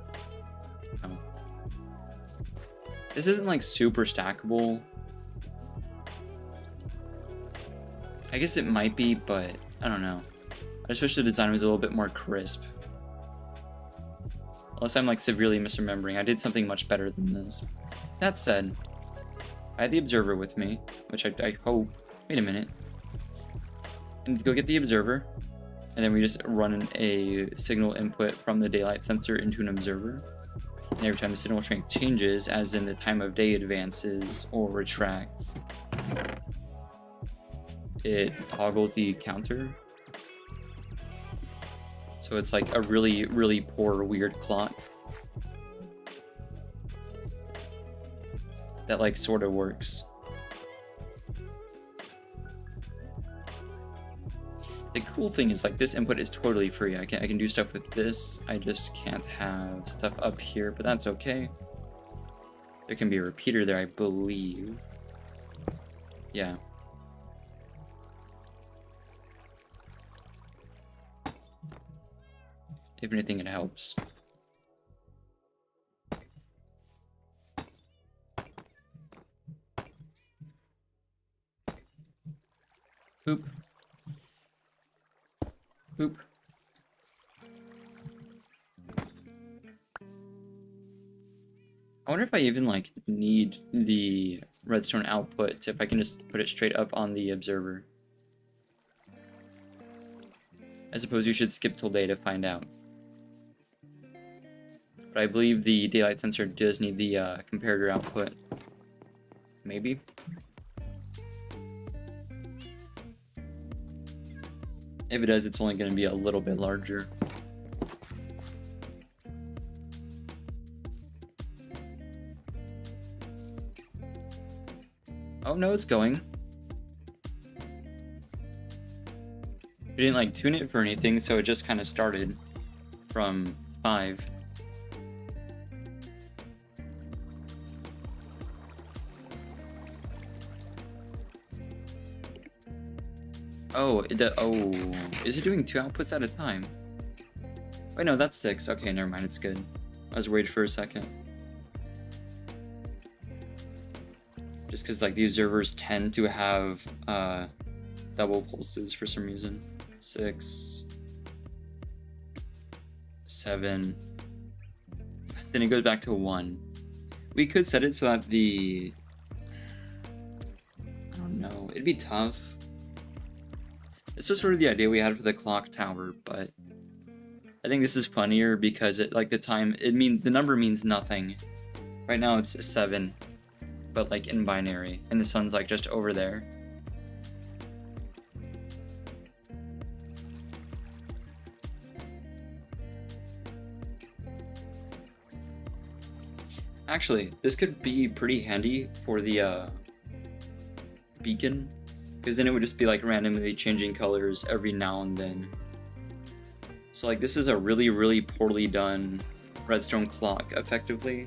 this isn't like super stackable. I guess it might be, but I don't know. I just wish the design was a little bit more crisp. Unless I'm like severely misremembering. I did something much better than this. That said, I had the observer with me, which I hope... Wait a minute. And go get the observer, and then we just run a signal input from the daylight sensor into an observer. And every time the signal strength changes, as in the time of day advances or retracts, it toggles the counter. So it's like a really, really poor, weird clock that like sort of works. The cool thing is like this input is totally free. I can do stuff with this. I just can't have stuff up here, but that's okay. There can be a repeater there, I believe. Yeah. If anything, it helps. Boop. Boop. I wonder if I even like need the redstone output if I can just put it straight up on the observer. I suppose you should skip till day to find out. But I believe the daylight sensor does need the comparator output. Maybe. If it does, it's only going to be a little bit larger. Oh no, it's going. We didn't like tune it for anything, so it just kind of started from 5. Oh, is it doing 2 outputs at a time? Wait, no, that's 6. Okay, never mind, it's good. I was worried for a second. Just because, like, the observers tend to have double pulses for some reason. 6, 7. Then it goes back to 1. We could set it so that the... I don't know, it'd be tough. This was sort of the idea we had for the clock tower, but I think this is funnier because it like the number means nothing. Right now it's 7, but like in binary, and the sun's like just over there. Actually, this could be pretty handy for the beacon. Because then it would just be like randomly changing colors every now and then. So like this is a really, really poorly done redstone clock effectively.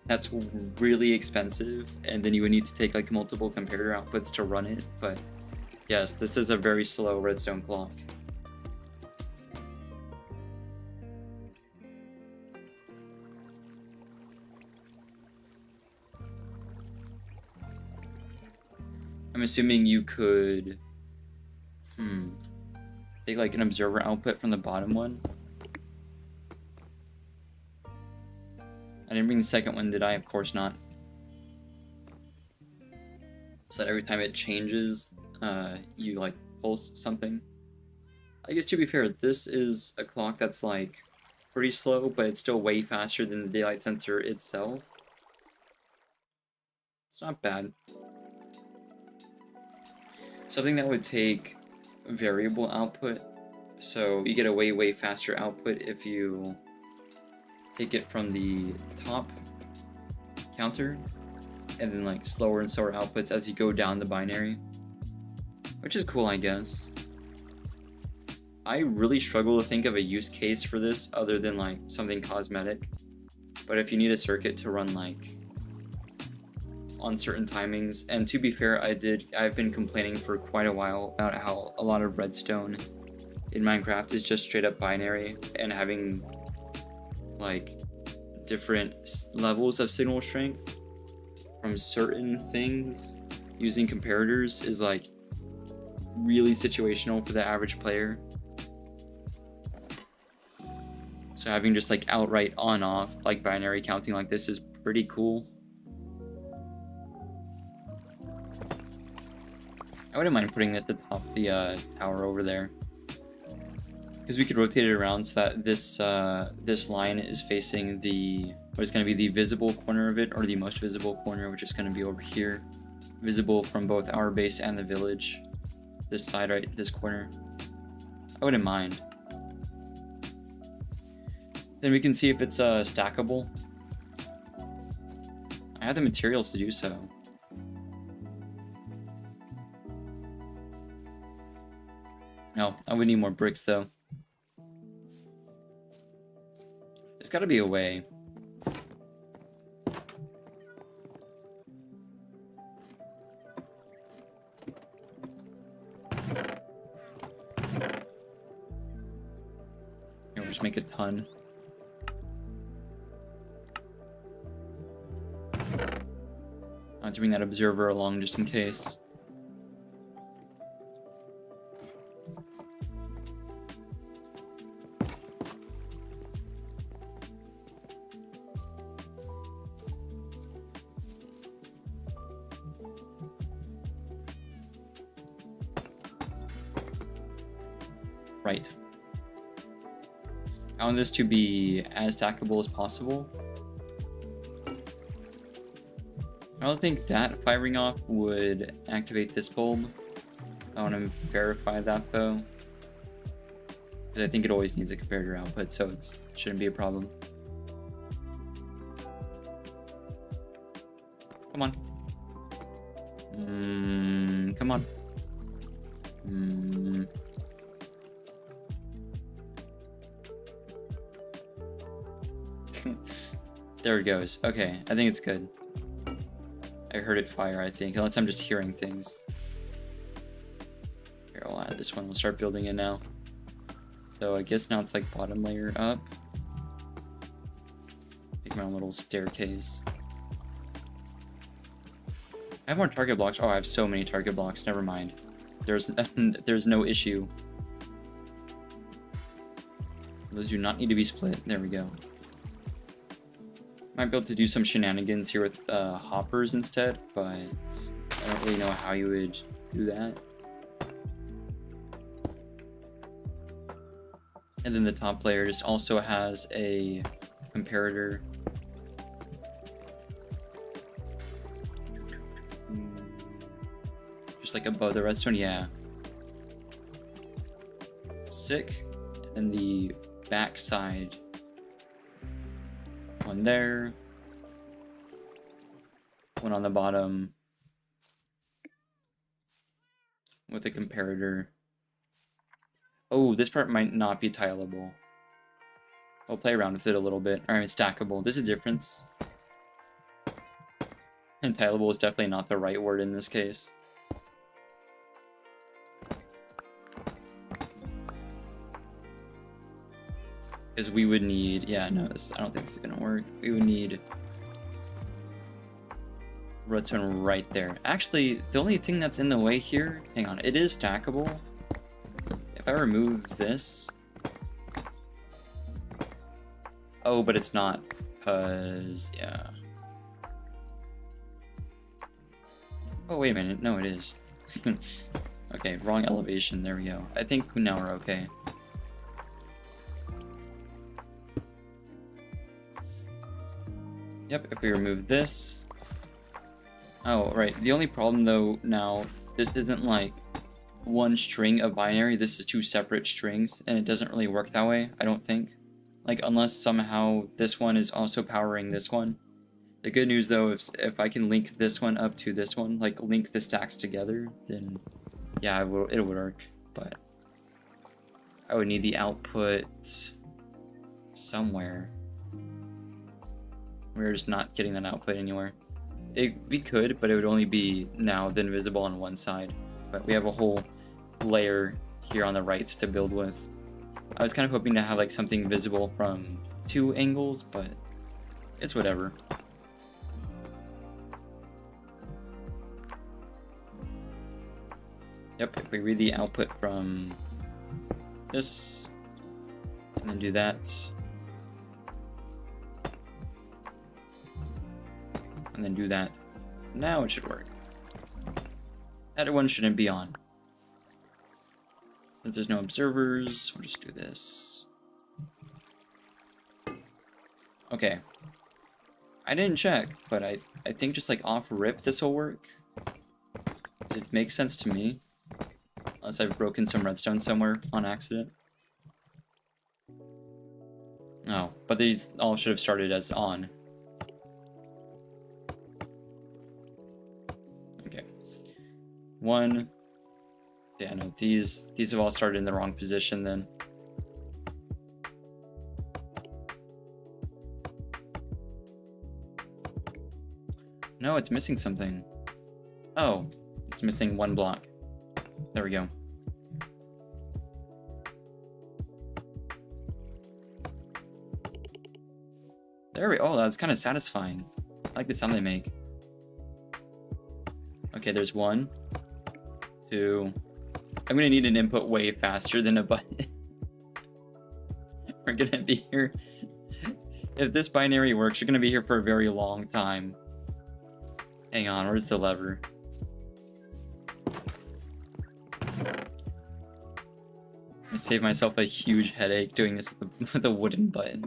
That's really expensive, and then you would need to take like multiple comparator outputs to run it. But yes, this is a very slow redstone clock. I'm assuming you could Take like an observer output from the bottom one. I didn't bring the second one, did I? Of course not. So that every time it changes, you like pulse something. I guess to be fair, this is a clock that's like pretty slow, but it's still way faster than the daylight sensor itself. It's not bad. Something that would take variable output, so you get a way faster output if you take it from the top counter, and then like slower and slower outputs as you go down the binary, which is cool, I guess. I really struggle to think of a use case for this other than like something cosmetic, but if you need a circuit to run like on certain timings, and to be fair, I've been complaining for quite a while about how a lot of redstone in Minecraft is just straight up binary, and having like different levels of signal strength from certain things using comparators is like really situational for the average player. So having just like outright on off like binary counting like this is pretty cool. I wouldn't mind putting this atop the tower over there, because we could rotate it around so that this line is facing the what is going to be the visible corner of it, or the most visible corner, which is going to be over here, visible from both our base and the village. This side, right, this corner. I wouldn't mind. Then we can see if it's stackable. I have the materials to do so. No, I would need more bricks though. There's got to be a way. Here, we'll just make a ton. I have to bring that observer along just in case. Right. I want this to be as stackable as possible. I don't think that firing off would activate this bulb. I want to verify that though, because I think it always needs a comparator output, so it shouldn't be a problem. Come on. Come on. There it goes. Okay, I think it's good. I heard it fire, I think, unless I'm just hearing things. Here, I'll add this one. We'll start building it now. So I guess now it's like bottom layer up. Make my own little staircase. I have more target blocks. Oh, I have so many target blocks. Never mind. There's no issue. Those do not need to be split. There we go. Might be able to do some shenanigans here with hoppers instead, but I don't really know how you would do that. And then the top layer just also has a comparator. Just like above the redstone, yeah. Sick. And then the back side. One there. One on the bottom. With a comparator. Oh, this part might not be tileable. I'll play around with it a little bit. Alright, stackable. There's a difference. And tileable is definitely not the right word in this case. Because we would need, yeah, no, I don't think this is gonna work. We would need redstone right there. Actually, the only thing that's in the way here, hang on, it is stackable, I remove this... Oh, but it's not, because, yeah. Oh, wait a minute. No, it is. Okay, wrong elevation. There we go. I think now we're okay. Yep, if we remove this... Oh, right. The only problem, though, now, this isn't, like, one string of binary. This is two separate strings, and it doesn't really work that way, I don't think. Like, unless somehow this one is also powering this one. The good news, though, if I can link this one up to this one, like, link the stacks together, then, yeah, it would work. But I would need the output somewhere. We're just not getting that output anywhere. We could, but it would only be now then visible on one side. But we have a whole layer here on the right to build with. I was kind of hoping to have like something visible from two angles, but it's whatever. Yep, if we read the output from this, and then do that, and then do that, now it should work. That one shouldn't be on. Since there's no observers, we'll just do this. Okay. I didn't check, but I think just like off rip this will work. It makes sense to me. Unless I've broken some redstone somewhere on accident. Oh, but these all should have started as on. Okay. One. Yeah, no, these have all started in the wrong position then. No, it's missing something. Oh, it's missing one block. There we go. There we go. Oh, that's kind of satisfying. I like the sound they make. Okay, there's 1, 2. I'm gonna need an input way faster than a button. We're gonna be here. If this binary works, you're gonna be here for a very long time. Hang on, where's the lever? I saved myself a huge headache doing this with a wooden button.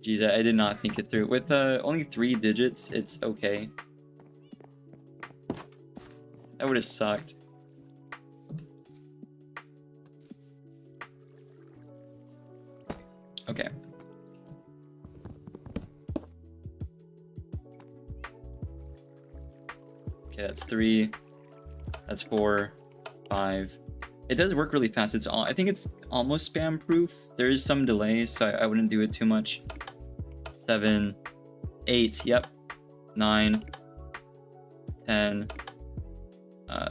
Jeez, I did not think it through. With only 3 digits, it's okay. That would have sucked. Okay. Okay, that's 3. That's 4, 5. It does work really fast. I think it's almost spam proof. There is some delay, so I wouldn't do it too much. 7, 8. Yep. 9, 10,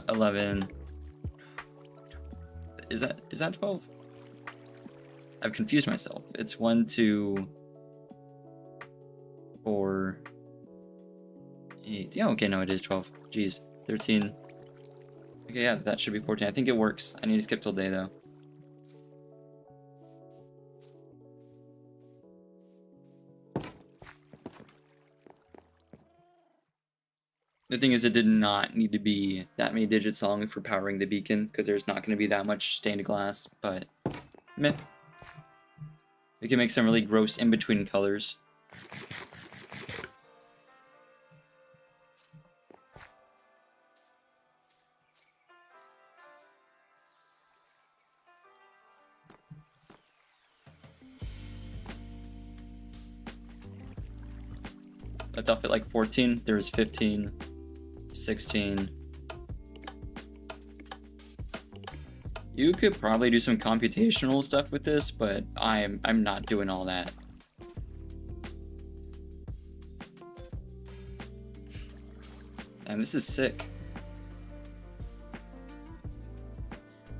11. Is that 12? I've confused myself. It's 1, 2, 4, 8. Yeah, okay, no, it is 12. Jeez. 13. Okay, yeah, that should be 14. I think it works. I need to skip till day, though. The thing is, it did not need to be that many digits long for powering the beacon, because there's not going to be that much stained glass, but meh. We can make some really gross in-between colors. Left off at like 14, there's 15, 16. You could probably do some computational stuff with this, but I'm not doing all that. And this is sick.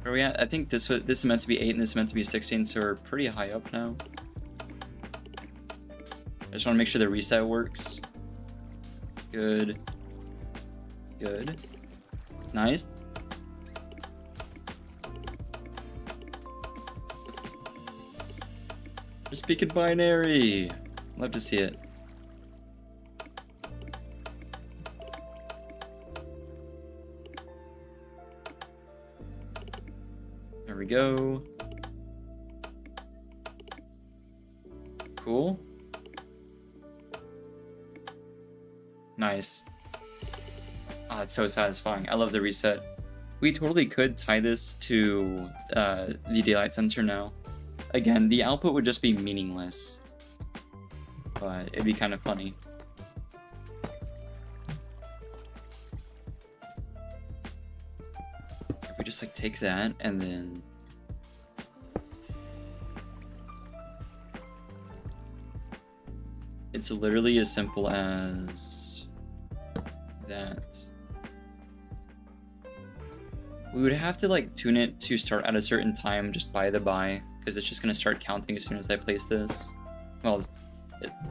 Where are we at? I think this is meant to be 8 and this is meant to be 16, so we're pretty high up now. I just want to make sure the reset works. Good. Good. Nice. Just speak in binary. Love to see it. There we go. Cool. Nice. Ah, it's so satisfying. I love the reset. We totally could tie this to the daylight sensor now. Again, the output would just be meaningless, but it'd be kind of funny. If we just like take that and then it's literally as simple as that. We would have to like tune it to start at a certain time just by the by, because it's just going to start counting as soon as I place this. Well,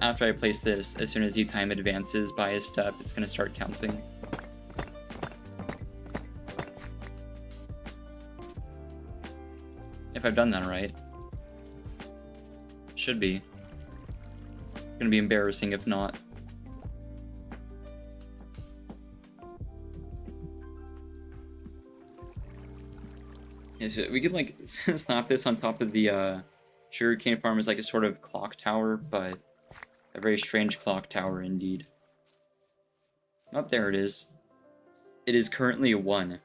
after I place this, as soon as the time advances by a step, it's going to start counting. If I've done that right. Should be. It's going to be embarrassing if not. Yeah, so we could like slap this on top of the sugarcane farm as like a sort of clock tower, but a very strange clock tower indeed. Oh, there it is. It is currently a 1.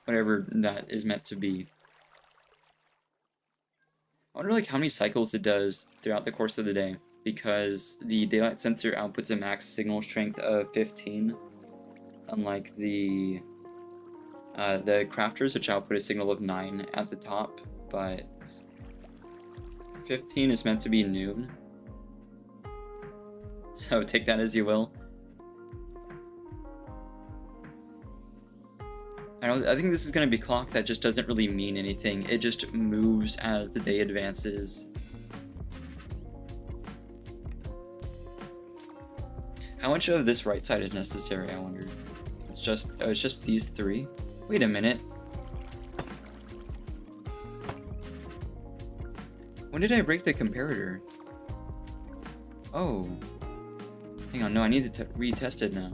Whatever that is meant to be. I wonder like how many cycles it does throughout the course of the day, because the daylight sensor outputs a max signal strength of 15, unlike the crafters, which output a signal of 9 at the top, but 15 is meant to be noon. So take that as you will. I think this is going to be a clock that just doesn't really mean anything. It just moves as the day advances. How much of this right side is necessary, I wonder? It's just these 3. Wait a minute. When did I break the comparator? Oh. Hang on, no, I need to retest it now.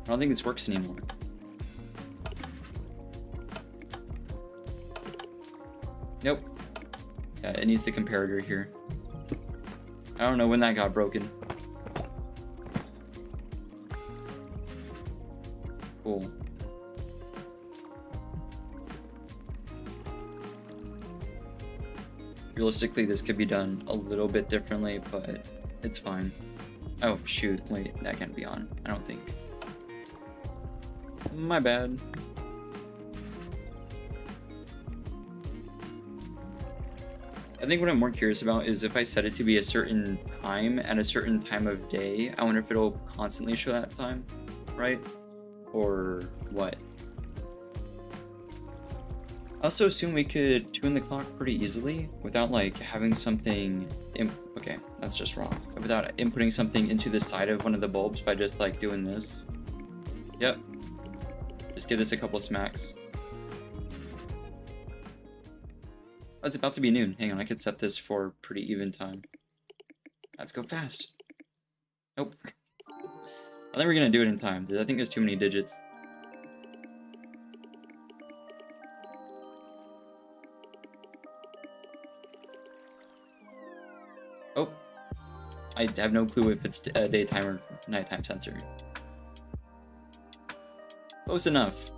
I don't think this works anymore. Nope. Yeah, it needs the comparator here. I don't know when that got broken. Cool. Realistically, this could be done a little bit differently, but it's fine. Oh, shoot. Wait, that can't be on. I don't think. My bad. I think what I'm more curious about is if I set it to be a certain time at a certain time of day, I wonder if it'll constantly show that time, right? Or what? I also assume we could tune the clock pretty easily without like having something okay, that's just wrong. Without inputting something into the side of one of the bulbs by just like doing this. Yep. Just give this a couple smacks. Oh, it's about to be noon. Hang on, I could set this for pretty even time. Let's go fast. Nope. I think we're gonna do it in time. I think there's too many digits. Oh. I have no clue if it's a daytime or nighttime sensor. Close enough.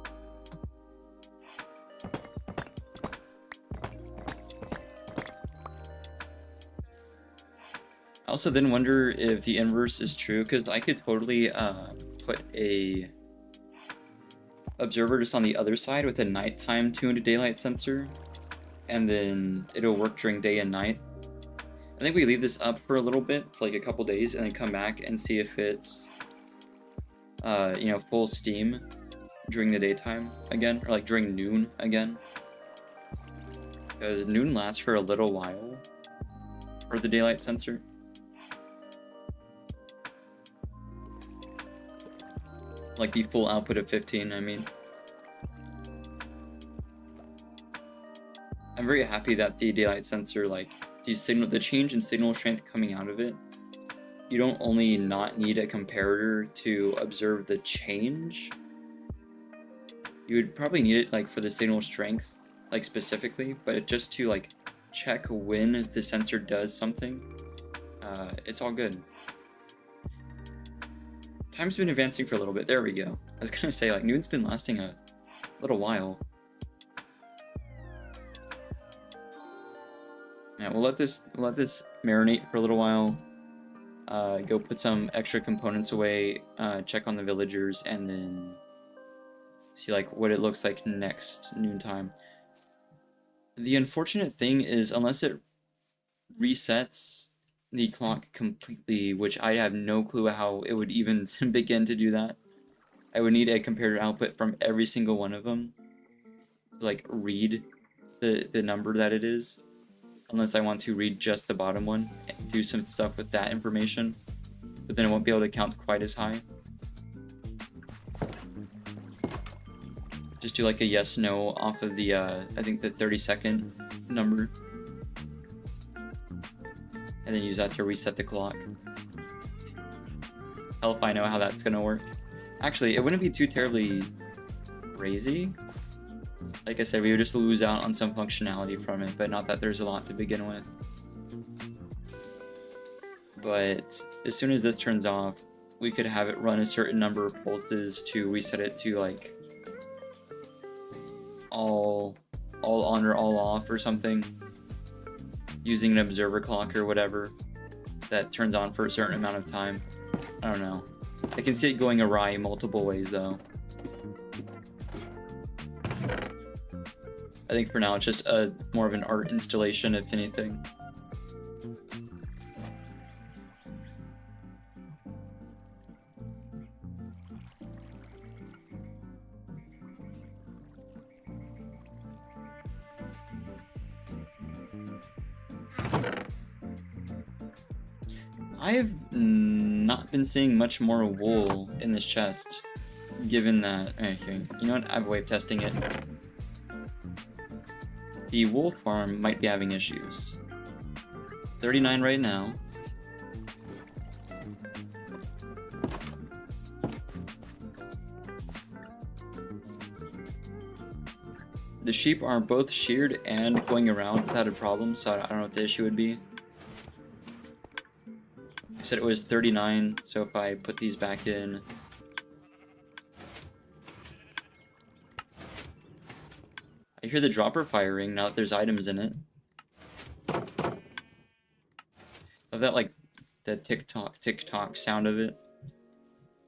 I also then wonder if the inverse is true, because I could totally put a observer just on the other side with a nighttime tuned daylight sensor, and then it'll work during day and night. I think we leave this up for a little bit, for like a couple days, and then come back and see if it's you know, full steam during the daytime again, or like during noon again, because noon lasts for a little while for the daylight sensor. Like the full output of 15, I mean. I'm very happy that the daylight sensor, like the change in signal strength coming out of it, you don't only not need a comparator to observe the change, you would probably need it like for the signal strength, like specifically, but just to like check when the sensor does something, it's all good. Time's been advancing for a little bit. There we go. I was gonna say, like, noon's been lasting a little while. Yeah, we'll let this marinate for a little while. Go put some extra components away, check on the villagers, and then see like what it looks like next noontime. The unfortunate thing is, unless it resets the clock completely, which I have no clue how it would even begin to do that, I would need a comparator output from every single one of them to like read the number that it is, unless I want to read just the bottom one and do some stuff with that information, but then it won't be able to count quite as high. Just do like a yes no off of the I think the 30-second number, and then use that to reset the clock. Hell if I know how that's gonna work. Actually, it wouldn't be too terribly crazy. Like I said, we would just lose out on some functionality from it, but not that there's a lot to begin with. But as soon as this turns off, we could have it run a certain number of pulses to reset it to like all on or all off or something, using an observer clock or whatever that turns on for a certain amount of time. I don't know. I can see it going awry multiple ways though. I think for now it's just more of an art installation, if anything. I've not been seeing much more wool in this chest, given that... Okay, you know what? I'm wave testing it. The wool farm might be having issues. 39 right now. The sheep are both sheared and going around without a problem, so I don't know what the issue would be. I said it was 39, so if I put these back in... I hear the dropper firing now that there's items in it. Love that, like, the tick-tock sound of it.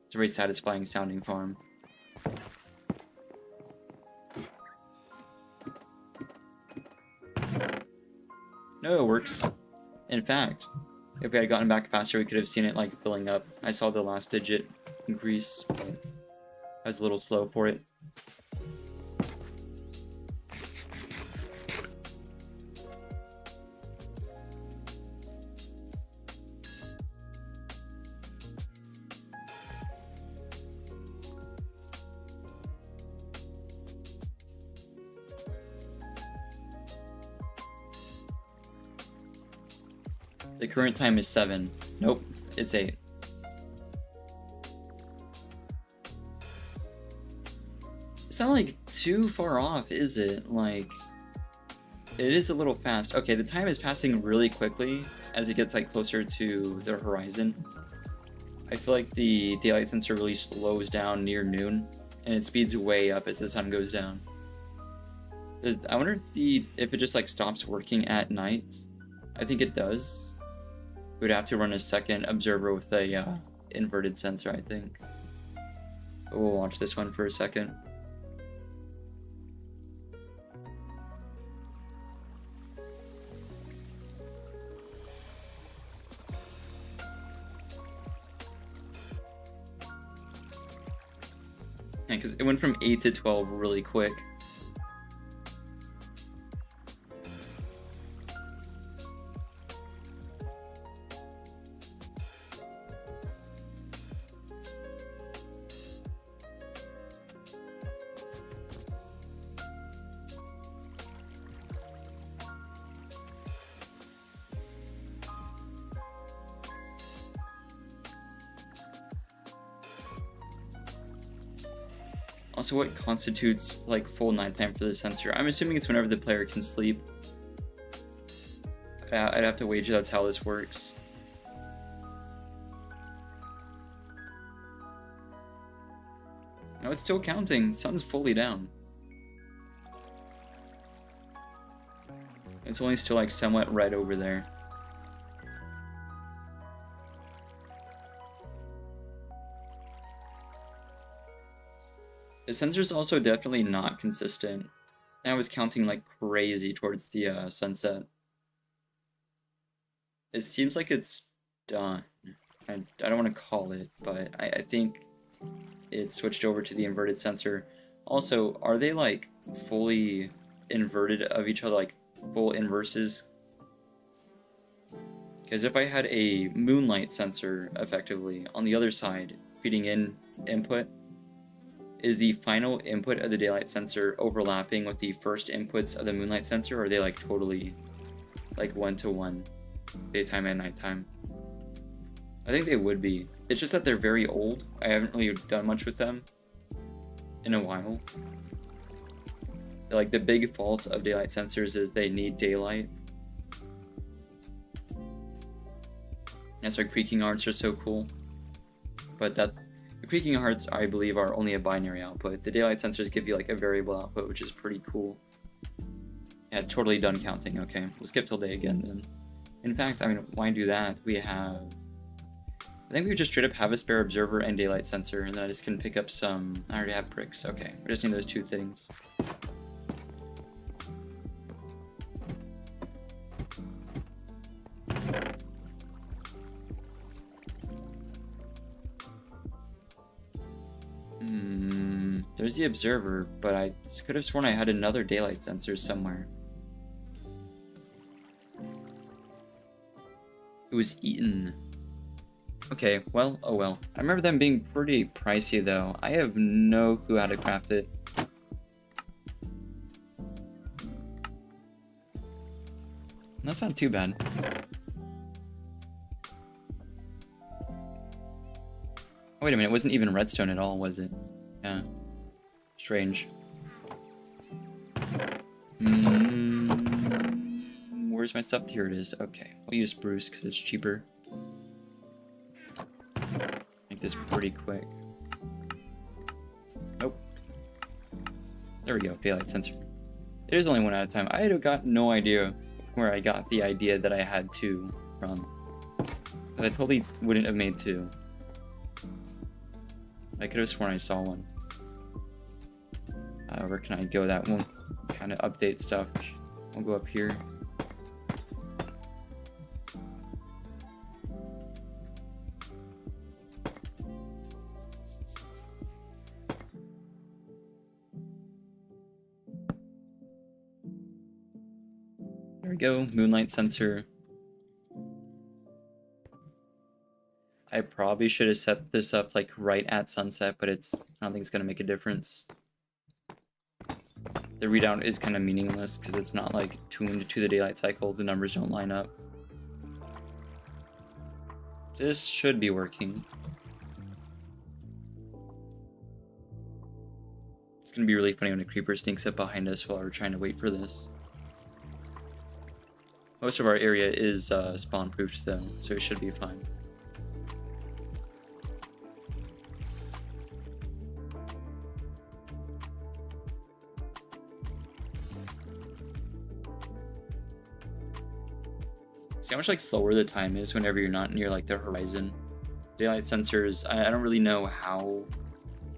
It's a very satisfying sounding farm. No, it works. In fact, if we had gotten back faster, we could have seen it, like, filling up. I saw the last digit increase, but I was a little slow for it. The current time is 7. Nope, it's 8. It's not like too far off, is it? Like, it is a little fast. Okay, the time is passing really quickly as it gets like closer to the horizon. I feel like the daylight sensor really slows down near noon, and it speeds way up as the sun goes down. I wonder if it just like stops working at night. I think it does. We'd have to run a second observer with a inverted sensor, I think. But we'll watch this one for a second. Yeah, because it went from 8 to 12 really quick. Also, what constitutes like full nighttime for the sensor? I'm assuming it's whenever the player can sleep. I'd have to wager that's how this works. No, it's still counting. Sun's fully down. It's only still like somewhat red over there. The sensor's also definitely not consistent. I was counting like crazy towards the sunset. It seems like it's done. I don't want to call it, but I think it switched over to the inverted sensor. Also, are they like fully inverted of each other, like full inverses? Because if I had a moonlight sensor effectively on the other side feeding in input, is the final input of the daylight sensor overlapping with the first inputs of the moonlight sensor, or are they like totally like one-to-one, daytime and nighttime? I think they would be. It's just that they're very old. I haven't really done much with them in a while. Like, the big fault of daylight sensors is they need daylight. That's why creaking hearts are so cool. But the creaking hearts, I believe, are only a binary output. The daylight sensors give you like a variable output, which is pretty cool. Yeah, totally done counting. Okay, we'll skip till day again then. In fact, I mean, why do that? We have... I think we would just straight up have a spare observer and daylight sensor, and then I just can pick up some... I already have pricks. Okay, we just need those two things. There's the observer, but I could have sworn I had another daylight sensor somewhere. It was eaten. Okay, well, oh well. I remember them being pretty pricey though. I have no clue how to craft it. That's not too bad. Oh, wait a minute, it wasn't even redstone at all, was it? Yeah. Strange. Where's my stuff? Here it is. Okay, we'll use spruce because it's cheaper. Make this pretty quick. Nope. There we go, daylight sensor. It is only one at a time. I had got no idea where I got the idea that I had two from. But I totally wouldn't have made two. I could have sworn I saw one. Where can I go? That won't kind of update stuff. I'll go up here. There we go, moonlight sensor. I probably should have set this up like right at sunset, but I don't think it's gonna make a difference. The readout is kind of meaningless because it's not like tuned to the daylight cycle. The numbers don't line up. This should be working. It's gonna be really funny when a creeper sneaks up behind us while we're trying to wait for this. Most of our area is spawn-proofed though, so it should be fine. See how much like slower the time is whenever you're not near like the horizon. Daylight sensors, I don't really know how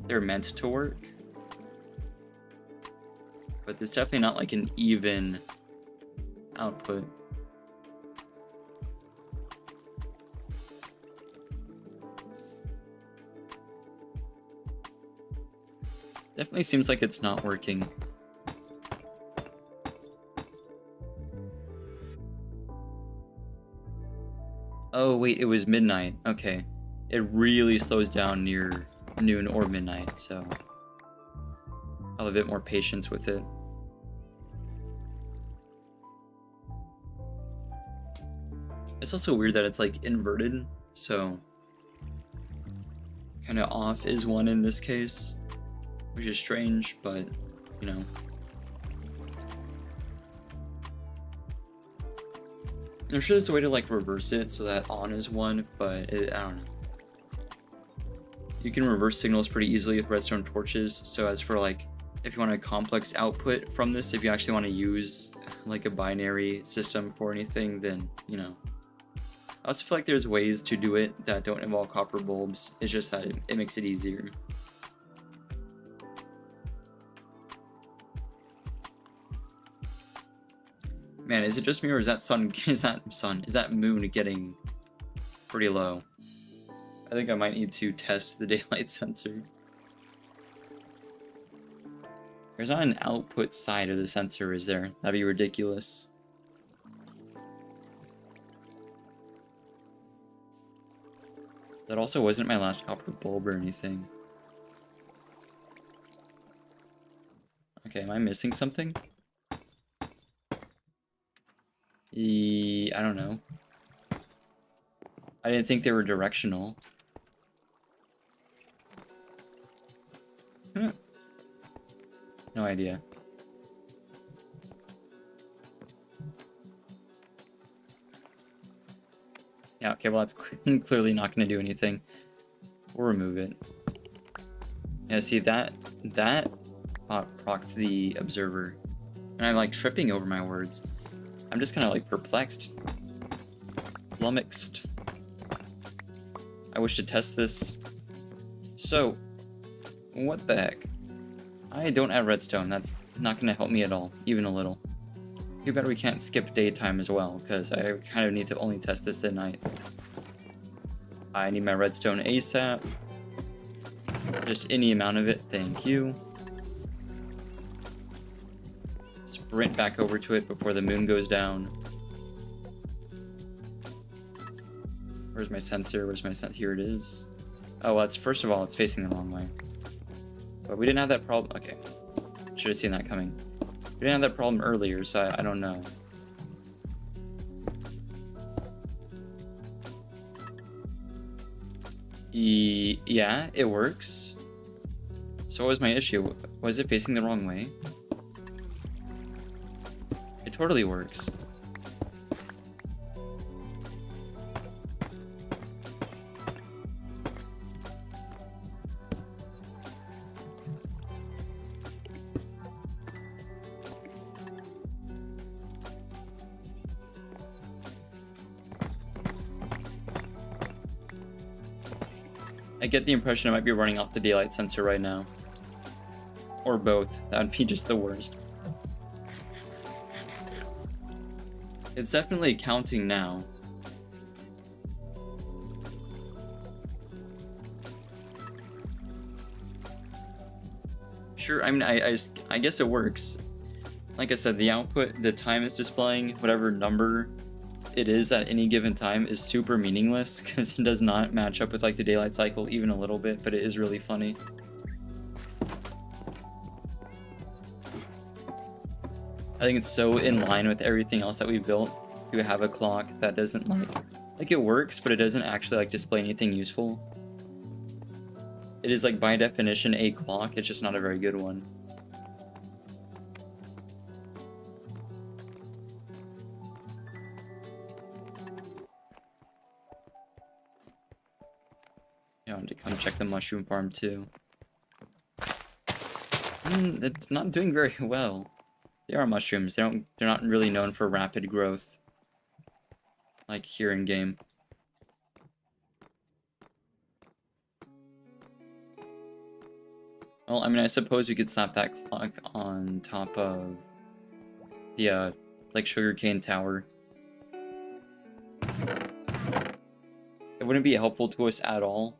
they're meant to work, but it's definitely not like an even output. Definitely seems like it's not working. Oh wait, it was midnight. Okay. It really slows down near noon or midnight, so I'll have a bit more patience with it. It's also weird that it's like inverted, so kind of off is one in this case. which is strange, but you know. I'm sure there's a way to like reverse it so that on is 1, but I don't know. You can reverse signals pretty easily with redstone torches. So as for like, if you want a complex output from this, if you actually want to use like a binary system for anything, then you know. I also feel like there's ways to do it that don't involve copper bulbs. It's just that it makes it easier. Man, is it just me or is that moon getting pretty low? I think I might need to test the daylight sensor. There's not an output side of the sensor, is there? That'd be ridiculous. That also wasn't my last copper bulb or anything. Okay, am I missing something? I don't know. I didn't think they were directional. No idea. Yeah, okay, well that's clearly not going to do anything. We'll remove it. Yeah, see that procs the observer. And I'm like tripping over my words. I'm just kind of like perplexed. Flummoxed. I wish to test this. So, what the heck? I don't have redstone. That's not going to help me at all, even a little. Too bad we can't skip daytime as well, because I kind of need to only test this at night. I need my redstone ASAP. Just any amount of it, thank you. Sprint back over to it before the moon goes down. Where's my sensor? Where's my sensor? Here it is. Oh, well, first of all, it's facing the wrong way. But we didn't have that problem. Okay. Should have seen that coming. We didn't have that problem earlier, so I don't know. Yeah, it works. So what was my issue? Was it facing the wrong way? It totally works. I get the impression I might be running off the daylight sensor right now. Or both. That would be just the worst. It's definitely counting now. Sure, I mean, I guess it works. Like I said, the output, the time it's displaying, whatever number it is at any given time is super meaningless because it does not match up with like the daylight cycle even a little bit, but it is really funny. I think it's so in line with everything else that we've built to have a clock that doesn't like it works, but it doesn't actually like display anything useful. It is like by definition a clock, it's just not a very good one. I wanted to come check the mushroom farm too. It's not doing very well. They are mushrooms. They're not really known for rapid growth, like here in game. Well, I mean, I suppose we could slap that clock on top of the like sugarcane tower. It wouldn't be helpful to us at all.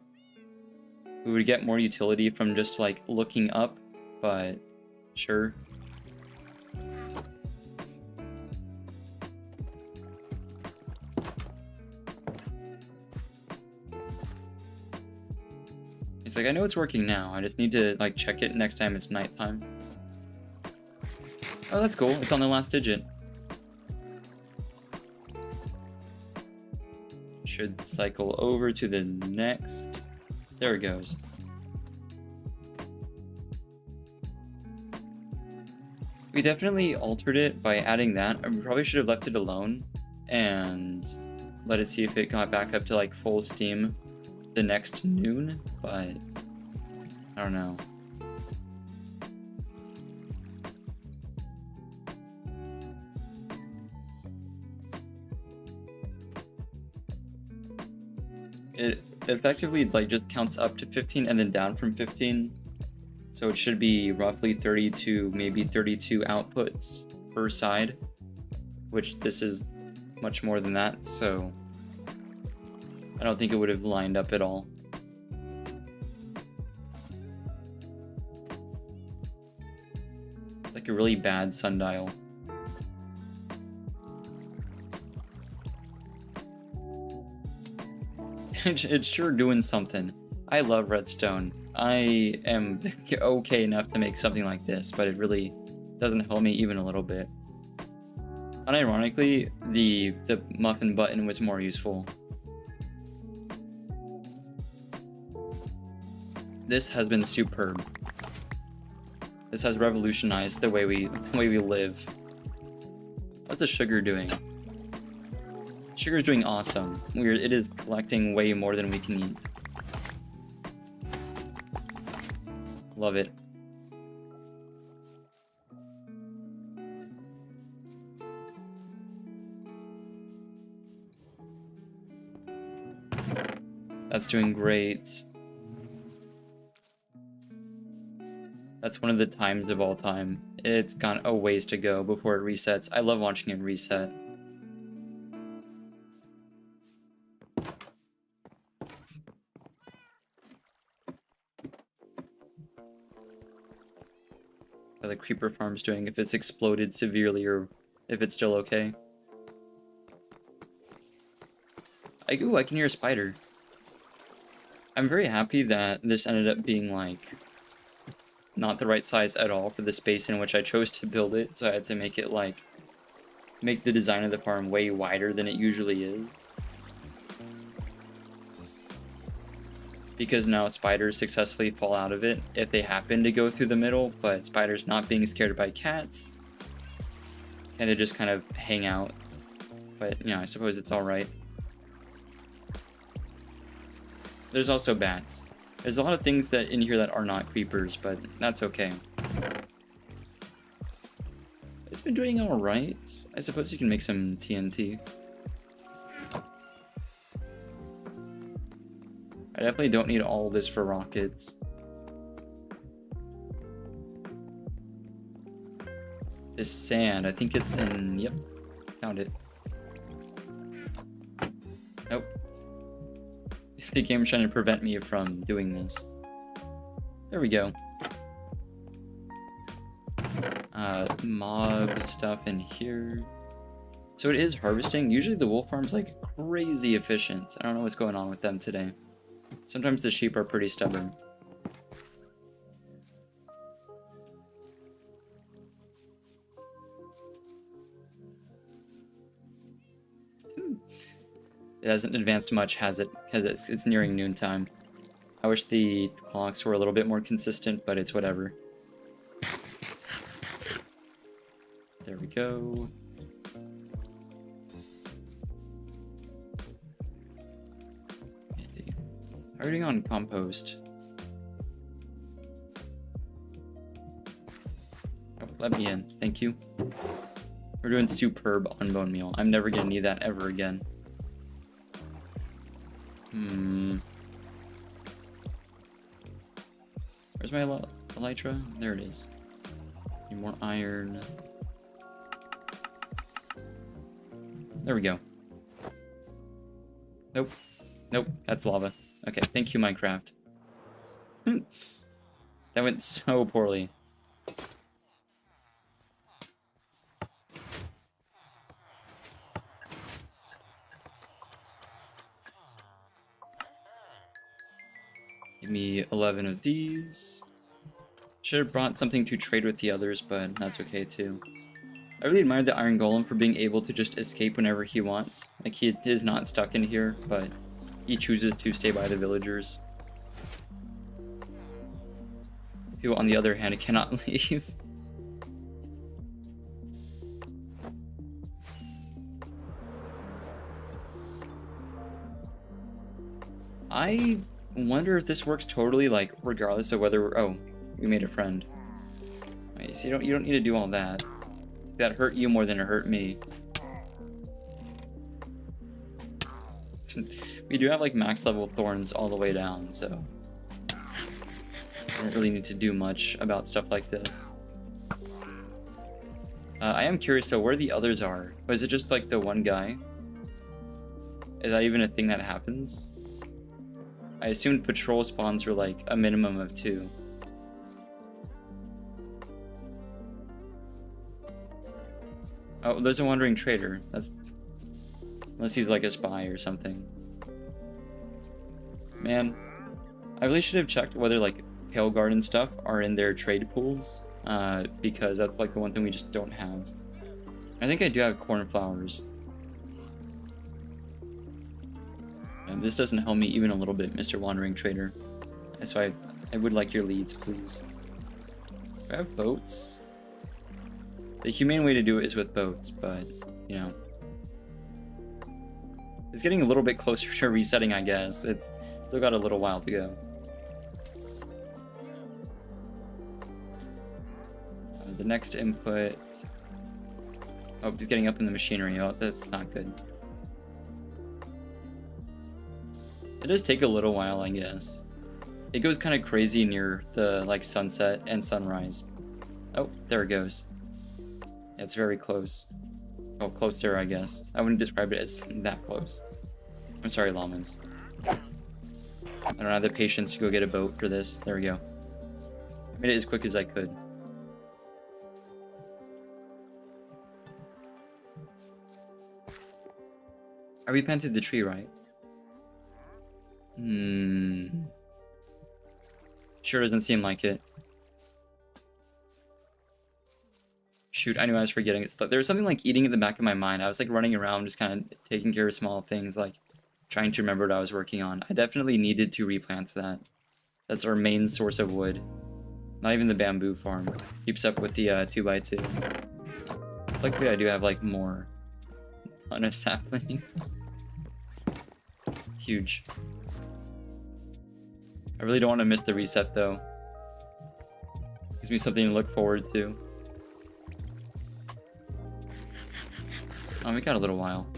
We would get more utility from just like looking up, but sure. It's like, I know it's working now. I just need to like check it next time it's nighttime. Oh, that's cool. It's on the last digit. Should cycle over to the next. There it goes. We definitely altered it by adding that. We probably should have left it alone and let it see if it got back up to like full steam the next noon, but I don't know. It effectively like just counts up to 15 and then down from 15. So it should be roughly 32, maybe 32 outputs per side, which this is much more than that, so I don't think it would have lined up at all. It's like a really bad sundial. It's sure doing something. I love redstone. I am okay enough to make something like this, but it really doesn't help me even a little bit. Unironically, the muffin button was more useful. This has been superb. This has revolutionized the way we live. What's the sugar doing? Sugar's doing awesome. It is collecting way more than we can eat. Love it. That's doing great. That's one of the times of all time. It's got a ways to go before it resets. I love watching it reset. How the creeper farm's doing, if it's exploded severely or if it's still okay. I can hear a spider. I'm very happy that this ended up being like not the right size at all for the space in which I chose to build it, so I had to make it like make the design of the farm way wider than it usually is. Because now spiders successfully fall out of it if they happen to go through the middle, but spiders not being scared by cats and they just kind of hang out. But, you know, I suppose it's alright. There's also bats. There's a lot of things that in here that are not creepers, but that's okay. It's been doing alright. I suppose you can make some TNT. I definitely don't need all this for rockets. This sand, I think it's in... Yep, found it. Nope. The game's trying to prevent me from doing this. There we go. Mob stuff in here. So it is harvesting. Usually the wolf farm's like crazy efficient. I don't know what's going on with them today. Sometimes the sheep are pretty stubborn. It hasn't advanced much, has it? Because it's nearing noontime. I wish the clocks were a little bit more consistent, but it's whatever. There we go. How are we doing on compost? Oh, let me in. Thank you. We're doing superb on bone meal. I'm never gonna need that ever again. Where's my elytra? There it is. Need more iron. There we go. Nope. Nope, that's lava. Okay, thank you, Minecraft. That went so poorly. Give me 11 of these. Should have brought something to trade with the others, but that's okay too. I really admire the Iron Golem for being able to just escape whenever he wants. Like, he is not stuck in here, but he chooses to stay by the villagers, who on the other hand cannot leave. I wonder if this works totally, like, regardless of whether... Oh, we made a friend. Right, so you don't need to do all that. That hurt you more than it hurt me. We do have, like, max level thorns all the way down, so... I don't really need to do much about stuff like this. I am curious, though, where the others are. Or is it just, like, the one guy? Is that even a thing that happens? I assumed patrol spawns were, like, a minimum of 2. Oh, there's a wandering trader. That's... Unless he's, like, a spy or something. Man, I really should have checked whether, like, Pale Guard and stuff are in their trade pools. Because that's, like, the one thing we just don't have. I think I do have cornflowers. And this doesn't help me even a little bit, Mr. Wandering Trader. So I would like your leads, please. Do I have boats? The humane way to do it is with boats, but, you know. It's getting a little bit closer to resetting, I guess. It's still got a little while to go. The next input... Oh, he's getting up in the machinery. Oh, that's not good. It does take a little while, I guess. It goes kind of crazy near the, like, sunset and sunrise. Oh, there it goes. Yeah, it's very close. Oh, closer, I guess. I wouldn't describe it as that close. I'm sorry, llamas. I don't have the patience to go get a boat for this. There we go. I made it as quick as I could. I replanted the tree, right? Sure doesn't seem like it. Shoot, I knew I was forgetting it. There was something like eating in the back of my mind. I was like running around just kind of taking care of small things, like trying to remember what I was working on. I definitely needed to replant that. That's our main source of wood. Not even the bamboo farm. Keeps up with the 2x2. Luckily I do have like more ton of saplings. Huge. I really don't want to miss the reset though. Gives me something to look forward to. Oh, we got a little while.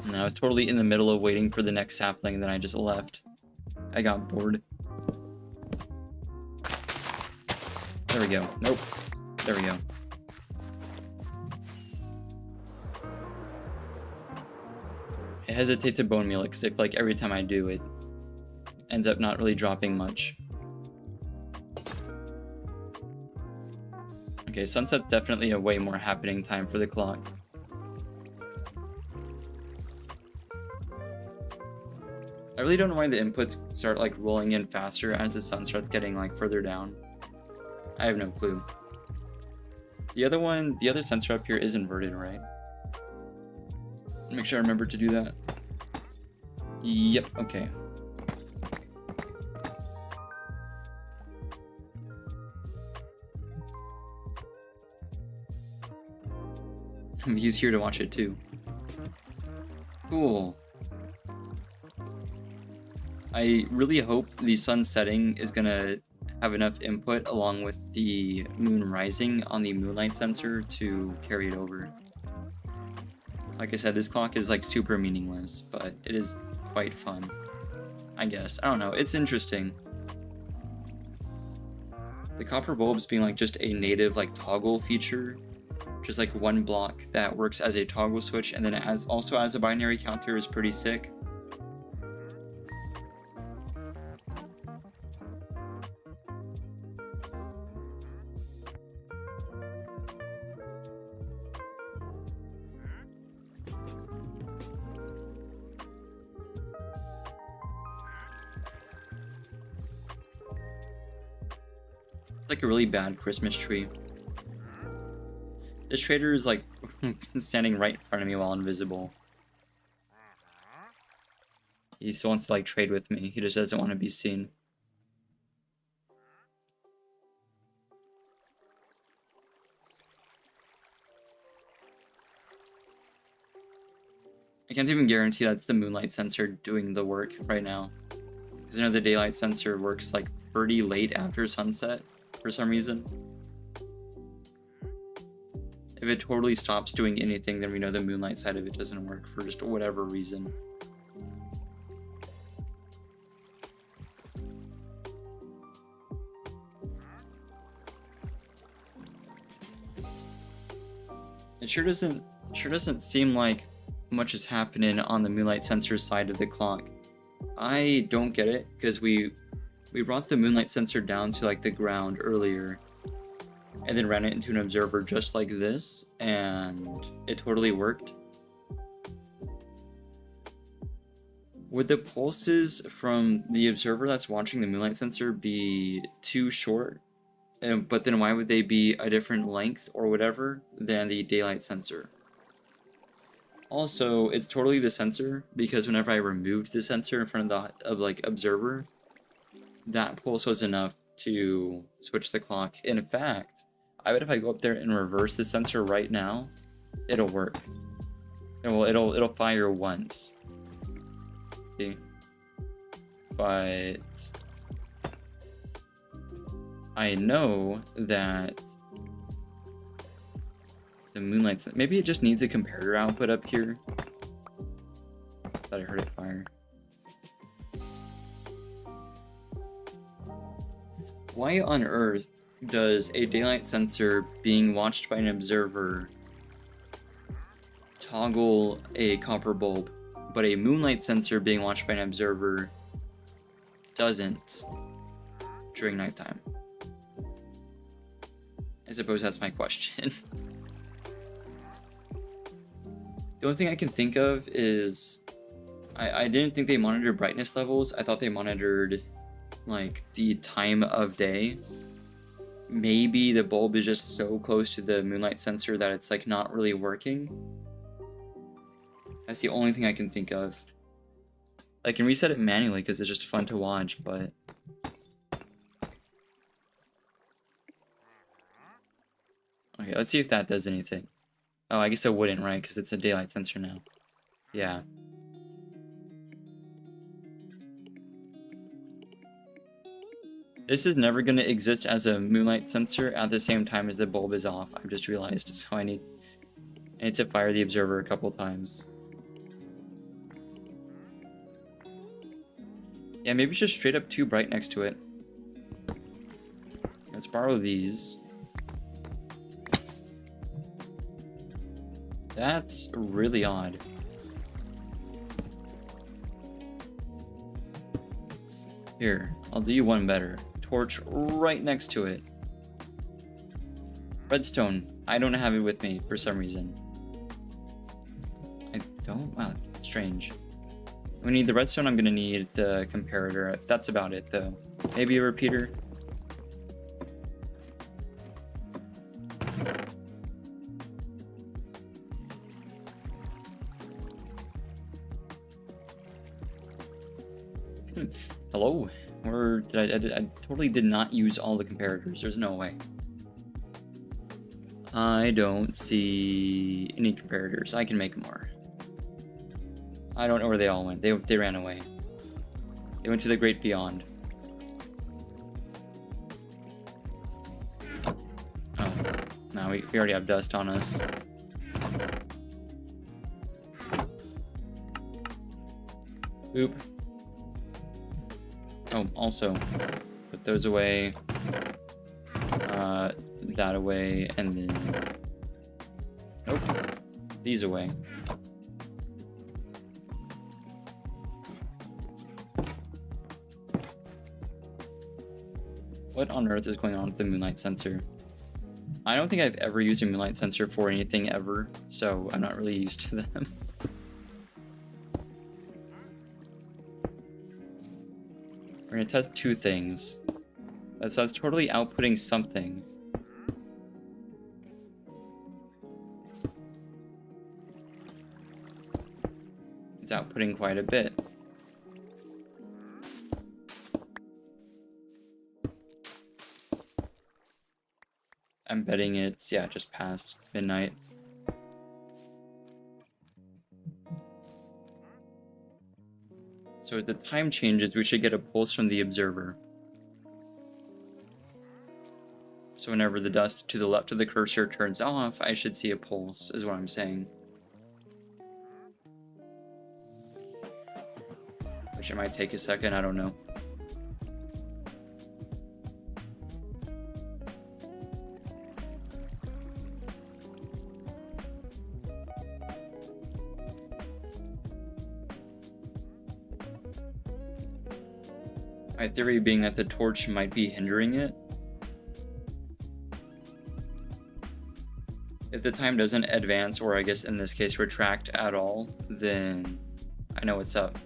And I was totally in the middle of waiting for the next sapling and then I just left. I got bored. There we go. Nope. There we go. I hesitate to bone meal it because I feel like every time I do it ends up not really dropping much. Okay, sunset's definitely a way more happening time for the clock. I really don't know why the inputs start like rolling in faster as the sun starts getting like further down. I have no clue. The other sensor up here is inverted, right? Make sure I remember to do that. Yep, okay. He's here to watch it too. Cool. I really hope the sun setting is gonna have enough input along with the moon rising on the moonlight sensor to carry it over. Like I said, this clock is like super meaningless, but it is quite fun. I guess. I don't know. It's interesting. The copper bulbs being like just a native like toggle feature, just like one block that works as a toggle switch and then also as a binary counter is pretty sick. Like a really bad Christmas tree. This trader is like standing right in front of me while invisible. He still wants to like trade with me. He just doesn't want to be seen. can't even guarantee that's the moonlight sensor doing the work right now. Because the daylight sensor works like pretty late after sunset for some reason. If it totally stops doing anything, then we know the moonlight side of it doesn't work for just whatever reason. It sure doesn't seem like much is happening on the moonlight sensor side of the clock. I don't get it, because we brought the moonlight sensor down to like the ground earlier and then ran it into an observer just like this, and it totally worked. Would the pulses from the observer that's watching the moonlight sensor be too short? But then why would they be a different length or whatever than the daylight sensor? Also, it's totally the sensor, because whenever I removed the sensor in front of the like observer, that pulse was enough to switch the clock. In fact, I bet if I go up there and reverse the sensor right now, it'll work. It'll fire once. See? But I know that the moonlight, maybe it just needs a comparator output up here. Thought I heard it fire. Why on earth does a daylight sensor being watched by an observer toggle a copper bulb, but a moonlight sensor being watched by an observer doesn't during nighttime? I suppose that's my question. The only thing I can think of is I didn't think they monitored brightness levels. I thought they monitored like the time of day. Maybe the bulb is just so close to the moonlight sensor that it's like not really working. That's the only thing I can think of. I can reset it manually because it's just fun to watch, but okay, let's see if that does anything. Oh, I guess it wouldn't, right? Because it's a daylight sensor now. Yeah. This is never going to exist as a moonlight sensor at the same time as the bulb is off. I've just realized, so I need to fire the observer a couple times. Yeah, maybe it's just straight up too bright next to it. Let's borrow these. That's really odd. Here, I'll do you one better. Torch right next to it. Redstone. I don't have it with me for some reason. I don't? Wow, that's strange. We need the redstone. I'm gonna need the comparator. That's about it, though. Maybe a repeater. Hello? Or did I totally did not use all the comparators. There's no way. I don't see any comparators. I can make more. I don't know where they all went. They ran away. They went to the great beyond. Oh. No, we already have dust on us. Oop. Oh, also, put those away, that away, and then, nope, these away. What on earth is going on with the moonlight sensor? I don't think I've ever used a moonlight sensor for anything ever, so I'm not really used to them. We're gonna test two things. So that's totally outputting something. It's outputting quite a bit. I'm betting it's, yeah, just past midnight. So as the time changes, we should get a pulse from the observer. So whenever the dust to the left of the cursor turns off, I should see a pulse, is what I'm saying. Which it might take a second, I don't know. My theory being that the torch might be hindering it. If the time doesn't advance, or I guess in this case retract at all, then I know what's up.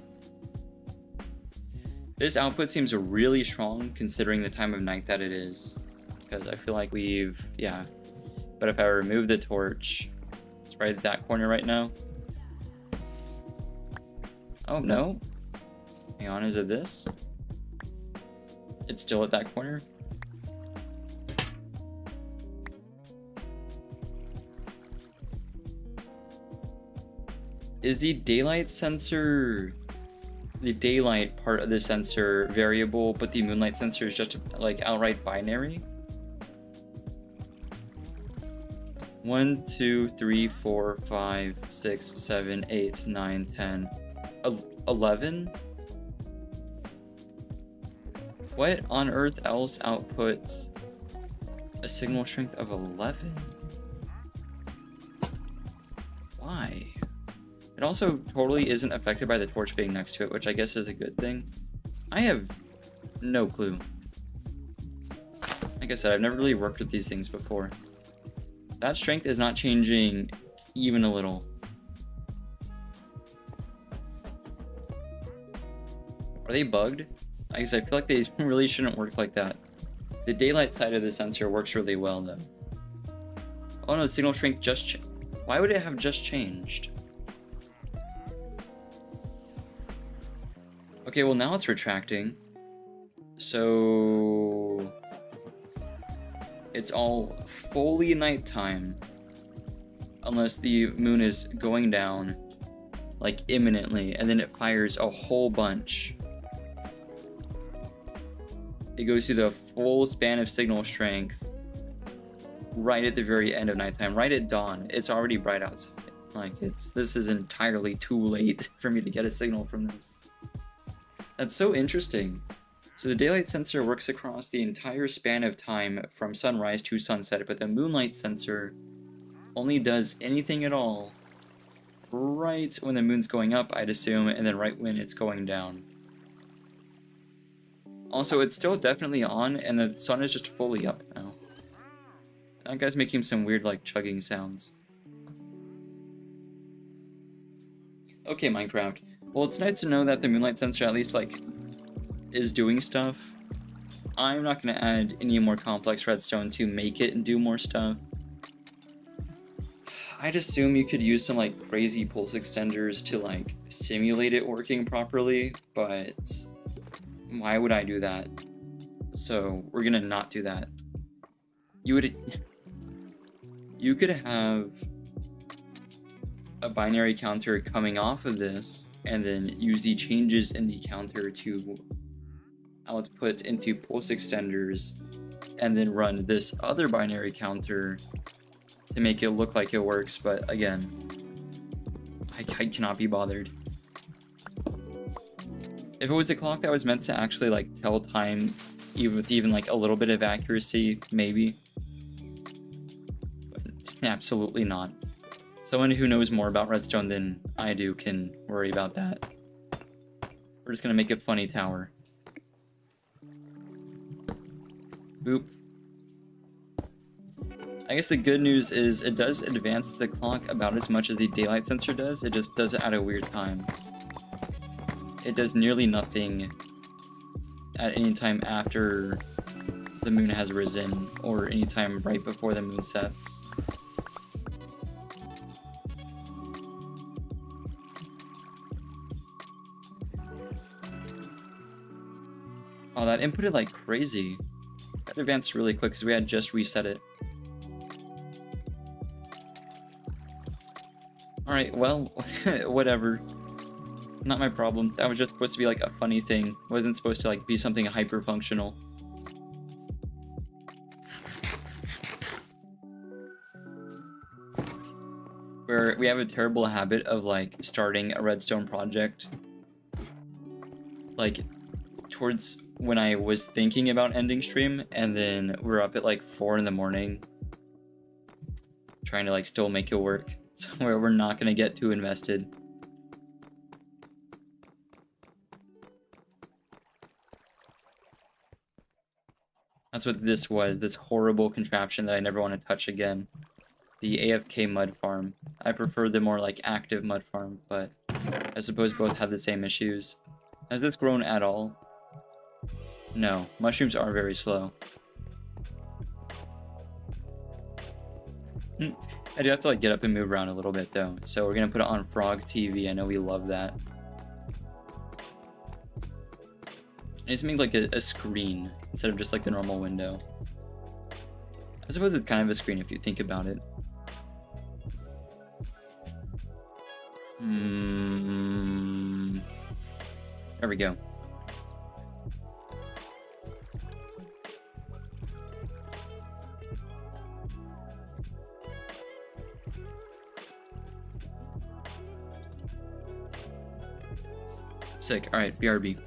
This output seems really strong considering the time of night that it is. Because I feel like yeah. But if I remove the torch, it's right at that corner right now. Oh no. Hang on, is it this? It's still at that corner. Is the daylight sensor, the daylight part of the sensor variable, but the moonlight sensor is just like outright binary? 1, 2, 3, 4, 5, 6, 7, 8, 9, 10, 11? What on earth else outputs a signal strength of 11? Why? It also totally isn't affected by the torch being next to it, which I guess is a good thing. I have no clue. Like I said, I've never really worked with these things before. That strength is not changing even a little. Are they bugged? I guess I feel like they really shouldn't work like that. The daylight side of the sensor works really well though. Oh no, signal strength just why would it have just changed? Okay, well now it's retracting. So it's all fully nighttime. Unless the moon is going down like imminently, and then it fires a whole bunch. It goes through the full span of signal strength right at the very end of nighttime, right at dawn. It's already bright outside. Like this is entirely too late for me to get a signal from this. That's so interesting. So the daylight sensor works across the entire span of time from sunrise to sunset, but the moonlight sensor only does anything at all right when the moon's going up, I'd assume, and then right when it's going down. Also, it's still definitely on, and the sun is just fully up now. That guy's making some weird, like, chugging sounds. Okay, Minecraft. Well, it's nice to know that the moonlight sensor at least, like, is doing stuff. I'm not going to add any more complex redstone to make it and do more stuff. I'd assume you could use some, like, crazy pulse extenders to, like, simulate it working properly, but why would I do that? So we're gonna not do that. You could have a binary counter coming off of this and then use the changes in the counter to output into pulse extenders and then run this other binary counter to make it look like it works, but again, I cannot be bothered. If it was a clock that was meant to actually like tell time even with even like a little bit of accuracy, maybe. But absolutely not. Someone who knows more about redstone than I do can worry about that. We're just gonna make a funny tower. Boop. I guess the good news is it does advance the clock about as much as the daylight sensor does. It just does it at a weird time. It does nearly nothing at any time after the moon has risen or any time right before the moon sets. Oh, that inputted like crazy. That advanced really quick because we had just reset it. Alright, well, whatever. Not my problem. That was just supposed to be like a funny thing. It wasn't supposed to like be something hyper functional. Where we have a terrible habit of like starting a redstone project like towards when I was thinking about ending stream, and then we're up at like 4 in the morning trying to like still make it work. So where we're not gonna get too invested. That's what this was, this horrible contraption that I never want to touch again. The AFK mud farm. I prefer the more like active mud farm, but I suppose both have the same issues. Has this grown at all? No, mushrooms are very slow. I do have to like get up and move around a little bit though, so we're gonna put it on Frog TV. I know we love that. I need to make like a screen instead of just like the normal window. I suppose it's kind of a screen if you think about it. There we go. Sick. All right, BRB.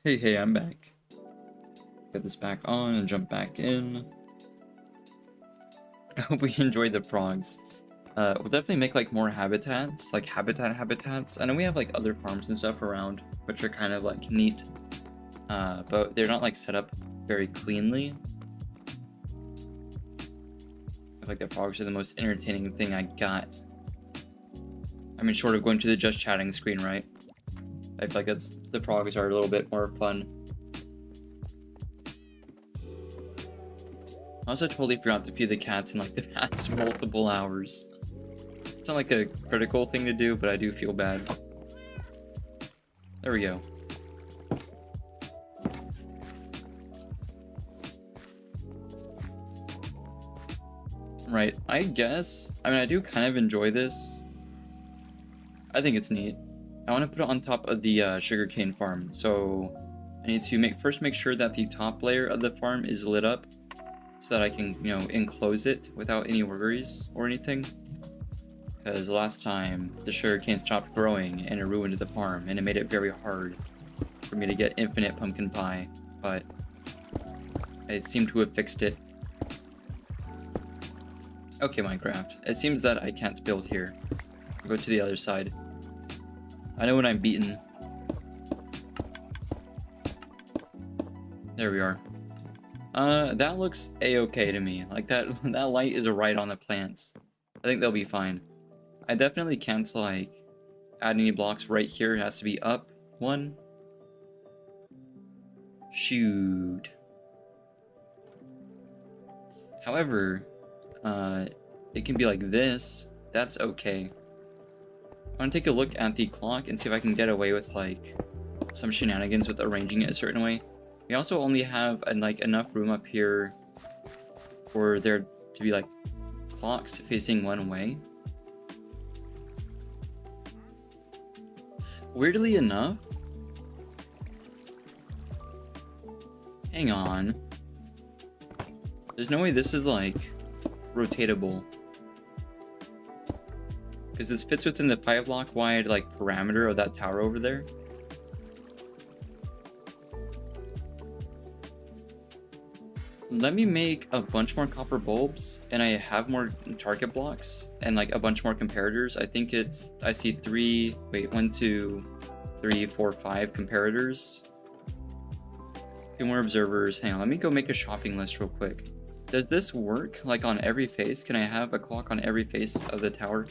Hey, I'm back. Get this back on and jump back in. I hope we enjoyed the frogs. We'll definitely make like more habitats, like habitats. I know we have like other farms and stuff around, which are kind of like neat, but they're not like set up very cleanly. I feel like the frogs are the most entertaining thing I got. I mean, short of going to the just chatting screen, right? I feel like the frogs are a little bit more fun. I also totally forgot to feed the cats in like the past multiple hours. It's not like a critical thing to do, but I do feel bad. There we go. Right, I guess. I mean, I do kind of enjoy this. I think it's neat. I want to put it on top of the sugarcane farm, so I need to first make sure that the top layer of the farm is lit up, so that I can, you know, enclose it without any worries or anything. Because last time the sugarcane stopped growing and it ruined the farm, and it made it very hard for me to get infinite pumpkin pie, but I seem to have fixed it. Okay, Minecraft, it seems that I can't build here. I'll go to the other side. I know when I'm beaten. There we are. That looks a-okay to me. Like that light is right on the plants. I think they'll be fine. I definitely can't like add any blocks right here. It has to be up one. Shoot. However, it can be like this. That's okay. I want to take a look at the clock and see if I can get away with like some shenanigans with arranging it a certain way. We also only have like enough room up here for there to be like clocks facing one way. Weirdly enough, hang on. There's no way this is like rotatable. Because this fits within the 5-block wide like parameter of that tower over there. Let me make a bunch more copper bulbs, and I have more target blocks and like a bunch more comparators. I think I see 1, 2, 3, 4, 5 comparators. 2 more observers. Hang on, let me go make a shopping list real quick. Does this work like on every face? Can I have a clock on every face of the tower?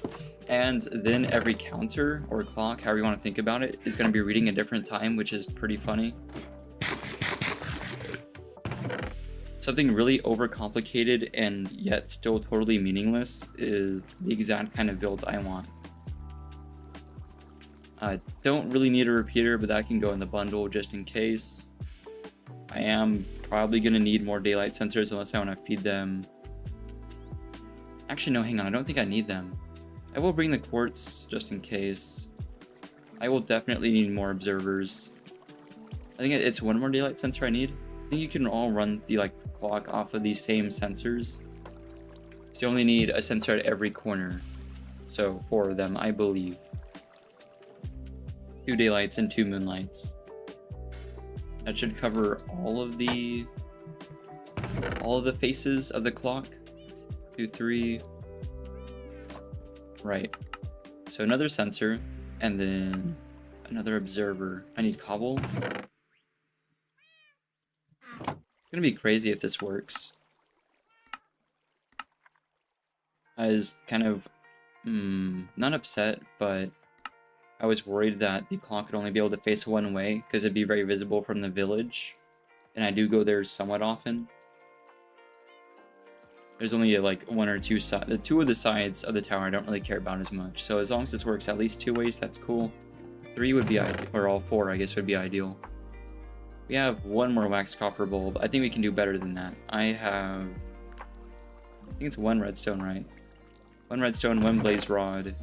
And then every counter or clock, however you want to think about it, is going to be reading a different time, which is pretty funny. Something really overcomplicated and yet still totally meaningless is the exact kind of build I want. I don't really need a repeater, but that can go in the bundle just in case. I am probably going to need more daylight sensors unless I want to feed them. Actually, no, hang on. I don't think I need them. I will bring the quartz just in case. I will definitely need more observers. I think it's 1 more daylight sensor I need. I think you can all run the like clock off of these same sensors. So you only need a sensor at every corner. So 4 of them, I believe. 2 daylights and 2 moonlights. That should cover all of the faces of the clock. 2, 3. Right. So another sensor and then another observer. I need cobble. It's gonna be crazy if this works. I was kind of not upset, but I was worried that the clock could only be able to face one way because it'd be very visible from the village, and I do go there somewhat often. There's only like 1 or 2 sides. The 2 of the sides of the tower I don't really care about as much. So as long as this works at least 2 ways, that's cool. 3 would be ideal, or all 4 I guess would be ideal. We have 1 more wax copper bulb. I think we can do better than that. I think it's 1 redstone, right? 1 redstone, 1 blaze rod.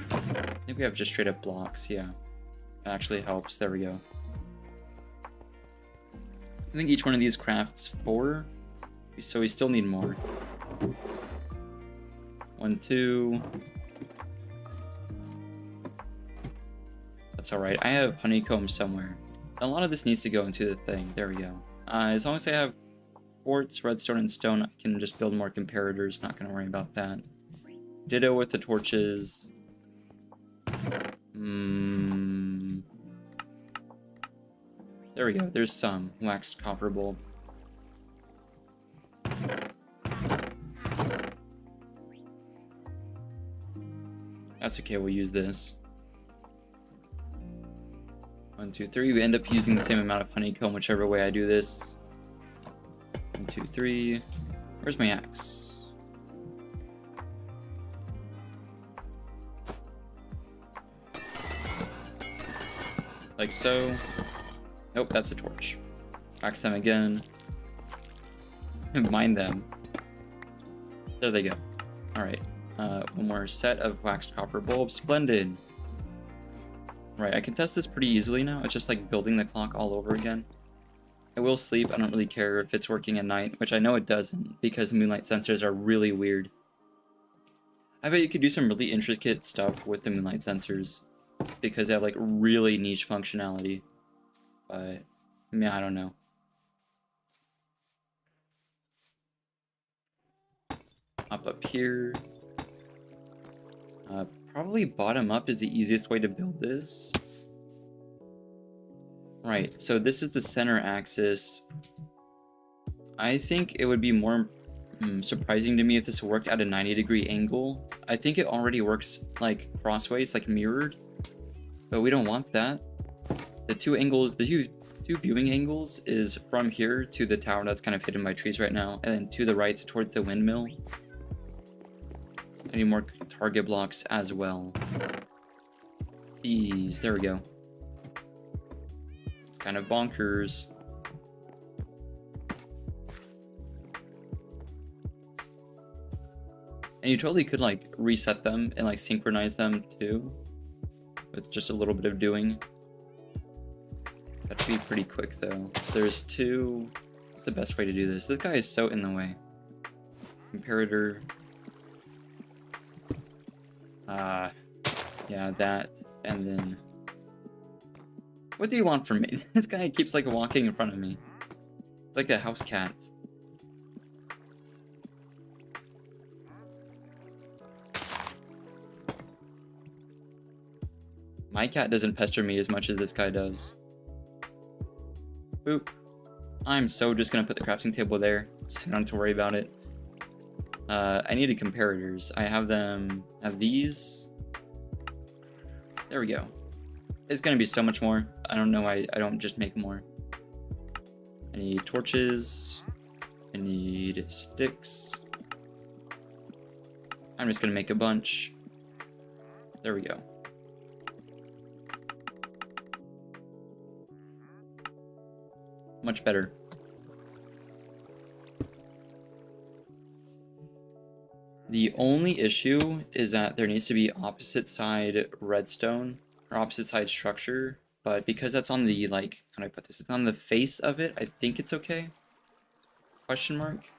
I think we have just straight up blocks, yeah. That actually helps. There we go. I think each one of these crafts 4, so we still need more. 1, 2. That's alright. I have honeycomb somewhere. A lot of this needs to go into the thing. There we go. As long as I have quartz, redstone, and stone, I can just build more comparators. Not going to worry about that. Ditto with the torches. There we go. There's some waxed copper bulb. That's okay, we'll use this. 1, 2, 3. We end up using the same amount of honeycomb whichever way I do this. 1, 2, 3. Where's my axe? Like so. Nope, that's a torch. Axe them again. Mine them. There they go. Alright. One more set of waxed copper bulbs. Splendid. Right, I can test this pretty easily now. It's just like building the clock all over again. I will sleep. I don't really care if it's working at night, which I know it doesn't, because moonlight sensors are really weird. I bet you could do some really intricate stuff with the moonlight sensors, because they have like really niche functionality. But, yeah, I don't know. Up here. Probably bottom up is the easiest way to build this. Right, so this is the center axis. I think it would be more surprising to me if this worked at a 90-degree angle. I think it already works like crossways, like mirrored, but we don't want that. The two viewing angles is from here to the tower that's kind of hidden by trees right now, and then to the right towards the windmill. I need more target blocks as well. These, there we go. It's kind of bonkers. And you totally could like reset them and like synchronize them too, with just a little bit of doing. That'd be pretty quick though. So there's two. What's the best way to do this? This guy is so in the way. Comparator. Yeah, that, and then... What do you want from me? This guy keeps, like, walking in front of me. It's like a house cat. My cat doesn't pester me as much as this guy does. Boop. I'm so just gonna put the crafting table there, so I don't have to worry about it. I needed comparators. I have these. There we go. It's gonna be so much more. I don't know why I don't just make more. I need torches. I need sticks. I'm just gonna make a bunch. There we go. Much better. The only issue is that there needs to be opposite side redstone, or opposite side structure, but because that's on the, like, how do I put this? It's on the face of it, I think it's okay? Question mark?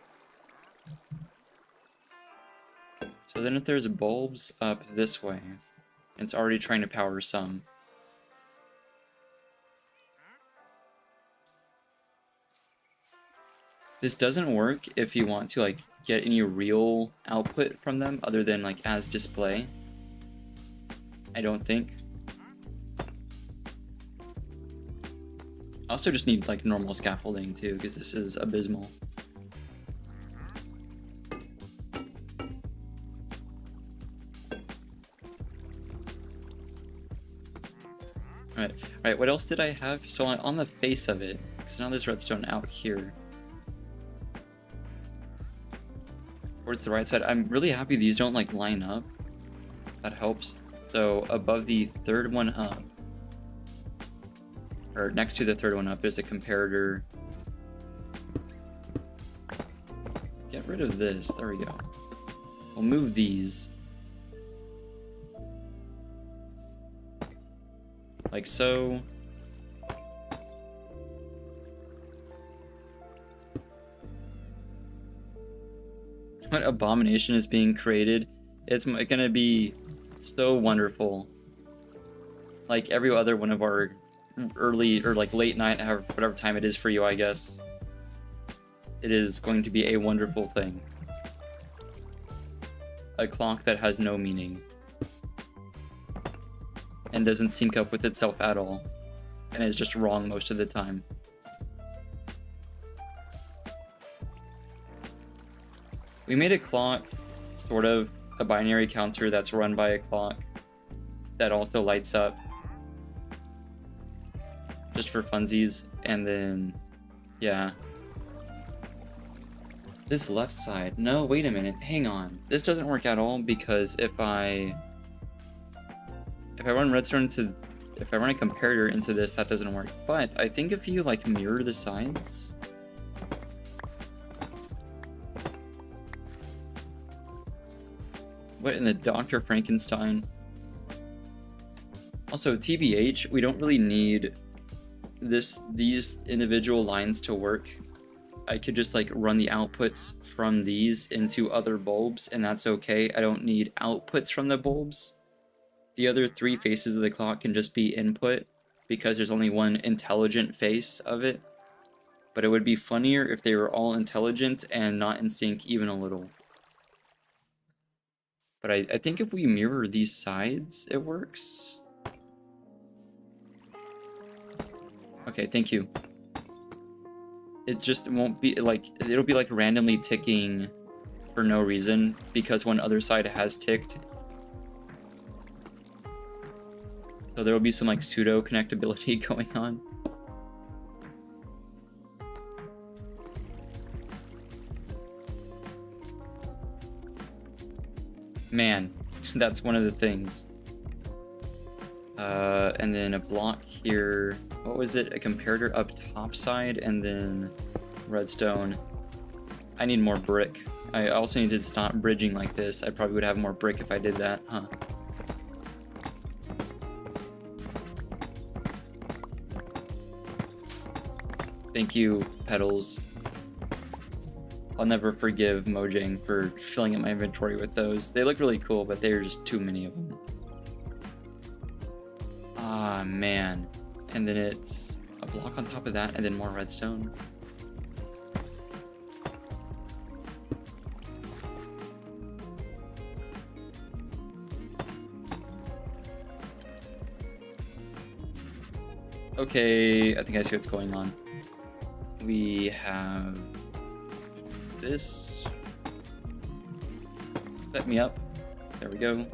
So then if there's bulbs up this way, it's already trying to power some. This doesn't work if you want to, like, get any real output from them other than, like, as display. I don't think. I also just need, like, normal scaffolding, too, because this is abysmal. Alright, what else did I have? So on the face of it, because now there's redstone out here. Towards the right side. I'm really happy these don't like line up. That helps. So above the third one up, or next to the third one up, there's a comparator. Get rid of this. There we go. We'll move these. Like so. What abomination is being created? It's gonna be so wonderful. like every other one of our early or like late night, whatever time it is for you, I guess. It is going to be a wonderful thing. A clock that has no meaning. And doesn't sync up with itself at all. And is just wrong most of the time. We made a clock, sort of a binary counter that's run by a clock that also lights up. Just for funsies. And then, yeah. This left side. No, wait a minute. Hang on. This doesn't work at all because if I run redstone into, if I run a comparator into this, that doesn't work. But I think if you like mirror the sides. What in the Dr. Frankenstein? Also, TBH, we don't really need these individual lines to work. I could just like run the outputs from these into other bulbs and that's okay. I don't need outputs from the bulbs. The other three faces of the clock can just be input because there's only one intelligent face of it. But it would be funnier if they were all intelligent and not in sync even a little. But I think if we mirror these sides, it works. Okay, thank you. It just won't be like, it'll be like randomly ticking for no reason because one other side has ticked. So there will be some like pseudo connectability going on. Man, that's one of the things. And then a block here. What was it? A comparator up top side and then redstone. I need more brick. I also need to stop bridging like this. I probably would have more brick if I did that, huh? Thank you, Petals. I'll never forgive Mojang for filling up my inventory with those. They look really cool, but there are just too many of them. Ah, man. And then it's a block on top of that, and then more redstone. Okay, I think I see what's going on. We have this. Set me up. There we go.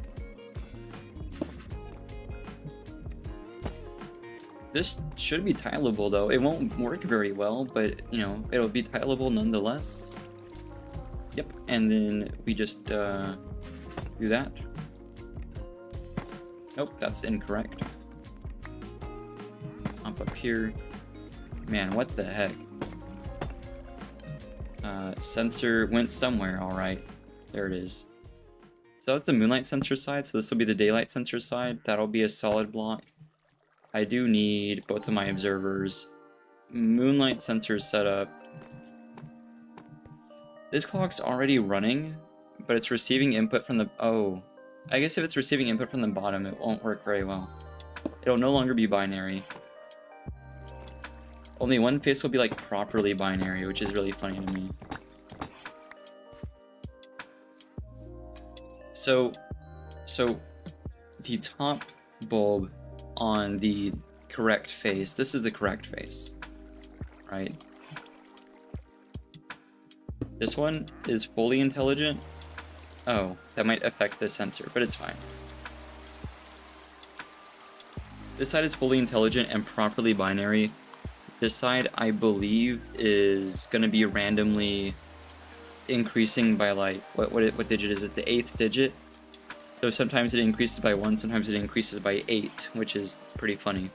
This should be tileable though. It won't work very well, but you know, it'll be tileable nonetheless. Yep, and then we just do that. Nope, that's incorrect. Up here. Man, what the heck? Sensor went somewhere, alright. There it is. So that's the moonlight sensor side, so this will be the daylight sensor side. That'll be a solid block. I do need both of my observers. Moonlight sensor setup. This clock's already running, but it's receiving input from the... Oh. I guess if it's receiving input from the bottom, it won't work very well. It'll no longer be binary. Only one face will be like properly binary, which is really funny to me. So the top bulb on the correct face, this is the correct face, right? This one is fully intelligent. Oh, that might affect the sensor, but it's fine. This side is fully intelligent and properly binary. This side, I believe, is going to be randomly increasing by like, what digit is it? The 8th digit. So sometimes it increases by 1, sometimes it increases by 8, which is pretty funny.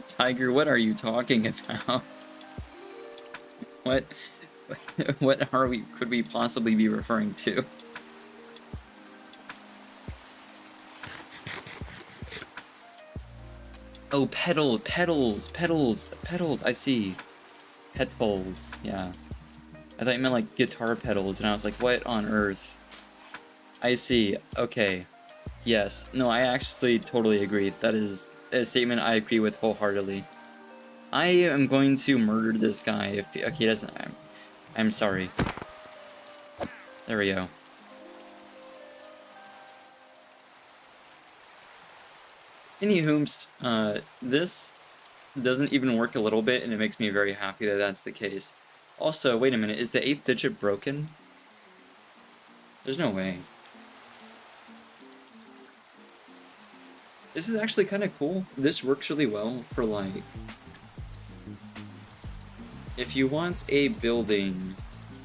Tiger, what are you talking about? What could we possibly be referring to? Oh, petals. I see. Petals, yeah. I thought you meant like guitar pedals, and I was like, what on earth? I see. Okay. Yes. No, I actually totally agree. That is a statement I agree with wholeheartedly. I am going to murder this guy if okay, he doesn't. I'm sorry. There we go. Anywho, this doesn't even work a little bit, and it makes me very happy that that's the case. Also, wait a minute, is the 8th digit broken? There's no way. This is actually kind of cool. This works really well for, like, if you want a building,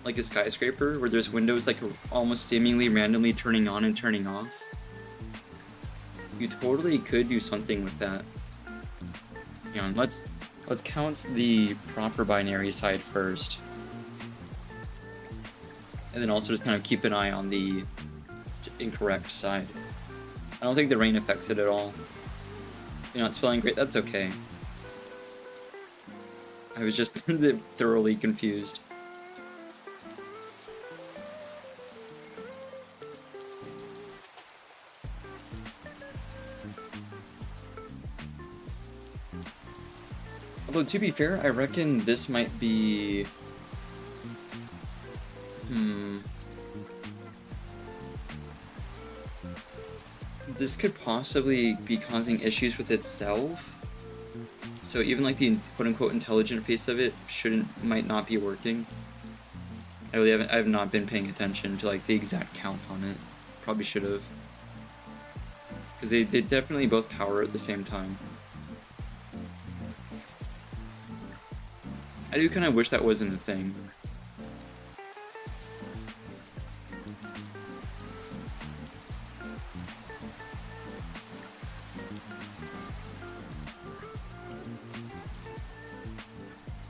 like a skyscraper, where there's windows, like, almost seemingly randomly turning on and turning off, you totally could do something with that. Hang on, let's count the proper binary side first. And then also just kind of keep an eye on the incorrect side. I don't think the rain affects it at all. You're not spelling great, that's okay. I was just thoroughly confused. Although, to be fair, I reckon this might be... This could possibly be causing issues with itself. So even like the quote-unquote intelligent face of it might not be working. I have not been paying attention to like the exact count on it. Probably should have. Because they definitely both power at the same time. I do kind of wish that wasn't a thing.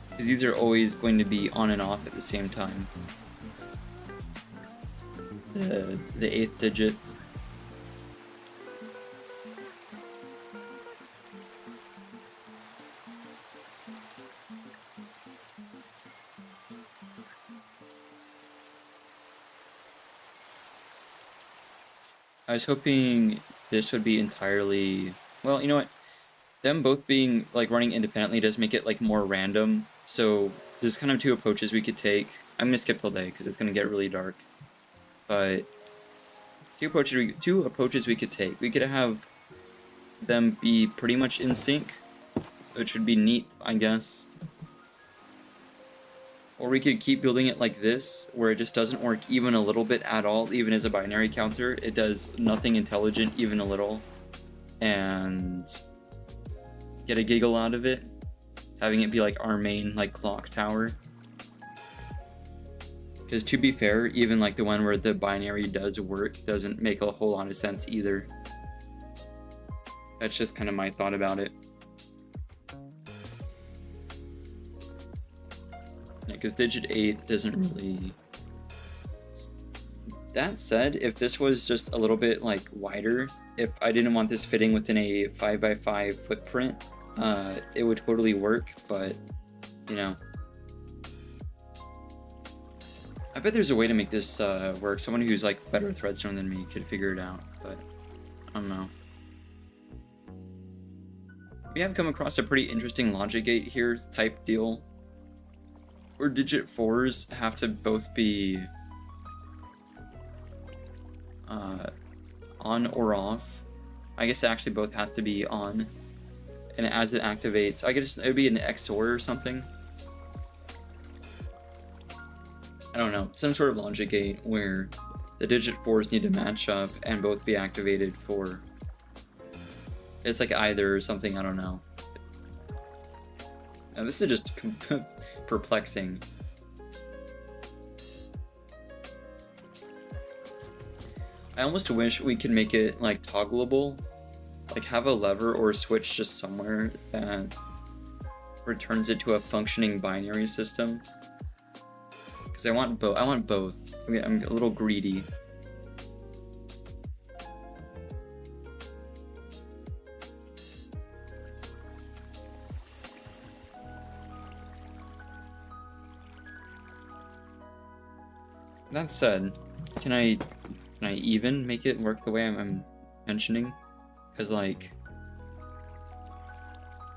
Because these are always going to be on and off at the same time. The 8th digit. I was hoping this would be entirely... Well, you know what? Them both being, like, running independently does make it, like, more random. So, there's kind of two approaches we could take. I'm gonna skip till day, because it's gonna get really dark. But, two approaches we could take. We could have them be pretty much in sync, which would be neat, I guess. Or we could keep building it like this, where it just doesn't work even a little bit at all, even as a binary counter. It does nothing intelligent, even a little. And get a giggle out of it. Having it be like our main like clock tower. Because to be fair, even like the one where the binary does work doesn't make a whole lot of sense either. That's just kind of my thought about it. Because digit 8 doesn't really... That said, if this was just a little bit like wider, if I didn't want this fitting within a 5x5 footprint, it would totally work, but, you know. I bet there's a way to make this work. Someone who's like better with redstone than me could figure it out, but I don't know. We have come across a pretty interesting logic gate here type deal, where digit 4s have to both be on or off. I guess it actually both has to be on, and as it activates, I guess it would be an XOR or something. I don't know, some sort of logic gate where the digit 4s need to match up and both be activated for... It's like either or something, I don't know. Now this is just perplexing. I almost wish we could make it like toggleable, like have a lever or a switch just somewhere that returns it to a functioning binary system. Because I want both. I'm a little greedy. That said, can I even make it work the way I'm mentioning? Because like,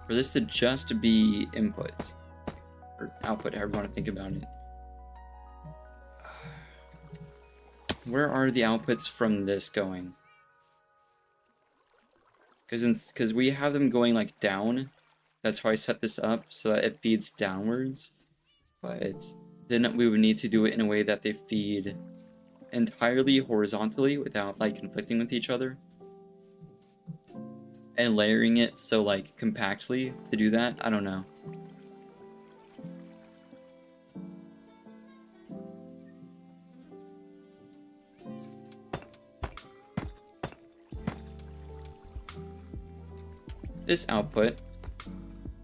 for this to just be input or output, however you want to think about it, where are the outputs from this going? Because we have them going like down. That's how I set this up, so that it feeds downwards. But then we would need to do it in a way that they feed entirely horizontally without like conflicting with each other. And layering it so like compactly to do that, I don't know. This output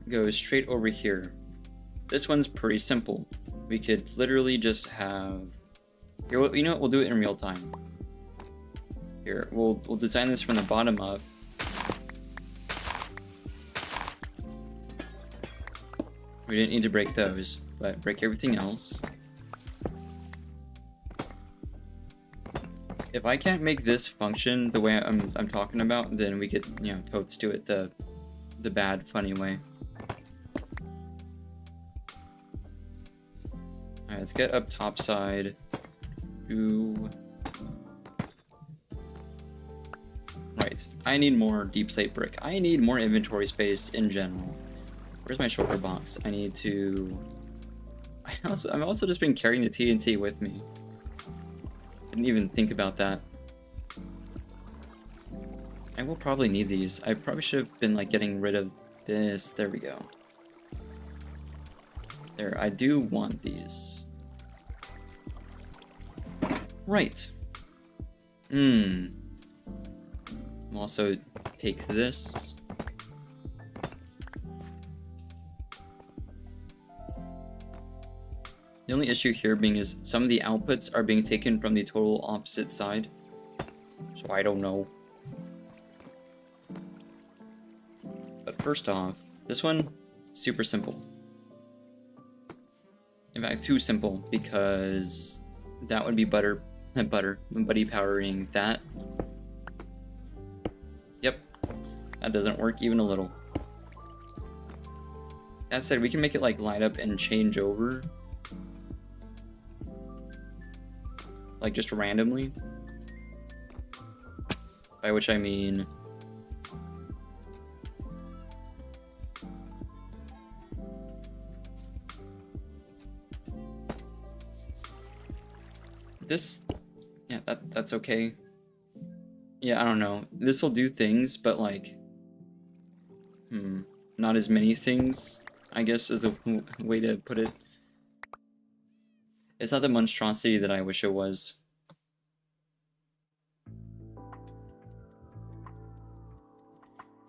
goes straight over here. This one's pretty simple. We could literally just have... Here, you know what? We'll do it in real time. Here, we'll design this from the bottom up. We didn't need to break those, but break everything else. If I can't make this function the way I'm talking about, then we could, you know, totes do it the bad, funny way. Alright, let's get up top side. Right, I need more deep slate brick. I need more inventory space in general. Where's my shulker box? I need to... I've also just been carrying the TNT with me. Didn't even think about that. I will probably need these. I probably should have been like getting rid of this. There we go. There, I do want these. Right. I'll also take this. The only issue here being is some of the outputs are being taken from the total opposite side. So I don't know. But first off, this one, super simple. In fact, too simple, because that would be buddy powering that. Yep, that doesn't work even a little. That said, we can make it like light up and change over. Like just randomly. By which I mean... This... Yeah, that's okay. Yeah, I don't know. This will do things, but like... Not as many things, I guess is the way to put it. It's not the monstrosity that I wish it was.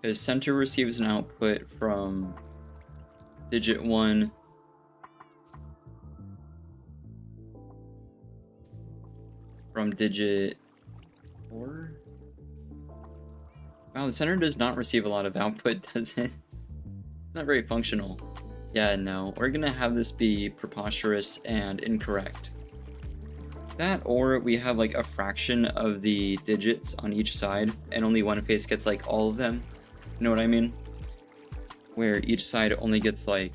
Because center receives an output from digit 1 from digit 4. Wow, the center does not receive a lot of output, does it? It's not very functional. Yeah, no, we're gonna have this be preposterous and incorrect. That, or we have like a fraction of the digits on each side, and only one face gets like all of them. You know what I mean? Where each side only gets like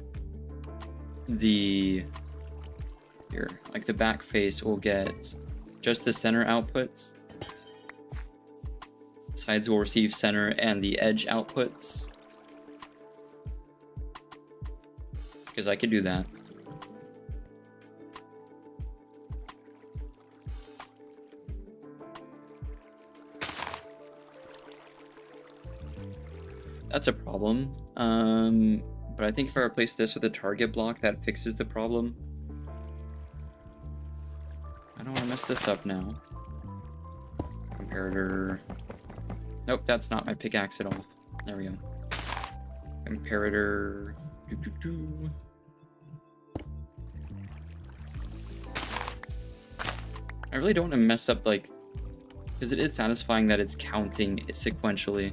the... Here, like the back face will get just the center outputs. Sides will receive center and the edge outputs. Because I could do that. That's a problem. But I think if I replace this with a target block, that fixes the problem. I don't want to mess this up now. Comparator. Nope, that's not my pickaxe at all. There we go. Comparator. I really don't want to mess up, like, because it is satisfying that it's counting sequentially.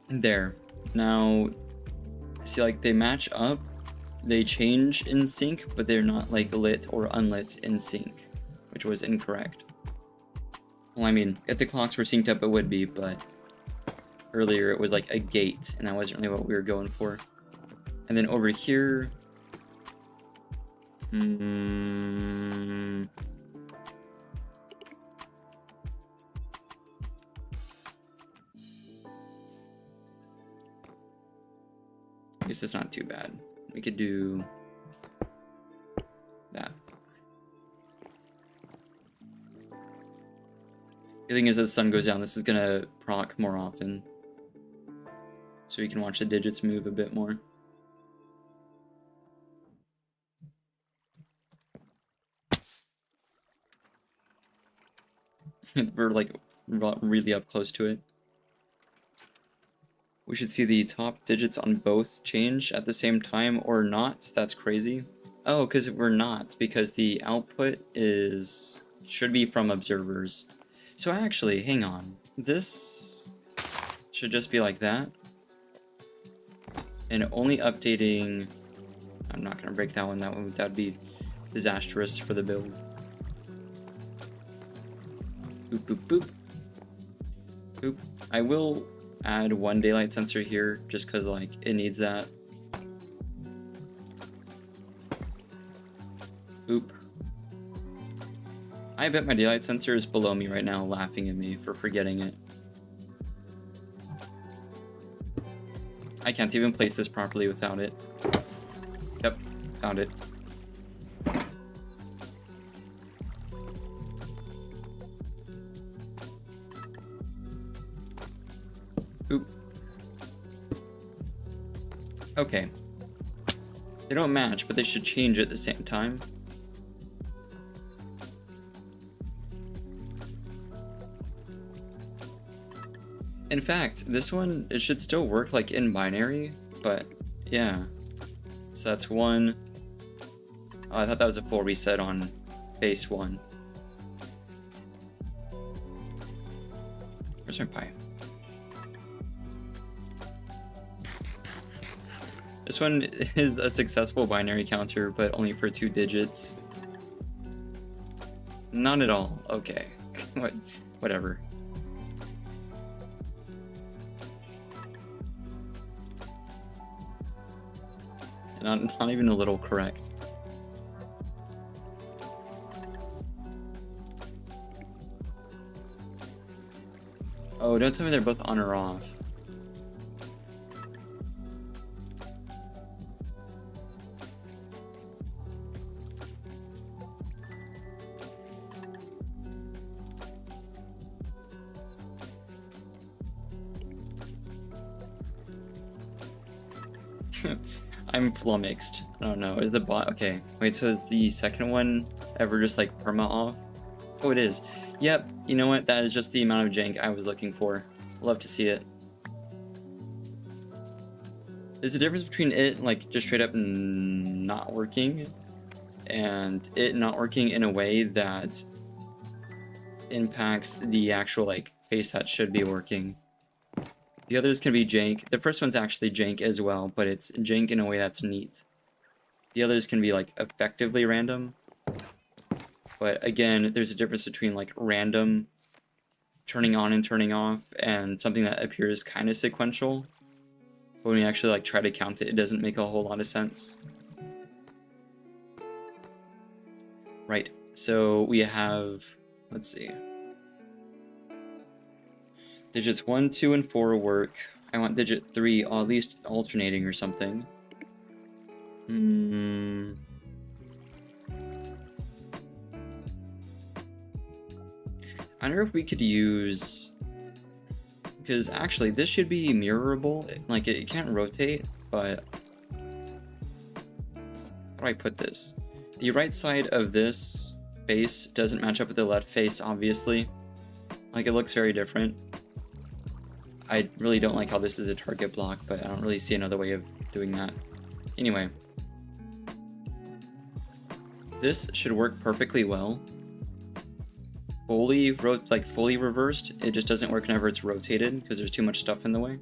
There. Now, See, like, they match up, they change in sync, but they're not like lit or unlit in sync, which was incorrect. Well, I mean, if the clocks were synced up, it would be, but earlier it was like a gate, and that wasn't really what we were going for. And then over here, I guess it's not too bad. We could do that. The thing is, as the sun goes down, this is gonna proc more often, so we can watch the digits move a bit more. We're like really up close to it. We should see the top digits on both change at the same time or not. That's crazy. Oh, because we're not, because the output should be from observers. So actually, hang on. This should just be like that. And only updating... I'm not going to break that one. That'd be disastrous for the build. Boop, boop, boop. Boop. I will add one daylight sensor here just because, like, it needs that. Boop. I bet my daylight sensor is below me right now, laughing at me for forgetting it. I can't even place this properly without it. Yep, found it. Oop. Okay. They don't match, but they should change at the same time. In fact, this one, it should still work like in binary, but yeah. So that's one. Oh, I thought that was a full reset on base one. Where's my pie? This one is a successful binary counter, but only for 2 digits. Not at all. Okay. Whatever. Not even a little correct. Oh, don't tell me they're both on or off. I'm flummoxed. I don't know. Is the bot okay? Wait, so is the second one ever just like perma off? Oh, it is. Yep. You know what? That is just the amount of jank I was looking for. Love to see it. There's a difference between it like just straight up not working and it not working in a way that impacts the actual like face that should be working. The others can be jank. The first one's actually jank as well, but it's jank in a way that's neat. The others can be like effectively random. But again, there's a difference between like random turning on and turning off and something that appears kind of sequential. But when you actually like try to count it, it doesn't make a whole lot of sense. Right, so we have, let's see. Digits 1, 2, and 4 work. I want digit 3, at least alternating or something. I wonder if we could use... Because actually, this should be mirrorable. Like, it can't rotate, but... How do I put this? The right side of this face doesn't match up with the left face, obviously. Like, it looks very different. I really don't like how this is a target block, but I don't really see another way of doing that. Anyway. This should work perfectly well. Fully reversed, it just doesn't work whenever it's rotated because there's too much stuff in the way.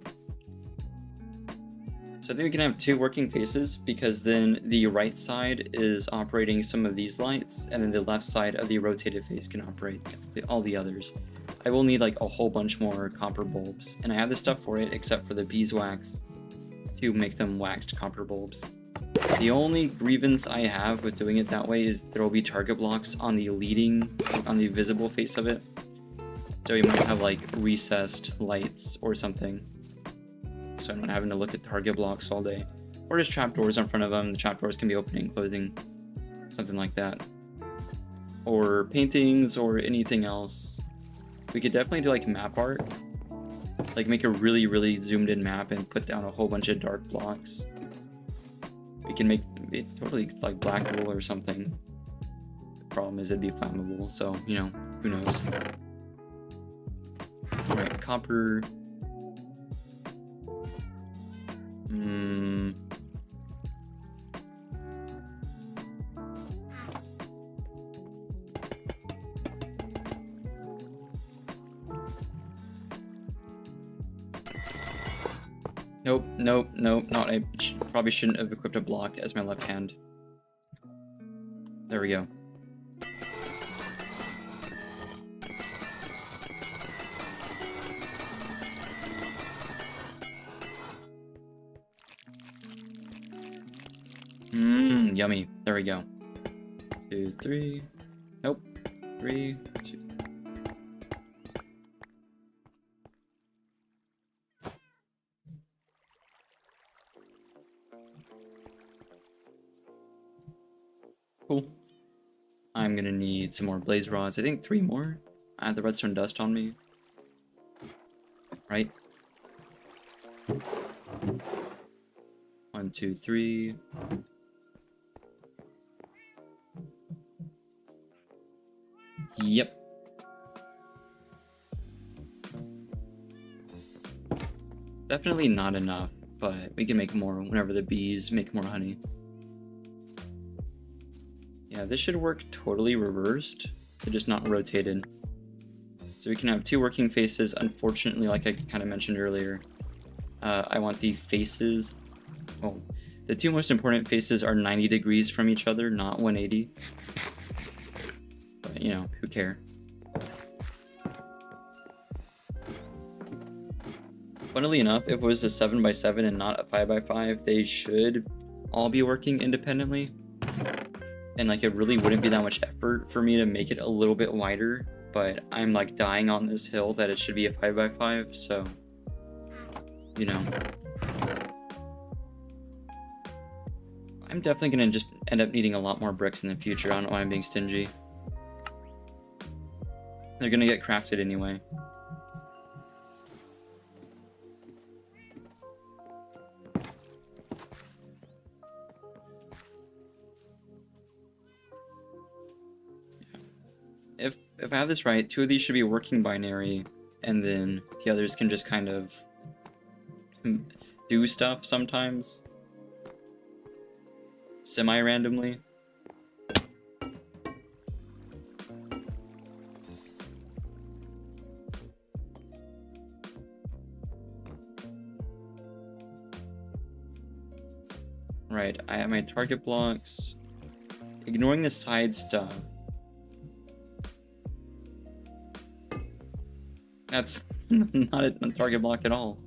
So I think we can have 2 working faces, because then the right side is operating some of these lights, and then the left side of the rotated face can operate all the others. I will need like a whole bunch more copper bulbs, and I have the stuff for it except for the beeswax to make them waxed copper bulbs. The only grievance I have with doing it that way is there will be target blocks on the on the visible face of it. So you might have like recessed lights or something. So I'm not having to look at target blocks all day. Or just trapdoors in front of them. The trapdoors can be opening and closing. Something like that. Or paintings or anything else. We could definitely do like map art. Like make a really, really zoomed in map and put down a whole bunch of dark blocks. We can make it totally like black wool or something. The problem is it'd be flammable, so, you know, who knows. Alright, copper. Nope, not I probably shouldn't have equipped a block as my left hand. There we go. Yummy. There we go. 2, 3. Nope. 3, 2. Cool. I'm gonna need some more blaze rods. I think 3 more. I have the redstone dust on me. Right? 1, 2, 3. Yep. Definitely not enough, but we can make more whenever the bees make more honey. Yeah, this should work totally reversed, but just not rotated. So we can have 2 working faces. Unfortunately, like I kind of mentioned earlier, I want the faces... Well, the 2 most important faces are 90 degrees from each other, not 180. But, you know, who cares? Funnily enough, if it was a 7x7 and not a 5x5, they should all be working independently. And like it really wouldn't be that much effort for me to make it a little bit wider, but I'm like dying on this hill that it should be a 5x5, so, you know. I'm definitely gonna just end up needing a lot more bricks in the future. I don't know why I'm being stingy. They're gonna get crafted anyway. If I have this right, 2 of these should be working binary, and then the others can just kind of do stuff sometimes. Semi-randomly. Right, I have my target blocks. Ignoring the side stuff. That's not a target block at all.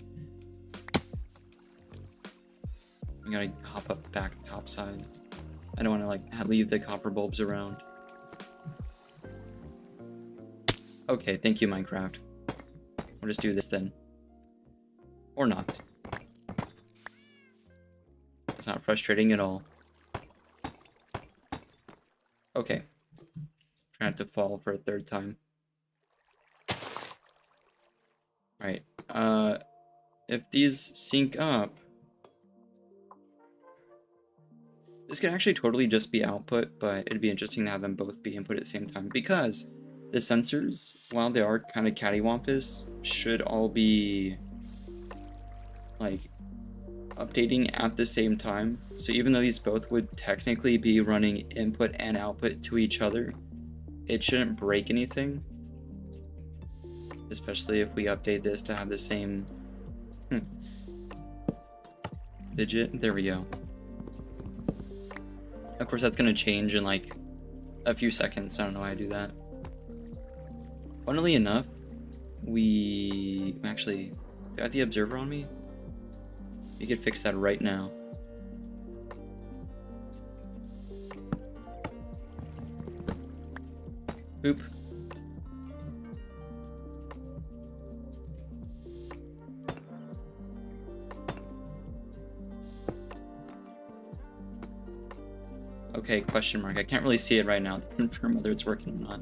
I gotta hop up back top side. I don't want to like leave the copper bulbs around. Okay, thank you, Minecraft. We'll just do this then. Or not. It's not frustrating at all. Okay. Try not to fall for a 3rd time. Right. If these sync up, this could actually totally just be output, but it'd be interesting to have them both be input at the same time, because the sensors, while they are kind of cattywampus, should all be like updating at the same time. So even though these both would technically be running input and output to each other, it shouldn't break anything. Especially if we update this to have the same digit. There we go. Of course, that's gonna change in like a few seconds. I don't know why I do that. Funnily enough, we actually got the observer on me. You could fix that right now. Boop. Okay, question mark. I can't really see it right now to confirm whether it's working or not.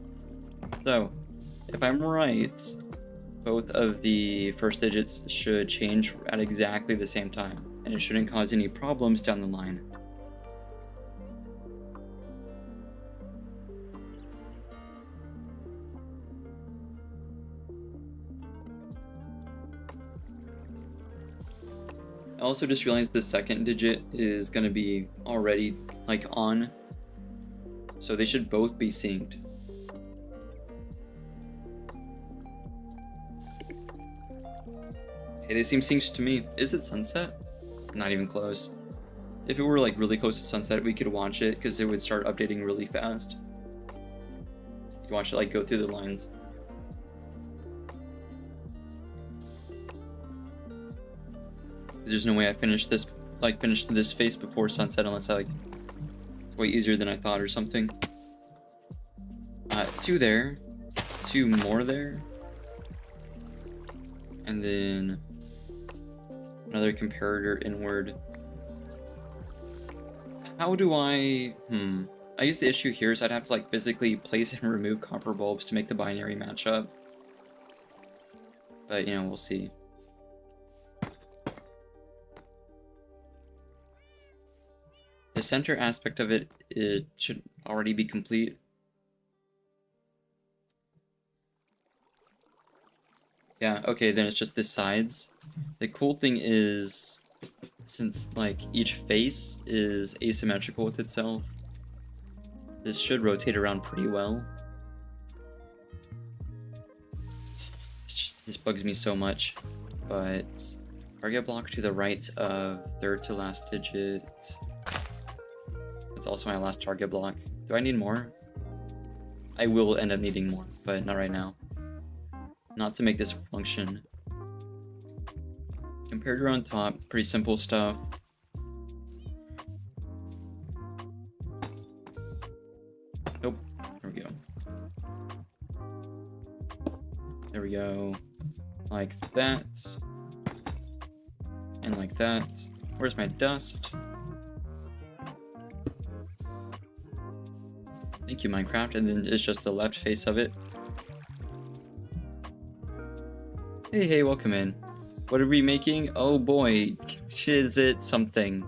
So, if I'm right, both of the first digits should change at exactly the same time, and it shouldn't cause any problems down the line. I also just realized the second digit is going to be already like on, so they should both be synced. Hey, they seem synced to me. Is it sunset? Not even close. If it were like really close to sunset, we could watch it because it would start updating really fast. You can watch it like go through the lines. There's no way I finished this face before sunset unless I like it's way easier than I thought or something. 2 there, 2 more there, and then another comparator inward. How do I I guess the issue here is I'd have to like physically place and remove copper bulbs to make the binary match up. But you know, we'll see. The center aspect of it should already be complete. Yeah, okay, then it's just the sides. The cool thing is, since like each face is asymmetrical with itself, this should rotate around pretty well. This bugs me so much, but target block to the right of third to last digit. That's also my last target block. Do I need more? I will end up needing more, but not right now. Not to make this function. Comparator on top, pretty simple stuff. Nope, there we go. There we go. Like that. And like that. Where's my dust? Thank you, Minecraft. And then it's just the left face of it. Hey, welcome in. What are we making? Oh boy, is it something?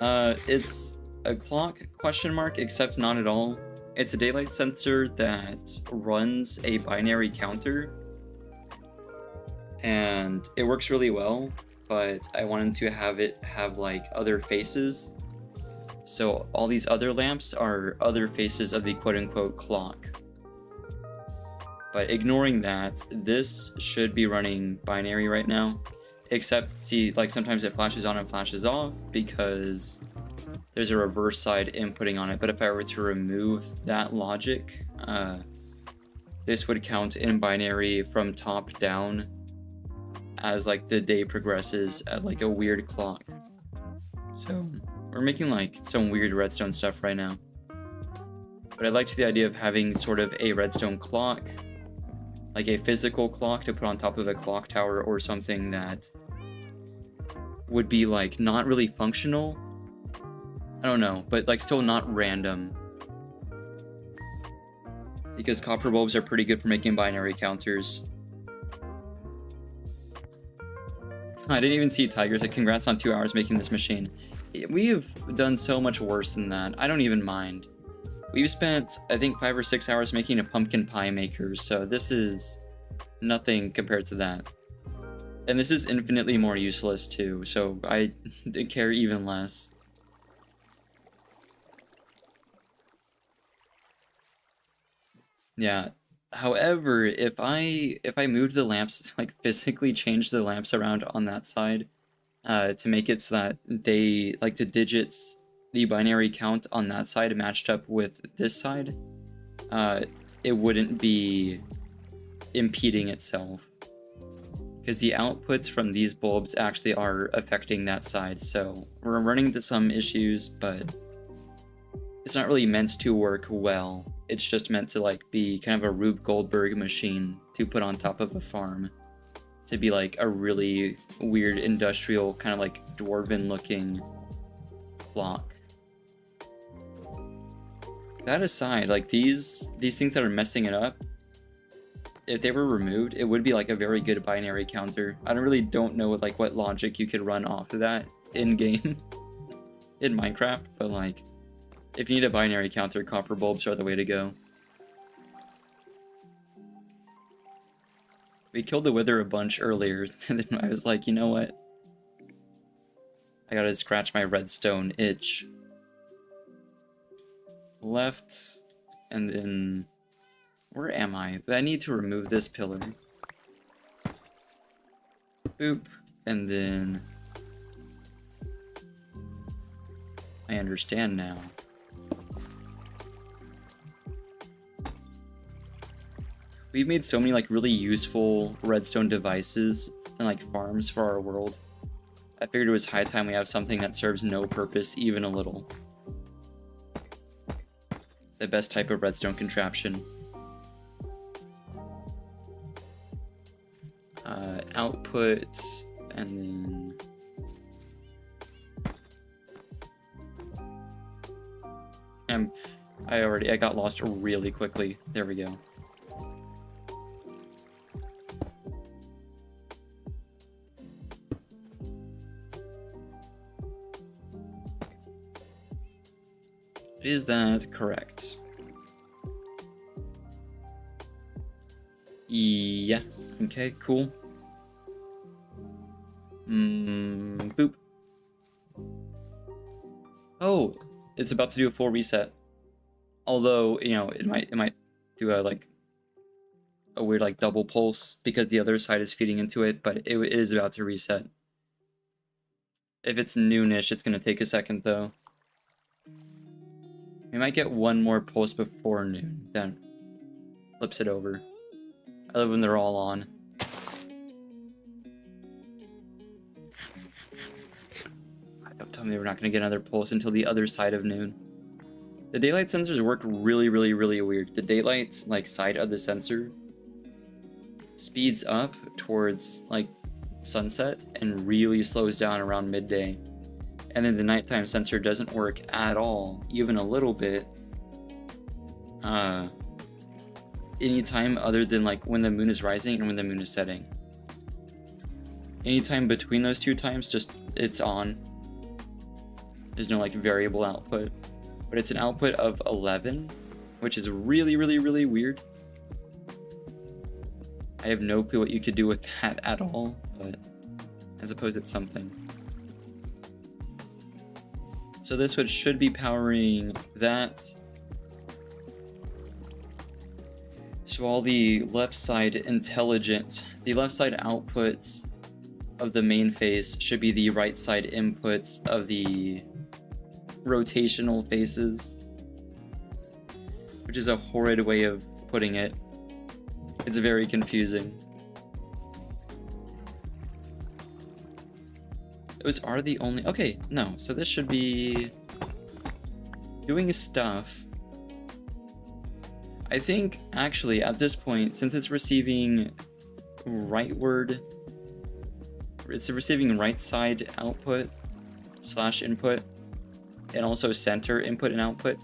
It's a clock, question mark, except not at all. It's a daylight sensor that runs a binary counter. And it works really well, but I wanted to have it have like other faces. So all these other lamps are other faces of the quote-unquote clock. But ignoring that, this should be running binary right now. Except, see, like sometimes it flashes on and flashes off because there's a reverse side inputting on it. But if I were to remove that logic, this would count in binary from top down as like the day progresses at like a weird clock. So we're making like some weird redstone stuff right now. But I liked the idea of having sort of a redstone clock, like a physical clock to put on top of a clock tower or something that would be like not really functional. I don't know, but like still not random. Because copper bulbs are pretty good for making binary counters. I didn't even see Tiger say congrats on 2 hours making this machine. We have done so much worse than that. I don't even mind. We've spent, I think, 5 or 6 hours making a pumpkin pie maker, so this is nothing compared to that. And this is infinitely more useless too, so I care even less. Yeah. However, if I moved the lamps, like physically changed the lamps around on that side, to make it so that they, like, the digits, the binary count on that side matched up with this side, it wouldn't be impeding itself. Because the outputs from these bulbs actually are affecting that side, so we're running into some issues, but it's not really meant to work well. It's just meant to, like, be kind of a Rube Goldberg machine to put on top of a farm. To be like a really weird industrial, kind of like dwarven looking block. That aside, like these things that are messing it up, if they were removed, it would be like a very good binary counter. I don't know like what logic you could run off of that in game in Minecraft, but like if you need a binary counter, copper bulbs are the way to go. We killed the wither a bunch earlier, and then I was like, you know what? I gotta scratch my redstone itch. Left, and then... Where am I? I need to remove this pillar. Boop, and then... I understand now. We've made so many like really useful redstone devices and like farms for our world. I figured it was high time we have something that serves no purpose even a little. The best type of redstone contraption. Outputs, and then... I got lost really quickly. There we go. Is that correct? Yeah. Okay, cool. Boop. Oh, it's about to do a full reset. Although, you know, it might do a like a weird like double pulse because the other side is feeding into it, but it is about to reset. If it's noonish, it's gonna take a second though. We might get one more pulse before noon, then flips it over. I love when they're all on. Don't tell me we're not going to get another pulse until the other side of noon. The daylight sensors work really weird. The daylight like side of the sensor speeds up towards like sunset and really slows down around midday. And then the nighttime sensor doesn't work at all, even a little bit. Anytime other than like when the moon is rising and when the moon is setting. Anytime between those two times, just it's on. There's no like variable output, but it's an output of 11, which is really weird. I have no clue what you could do with that at all, but I suppose it's something. So this switch should be powering that. So all the left side intelligence, the left side outputs of the main phase should be the right side inputs of the rotational phases, which is a horrid way of putting it. It's very confusing. Those are the only... Okay, no, so this should be doing stuff. I think, actually, at this point, since it's receiving rightward... It's receiving right side output / input, and also center input and output.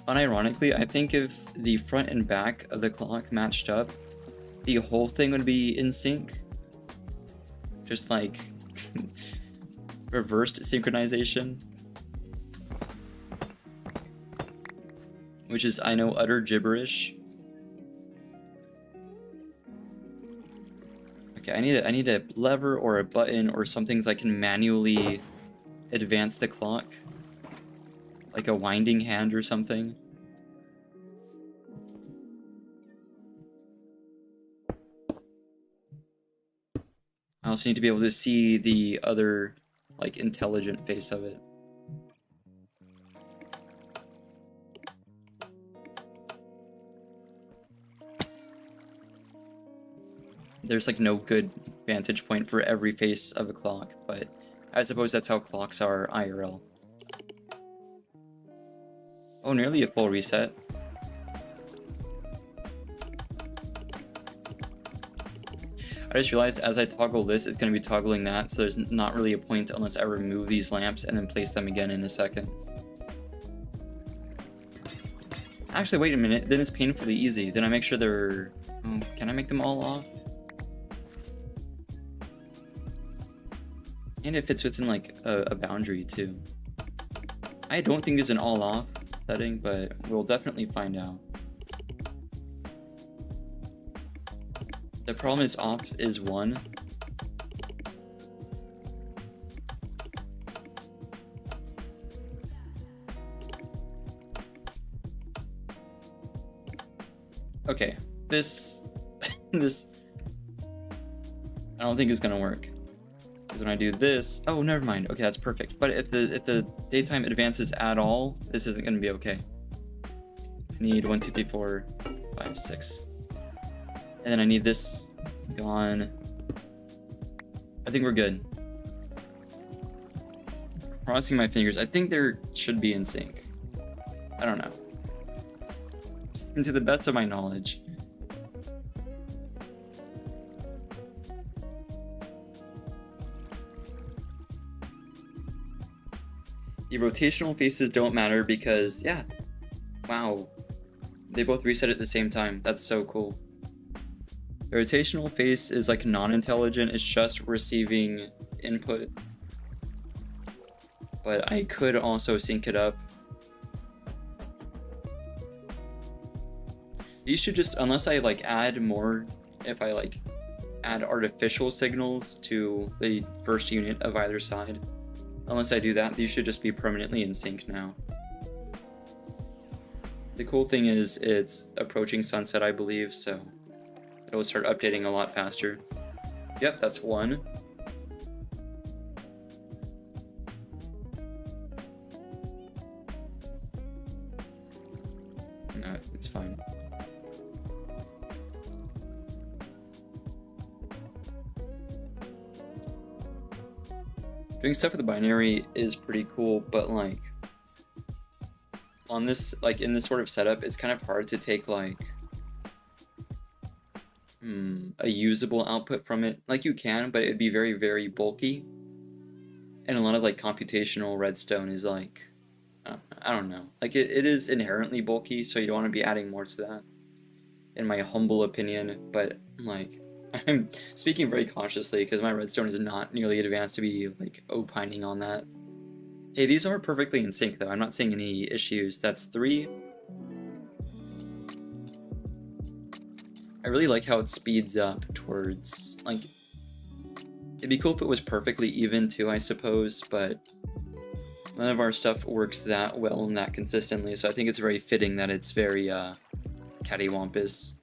Unironically, I think if the front and back of the clock matched up, the whole thing would be in sync. Just like reversed synchronization. Which is, I know, utter gibberish. Okay, I need a lever or a button or something that can manually advance the clock. Like a winding hand or something. I also need to be able to see the other like intelligent face of it. There's like no good vantage point for every face of a clock, but I suppose that's how clocks are IRL. Oh, nearly a full reset. I just realized as I toggle this, it's going to be toggling that, so there's not really a point unless I remove these lamps and then place them again in a second. Actually, wait a minute, then it's painfully easy. Then I make sure they're... Oh, can I make them all off? And it fits within like a boundary too. I don't think it's an all off setting, but we'll definitely find out. The problem is off is 1. Okay, this I don't think is gonna work. Because when I do this, oh, never mind. Okay, that's perfect. But if the daytime advances at all, this isn't going to be okay. I need 1, 2, 3, 4, 5, 6. And then I need this gone. I think we're good. Crossing my fingers. I think there should be in sync. I don't know. To the best of my knowledge. The rotational faces don't matter because, yeah, wow, they both reset at the same time. That's so cool. The rotational face is like non-intelligent, it's just receiving input. But I could also sync it up. These should just, unless I like add more, if I like add artificial signals to the first unit of either side. Unless I do that, these should just be permanently in sync now. The cool thing is it's approaching sunset, I believe, so it'll start updating a lot faster. Yep, that's 1. No, it's fine. Doing stuff with the binary is pretty cool, but like on this, like in this sort of setup, it's kind of hard to take like a usable output from it. Like you can, but it'd be very, very bulky. And a lot of like computational redstone is like, I don't know. Like it is inherently bulky, so you don't want to be adding more to that, in my humble opinion. But like, I'm speaking very cautiously because my redstone is not nearly advanced to be like opining on that. Hey, these are perfectly in sync though. I'm not seeing any issues. That's 3. I really like how it speeds up towards, like, it'd be cool if it was perfectly even too, I suppose, but none of our stuff works that well and that consistently, so I think it's very fitting that it's very cattywampus.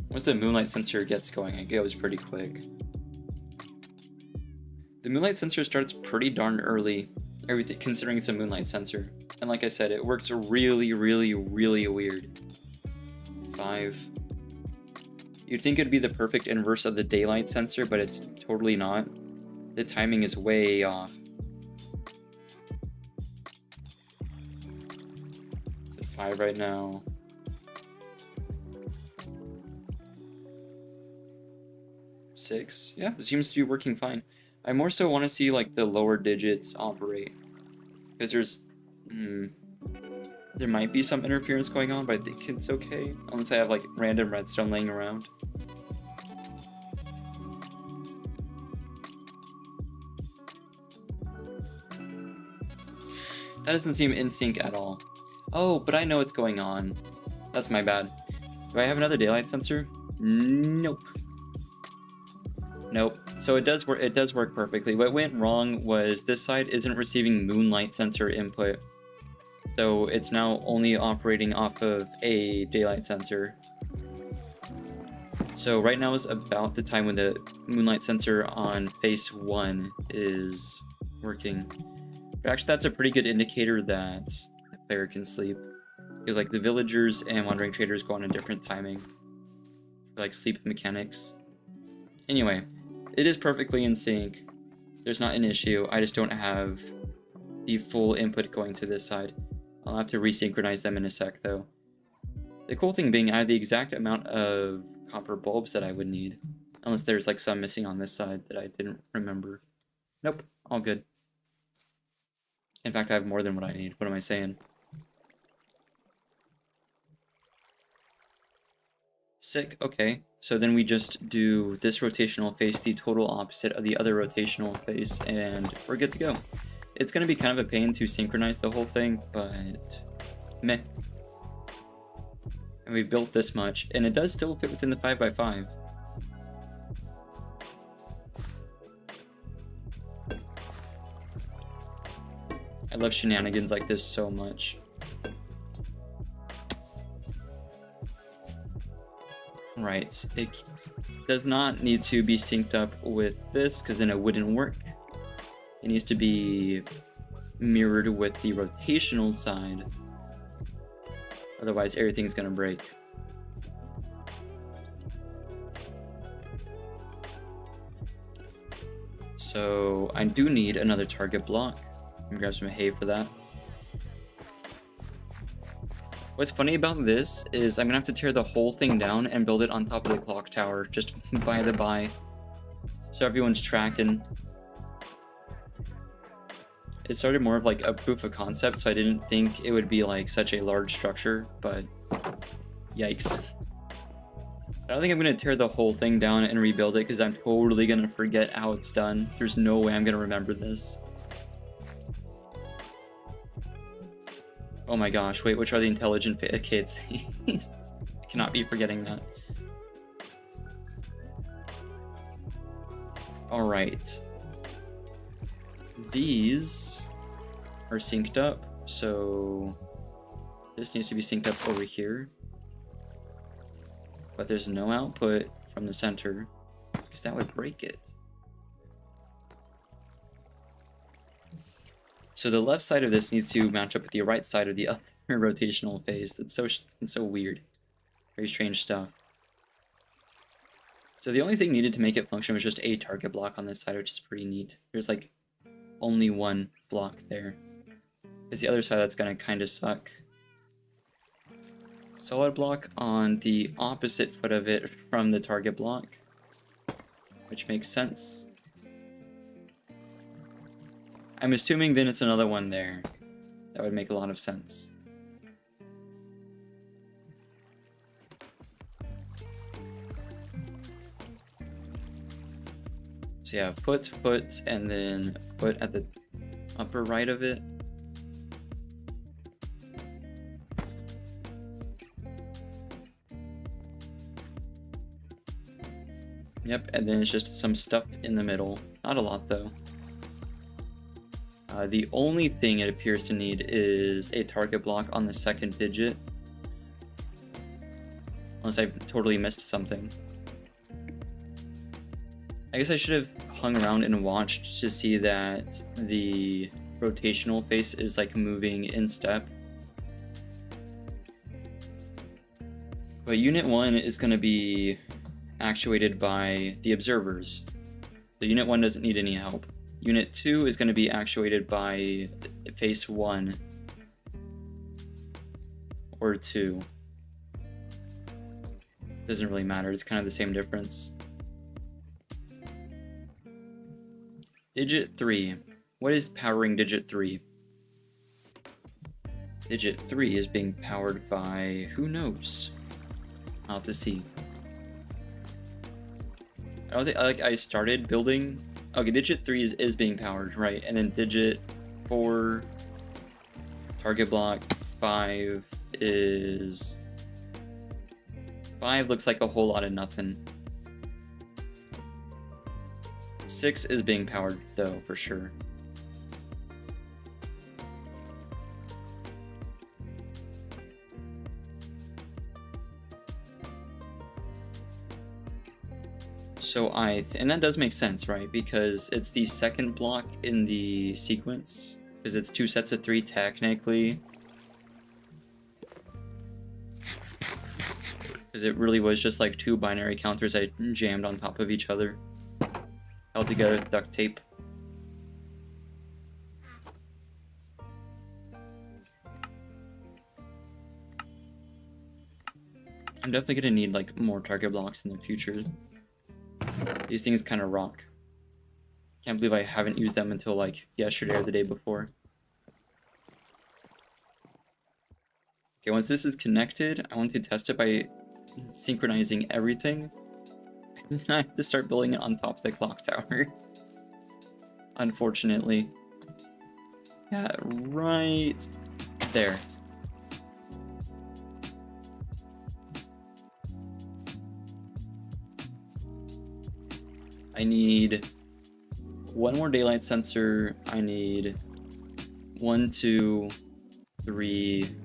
Once the moonlight sensor gets going, it goes pretty quick. The moonlight sensor starts pretty darn early, everything considering it's a moonlight sensor. And like I said, it works really, really, really weird. 5. You'd think it'd be the perfect inverse of the daylight sensor, but it's totally not. The timing is way off. It's at 5 right now. Six. Yeah, it seems to be working fine. I more so want to see like the lower digits operate, because there's there might be some interference going on, but I think it's okay unless I have like random redstone laying around. That doesn't seem in sync at all. Oh, but I know what's going on. That's my bad. Do I have another daylight sensor? Nope. Nope. So it does work perfectly. What went wrong was this side isn't receiving moonlight sensor input. So it's now only operating off of a daylight sensor. So right now is about the time when the moonlight sensor on phase 1 is working. But actually that's a pretty good indicator that the player can sleep. Because like the villagers and wandering traders go on a different timing for like sleep mechanics. Anyway, it is perfectly in sync. There's not an issue. I just don't have the full input going to this side. I'll have to resynchronize them in a sec though. The cool thing being I have the exact amount of copper bulbs that I would need. Unless there's like some missing on this side that I didn't remember. Nope, all good. In fact, I have more than what I need. What am I saying? Sick, okay. So then we just do this rotational face, the total opposite of the other rotational face, and we're good to go. It's going to be kind of a pain to synchronize the whole thing, but meh. And we've built this much, and it does still fit within the 5x5. I love shenanigans like this so much. Right, it does not need to be synced up with this, because then it wouldn't work. It needs to be mirrored with the rotational side. Otherwise, everything's gonna break. So, I do need another target block. I'm gonna grab some hay for that. What's funny about this is I'm gonna have to tear the whole thing down and build it on top of the clock tower, just by the by. So everyone's tracking. It started more of like a proof of concept, so I didn't think it would be like such a large structure, but yikes. I don't think I'm gonna tear the whole thing down and rebuild it because I'm totally gonna forget how it's done. There's no way I'm gonna remember this. Oh my gosh, wait, which are the intelligent kids? I cannot be forgetting that. Alright. These are synced up, so this needs to be synced up over here. But there's no output from the center, because that would break it. So the left side of this needs to match up with the right side of the other rotational phase. It's so weird. Very strange stuff. So the only thing needed to make it function was just a target block on this side, which is pretty neat. There's like only one block there. Because the other side, that's gonna kind of suck. Solid block on the opposite foot of it from the target block, which makes sense. I'm assuming then it's another one there. That would make a lot of sense. So yeah, foot, and then foot at the upper right of it. Yep, and then it's just some stuff in the middle. Not a lot though. The only thing it appears to need is a target block on the second digit. Unless I've totally missed something. I guess I should have hung around and watched to see that the rotational face is like moving in step. But Unit 1 is going to be actuated by the observers. So Unit 1 doesn't need any help. Unit 2 is going to be actuated by face 1 or 2. Doesn't really matter, it's kind of the same difference. Digit 3. What is powering digit 3? Digit 3 is being powered by who knows? I'll have to see. I don't think I started building. Okay, digit 3 is being powered, right? And then digit 4, target block 5 is... 5 looks like a whole lot of nothing. 6 is being powered though, for sure. So and that does make sense, right? Because it's the second block in the sequence. Because it's 2 sets of 3 technically. Because it really was just like 2 binary counters I jammed on top of each other. Held together with duct tape. I'm definitely gonna need like more target blocks in the future. These things kind of rock. Can't believe I haven't used them until like yesterday or the day before. Okay, once this is connected, I want to test it by synchronizing everything. I have to start building it on top of the clock tower. Unfortunately. Yeah, right there. I need 1 more daylight sensor. I need 1, 2, 3,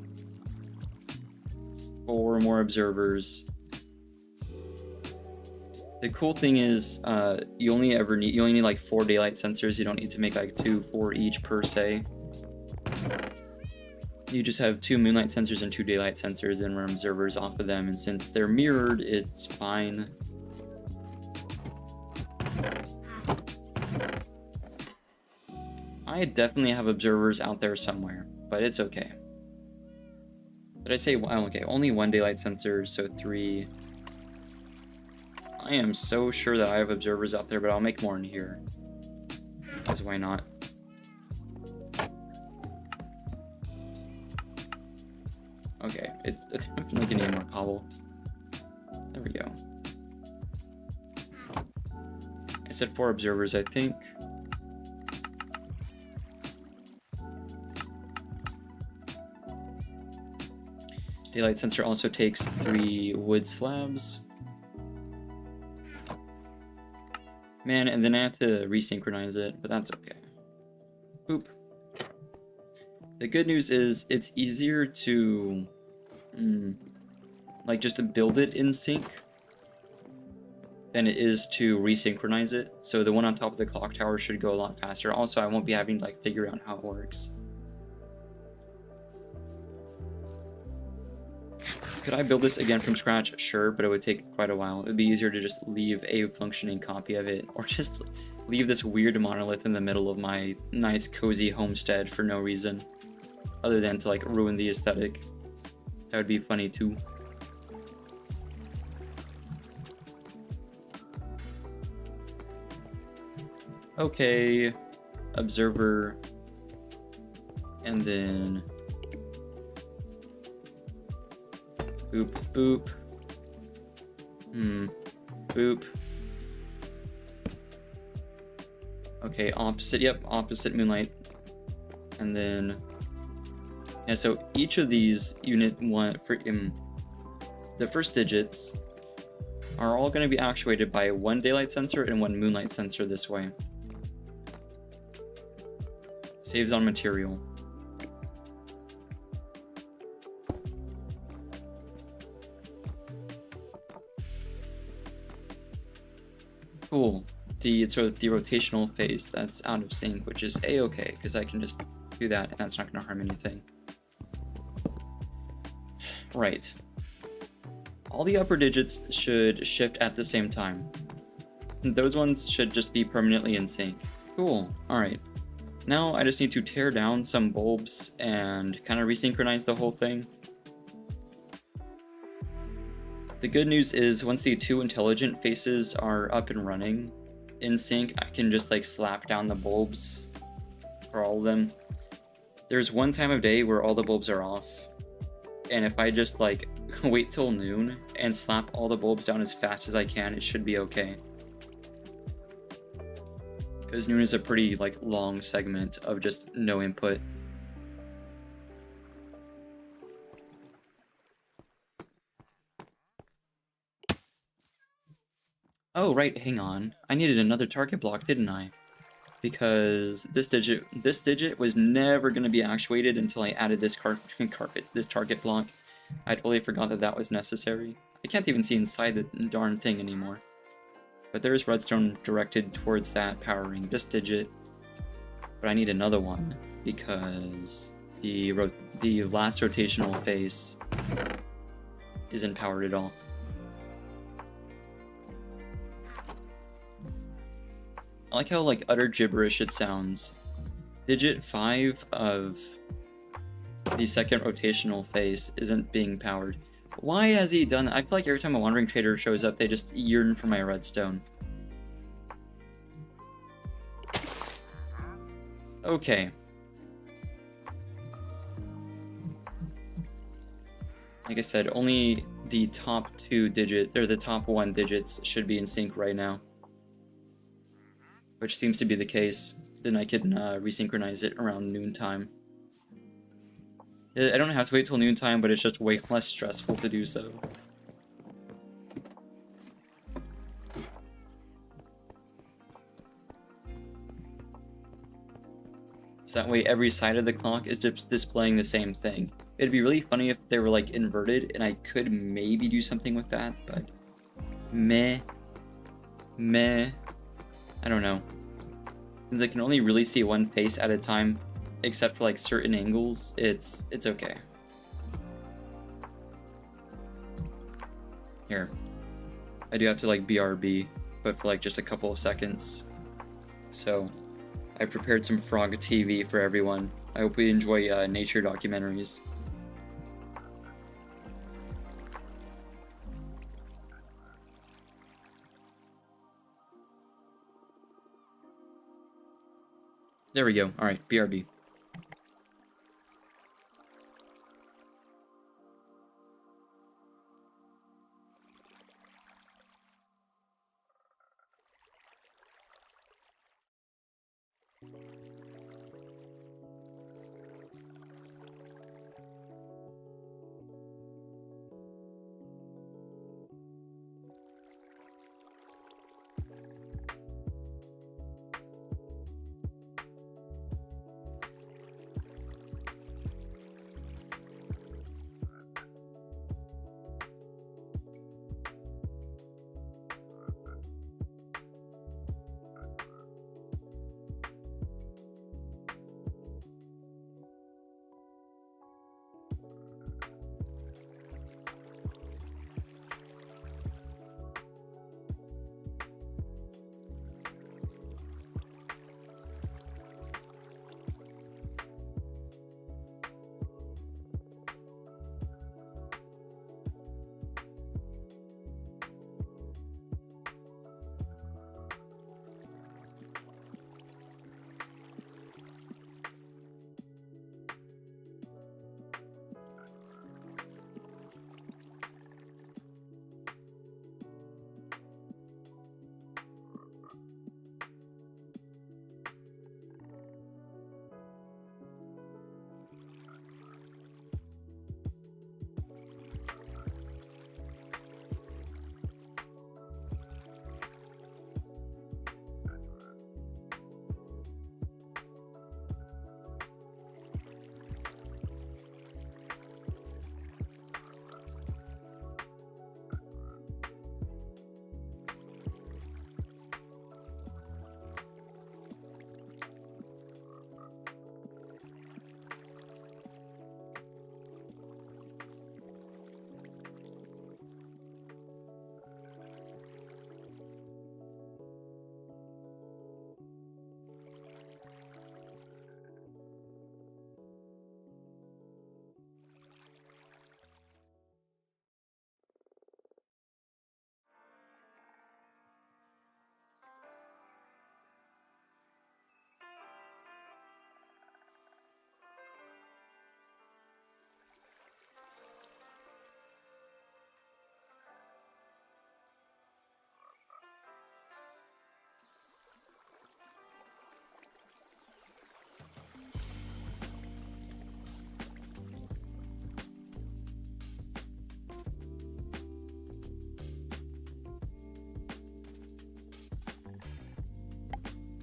4 more observers. The cool thing is, you only need like 4 daylight sensors. You don't need to make like 2 for each per se. You just have 2 moonlight sensors and 2 daylight sensors and run observers off of them. And since they're mirrored, it's fine. I definitely have observers out there somewhere, but it's okay. Did I say, okay, only 1 daylight sensor, so 3. I am so sure that I have observers out there, but I'll make more in here. Because why not? Okay, it's definitely gonna need more cobble. There we go. I said 4 observers, I think. Daylight sensor also takes 3 wood slabs. Man, and then I have to resynchronize it, but that's okay. Boop. The good news is it's easier to like just to build it in sync than it is to resynchronize it. So the one on top of the clock tower should go a lot faster. Also, I won't be having to like figure out how it works. Could I build this again from scratch? Sure, but it would take quite a while. It would be easier to just leave a functioning copy of it, or just leave this weird monolith in the middle of my nice cozy homestead for no reason, other than to like ruin the aesthetic. That would be funny too. Okay, observer, and then boop, boop. Boop. Okay, opposite, yep, opposite moonlight. And then, yeah, so each of these unit 1, for the first digits are all going to be actuated by 1 daylight sensor and 1 moonlight sensor this way. Saves on material. Cool. It's sort of the rotational phase that's out of sync, which is a-okay, because I can just do that and that's not going to harm anything. Right. All the upper digits should shift at the same time. Those ones should just be permanently in sync. Cool. Alright. Now I just need to tear down some bulbs and kind of resynchronize the whole thing. The good news is once the 2 intelligent faces are up and running in sync, I can just like slap down the bulbs for all of them. There's one time of day where all the bulbs are off, and if I just like wait till noon and slap all the bulbs down as fast as I can, it should be okay. Because noon is a pretty like long segment of just no input. Oh, right, hang on. I needed another target block, didn't I? Because this digit was never going to be actuated until I added this this target block. I totally forgot that that was necessary. I can't even see inside the darn thing anymore. But there is redstone directed towards that powering this digit. But I need another one because the last rotational phase isn't powered at all. I like how like utter gibberish it sounds. Digit 5 of the second rotational phase isn't being powered. Why has he done that? I feel like every time a wandering trader shows up, they just yearn for my redstone. Okay. Like I said, only the top 2 digits, or the top 1 digits should be in sync right now. Which seems to be the case. Then I can resynchronize it around noontime. I don't have to wait till noontime, but it's just way less stressful to do so. So that way every side of the clock is displaying the same thing. It'd be really funny if they were like inverted, and I could maybe do something with that, but meh. I don't know. Since I can only really see one face at a time, except for like certain angles, it's okay. Here. I do have to like BRB, but for like just a couple of seconds. So, I prepared some frog TV for everyone. I hope we enjoy nature documentaries. There we go. Alright, BRB.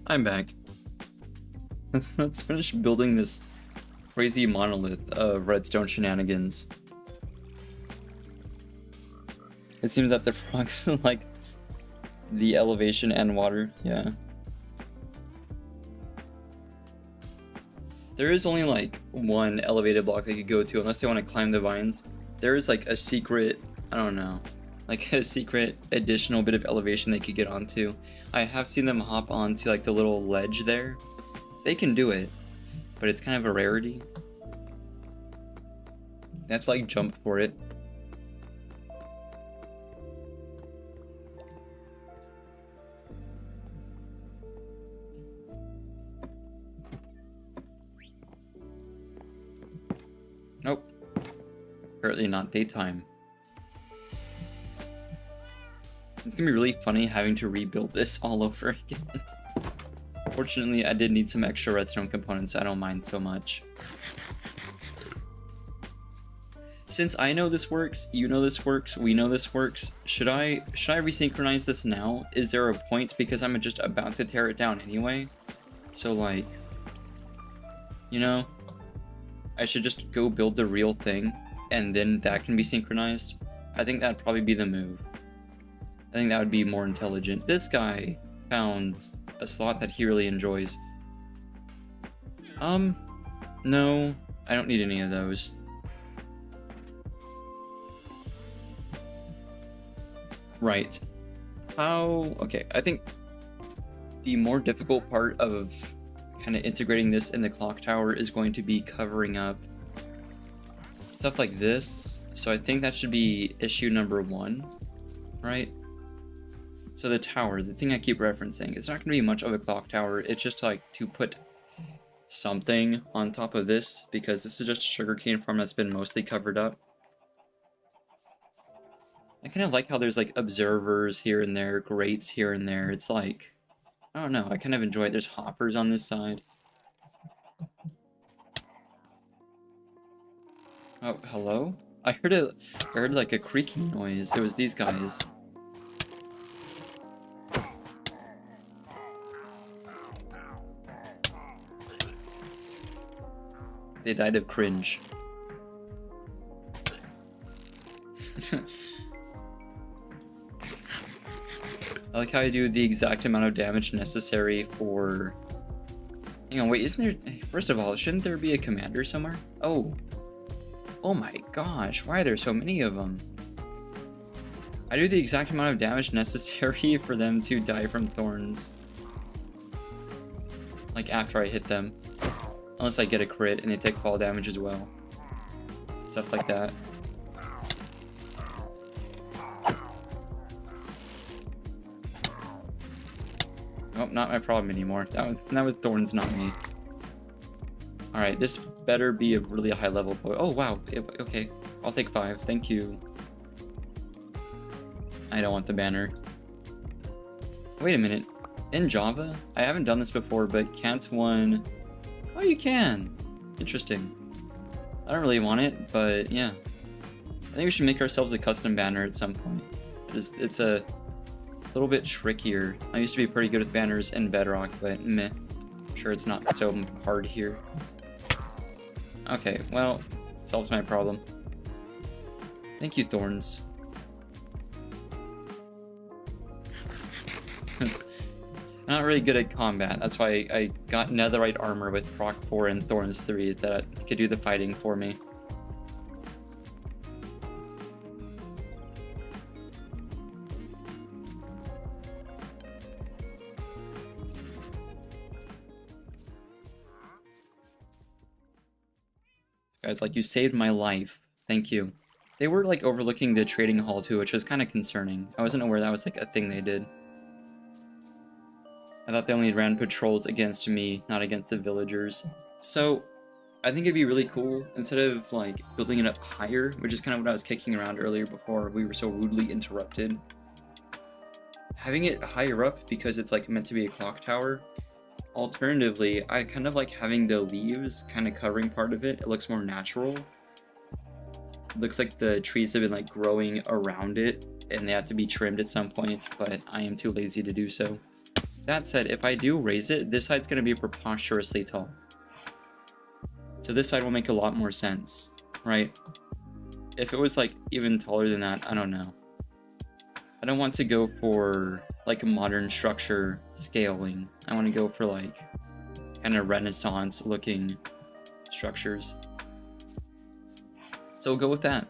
I'm back. Let's finish building this crazy monolith of redstone shenanigans. It seems that the frogs like The elevation and water, yeah. There is only like one elevated block they could go to unless they want to climb the vines. There is like a secret, I don't know, like a secret additional bit of elevation they could get onto. I have seen them hop onto like the little ledge there. They can do it, but it's kind of a rarity. They have to like jump for it. Nope. Apparently not daytime. It's gonna be really funny having to rebuild this all over again. Fortunately, I did need some extra redstone components, so I don't mind so much. Since I know this works, you know this works, we know this works, should I resynchronize this now? Is there a point? Because I'm just about to tear it down anyway. So like, you know, I should just go build the real thing and then that can be synchronized. I think that'd probably be the move. I think that would be more intelligent. This guy found a slot that he really enjoys. No, I don't need any of those. Right. Okay, I think the more difficult part of kind of integrating this in the clock tower is going to be covering up stuff like this. So I think that should be issue number 1, right? So the tower, the thing I keep referencing, it's not going to be much of a clock tower. It's just like to put something on top of this, because this is just a sugarcane farm that's been mostly covered up. I kind of like how there's like observers here and there, grates here and there. It's like, I don't know, I kind of enjoy it. There's hoppers on this side. Oh, hello? I heard like a creaking noise. It was these guys. They died of cringe. I like how I do the exact amount of damage necessary for... Hang on, wait, isn't there... First of all, shouldn't there be a commander somewhere? Oh. Oh my gosh, why are there so many of them? I do the exact amount of damage necessary for them to die from thorns. Like, after I hit them. Unless I get a crit and they take fall damage as well. Stuff like that. Oh, not my problem anymore. That was thorns, not me. Alright, this better be a really high level boy. Oh, wow. Okay, I'll take 5. Thank you. I don't want the banner. Wait a minute. In Java, I haven't done this before, but can't one... Oh, you can. Interesting. I don't really want it, but yeah. I think we should make ourselves a custom banner at some point. It's a little bit trickier. I used to be pretty good with banners in Bedrock, but meh. I'm sure it's not so hard here. Okay, well, solves my problem. Thank you, Thorns. I'm not really good at combat. That's why I got netherite armor with proc 4 and thorns 3 that could do the fighting for me. Guys, like, you saved my life. Thank you. They were like overlooking the trading hall too, which was kind of concerning. I wasn't aware that was like a thing they did. I thought they only ran patrols against me, not against the villagers. So, I think it'd be really cool, instead of like building it up higher, which is kind of what I was kicking around earlier before we were so rudely interrupted. Having it higher up because it's like meant to be a clock tower. Alternatively, I kind of like having the leaves kind of covering part of it. It looks more natural. It looks like the trees have been like growing around it and they have to be trimmed at some point, but I am too lazy to do so. That said, if I do raise it, this side's going to be preposterously tall. So this side will make a lot more sense, right? If it was like even taller than that, I don't know. I don't want to go for like a modern structure scaling. I want to go for like kind of Renaissance looking structures. So we'll go with that.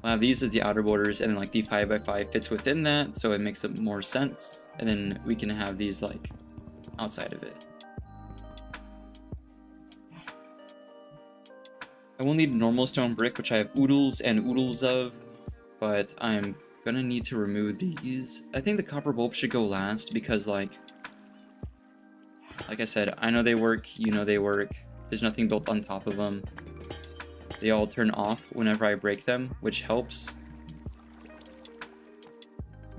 We'll have these as the outer borders, and then like the 5x5 fits within that, so it makes it more sense. And then we can have these like outside of it. I will need normal stone brick, which I have oodles and oodles of, but I'm gonna need to remove these. I think the copper bulb should go last because like I said, I know they work, you know they work. There's nothing built on top of them. They all turn off whenever I break them, which helps.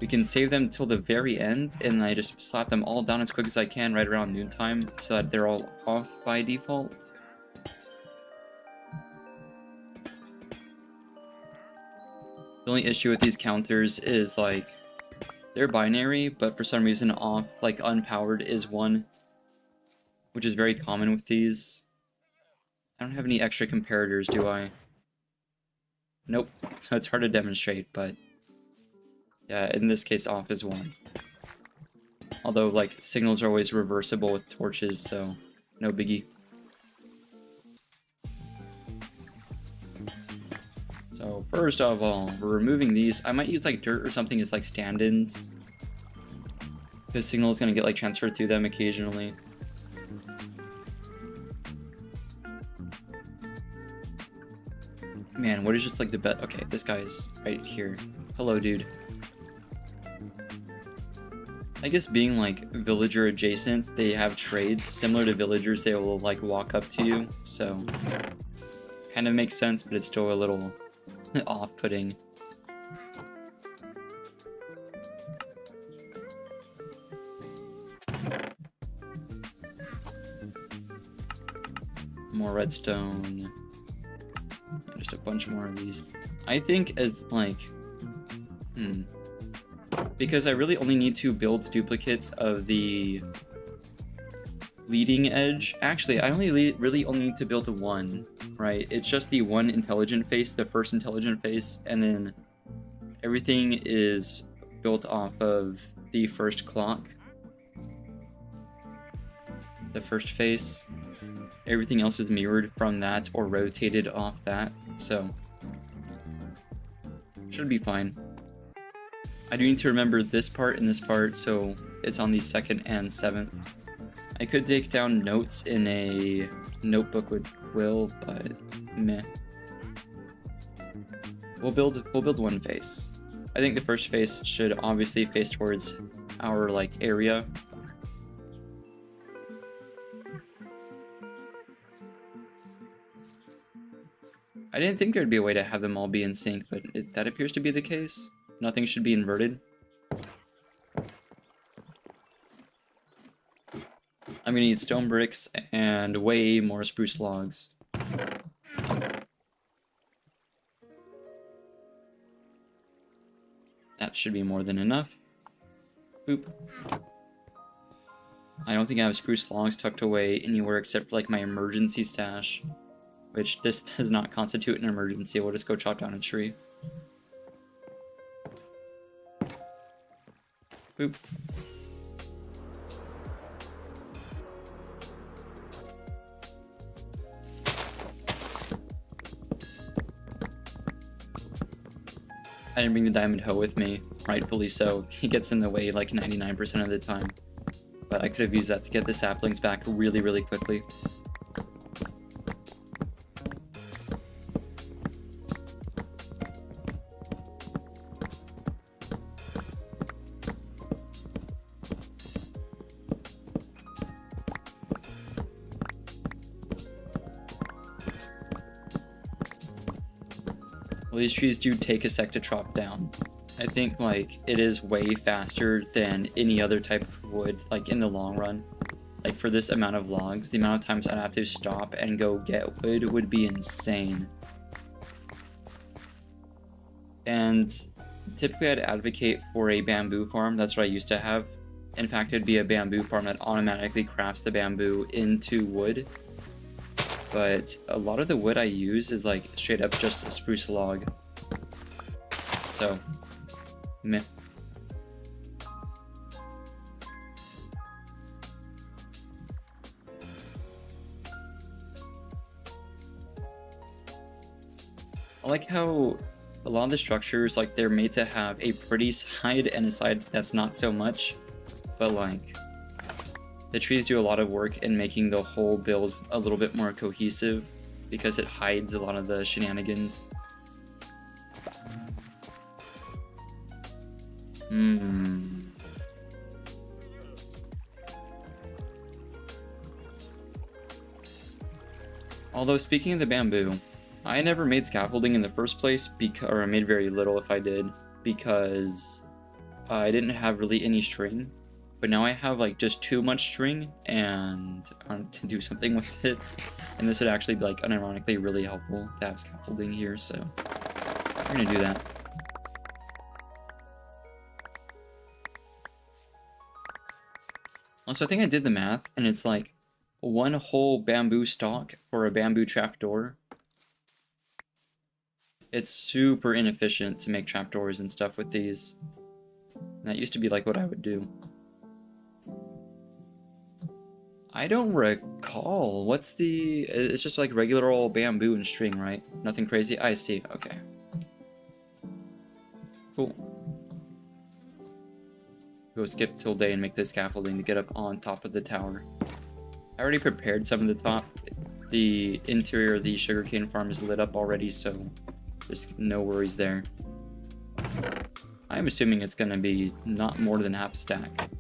We can save them till the very end, and I just slap them all down as quick as I can right around noontime so that they're all off by default. The only issue with these counters is like they're binary, but for some reason off, like unpowered is 1, which is very common with these. I don't have any extra comparators, do I? Nope, so it's hard to demonstrate, but yeah, in this case off is 1. Although like signals are always reversible with torches, so no biggie. So first of all, we're removing these. I might use like dirt or something as like stand-ins, because signal is going to get like transferred through them occasionally. Man, what is just like the bet? Okay, this guy's right here. Hello, dude. I guess being like villager adjacent, they have trades similar to villagers. They will like walk up to you, so kind of makes sense, but it's still a little off-putting. More redstone. Just a bunch more of these. I think as like because I really only need to build duplicates of the leading edge. Actually, I really only need to build 1, right? It's just the 1 intelligent face, the first intelligent face, and then everything is built off of the first clock. The first face. Everything else is mirrored from that or rotated off that, so should be fine. I do need to remember this part and this part, so it's on the 2nd and 7th. I could take down notes in a notebook with Quill, but meh. We'll build 1 face. I think the first face should obviously face towards our like area. I didn't think there'd be a way to have them all be in sync, but that appears to be the case. Nothing should be inverted. I'm gonna need stone bricks and way more spruce logs. That should be more than enough. Boop. I don't think I have spruce logs tucked away anywhere except for like my emergency stash. Which this does not constitute an emergency. We'll just go chop down a tree. Boop. I didn't bring the diamond hoe with me, rightfully so. He gets in the way like 99% of the time. But I could have used that to get the saplings back really, really quickly. Well, these trees do take a sec to chop down. I think like it is way faster than any other type of wood, like in the long run. Like for this amount of logs, the amount of times I'd have to stop and go get wood would be insane. And typically I'd advocate for a bamboo farm. That's what I used to have. In fact, it'd be a bamboo farm that automatically crafts the bamboo into wood. But a lot of the wood I use is like straight up just a spruce log. So, meh. I like how a lot of the structures, like, they're made to have a pretty side and a side that's not so much, but like the trees do a lot of work in making the whole build a little bit more cohesive because it hides a lot of the shenanigans. Although, speaking of the bamboo, I never made scaffolding in the first place, or I made very little if I did, because I didn't have really any string. But now I have like just too much string, and I want to do something with it. And this would actually be like unironically really helpful to have scaffolding here, so we're gonna do that. Also, I think I did the math, and it's like one whole bamboo stalk for a bamboo trapdoor. It's super inefficient to make trapdoors and stuff with these. And that used to be like what I would do. I don't recall. What's the... It's just like regular old bamboo and string, right? Nothing crazy? I see. Okay. Cool. Go skip till day and make the scaffolding to get up on top of the tower. I already prepared some of the top. The interior of the sugarcane farm is lit up already, so there's no worries there. I'm assuming it's going to be not more than half a stack.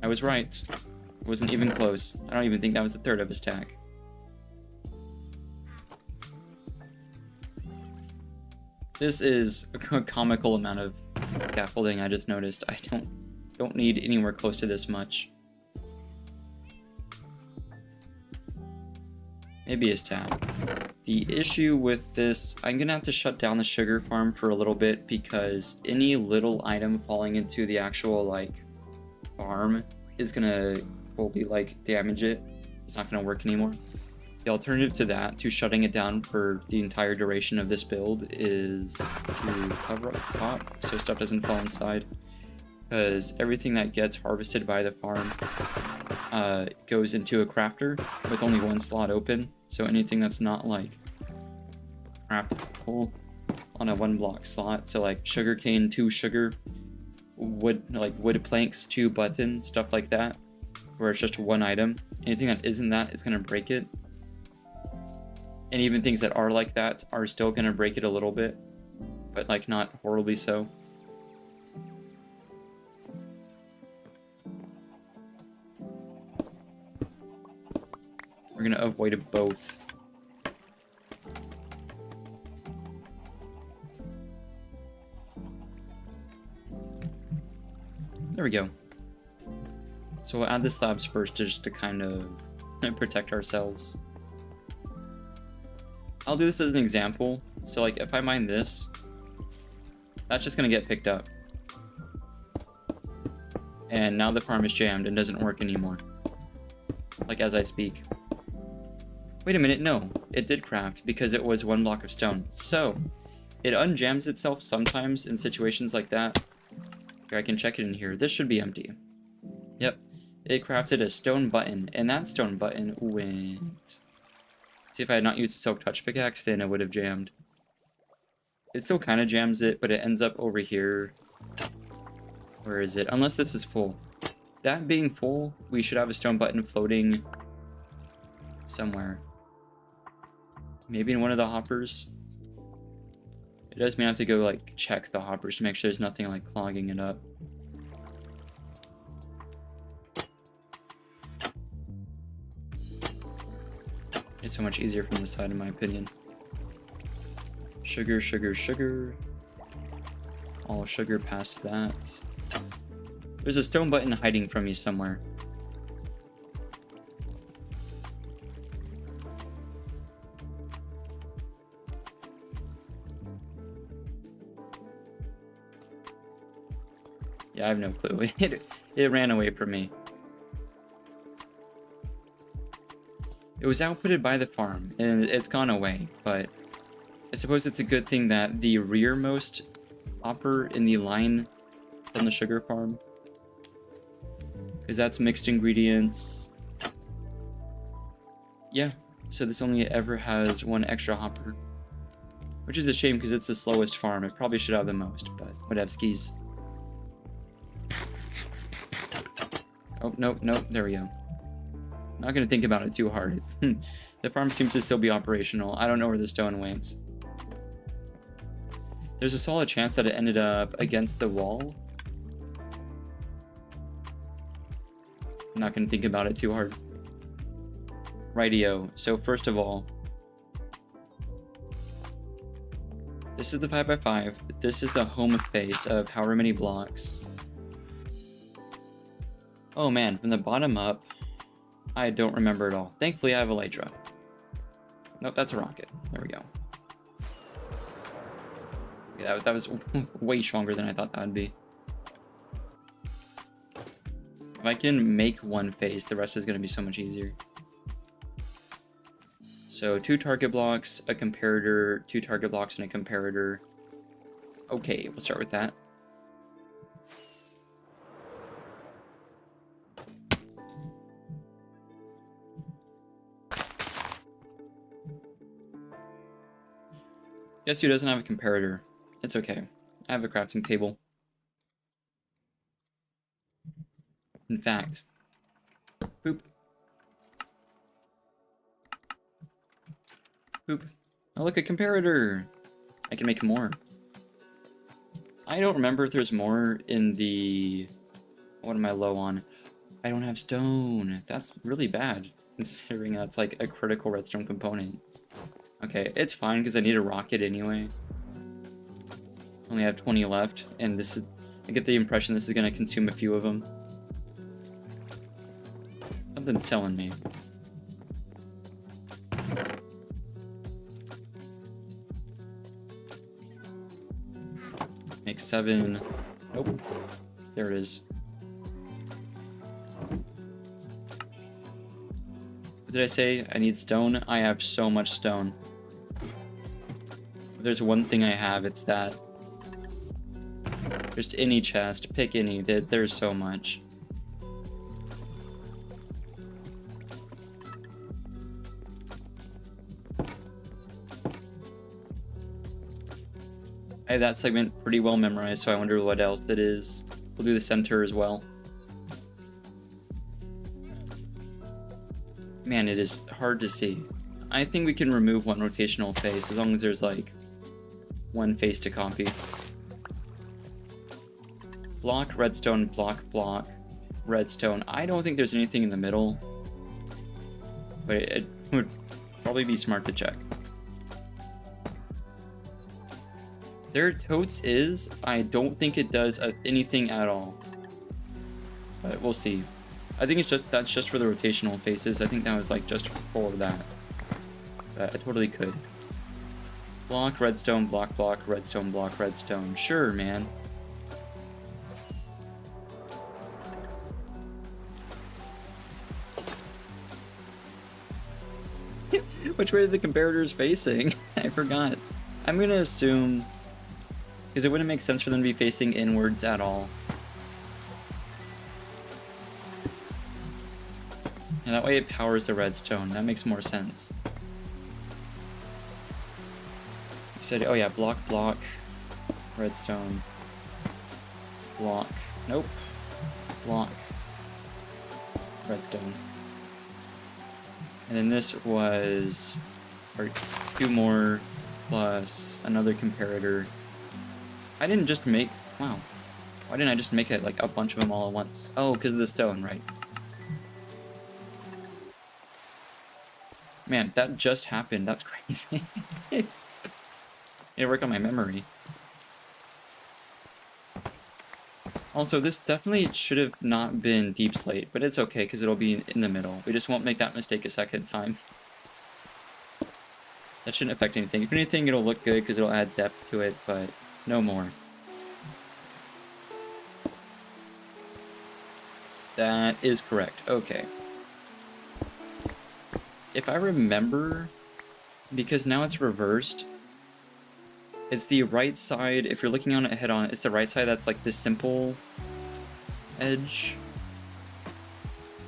I was right. It wasn't even close. I don't even think that was a third of a stack. This is a comical amount of scaffolding, I just noticed. I don't need anywhere close to this much. Maybe a stack. The issue with this, I'm gonna have to shut down the sugar farm for a little bit because any little item falling into the actual like farm is gonna fully like damage it. It's not gonna work anymore. The alternative to that, to shutting it down for the entire duration of this build, is to cover up the top so stuff doesn't fall inside. Because everything that gets harvested by the farm goes into a crafter with only one slot open. So anything that's not like craftable on a 1-block slot, so like sugarcane, 2 sugar, wood planks, 2 button, stuff like that, where it's just one item. Anything that isn't that is gonna break it. And even things that are like that are still gonna break it a little bit, but like not horribly so. We're gonna avoid both. There we go. So we'll add the slabs first just to kind of protect ourselves. I'll do this as an example. So like if I mine this, that's just gonna get picked up. And now the farm is jammed and doesn't work anymore. Like as I speak. Wait a minute, no. It did craft because it was 1 block of stone. So it unjams itself sometimes in situations like that. Here, I can check it in here. This should be empty. Yep. It crafted a stone button, and that stone button went... See, if I had not used the silk touch pickaxe, then it would have jammed. It still kind of jams it, but it ends up over here. Where is it? Unless this is full. That being full, we should have a stone button floating somewhere. Maybe in one of the hoppers. It does mean I have to go like check the hoppers to make sure there's nothing like clogging it up. It's so much easier from the side in my opinion. Sugar, sugar, sugar. All sugar past that. There's a stone button hiding from me somewhere. Yeah, I have no clue. It ran away from me. It was outputted by the farm, and it's gone away, but I suppose it's a good thing that the rearmost hopper in the line from the sugar farm, because that's mixed ingredients. Yeah, So this only ever has one extra hopper. Which is a shame because it's the slowest farm. It probably should have the most, but whatevskis. Oh, nope, nope, there we go. Not gonna think about it too hard. It's the farm seems to still be operational. I don't know where the stone went. There's a solid chance that it ended up against the wall. I'm not gonna think about it too hard. Rightio. So first of all, this is the 5x5. This is the home face of however many blocks. Oh man, from the bottom up, I don't remember at all. Thankfully, I have Elytra. Nope, that's a rocket. There we go. Yeah, that was way stronger than I thought that would be. If I can make one face, the rest is going to be so much easier. So 2 target blocks, a comparator, 2 target blocks, and a comparator. Okay, we'll start with that. Guess who doesn't have a comparator? It's okay. I have a crafting table. In fact, boop. Boop. Oh, look, a comparator. I can make more. I don't remember if there's more in the... What am I low on? I don't have stone. That's really bad, considering that's like a critical redstone component. Okay, it's fine because I need a rocket anyway. Only have 20 left, and this is... I get the impression this is going to consume a few of them. Something's telling me. Make 7. Nope. There it is. What did I say? I need stone? I have so much stone. If there's one thing I have, it's that. Just any chest. Pick any. There's so much. I have that segment pretty well memorized, so I wonder what else it is. We'll do the center as well. Man, it is hard to see. I think we can remove one rotational face as long as there's like one face to copy. Block, redstone, block, block, redstone. I don't think there's anything in the middle, but it would probably be smart to check. There totes is. I don't think it does anything at all, but we'll see. I think that's just for the rotational faces. I think that was like just for that. But I totally could. Block, redstone, block, block, redstone, block, redstone. Sure, man. Which way are the comparators facing? I forgot. I'm gonna assume, because it wouldn't make sense for them to be facing inwards at all. And that way it powers the redstone. That makes more sense. You said, oh yeah, block, block, redstone, block, nope, block, redstone. And then this was 2 more plus another comparator. I didn't just make... Wow. Why didn't I just make it like a bunch of them all at once? Oh, because of the stone, right. Man, that just happened. That's crazy. Need to work on my memory. Also, this definitely should have not been deep slate, but it's okay because it'll be in the middle. We just won't make that mistake a second time. That shouldn't affect anything. If anything, it'll look good because it'll add depth to it, but no more. That is correct. Okay. If I remember, because now it's reversed, it's the right side. If you're looking on it head on, it's the right side that's like the simple edge.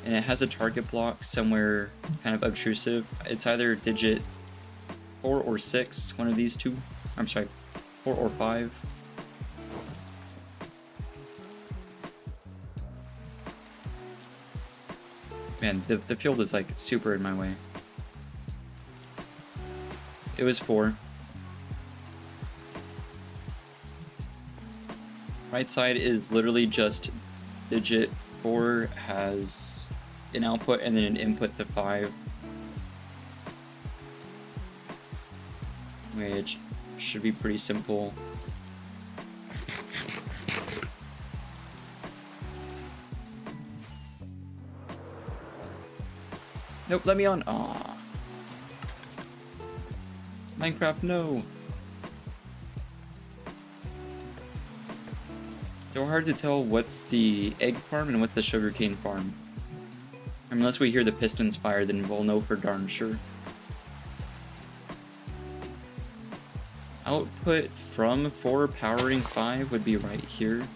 and it has a target block somewhere kind of obtrusive. It's either digit 4 or 6, one of these two. I'm sorry, 4 or 5. Man, the field is like super in my way. It was 4. Right side is literally just digit 4 has an output and then an input to 5. Which should be pretty simple. Nope, let me on. Aw. Minecraft, no. So hard to tell what's the egg farm and what's the sugarcane farm. Unless we hear the pistons fire, then we'll know for darn sure. Output from 4 powering 5 would be right here.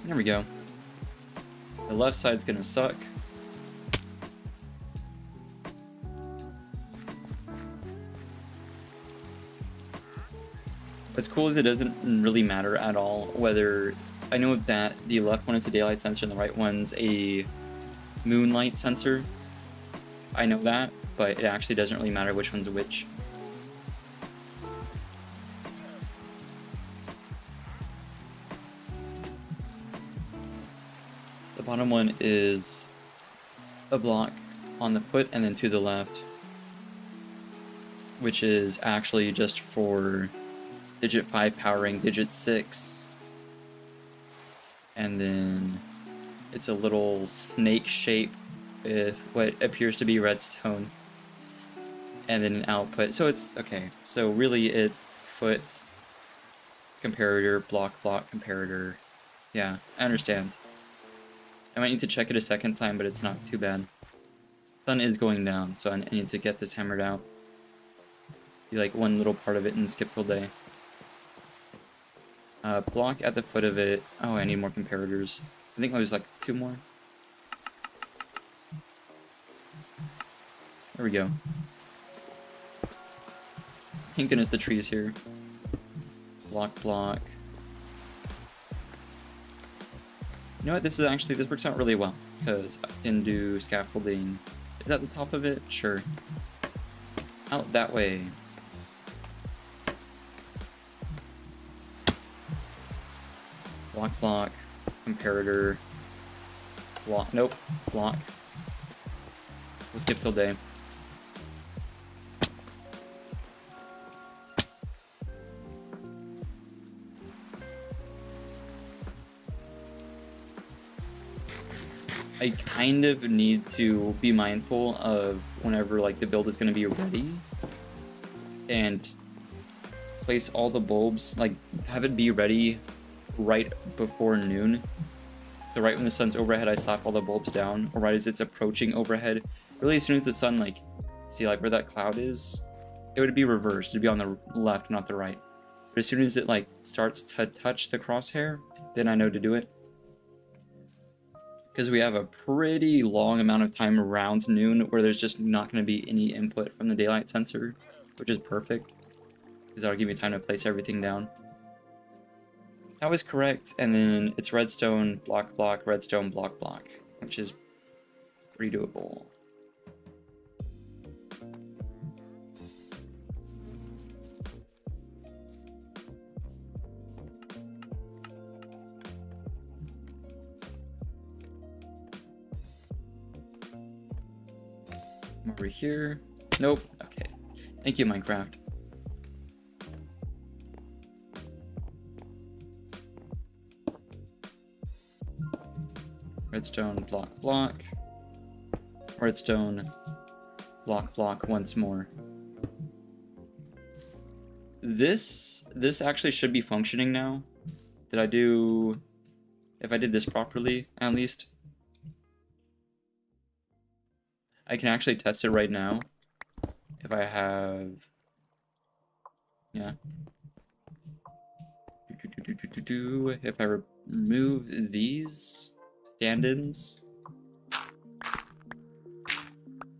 There we go. The left side's gonna suck. What's cool is it doesn't really matter at all whether... I know that the left one is a daylight sensor and the right one's a moonlight sensor. I know that, but it actually doesn't really matter which one's which. The bottom one is a block on the foot and then to the left, which is actually just for digit 5 powering digit 6. And then it's a little snake shape with what appears to be redstone. And then an output. So it's, okay, so really it's foot, comparator, block, comparator. Yeah, I understand. I might need to check it a second time, but it's not too bad. Sun is going down, so I need to get this hammered out. Be like one little part of it and skip till day. Block at the foot of it. Oh, I need more comparators. I think there's like 2 more. There we go. Thank goodness the tree's here. Block. You know what? This works out really well because I can do scaffolding. Is that the top of it? Sure. Out that way. Block, comparator, block, nope, block. We'll skip till day. I kind of need to be mindful of whenever like the build is going to be ready and place all the bulbs, like have it be ready right before noon. So right when the sun's overhead, I slap all the bulbs down, or right as it's approaching overhead. Really, as soon as the sun, like, see like where that cloud is, it would be reversed. It'd be on the left, not the right. But as soon as it like starts to touch the crosshair, then I know to do it. Because we have a pretty long amount of time around noon where there's just not going to be any input from the daylight sensor, which is perfect. Because that'll give me time to place everything down. That was correct, and then it's redstone, block, redstone, block, which is pretty doable. Over here. Nope. Okay. Thank you, Minecraft. Redstone, block. Redstone, block once more. This actually should be functioning now. Did I do... If I did this properly, at least. I can actually test it right now. if I have, yeah. If I remove these stand-ins,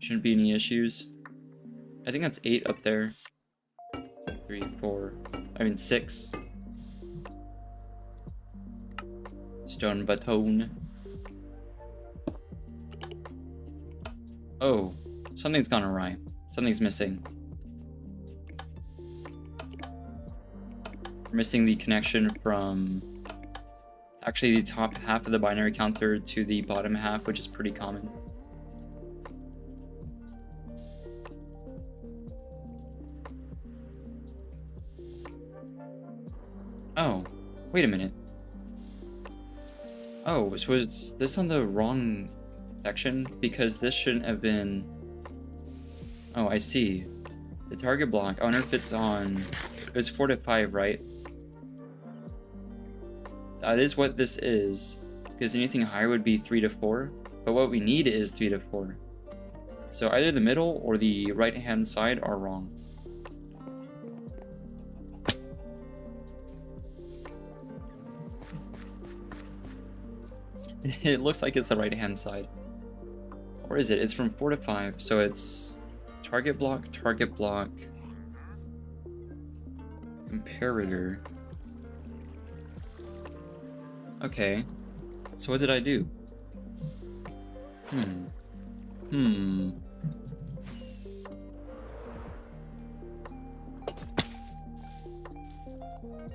shouldn't be any issues. I think that's 8 up there. 3, 4, I mean 6. Stone baton. Oh, something's gone awry. Something's missing. We're missing the connection from actually the top half of the binary counter to the bottom half, which is pretty common. Oh, wait a minute. Oh, so was this on the wrong section? Because this shouldn't have been... Oh, I see. The target block, I wonder if it's on... It's 4 to 5, right? That is what this is. Because anything higher would be 3 to 4. But what we need is 3 to 4. So either the middle or the right-hand side are wrong. It looks like it's the right-hand side. Or is it? It's from 4 to 5, so it's target block, comparator. Okay, so what did I do?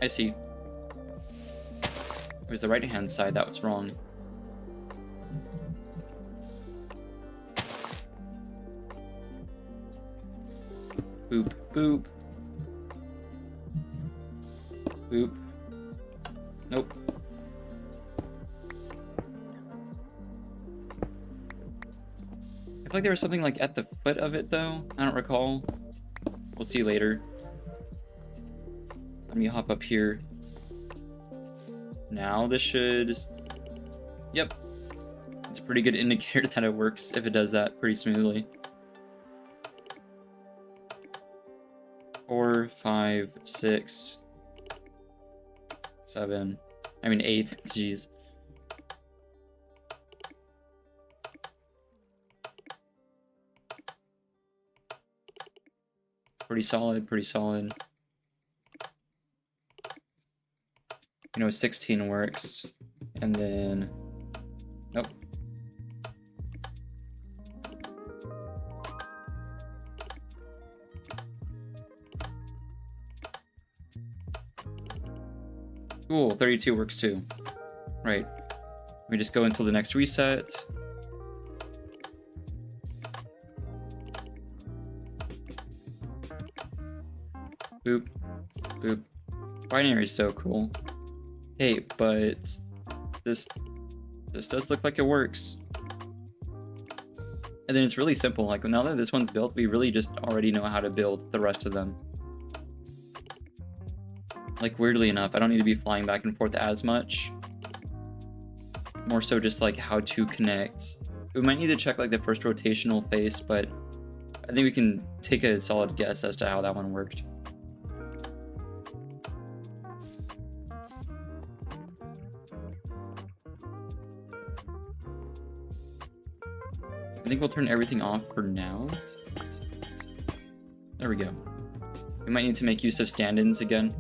I see. It was the right-hand side that was wrong. Boop, boop. Boop. Nope. I feel like there was something like at the foot of it though. I don't recall. We'll see later. Let me hop up here. Now this should... Yep. It's a pretty good indicator that it works if it does that pretty smoothly. 4, 5, 6, 7. I mean 8. Jeez. Pretty solid, pretty solid. You know, 16 works. And then... Nope. Cool, 32 works too. Right. We just go until the next reset. Boop. Boop. Binary is so cool. Hey, but this does look like it works. And then it's really simple. Like now that this one's built, we really just already know how to build the rest of them. Like weirdly enough, I don't need to be flying back and forth as much. More so just like how to connect. We might need to check like the first rotational face, but I think we can take a solid guess as to how that one worked. I think we'll turn everything off for now. There we go. We might need to make use of stand-ins again.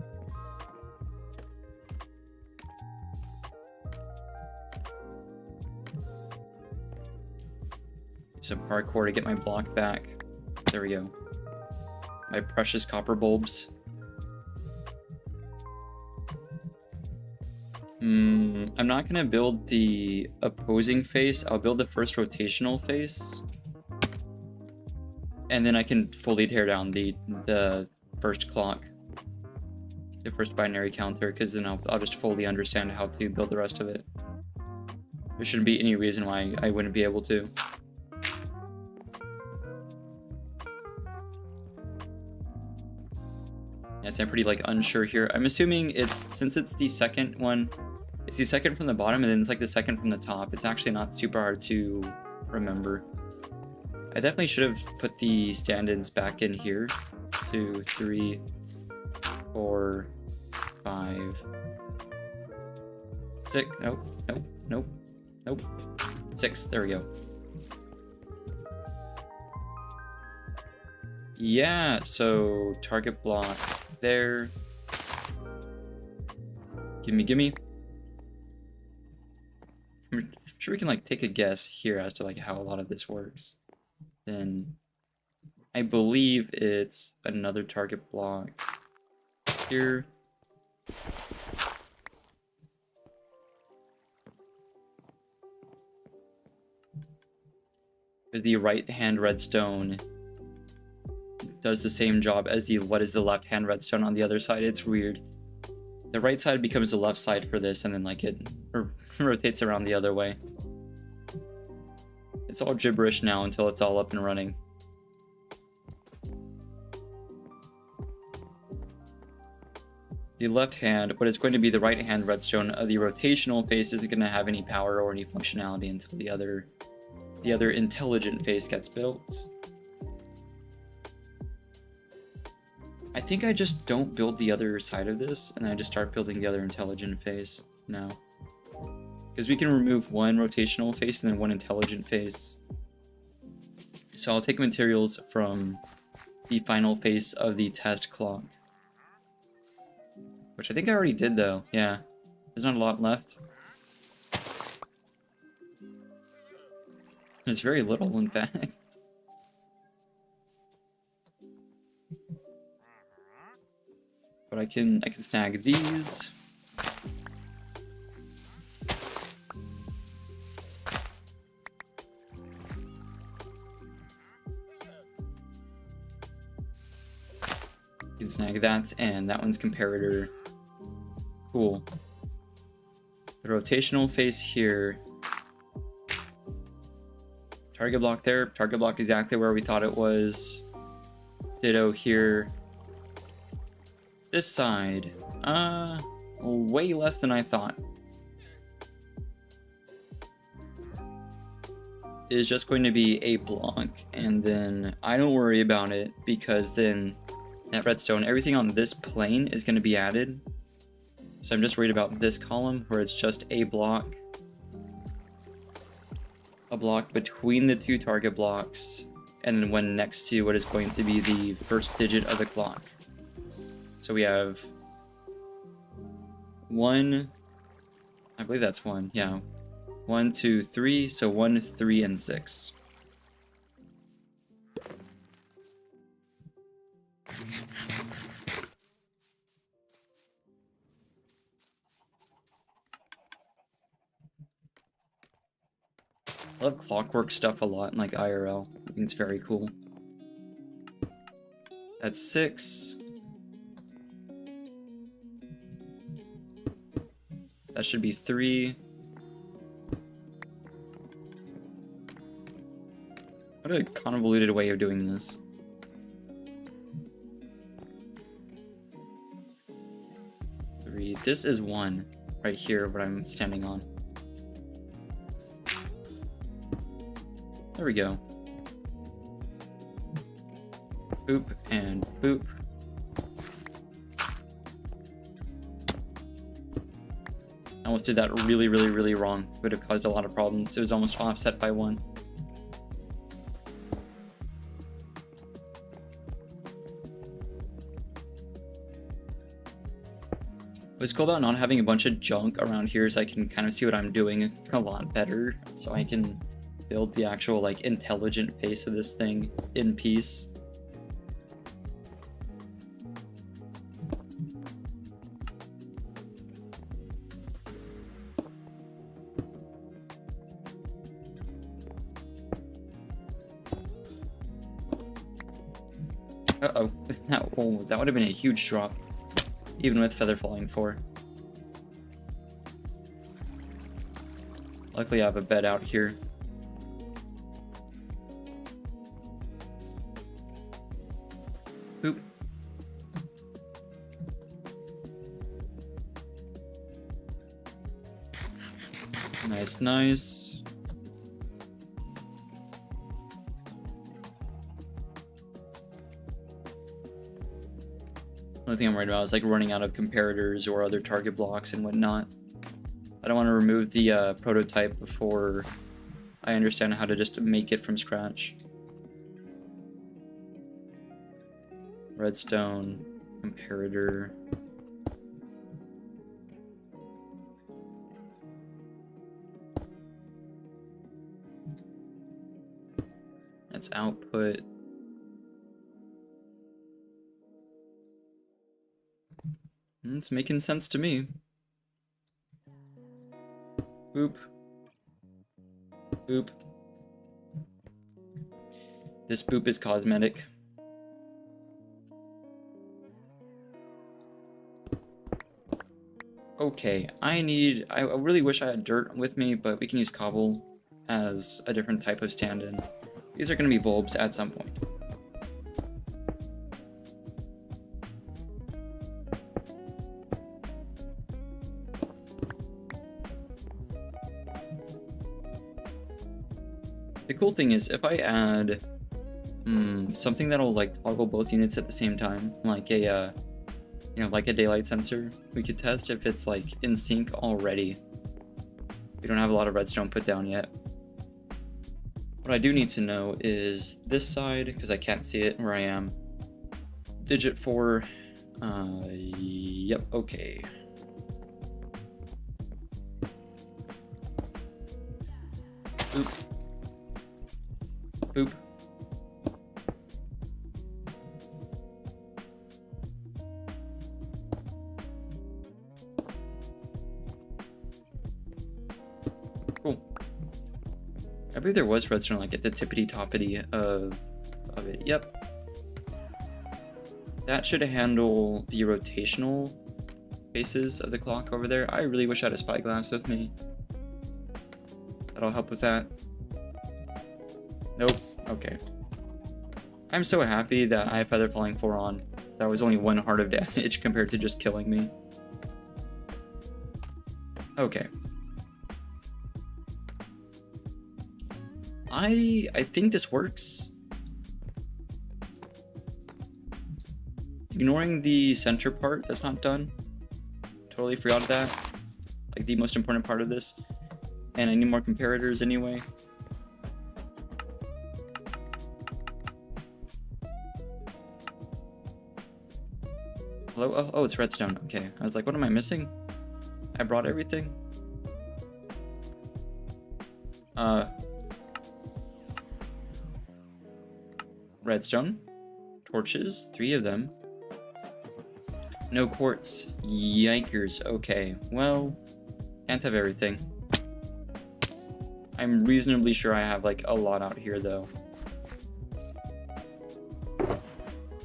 Some parkour to get my block back. There we go. My precious copper bulbs. I'm not gonna build the opposing face. I'll build the first rotational face. And then I can fully tear down the first clock. The first binary counter, because then I'll just fully understand how to build the rest of it. There shouldn't be any reason why I wouldn't be able to. Yes, I'm pretty like unsure here. I'm assuming it's, since it's the second one, it's the second from the bottom and then it's like the second from the top. It's actually not super hard to remember. I definitely should have put the stand-ins back in here. 2, 3, 4, 5, 6. Nope. 6. There we go. Yeah, so target block there. Gimme. I'm sure we can like take a guess here as to like how a lot of this works. Then I believe it's another target block here. Because the right hand redstone does the same job as the left hand redstone on the other side. It's weird. The right side becomes the left side for this, and then like it rotates around the other way. It's all gibberish now until it's all up and running. The left hand, what is going to be the right hand redstone of the rotational face, isn't going to have any power or any functionality until the other intelligent face gets built. I think I just don't build the other side of this, and I just start building the other intelligent face now. Because we can remove one rotational face and then one intelligent face. So I'll take materials from the final face of the test clock. Which I think I already did though, yeah. There's not a lot left. There's very little, in fact. But I can snag these. Can snag that, and that one's comparator. Cool. The rotational face here. Target block there. Target block exactly where we thought it was. Ditto here. This side. Way less than I thought. Is just going to be a block, and then I don't worry about it because then that redstone, everything on this plane is going to be added. So I'm just worried about this column where it's just a block. A block between the two target blocks, and then one next to what is going to be the first digit of the clock. So we have 1, I believe that's 1, yeah. 1, 2, 3, so 1, 3, and 6. I love clockwork stuff a lot in like IRL. I think it's very cool. That's 6. That should be 3. What a convoluted way of doing this. This is 1 right here, what I'm standing on. There we go. Boop and boop. I almost did that really wrong. It would have caused a lot of problems. It was almost offset by 1. What's cool about not having a bunch of junk around here is I can kind of see what I'm doing a lot better, so I can build the actual like intelligent face of this thing in peace. Uh-oh. That would have been a huge drop. Even with feather falling 4. Luckily I have a bed out here. Boop. Nice. Only thing I'm worried about is like running out of comparators or other target blocks and whatnot. I don't want to remove the prototype before I understand how to just make it from scratch. Redstone, comparator. That's output. It's making sense to me. Boop. Boop. This boop is cosmetic. Okay, I really wish I had dirt with me, but we can use cobble as a different type of stand-in. These are going to be bulbs at some point. The cool thing is if I add something that'll like toggle both units at the same time, like a like a daylight sensor, we could test if it's like in sync already. We don't have a lot of redstone put down yet. What I do need to know is this side, because I can't see it where I am. Digit 4. Yep, okay. Boop. Boop. Cool. I believe there was redstone like at the tippity-toppity of it. Yep. That should handle the rotational faces of the clock over there. I really wish I had a spyglass with me. That'll help with that. Nope. Okay. I'm so happy that I have Feather Falling 4 on. That was only 1 heart of damage compared to just killing me. Okay. I think this works. Ignoring the center part that's not done. Totally forgot that. Like the most important part of this. And I need more comparators anyway. Hello? Oh, it's redstone. Okay. I was like, what am I missing? I brought everything. Redstone. Torches. 3 of them. No quartz. Yikers. Okay. Well, can't have everything. I'm reasonably sure I have like a lot out here though.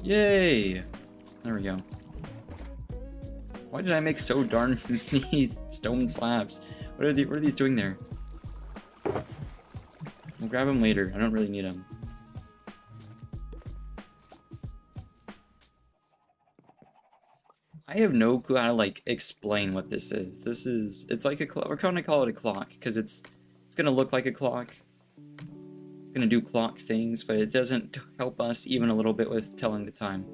Yay! There we go. Why did I make so darn many stone slabs? What are these doing there? We'll grab them later. I don't really need them. I have no clue how to like explain what this is. It's like we're gonna call it a clock because it's gonna look like a clock. It's gonna do clock things, but it doesn't help us even a little bit with telling the time.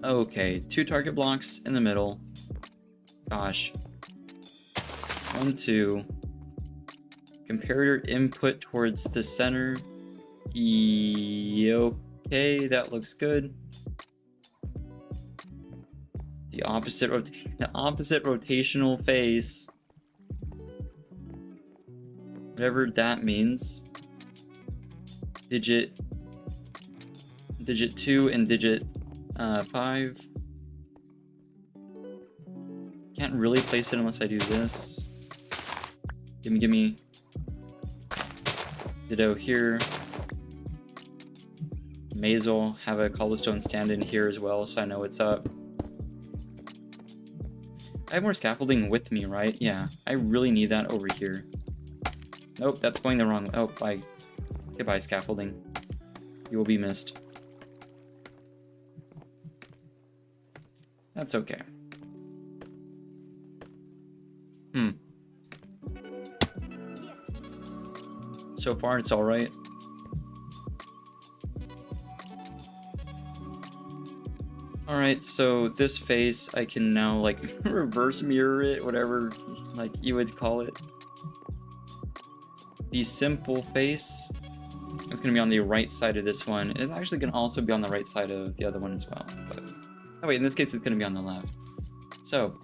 Okay, 2 target blocks in the middle. Gosh. 1, 2. Comparator input towards the center. Okay, that looks good. The opposite rotational face. Whatever that means. Digit 2 and digit 5. Can't really place it unless I do this. Gimme. Ditto here. May as well have a cobblestone stand in here as well, so I know what's up. I have more scaffolding with me, right? Yeah, I really need that over here. Nope, that's going the wrong way. Oh, bye. Goodbye, scaffolding. You will be missed. That's okay. So far, it's alright. Alright, so this face, I can now, like, reverse mirror it, whatever, like, you would call it. The simple face is going to be on the right side of this one. It's actually going to also be on the right side of the other one as well. But, oh wait, in this case, it's going to be on the left. So,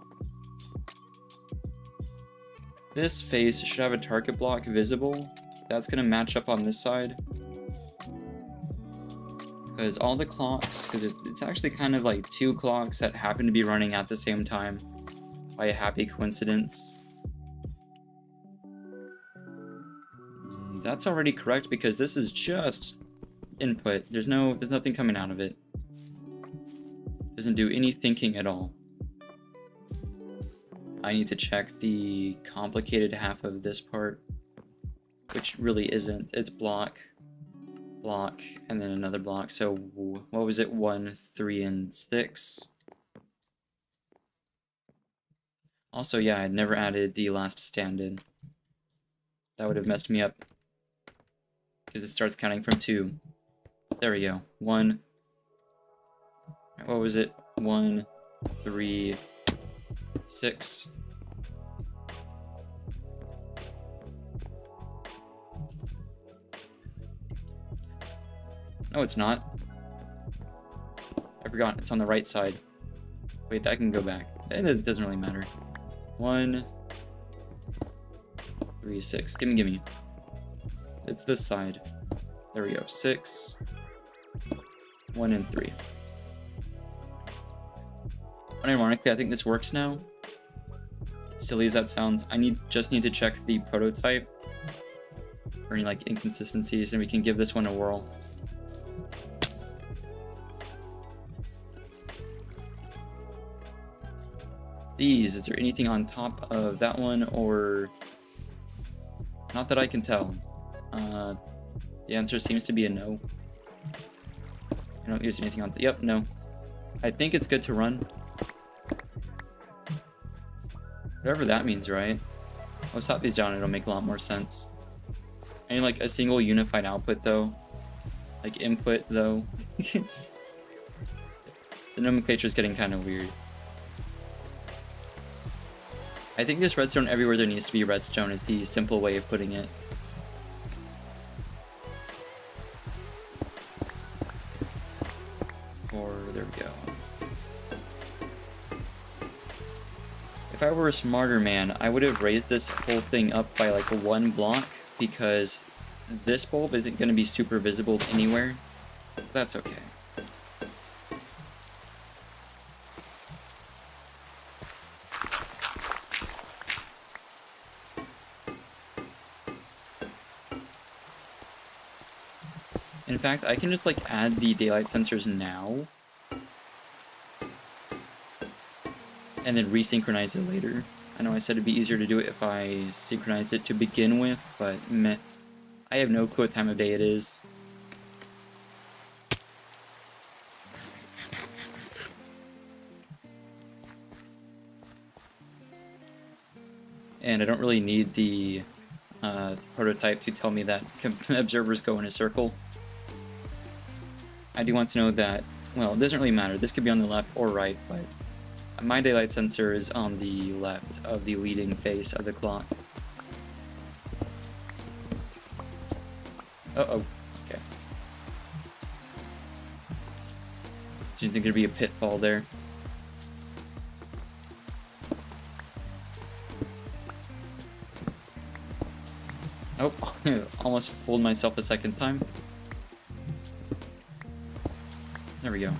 this face should have a target block visible. That's going to match up on this side. Because all the clocks, because it's actually kind of like two clocks that happen to be running at the same time by a happy coincidence. That's already correct because this is just input. There's nothing coming out of it. Doesn't do any thinking at all. I need to check the complicated half of this part, which really isn't. It's block, and then another block. So what was it? 1, 3, and 6. Also, yeah, I'd never added the last stand-in. That would have messed me up. Because it starts counting from 2. There we go. 1. What was it? 1, 3, 6. No, it's not. I forgot. It's on the right side. Wait, that can go back. It doesn't really matter. 1, 3, 6. Gimme. It's this side. There we go. 6, 1, and 3. Unironically, I think this works now. Silly as that sounds, I just need to check the prototype for any like inconsistencies, and we can give this one a whirl. Is there anything on top of that one, or not that I can tell? The answer seems to be a no. I don't use anything on. Yep, no. I think it's good to run. Whatever that means, right? I'll slap these down, it'll make a lot more sense. I need like a single unified output though. Like input though. The nomenclature is getting kind of weird. I think there's redstone everywhere there needs to be redstone is the simple way of putting it. Or there we go. If I were a smarter man, I would have raised this whole thing up by like 1 block because this bulb isn't going to be super visible anywhere. That's okay. In fact, I can just like add the daylight sensors now and then resynchronize it later. I know I said it'd be easier to do it if I synchronized it to begin with, but meh. I have no clue what time of day it is. And I don't really need the prototype to tell me that observers go in a circle. I do want to know that, well, it doesn't really matter. This could be on the left or right, but my daylight sensor is on the left of the leading face of the clock. Uh-oh. Okay. Do you think there'd be a pitfall there? Oh, almost fooled myself a second time. There we go.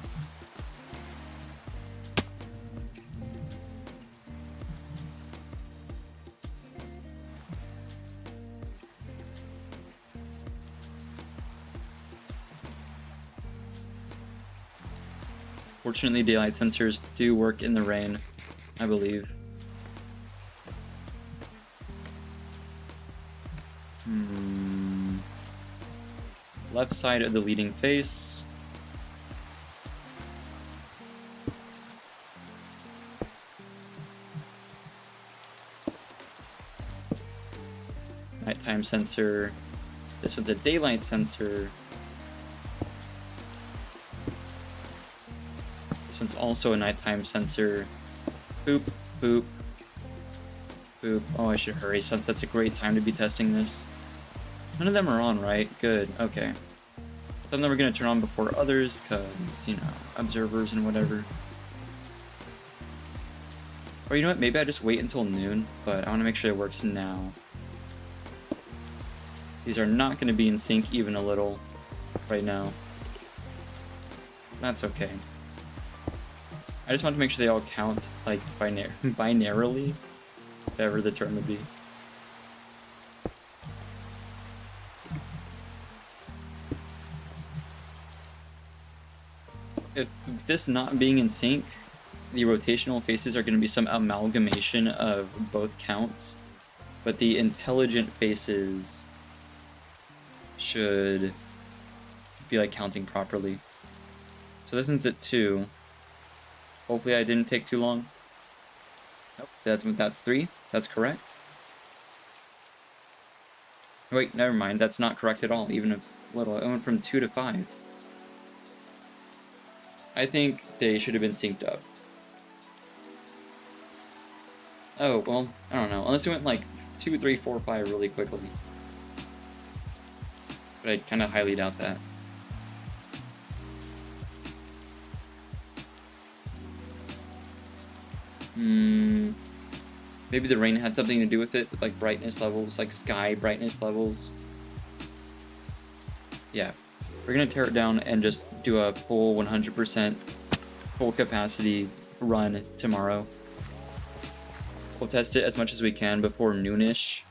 Fortunately, daylight sensors do work in the rain, I believe. Left side of the leading face. Nighttime sensor This one's a daylight sensor. This one's also a nighttime sensor. Boop, boop, boop. Oh, I should hurry since that's a great time to be testing this. None of them are on, right? Good, okay. Some of them are going to turn on before others because, you know, observers and whatever. Or you know what, maybe I just wait until noon, but I want to make sure it works now. These are not going to be in sync even a little right now. That's okay. I just want to make sure they all count, like, binarily, whatever the term would be. If this not being in sync, the rotational faces are going to be some amalgamation of both counts, but the intelligent faces should be like counting properly. So this one's at 2. Hopefully I didn't take too long. Nope, that's 3. That's correct. Wait, never mind. That's not correct at all, even if little. It went from 2 to 5. I think they should have been synced up. Oh, well, I don't know. Unless it went like 2, 3, 4, 5 really quickly. But I kind of highly doubt that. Maybe the rain had something to do with it, with like brightness levels, like sky brightness levels. Yeah. We're gonna tear it down and just do a full 100% full capacity run tomorrow. We'll test it as much as we can before noonish,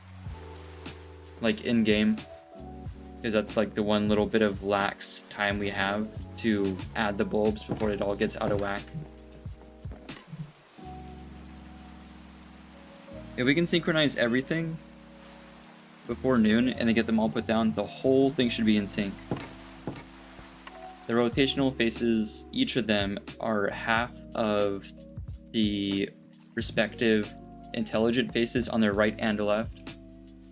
like in game, because that's like the one little bit of lax time we have to add the bulbs before it all gets out of whack. If we can synchronize everything before noon and then get them all put down, the whole thing should be in sync. The rotational faces, each of them are half of the respective intelligent faces on their right and left.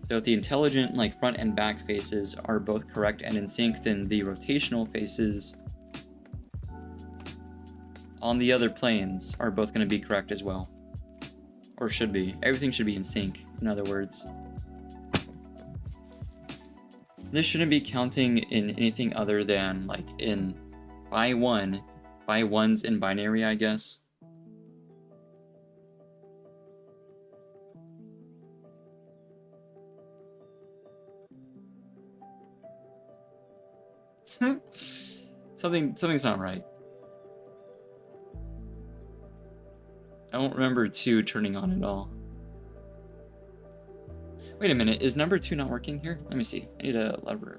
So if the intelligent, like front and back faces, are both correct and in sync, then the rotational faces on the other planes are both going to be correct as well. Or should be. Everything should be in sync, in other words. This shouldn't be counting in anything other than, like, in by ones in binary, I guess. Something's not right. I don't remember 2 turning on at all. Wait a minute, is number 2 not working here? Let me see. I need a lever.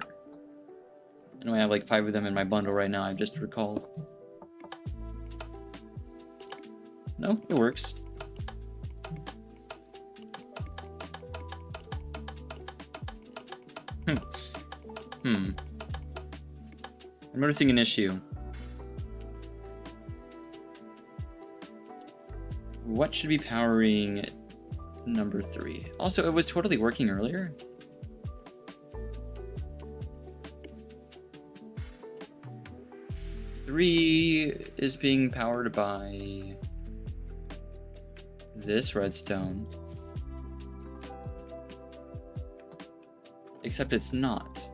I know I have like 5 of them in my bundle right now, I've just recalled. No, it works. I'm noticing an issue. What should be powering number 3? Also, it was totally working earlier. Three is being powered by this redstone. Except it's not.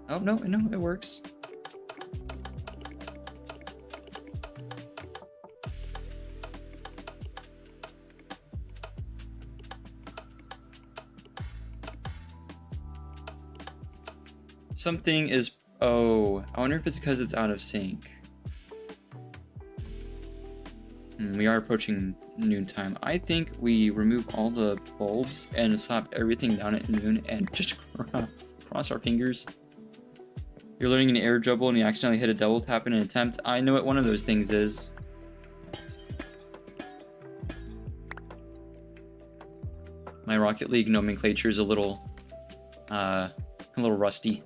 Oh, no, it works. Something is... Oh, I wonder if it's because it's out of sync. We are approaching noontime. I think we remove all the bulbs and slap everything down at noon and just cross our fingers. You're learning an air dribble and you accidentally hit a double tap in an attempt. I know what one of those things is. My Rocket League nomenclature is a little rusty.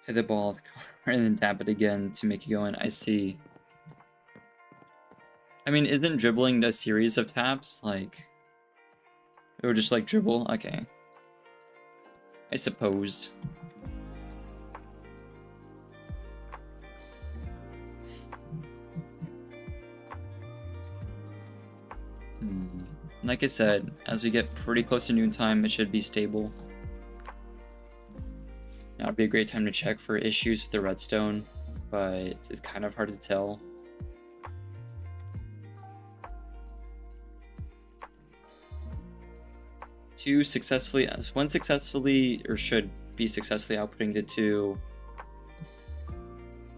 Hit the ball with the card and then tap it again to make it go in. I see. I mean, isn't dribbling a series of taps? Like, it would just like dribble? Okay. I suppose. Like I said, as we get pretty close to noontime, it should be stable. Now would be a great time to check for issues with the redstone, but it's kind of hard to tell. One successfully, or should be successfully outputting the 2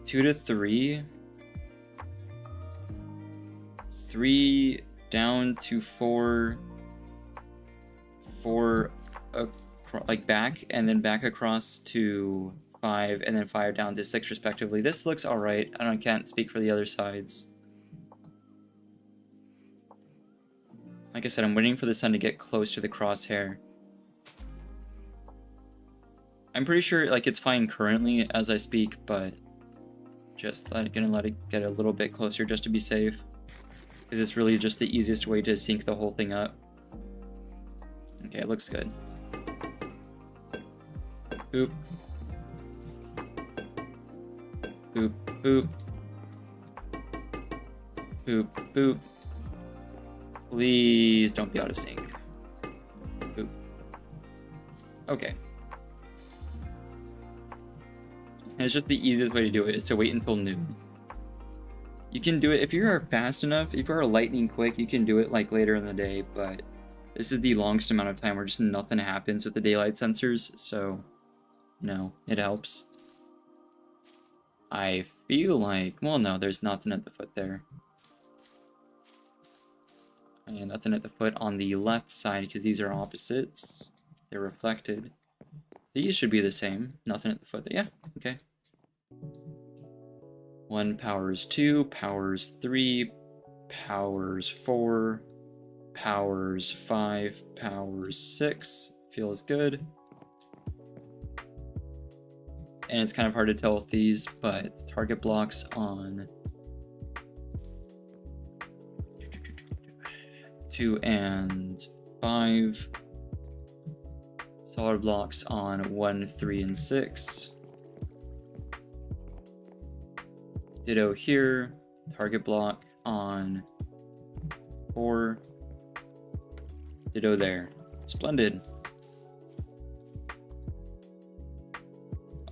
to 3, 3 down to 4, 4 like back, and then back across to 5, and then 5 down to 6 respectively. This looks alright. I can't speak for the other sides. Like I said, I'm waiting for the sun to get close to the crosshair. I'm pretty sure like it's fine currently as I speak, but just gonna let it get a little bit closer just to be safe. Because it's really just the easiest way to sync the whole thing up. Okay, it looks good. Boop. Boop, boop. Boop, boop. Please don't be out of sync. Boop. Okay. And it's just the easiest way to do it is to wait until noon. You can do it if you are fast enough, if you are lightning quick, you can do it like later in the day, but this is the longest amount of time where just nothing happens with the daylight sensors, so no, it helps. I feel like, well no, there's nothing at the foot there. And nothing at the foot on the left side because these are opposites. They're reflected. These should be the same. Nothing at the foot. Yeah, okay. 1 powers 2, powers 3, powers 4, powers 5, powers 6. Feels good. And it's kind of hard to tell with these, but target blocks on 2 and 5. Solid blocks on 1, 3, and 6. Ditto here. Target block on 4. Ditto there. Splendid.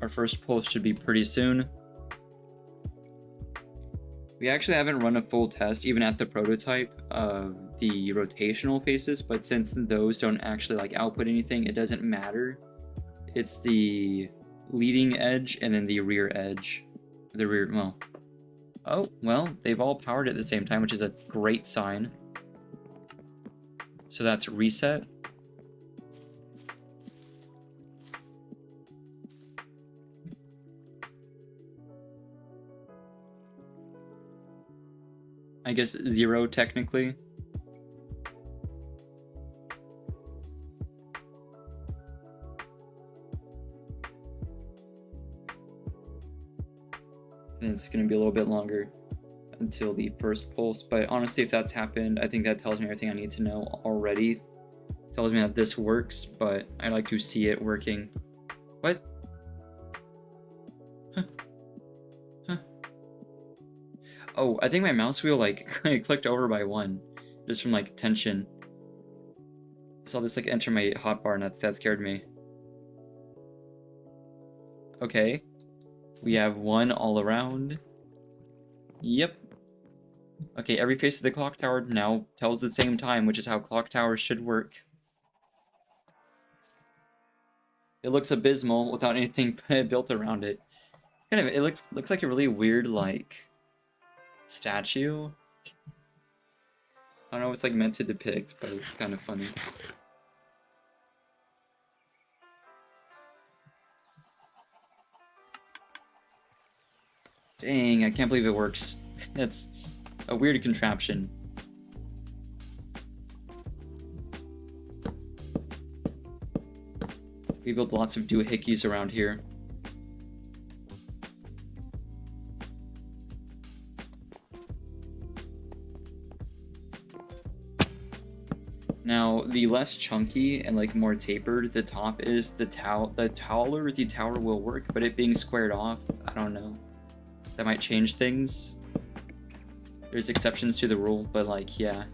Our first pulse should be pretty soon. We actually haven't run a full test, even at the prototype, of the rotational faces, but since those don't actually like output anything, it doesn't matter. It's the leading edge and then the rear edge. The rear, well. Oh, well, they've all powered at the same time, which is a great sign. So that's reset. I guess 0 technically. And it's going to be a little bit longer until the first pulse, but honestly, if that's happened, I think that tells me everything I need to know already. It tells me that this works, but I like to see it working. What? Huh. Oh, I think my mouse wheel like clicked over by 1 just from like tension. I saw this like enter my hotbar and that scared me. Okay. We have 1 all around. Yep. Okay, every face of the clock tower now tells the same time, which is how clock towers should work. It looks abysmal without anything built around it. It looks like a really weird like statue. I don't know what it's like meant to depict, but it's kind of funny. Dang, I can't believe it works. That's a weird contraption. We build lots of doohickeys around here. Now, the less chunky and like more tapered the top is, the taller the tower will work, but it being squared off, I don't know. That might change things. There's exceptions to the rule, but like, yeah.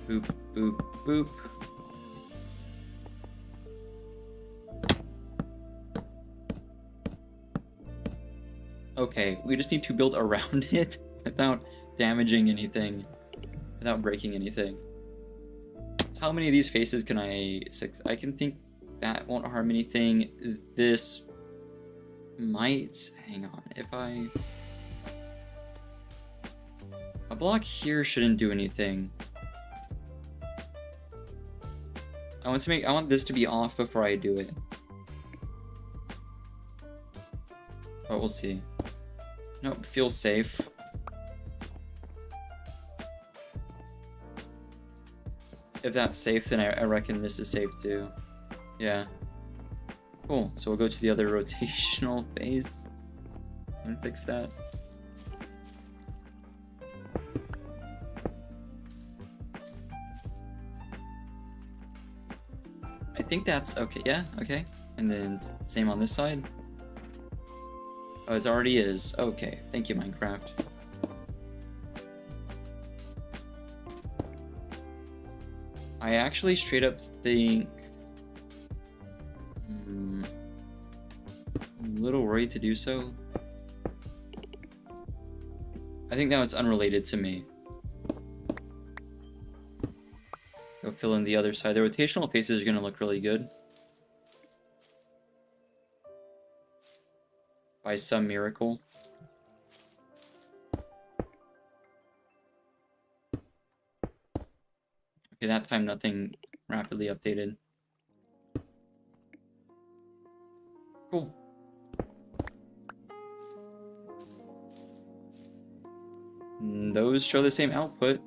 Boop, boop, boop. Okay, we just need to build around it without damaging anything, without breaking anything. How many of these faces can I... 6? I can think that won't harm anything. This might... Hang on, if I... A block here shouldn't do anything. I want this to be off before I do it. But we'll see. Nope, feels safe. If that's safe, then I reckon this is safe too. Yeah. Cool, so we'll go to the other rotational phase and fix that. I think that's okay, yeah, okay. And then same on this side. Oh, it already is. Okay, thank you, Minecraft. I actually straight up think... I'm a little worried to do so. I think that was unrelated to me. Go fill in the other side. The rotational faces are going to look really good. By some miracle. Okay, that time nothing rapidly updated. Cool. And those show the same output.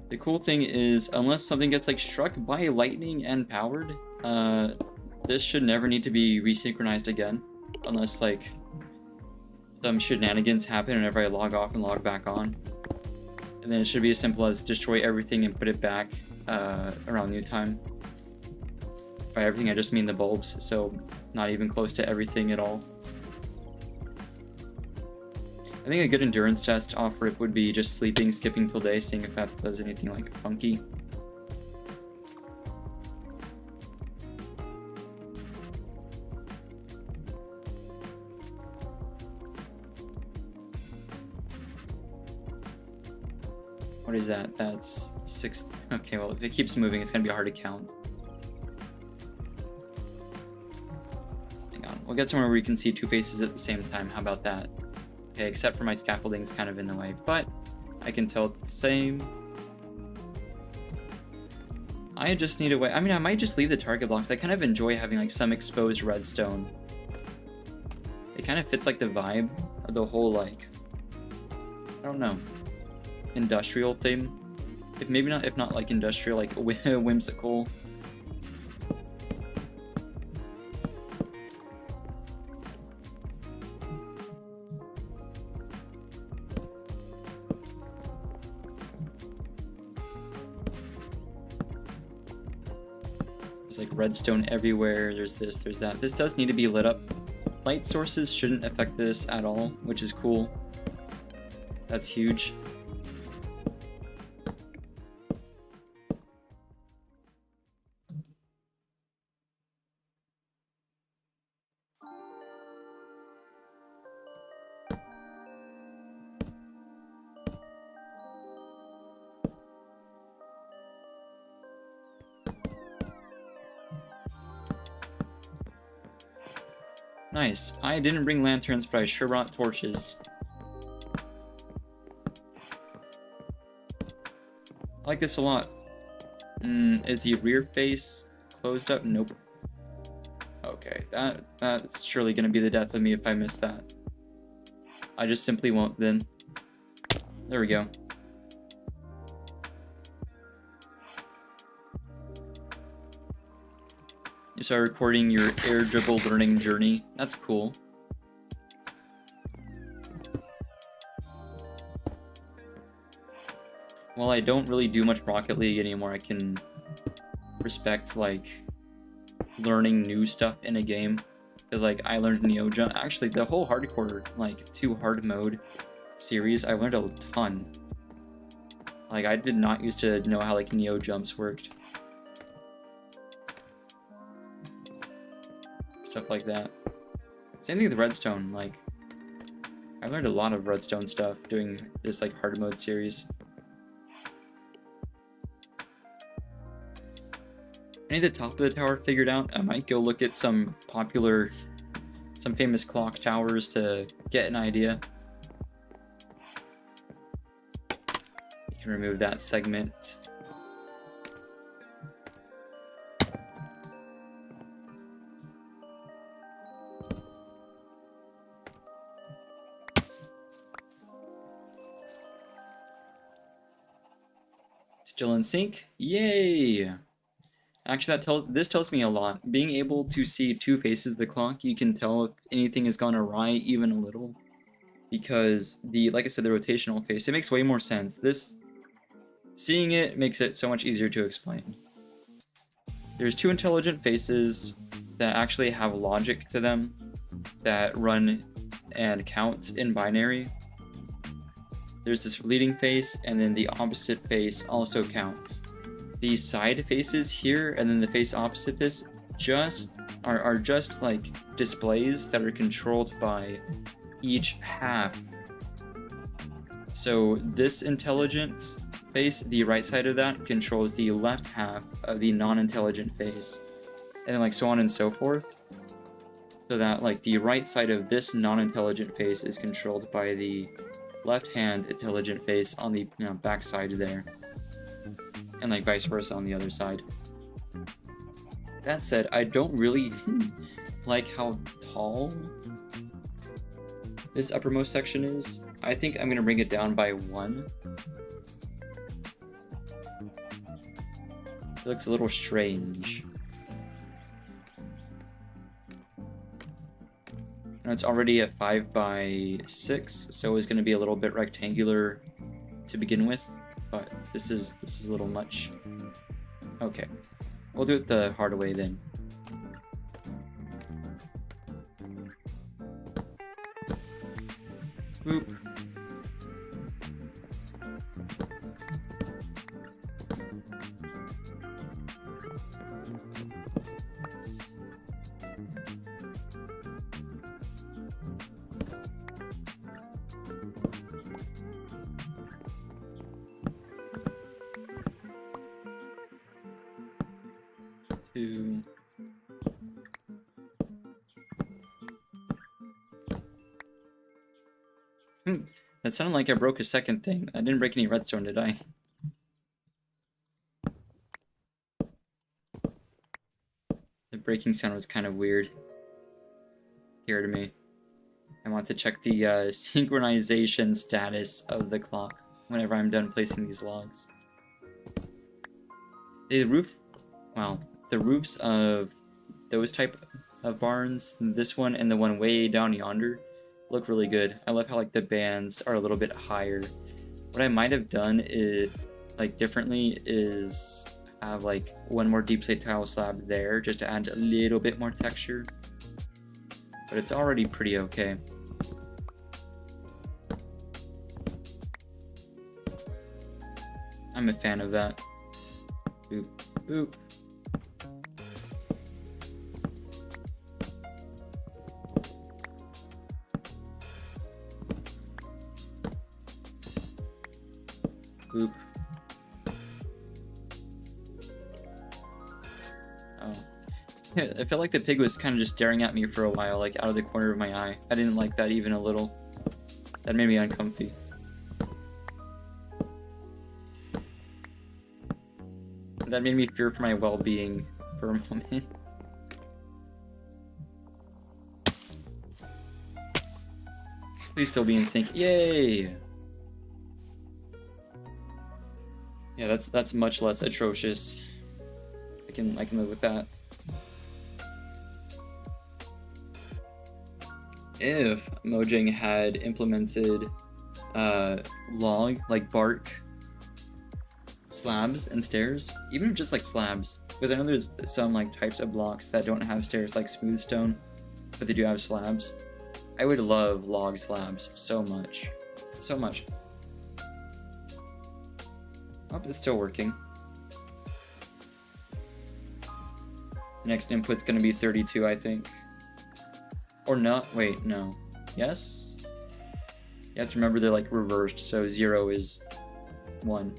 The cool thing is, unless something gets like struck by lightning and powered, this should never need to be resynchronized again, unless like some shenanigans happen whenever I log off and log back on. And then it should be as simple as destroy everything and put it back around new time. By everything, I just mean the bulbs, so not even close to everything at all. I think a good endurance test off rip would be just sleeping, skipping till day, seeing if that does anything like funky. What is that? That's 6. Okay, well, if it keeps moving, it's gonna be hard to count. Hang on, we'll get somewhere where we can see two faces at the same time. How about that? Okay, except for my scaffolding's kind of in the way, but I can tell it's the same. I just need a way. I mean, I might just leave the target blocks. I kind of enjoy having like some exposed redstone. It kind of fits like the vibe of the whole, like, I don't know, industrial theme. If not like industrial, like whimsical. There's like redstone everywhere. There's this, there's that. This does need to be lit up. Light sources shouldn't affect this at all, which is cool. That's huge. Nice. I didn't bring lanterns, but I sure brought torches. I like this a lot. Is the rear face closed up? Nope. Okay, that's surely gonna be the death of me if I miss that. I just simply won't then. There we go. You start recording your air dribble learning journey. That's cool. While I don't really do much Rocket League anymore, I can respect like learning new stuff in a game. Because like I learned Neo Jump. Actually, the whole hardcore like 2 hard mode series, I learned a ton. Like I did not used to know how like Neo jumps worked. Stuff like that. Same thing with Redstone. Like I learned a lot of Redstone stuff doing this like hard mode series. I need the top of the tower figured out. I might go look at some famous clock towers to get an idea. You can remove that segment. Still in sync? Yay! Actually, this tells me a lot. Being able to see 2 faces of the clock, you can tell if anything has gone awry even a little. Because like I said, the rotational face, it makes way more sense. Seeing it makes it so much easier to explain. There's 2 intelligent faces that actually have logic to them that run and count in binary. There's this leading face, and then the opposite face also counts. The side faces here and then the face opposite this are just like displays that are controlled by each half. So this intelligent face, the right side of that, controls the left half of the non-intelligent face, and then like so on and so forth, so that like the right side of this non-intelligent face is controlled by the left hand intelligent face on the back side there. And like vice versa on the other side. That said, I don't really like how tall this uppermost section is. I think I'm gonna bring it down by 1. It looks a little strange. And it's already a 5 by 6, so it's gonna be a little bit rectangular to begin with. But this is a little much. Okay, we'll do it the hard way then. Boop. That sounded like I broke a second thing. I didn't break any redstone, did I? The breaking sound was kind of weird. Scared me. I want to check the synchronization status of the clock whenever I'm done placing these logs. The roofs of those type of barns, this one and the one way down yonder, look really good. I love how like the bands are a little bit higher. What I might have done is differently is have like one more deep slate tile slab there just to add a little bit more texture. But it's already pretty okay. I'm a fan of that. Boop, boop. Boop. Oh. Yeah, I felt like the pig was kind of just staring at me for a while, like out of the corner of my eye. I didn't like that even a little. That made me uncomfy. That made me fear for my well-being for a moment. Please still be in sync. Yay! Yeah, that's much less atrocious. I can live with that. if Mojang had implemented log, like bark slabs and stairs, even just like slabs, because I know there's some like types of blocks that don't have stairs, like smooth stone, but they do have slabs. I would love log slabs so much. So much. Oh, it's still working. The next input's gonna be 32, I think. Or not, wait, no. Yes? You have to remember they're like reversed, so 0 is 1.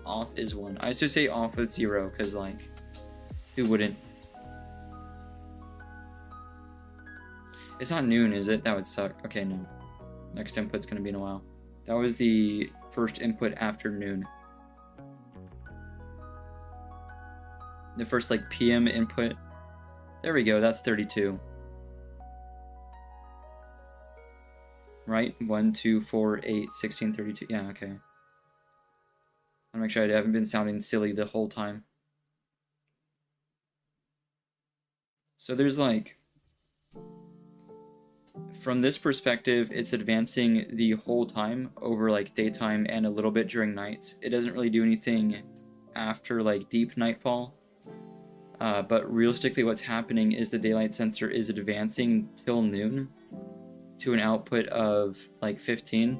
Off is 1. I used to say off with 0, because like, who wouldn't? It's not noon, is it? That would suck. Okay, no. Next input's gonna be in a while. That was the first input after noon. The first like PM input. There we go, that's 32. Right? 1, 2, 4, 8, 16, 32. Yeah, okay. I'll make sure I haven't been sounding silly the whole time. So there's like, from this perspective, it's advancing the whole time over like daytime and a little bit during night. It doesn't really do anything after like deep nightfall. But realistically what's happening is the daylight sensor is advancing till noon to an output of like 15.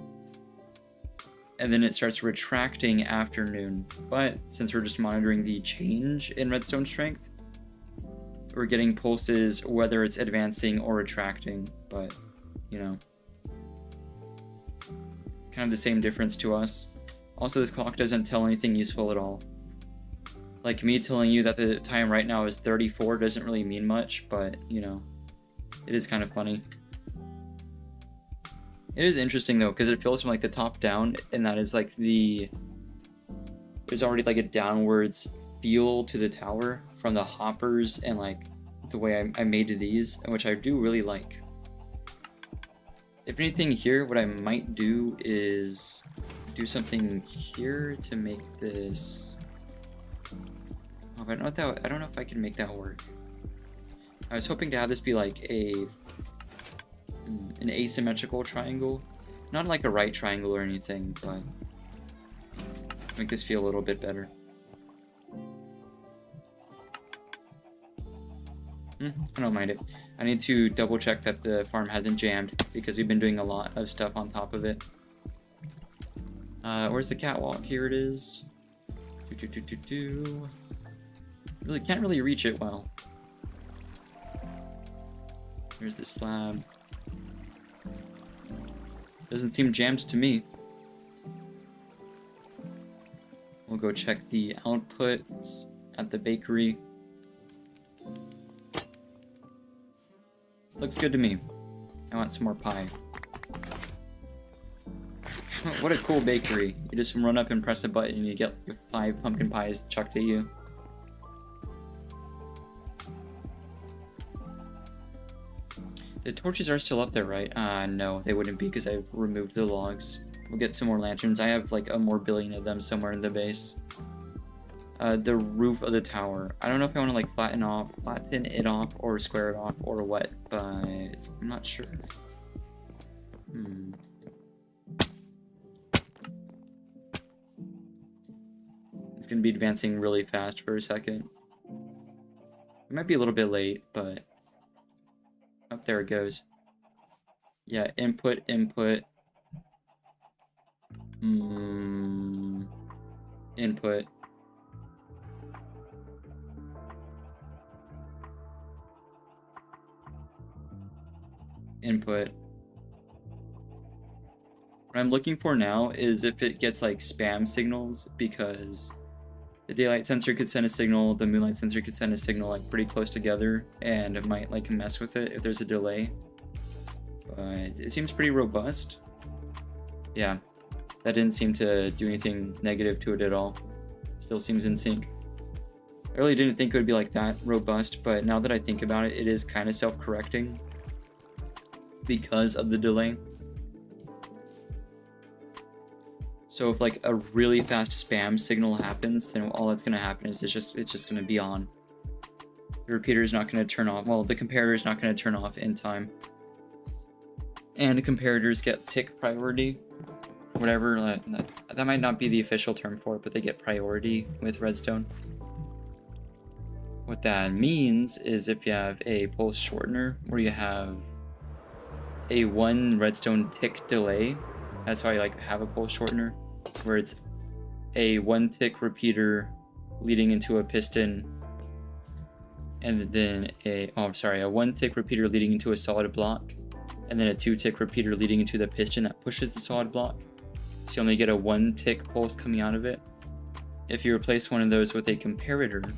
And then it starts retracting after noon. But since we're just monitoring the change in redstone strength, we're getting pulses whether it's advancing or retracting, but you know, it's kind of the same difference to us. Also, this clock doesn't tell anything useful at all. Like me telling you that the time right now is 34 doesn't really mean much, but you know, it is kind of funny. It is interesting though, because it feels from like the top down, and that is like there's already like a downwards feel to the tower from the hoppers and like the way I made these, which I do really like. If anything here, what I might do is do something here to make this. Oh, but I don't know if I can make that work. I was hoping to have this be like an asymmetrical triangle, not like a right triangle or anything, but make this feel a little bit better. I don't mind it. I need to double check that the farm hasn't jammed because we've been doing a lot of stuff on top of it. Where's the catwalk? Here it is. Really can't really reach it well. Here's the slab. Doesn't seem jammed to me. We'll go check the output at the bakery. Looks good to me. I want some more pie. What a cool bakery. You just run up and press a button and you get your 5 pumpkin pies chucked at you. The torches are still up there, right? No, they wouldn't be because I removed the logs. We'll get some more lanterns. I have like a more billion of them somewhere in the base. The roof of the tower. I don't know if I want to like flatten it off or square it off or what, but I'm not sure. It's gonna be advancing really fast for a second. It might be a little bit late, but up there it goes. Yeah, input. Input. Input. What I'm looking for now is if it gets like spam signals, because the daylight sensor could send a signal, the moonlight sensor could send a signal like pretty close together, and it might like mess with it if there's a delay. But it seems pretty robust. Yeah, that didn't seem to do anything negative to it at all. Still seems in sync. I really didn't think it would be like that robust, but now that I think about it, it is kind of self-correcting because of the delay. So if like a really fast spam signal happens, then all that's going to happen is it's just going to be on. The repeater is not going to turn off. Well, the comparator is not going to turn off in time. and comparators get tick priority. Whatever, that might not be the official term for it, but they get priority with redstone. What that means is if you have a pulse shortener where you have a 1 redstone tick delay, that's how I like have a pulse shortener, where it's a 1 tick repeater leading into a piston, and then a 1 tick repeater leading into a solid block, and then a 2 tick repeater leading into the piston that pushes the solid block. So you only get a 1 tick pulse coming out of it. If you replace one of those with a comparator,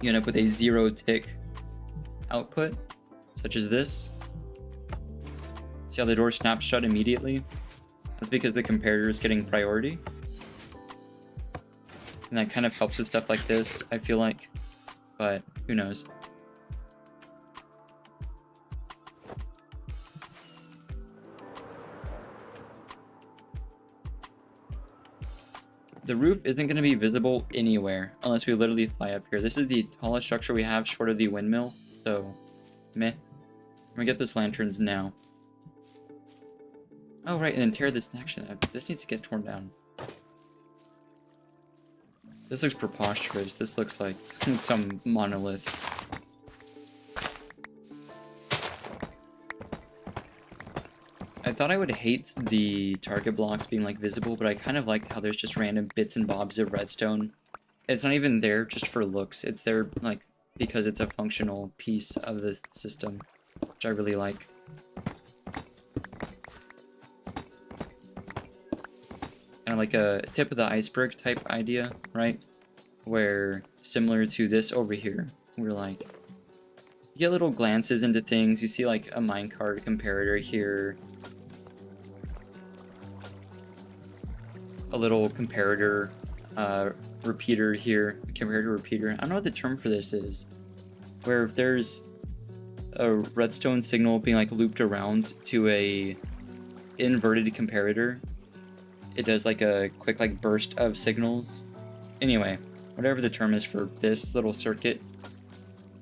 you end up with a 0 tick output, such as this. See how the door snaps shut immediately? That's because the comparator is getting priority. And that kind of helps with stuff like this, I feel like. But who knows? The roof isn't going to be visible anywhere unless we literally fly up here. This is the tallest structure we have short of the windmill, so meh. I'm gonna get those lanterns now. Oh right, and then tear this section. This needs to get torn down. This looks preposterous. This looks like some monolith. I thought I would hate the target blocks being like visible, but I kind of like how there's just random bits and bobs of redstone. It's not even there just for looks. It's there like because it's a functional piece of the system, which I really like. Kind of like a tip of the iceberg type idea, right? Where similar to this over here, we're like, you get little glances into things. You see like a minecart comparator here, a little comparator repeater here, comparator repeater. I don't know what the term for this is, where if there's a redstone signal being like looped around to a inverted comparator, it does like a quick like burst of signals. Anyway, whatever the term is for this little circuit,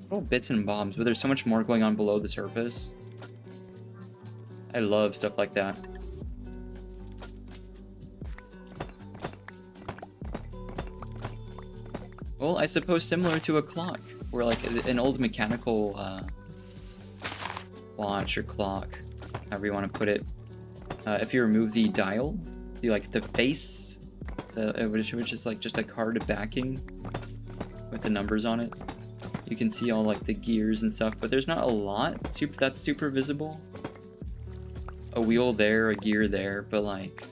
little bits and bobs, but there's so much more going on below the surface. I love stuff like that. Well, I suppose similar to a clock, or like an old mechanical watch or clock, however you want to put it. If you remove the dial, the face, which is like just a card backing with the numbers on it, you can see all like the gears and stuff, but there's not a lot that's super visible. A wheel there, a gear there, but like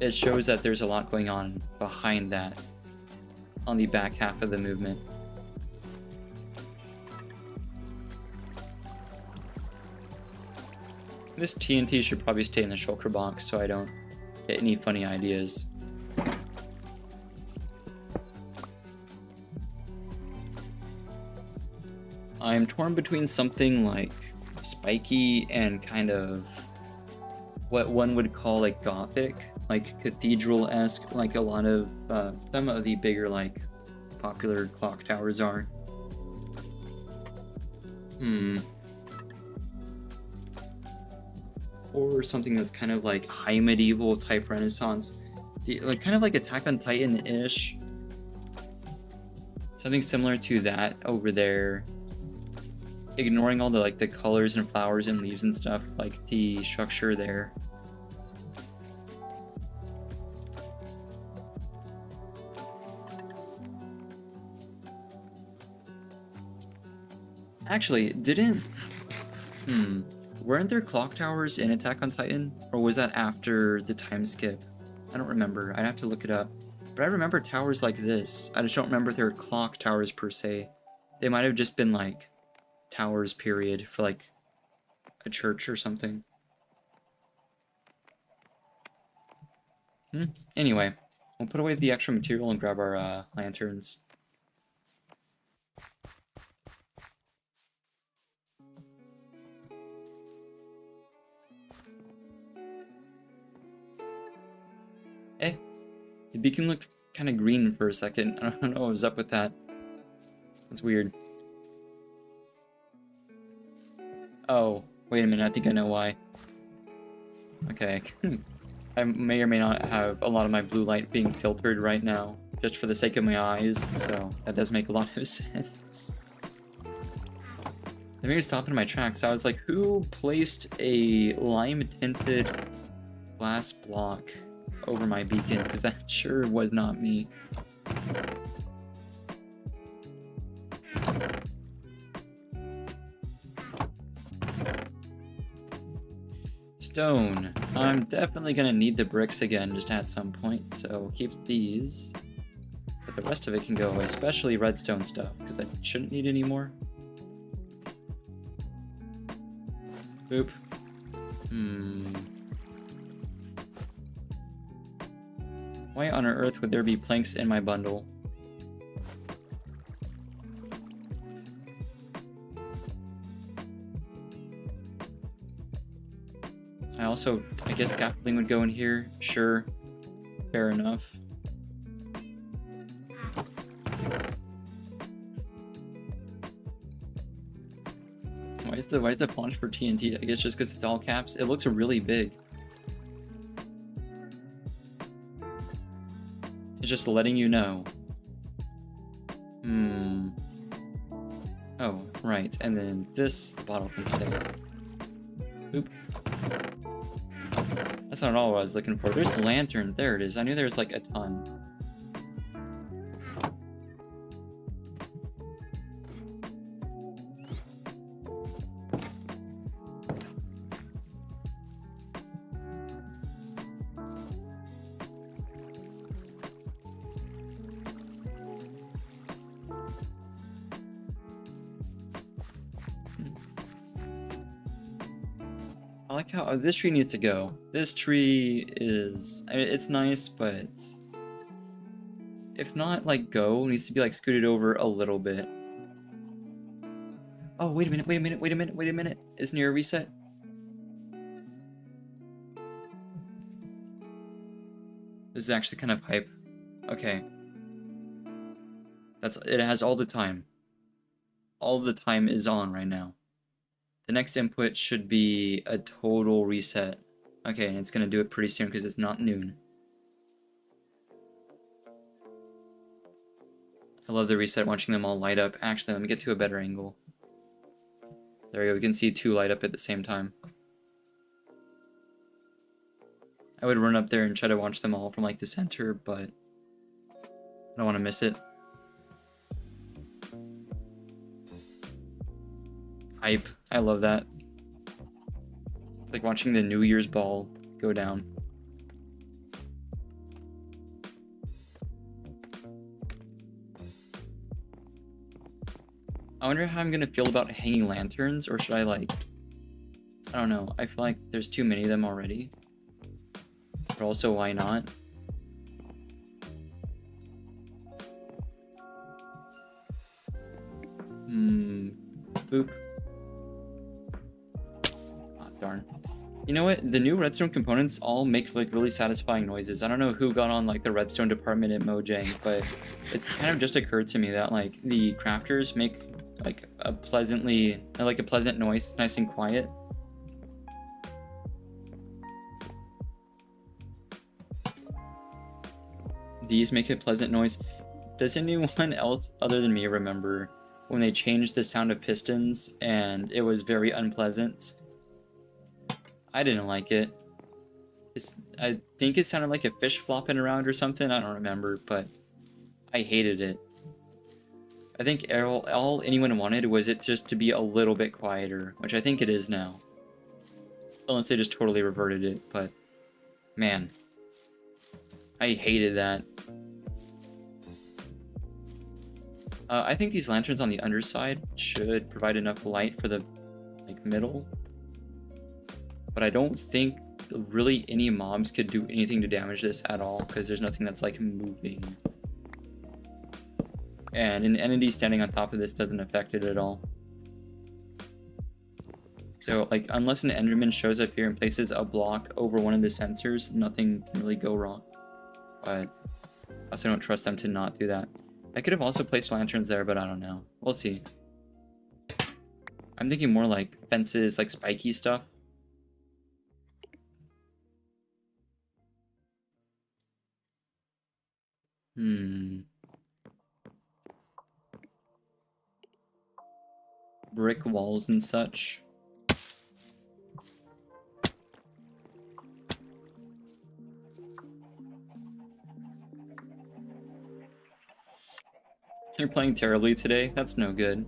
it shows that there's a lot going on behind that on the back half of the movement. This TNT should probably stay in the shulker box so I don't get any funny ideas. I'm torn between something like spiky and kind of what one would call like gothic, like cathedral-esque, like a lot of some of the bigger like popular clock towers are. Or something that's kind of like high medieval type Renaissance, like kind of like Attack on Titan-ish. Something similar to that over there. Ignoring all the like the colors and flowers and leaves and stuff, like the structure there. Actually, weren't there clock towers in Attack on Titan? Or was that after the time skip? I don't remember. I'd have to look it up. But I remember towers like this. I just don't remember if they were clock towers per se. They might have just been like towers period for like a church or something. Anyway, we'll put away the extra material and grab our lanterns. The beacon looked kind of green for a second. I don't know what was up with that. That's weird. Oh, Wait a minute, I think I know why. Okay. I may or may not have a lot of my blue light being filtered right now, just for the sake of my eyes, so that does make a lot of sense. That made me stop in my tracks. I was like, who placed a lime-tinted glass block over my beacon? Because that sure was not me. Stone. I'm definitely gonna need the bricks again just at some point, so keep these. But the rest of it can go away, especially redstone stuff, because I shouldn't need any more. Boop. Why on earth would there be planks in my bundle? I guess scaffolding would go in here. Sure. Fair enough. Why is the font for TNT? I guess just because it's all caps. It looks really big. It's just letting you know. Oh, right. And then this, the bottle can stay. Oop. That's not all I was looking for. There's a lantern. There it is. I knew there was like a ton. I like how this tree needs to go. This tree is, I mean, it's nice, but if not like go, it needs to be like scooted over a little bit. Oh, wait a minute. Isn't there a reset? This is actually kind of hype. Okay. It has all the time. All the time is on right now. The next input should be a total reset. Okay, and it's gonna do it pretty soon because it's not noon. I love the reset, watching them all light up. Actually, let me get to a better angle. There we go, we can see two light up at the same time. I would run up there and try to watch them all from like the center, but I don't want to miss it. Hype. I love that. It's like watching the New Year's ball go down. I wonder how I'm gonna feel about hanging lanterns, or should I like... I don't know. I feel like there's too many of them already. But also, why not? Boop. Darn. You know what? The new redstone components all make like really satisfying noises. I don't know who got on like the redstone department at Mojang, but it kind of just occurred to me that like the crafters make like a pleasant noise. It's nice and quiet. These make a pleasant noise. Does anyone else other than me remember when they changed the sound of pistons and it was very unpleasant? I didn't like it. I think it sounded like a fish flopping around or something. I don't remember, but I hated it. I think all anyone wanted was it just to be a little bit quieter, which I think it is now. Unless they just totally reverted it, but man, I hated that. I think these lanterns on the underside should provide enough light for the like middle. But I don't think really any mobs could do anything to damage this at all, because there's nothing that's like moving. And an entity standing on top of this doesn't affect it at all. So like unless an enderman shows up here and places a block over one of the sensors, nothing can really go wrong. But I also don't trust them to not do that. I could have also placed lanterns there, but I don't know. We'll see. I'm thinking more like fences, like spiky stuff. Brick walls and such. You're playing terribly today? That's no good.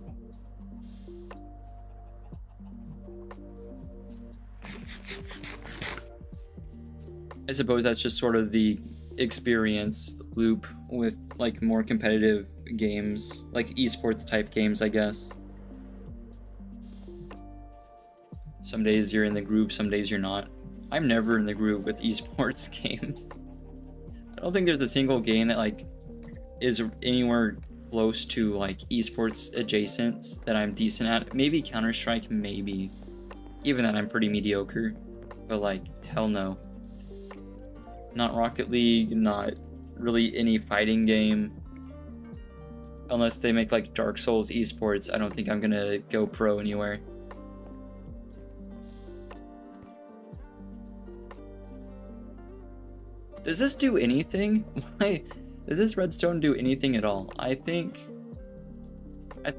I suppose that's just sort of the experience loop with like more competitive games, like esports type games, I guess. Some days you're in the group, some days you're not. I'm never in the group with esports games. I don't think there's a single game that like is anywhere close to like esports adjacent that I'm decent at. Maybe Counter-Strike, maybe. Even that I'm pretty mediocre. But like, hell no. Not Rocket League, not really any fighting game. Unless they make like Dark Souls esports, I don't think I'm gonna go pro anywhere. Does this do anything? Why does this redstone do anything at all? I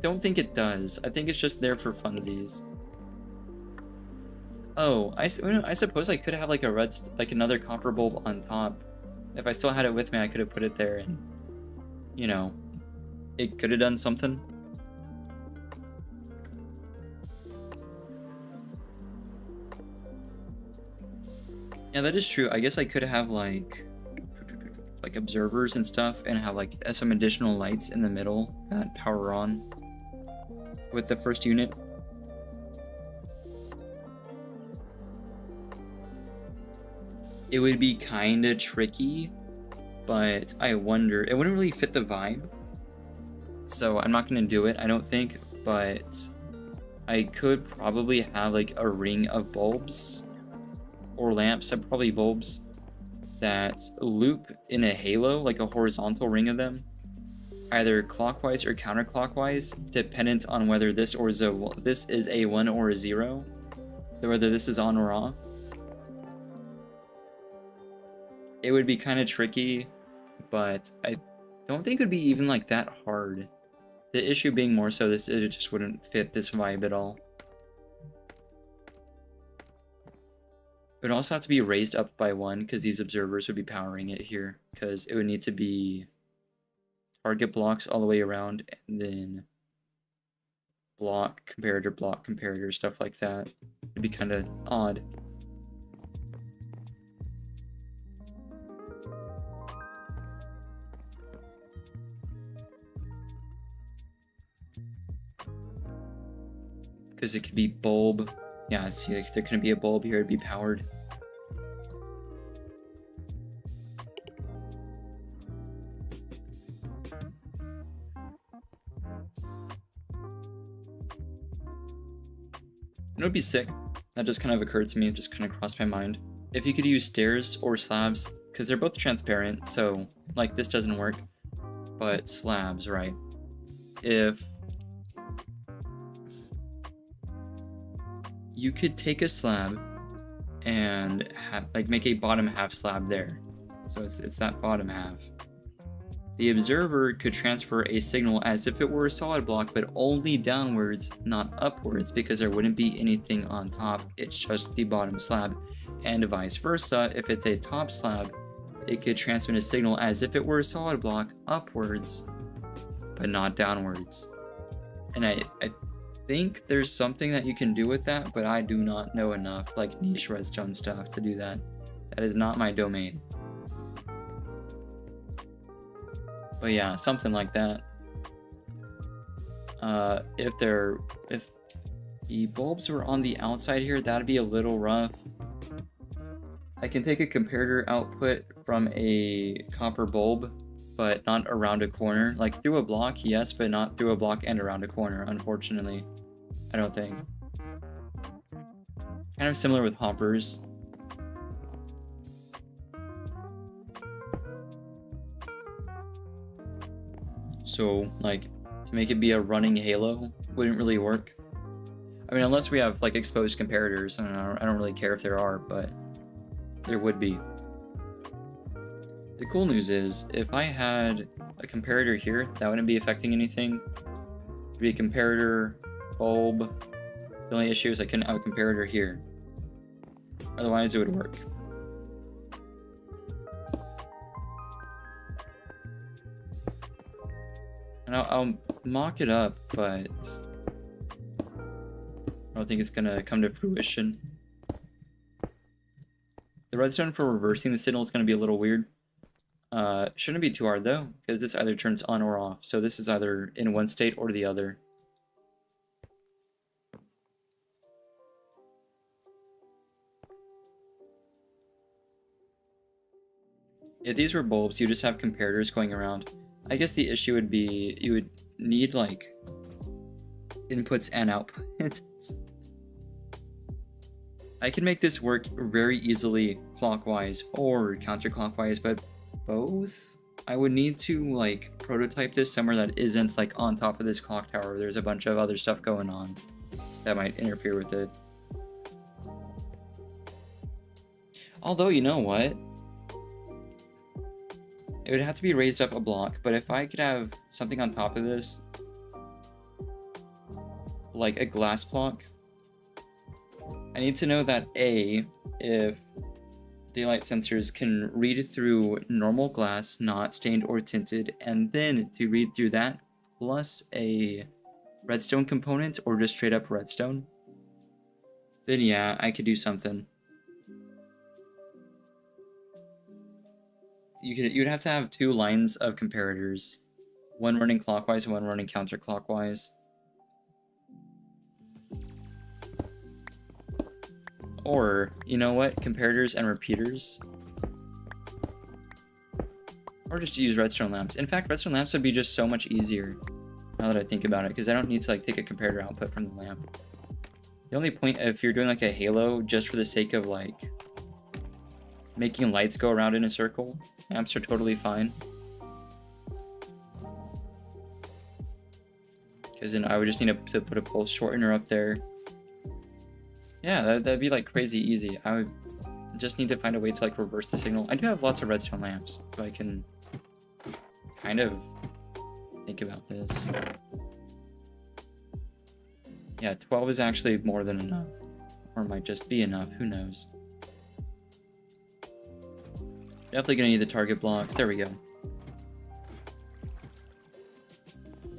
don't think it does. I think it's just there for funsies. Oh, I suppose I could have like like another copper bulb on top. If I still had it with me, I could have put it there and, you know, it could have done something. Yeah, that is true. I guess I could have like observers and stuff and have like some additional lights in the middle that power on with the first unit. It would be kind of tricky, but I wonder, it wouldn't really fit the vibe. So I'm not going to do it, I don't think, but I could probably have like a ring of bulbs or lamps, probably bulbs, that loop in a halo, like a horizontal ring of them, either clockwise or counterclockwise, dependent on whether this is a 1 or a 0, whether this is on or off. It would be kind of tricky, but I don't think it would be even like that hard. The issue being more so it just wouldn't fit this vibe at all. It would also have to be raised up by 1 because these observers would be powering it here, because it would need to be target blocks all the way around and then block comparator, stuff like that. It'd be kind of odd. Because it could be bulb. Yeah, see, like, there couldn't be a bulb here, it'd be powered. It would be sick. That just kind of occurred to me, it just kind of crossed my mind. If you could use stairs or slabs, because they're both transparent, so, like, this doesn't work. But slabs, right? If you could take a slab and make a bottom half slab there. So it's that bottom half. The observer could transfer a signal as if it were a solid block, but only downwards, not upwards, because there wouldn't be anything on top. It's just the bottom slab. And vice versa, if it's a top slab, it could transmit a signal as if it were a solid block upwards, but not downwards. And I think there's something that you can do with that, but I do not know enough, like niche redstone stuff, to do that. That is not my domain. But yeah, something like that. If the bulbs were on the outside here, that'd be a little rough. I can take a comparator output from a copper bulb, but not around a corner. Like through a block, yes, but not through a block and around a corner, unfortunately. I don't think. Kind of similar with hoppers. So, like, to make it be a running halo wouldn't really work. I mean, unless we have like exposed comparators, and I don't really care if there are, but there would be. The cool news is, if I had a comparator here, that wouldn't be affecting anything. It'd be a comparator, bulb. The only issue is I couldn't have a comparator here. Otherwise, it would work. And I'll mock it up, but I don't think it's gonna come to fruition. The redstone for reversing the signal is gonna be a little weird. Shouldn't be too hard though, because this either turns on or off. So this is either in one state or the other. If these were bulbs, you just have comparators going around. I guess the issue would be you would need like inputs and outputs. I can make this work very easily clockwise or counterclockwise, but both? I would need to like prototype this somewhere that isn't like on top of this clock tower. There's a bunch of other stuff going on that might interfere with it. Although, you know what? It would have to be raised up a block, but if I could have something on top of this, like a glass block, I need to know that A, if daylight sensors can read through normal glass, not stained or tinted, and then to read through that, plus a redstone component or just straight up redstone, then yeah, I could do something. You'd have to have two lines of comparators, one running clockwise and one running counterclockwise. Or, you know what, comparators and repeaters. Or just use redstone lamps. In fact, redstone lamps would be just so much easier, now that I think about it, because I don't need to like take a comparator output from the lamp. The only point, if you're doing like a halo, just for the sake of like making lights go around in a circle, lamps are totally fine. Because then I would just need to put a pulse shortener up there. Yeah, that'd be like crazy easy. I would just need to find a way to like reverse the signal. I do have lots of redstone lamps, so I can kind of think about this. Yeah, 12 is actually more than enough. Or might just be enough, who knows. Definitely gonna need the target blocks. There we go.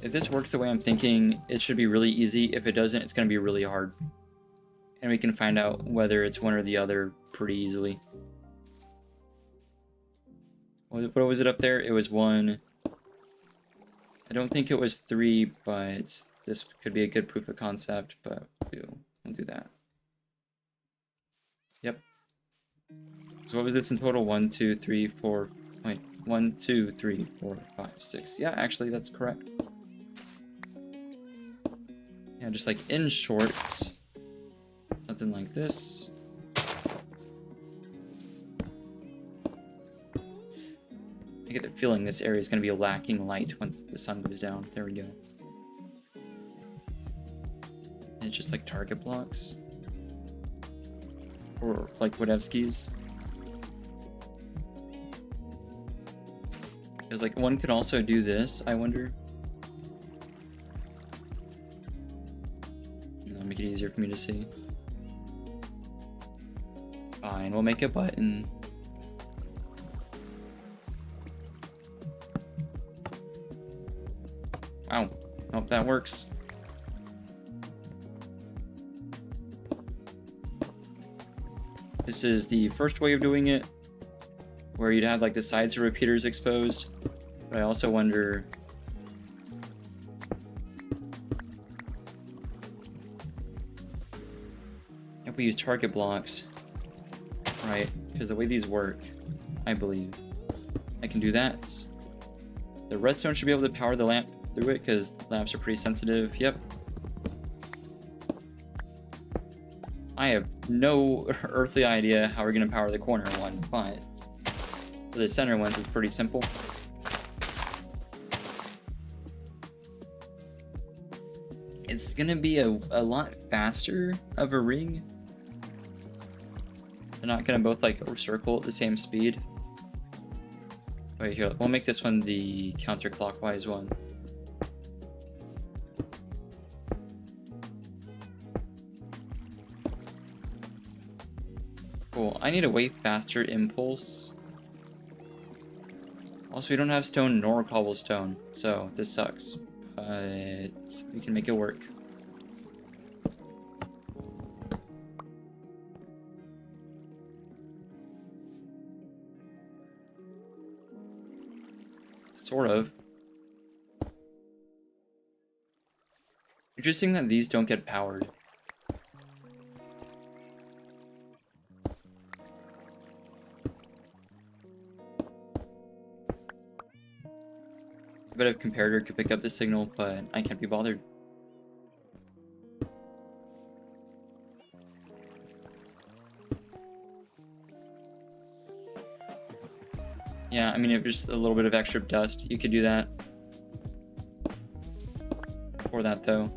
If this works the way I'm thinking, it should be really easy. If it doesn't, it's gonna be really hard. And we can find out whether it's one or the other pretty easily. What was it up there? It was 1. I don't think it was 3, but this could be a good proof of concept, but we'll do that. Yep. So what was this in total? 1, 2, 3, 4. Wait, 1, 2, 3, 4, 5, 6. Yeah, actually, that's correct. Yeah, just like in short, something like this. I get the feeling this area is going to be lacking light once the sun goes down. There we go. And it's just like target blocks. Or like Wadevsky's. Because like one could also do this, I wonder. That'll make it easier for me to see. Fine, we'll make a button. Wow, hope that works. This is the first way of doing it, where you'd have like the sides of repeaters exposed. But I also wonder if we use target blocks, right? Because the way these work, I believe, I can do that. The redstone should be able to power the lamp through it because lamps are pretty sensitive. Yep. I have no earthly idea how we're going to power the corner one, but for the center one, it's pretty simple. it's gonna be a lot faster of a ring. They're not gonna both like circle at the same speed. Wait, here, we'll make this one the counterclockwise one. Cool, I need a way faster impulse. Also, we don't have stone nor cobblestone, so this sucks. But we can make it work. Sort of. Interesting that these don't get powered. I bet a comparator could pick up the signal, but I can't be bothered. Yeah, I mean, if just a little bit of extra dust, you could do that. For that, though.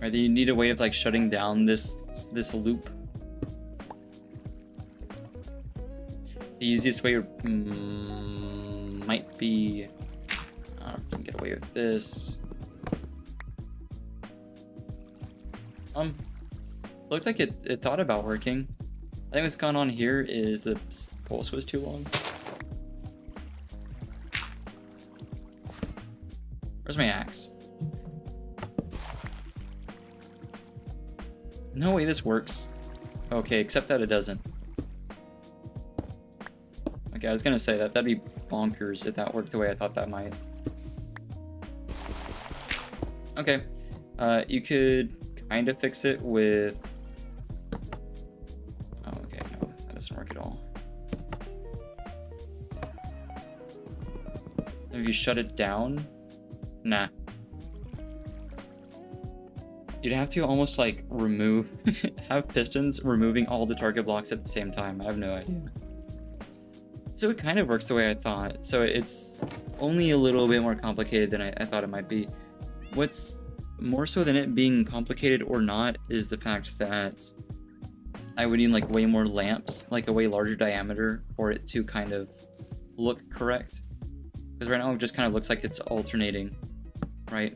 Right, you need a way of like shutting down this loop. The easiest way might be, I can get away with this. Looked like it thought about working. I think what's gone on here is the pulse was too long. Where's my axe? No way this works. Okay, except that it doesn't. Okay, I was gonna say that'd be bonkers if that worked the way I thought that might. Okay, you could kind of fix it with... Oh, okay, no, that doesn't work at all. If you shut it down? Nah. You'd have to almost like remove, have pistons removing all the target blocks at the same time. I have no idea. So it kind of works the way I thought. So it's only a little bit more complicated than I thought it might be. What's more so than it being complicated or not is the fact that I would need like way more lamps, like a way larger diameter for it to kind of look correct. Because right now it just kind of looks like it's alternating, right?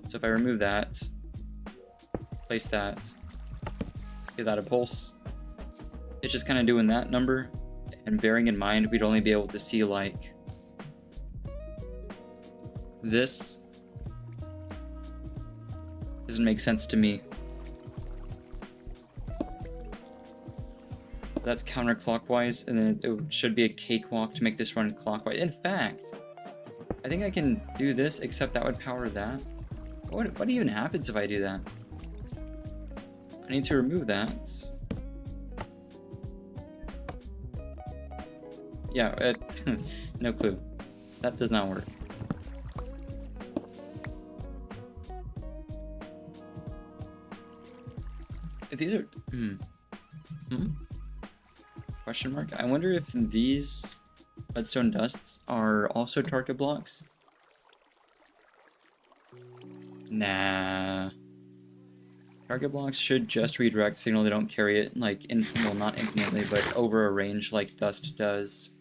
So if I remove that, place that, give that a pulse, it's just kind of doing that number. And bearing in mind, we'd only be able to see like this. Doesn't make sense to me. That's counterclockwise, and then it should be a cakewalk to make this run clockwise. In fact, I think I can do this, except that would power that. What even happens if I do that? I need to remove that. Yeah, no clue. That does not work. These are... Question mark? I wonder if these redstone dusts are also target blocks? Nah. Target blocks should just redirect signal. They don't carry it, like, well, not infinitely, but over a range like dust does.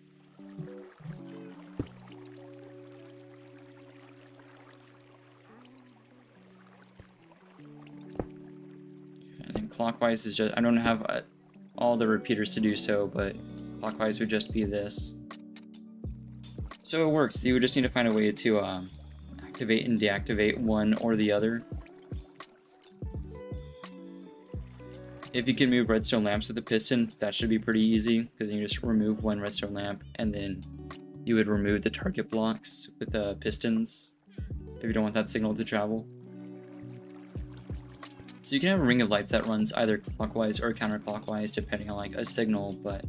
I think clockwise is just... I don't have all the repeaters to do so, but clockwise would just be this. So it works. You would just need to find a way to activate and deactivate one or the other. If you can move redstone lamps with the piston, that should be pretty easy, because you just remove one redstone lamp, and then you would remove the target blocks with the pistons, if you don't want that signal to travel. So you can have a ring of lights that runs either clockwise or counterclockwise, depending on like a signal, but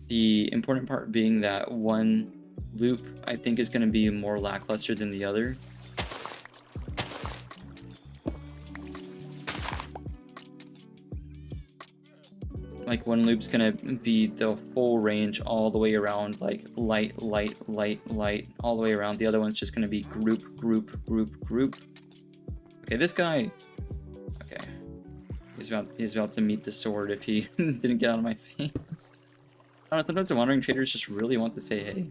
the important part being that one loop, I think, is going to be more lackluster than the other. like one loop's gonna be the full range all the way around, like light, light, light, light, all the way around. The other one's just gonna be group, group, group, group. Okay, this guy. Okay, he's about to meet the sword if he didn't get out of my face. I don't know, sometimes the wandering traders just really want to say hey.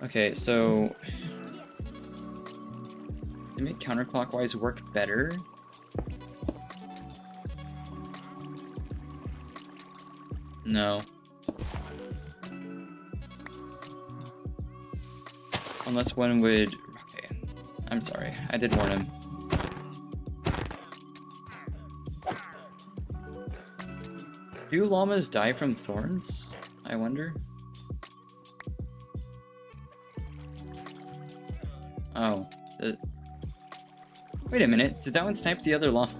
Okay, so to make counterclockwise work better. No. Unless one would... Okay. I'm sorry. I did warn him. Do llamas die from thorns? I wonder. Oh. Wait a minute. Did that one snipe the other llama?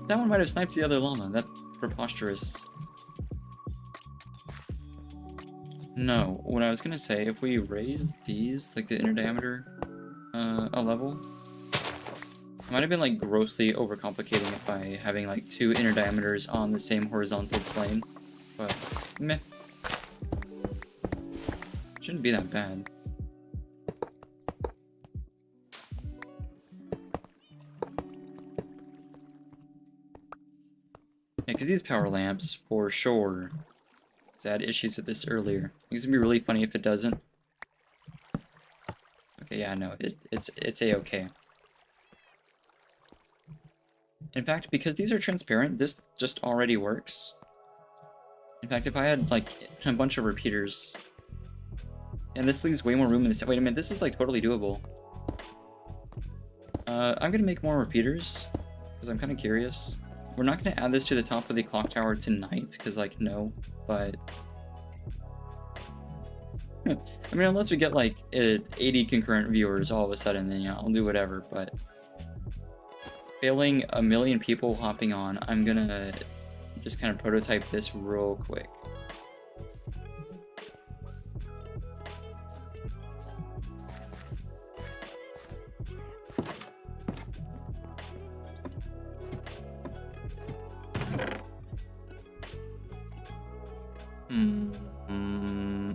That one might have sniped the other llama. That's preposterous. No, what I was gonna say, if we raise these, like the inner diameter, a level, it might have been like grossly overcomplicating it by having like two inner diameters on the same horizontal plane, but meh. Shouldn't be that bad. Yeah, because these power lamps, for sure. I had issues with this earlier. It's gonna be really funny if it doesn't. Okay, yeah, no, it's a-okay. In fact, because these are transparent, this just already works. In fact, if I had like a bunch of repeaters, and this leaves way more room in this. Wait a minute, this is like totally doable. I'm gonna make more repeaters because I'm kind of curious. We're not going to add this to the top of the clock tower tonight, because, like, no, but... I mean, unless we get, like, 80 concurrent viewers all of a sudden, then, yeah, I'll do whatever, but... Failing a million people hopping on, I'm gonna just kind of prototype this real quick.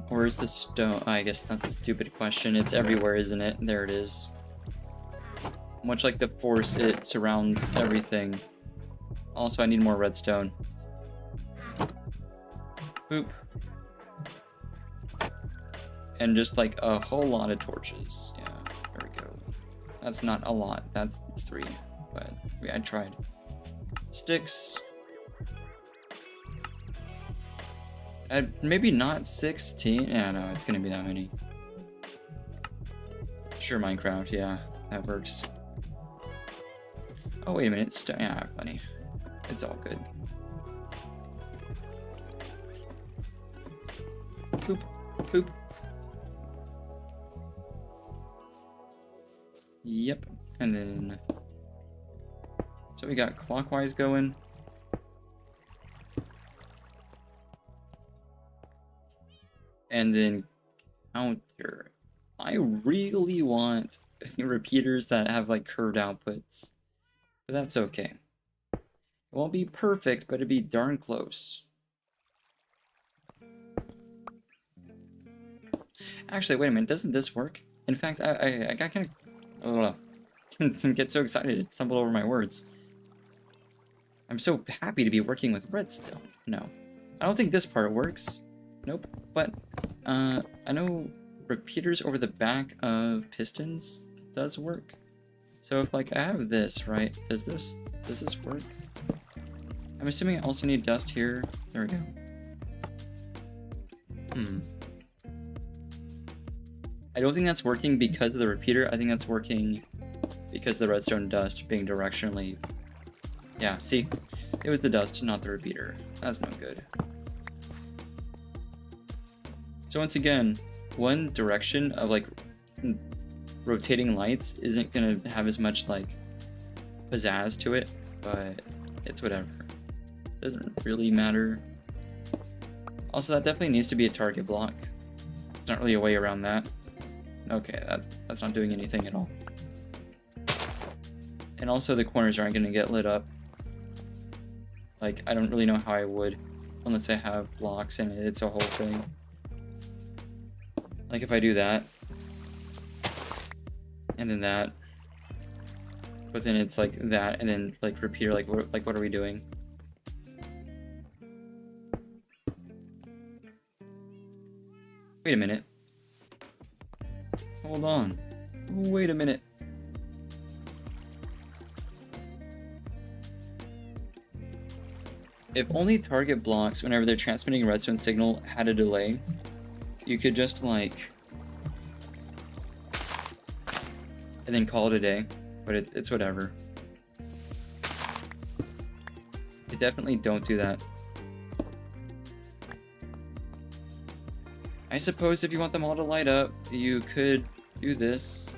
Where's the stone? I guess that's a stupid question. It's everywhere, isn't it? There it is. Much like the force, it surrounds everything. Also, I need more redstone. Boop. And just like a whole lot of torches. Yeah, there we go. That's not a lot. That's 3. But I tried. Sticks. Maybe not 16. Yeah, no, it's gonna be that many. Sure, Minecraft. Yeah, that works. Oh, wait a minute. Yeah, I have plenty. It's all good. Poop. Poop. Yep. And then... So we got clockwise going. And then counter. I really want repeaters that have like curved outputs. But that's okay. It won't be perfect, but it'd be darn close. Actually, wait a minute. Doesn't this work? In fact, I got kind of get so excited, stumble over my words. I'm so happy to be working with redstone. No, I don't think this part works. Nope. But I know repeaters over the back of pistons does work. So if like I have this, right? Does this work? I'm assuming I also need dust here. There we go. I don't think that's working because of the repeater. I think that's working because the redstone dust being directionally... Yeah, see? It was the dust, not the repeater. That's no good. So once again, one direction of like rotating lights isn't gonna have as much like pizzazz to it, but it's whatever. Doesn't really matter. Also, that definitely needs to be a target block. There's not really a way around that. Okay, that's not doing anything at all. And also the corners aren't gonna get lit up. Like, I don't really know how I would unless I have blocks and it's a whole thing. Like, if I do that, and then that, but then it's like that, and then like repeater, like what are we doing? Wait a minute. Hold on. Wait a minute. If only target blocks, whenever they're transmitting a redstone signal, had a delay, you could just like, and then call it a day, but it's whatever. They definitely don't do that. I suppose if you want them all to light up, you could do this.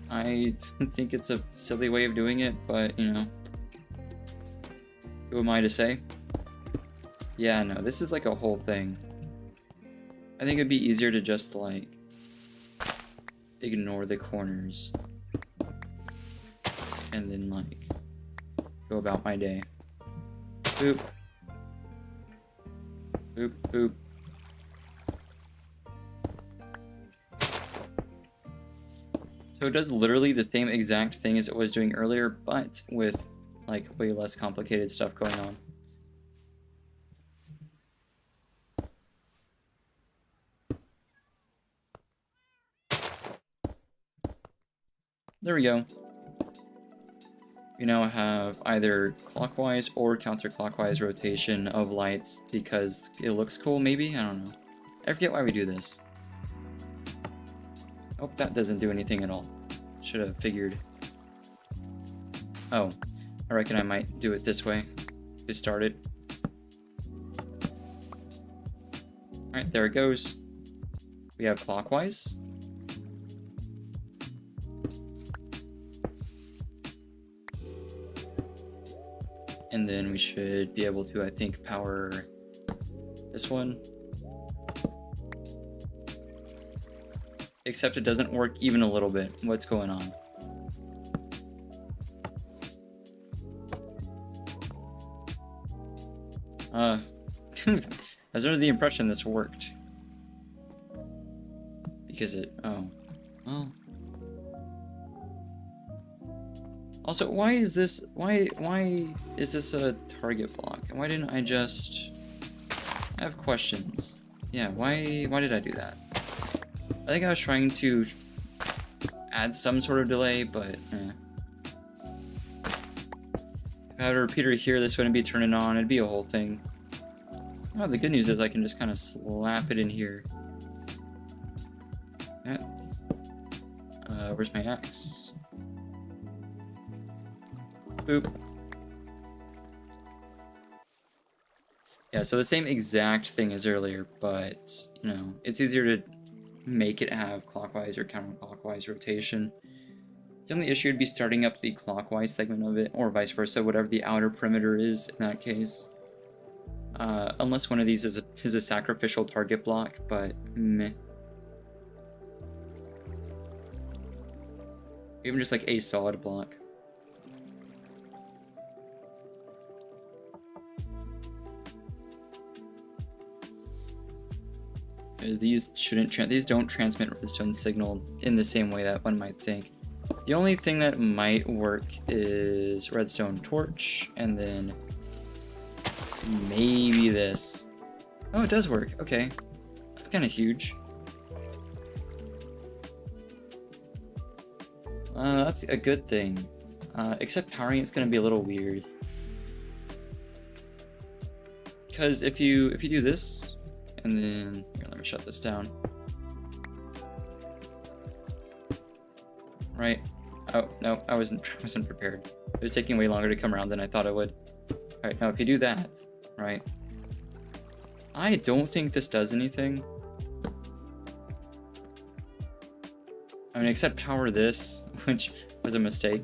I think it's a silly way of doing it, but you know, who am I to say? Yeah, no, this is like a whole thing. I think it'd be easier to just like ignore the corners and then like go about my day. Boop. Boop, boop. So it does literally the same exact thing as it was doing earlier, but with like way less complicated stuff going on. There we go. We now have either clockwise or counterclockwise rotation of lights because it looks cool, maybe? I don't know. I forget why we do this. Oh, that doesn't do anything at all. Should have figured. Oh, I reckon I might do it this way to start it. Alright, there it goes. We have clockwise. And then we should be able to, I think, power this one. Except it doesn't work even a little bit. What's going on? I was under the impression this worked. Because it... oh. Well... Also, why is this... Why is this a target block? And why didn't I just... I have questions. Yeah, why did I do that? I think I was trying to add some sort of delay, but if I had a repeater here, this wouldn't be turning on. It'd be a whole thing. Oh, the good news is I can just kind of slap it in here. Yeah. Where's my axe? Boop. Yeah, so the same exact thing as earlier, but, you know, it's easier to make it have clockwise or counterclockwise rotation. The only issue would be starting up the clockwise segment of it, or vice versa, whatever the outer perimeter is in that case. Unless one of these is a sacrificial target block, but meh. Even just like a solid block. These don't transmit redstone signal in the same way that one might think. The only thing that might work is redstone torch, and then maybe this. Oh, it does work. Okay, that's kind of huge. That's a good thing. Except powering it's gonna be a little weird. Because if you do this, and then here, let me shut this down. Right. Oh no, I wasn't prepared. It was taking way longer to come around than I thought it would. All right, now if you do that, right? I don't think this does anything. I mean, except power this, which was a mistake.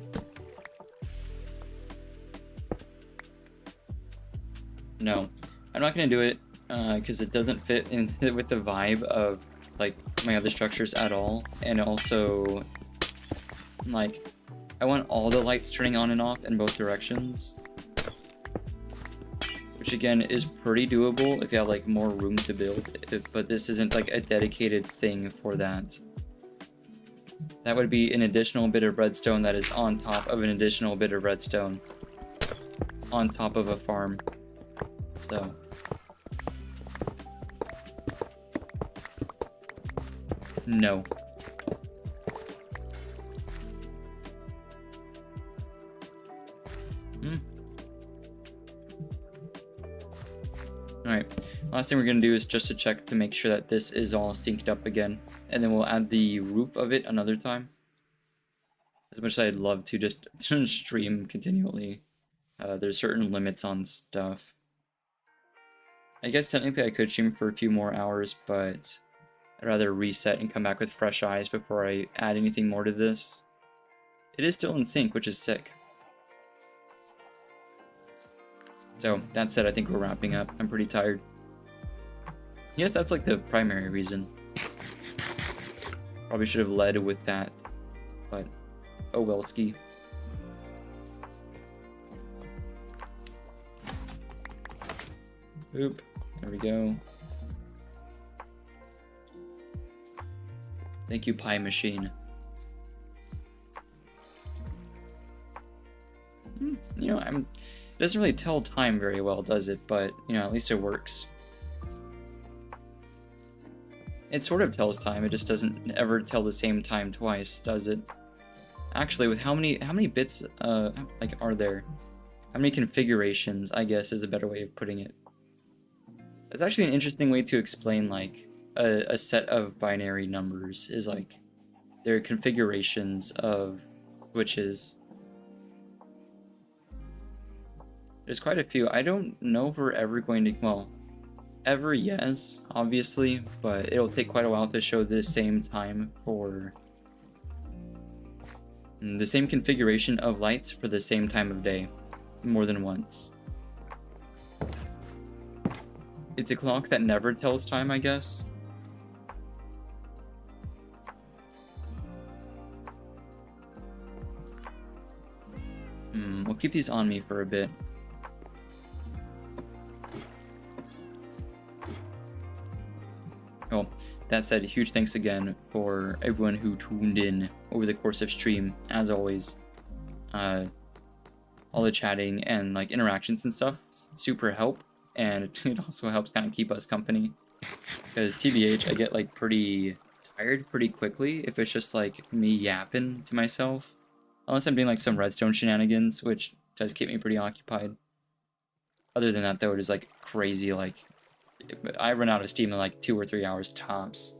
No, I'm not gonna do it because it doesn't fit in with the vibe of like my other structures at all, and also like I want all the lights turning on and off in both directions. which again is pretty doable if you have like more room to build, but this isn't like a dedicated thing for that. That would be an additional bit of redstone that is on top of an additional bit of redstone on top of a farm. So no. Alright, last thing we're going to do is just to check to make sure that this is all synced up again. And then we'll add the roof of it another time. As much as I'd love to just stream continually, there's certain limits on stuff. I guess technically I could stream for a few more hours, but I'd rather reset and come back with fresh eyes before I add anything more to this. It is still in sync, which is sick. So, that said, I think we're wrapping up. I'm pretty tired. Yes, that's like the primary reason. Probably should have led with that, but oh well ski. Oop, there we go. Thank you, Pie Machine. You know, it doesn't really tell time very well, does it? But, you know, at least it works. It sort of tells time, it just doesn't ever tell the same time twice, does it? Actually, with how many bits, like, are there? How many configurations, I guess, is a better way of putting it. That's actually an interesting way to explain, like, a set of binary numbers, is, like, there are configurations of switches. There's quite a few. I don't know if we're ever going to, well, ever, yes, obviously, but it'll take quite a while to show the same time for the same configuration of lights for the same time of day more than once. It's a clock that never tells time, I guess. We'll keep these on me for a bit. Oh, that said, huge thanks again for everyone who tuned in over the course of stream, as always. All the chatting and like interactions and stuff super help, and it also helps kind of keep us company. Because TBH, I get like pretty tired pretty quickly if it's just like me yapping to myself. Unless I'm doing like some redstone shenanigans, which does keep me pretty occupied. Other than that though, it is like crazy, like I run out of steam in like 2 or 3 hours tops.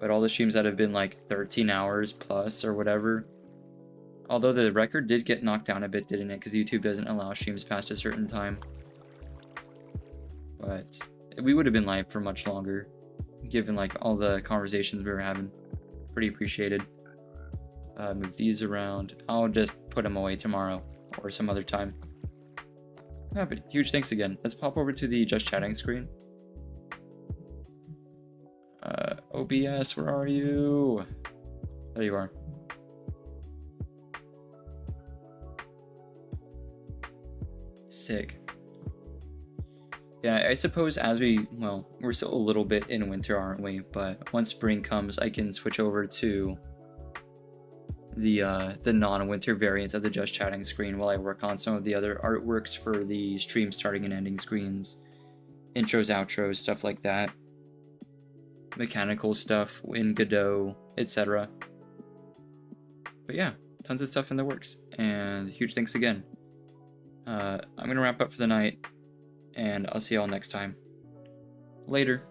But all the streams that have been like 13 hours plus or whatever. Although the record did get knocked down a bit, didn't it? Because YouTube doesn't allow streams past a certain time. But we would have been live for much longer, given like all the conversations we were having. Pretty appreciated. Move these around. I'll just put them away tomorrow or some other time. Yeah, but huge thanks again. Let's pop over to the just chatting screen. OBS, where are you? There you are. Sick. Yeah, I suppose as well, we're still a little bit in winter, aren't we? But once spring comes, I can switch over to the non-winter variant of the just chatting screen while I work on some of the other artworks for the stream starting and ending screens, intros, outros, stuff like that, mechanical stuff in Godot, etc. But yeah, tons of stuff in the works, and huge thanks again. I'm gonna wrap up for the night, and I'll see y'all next time. Later.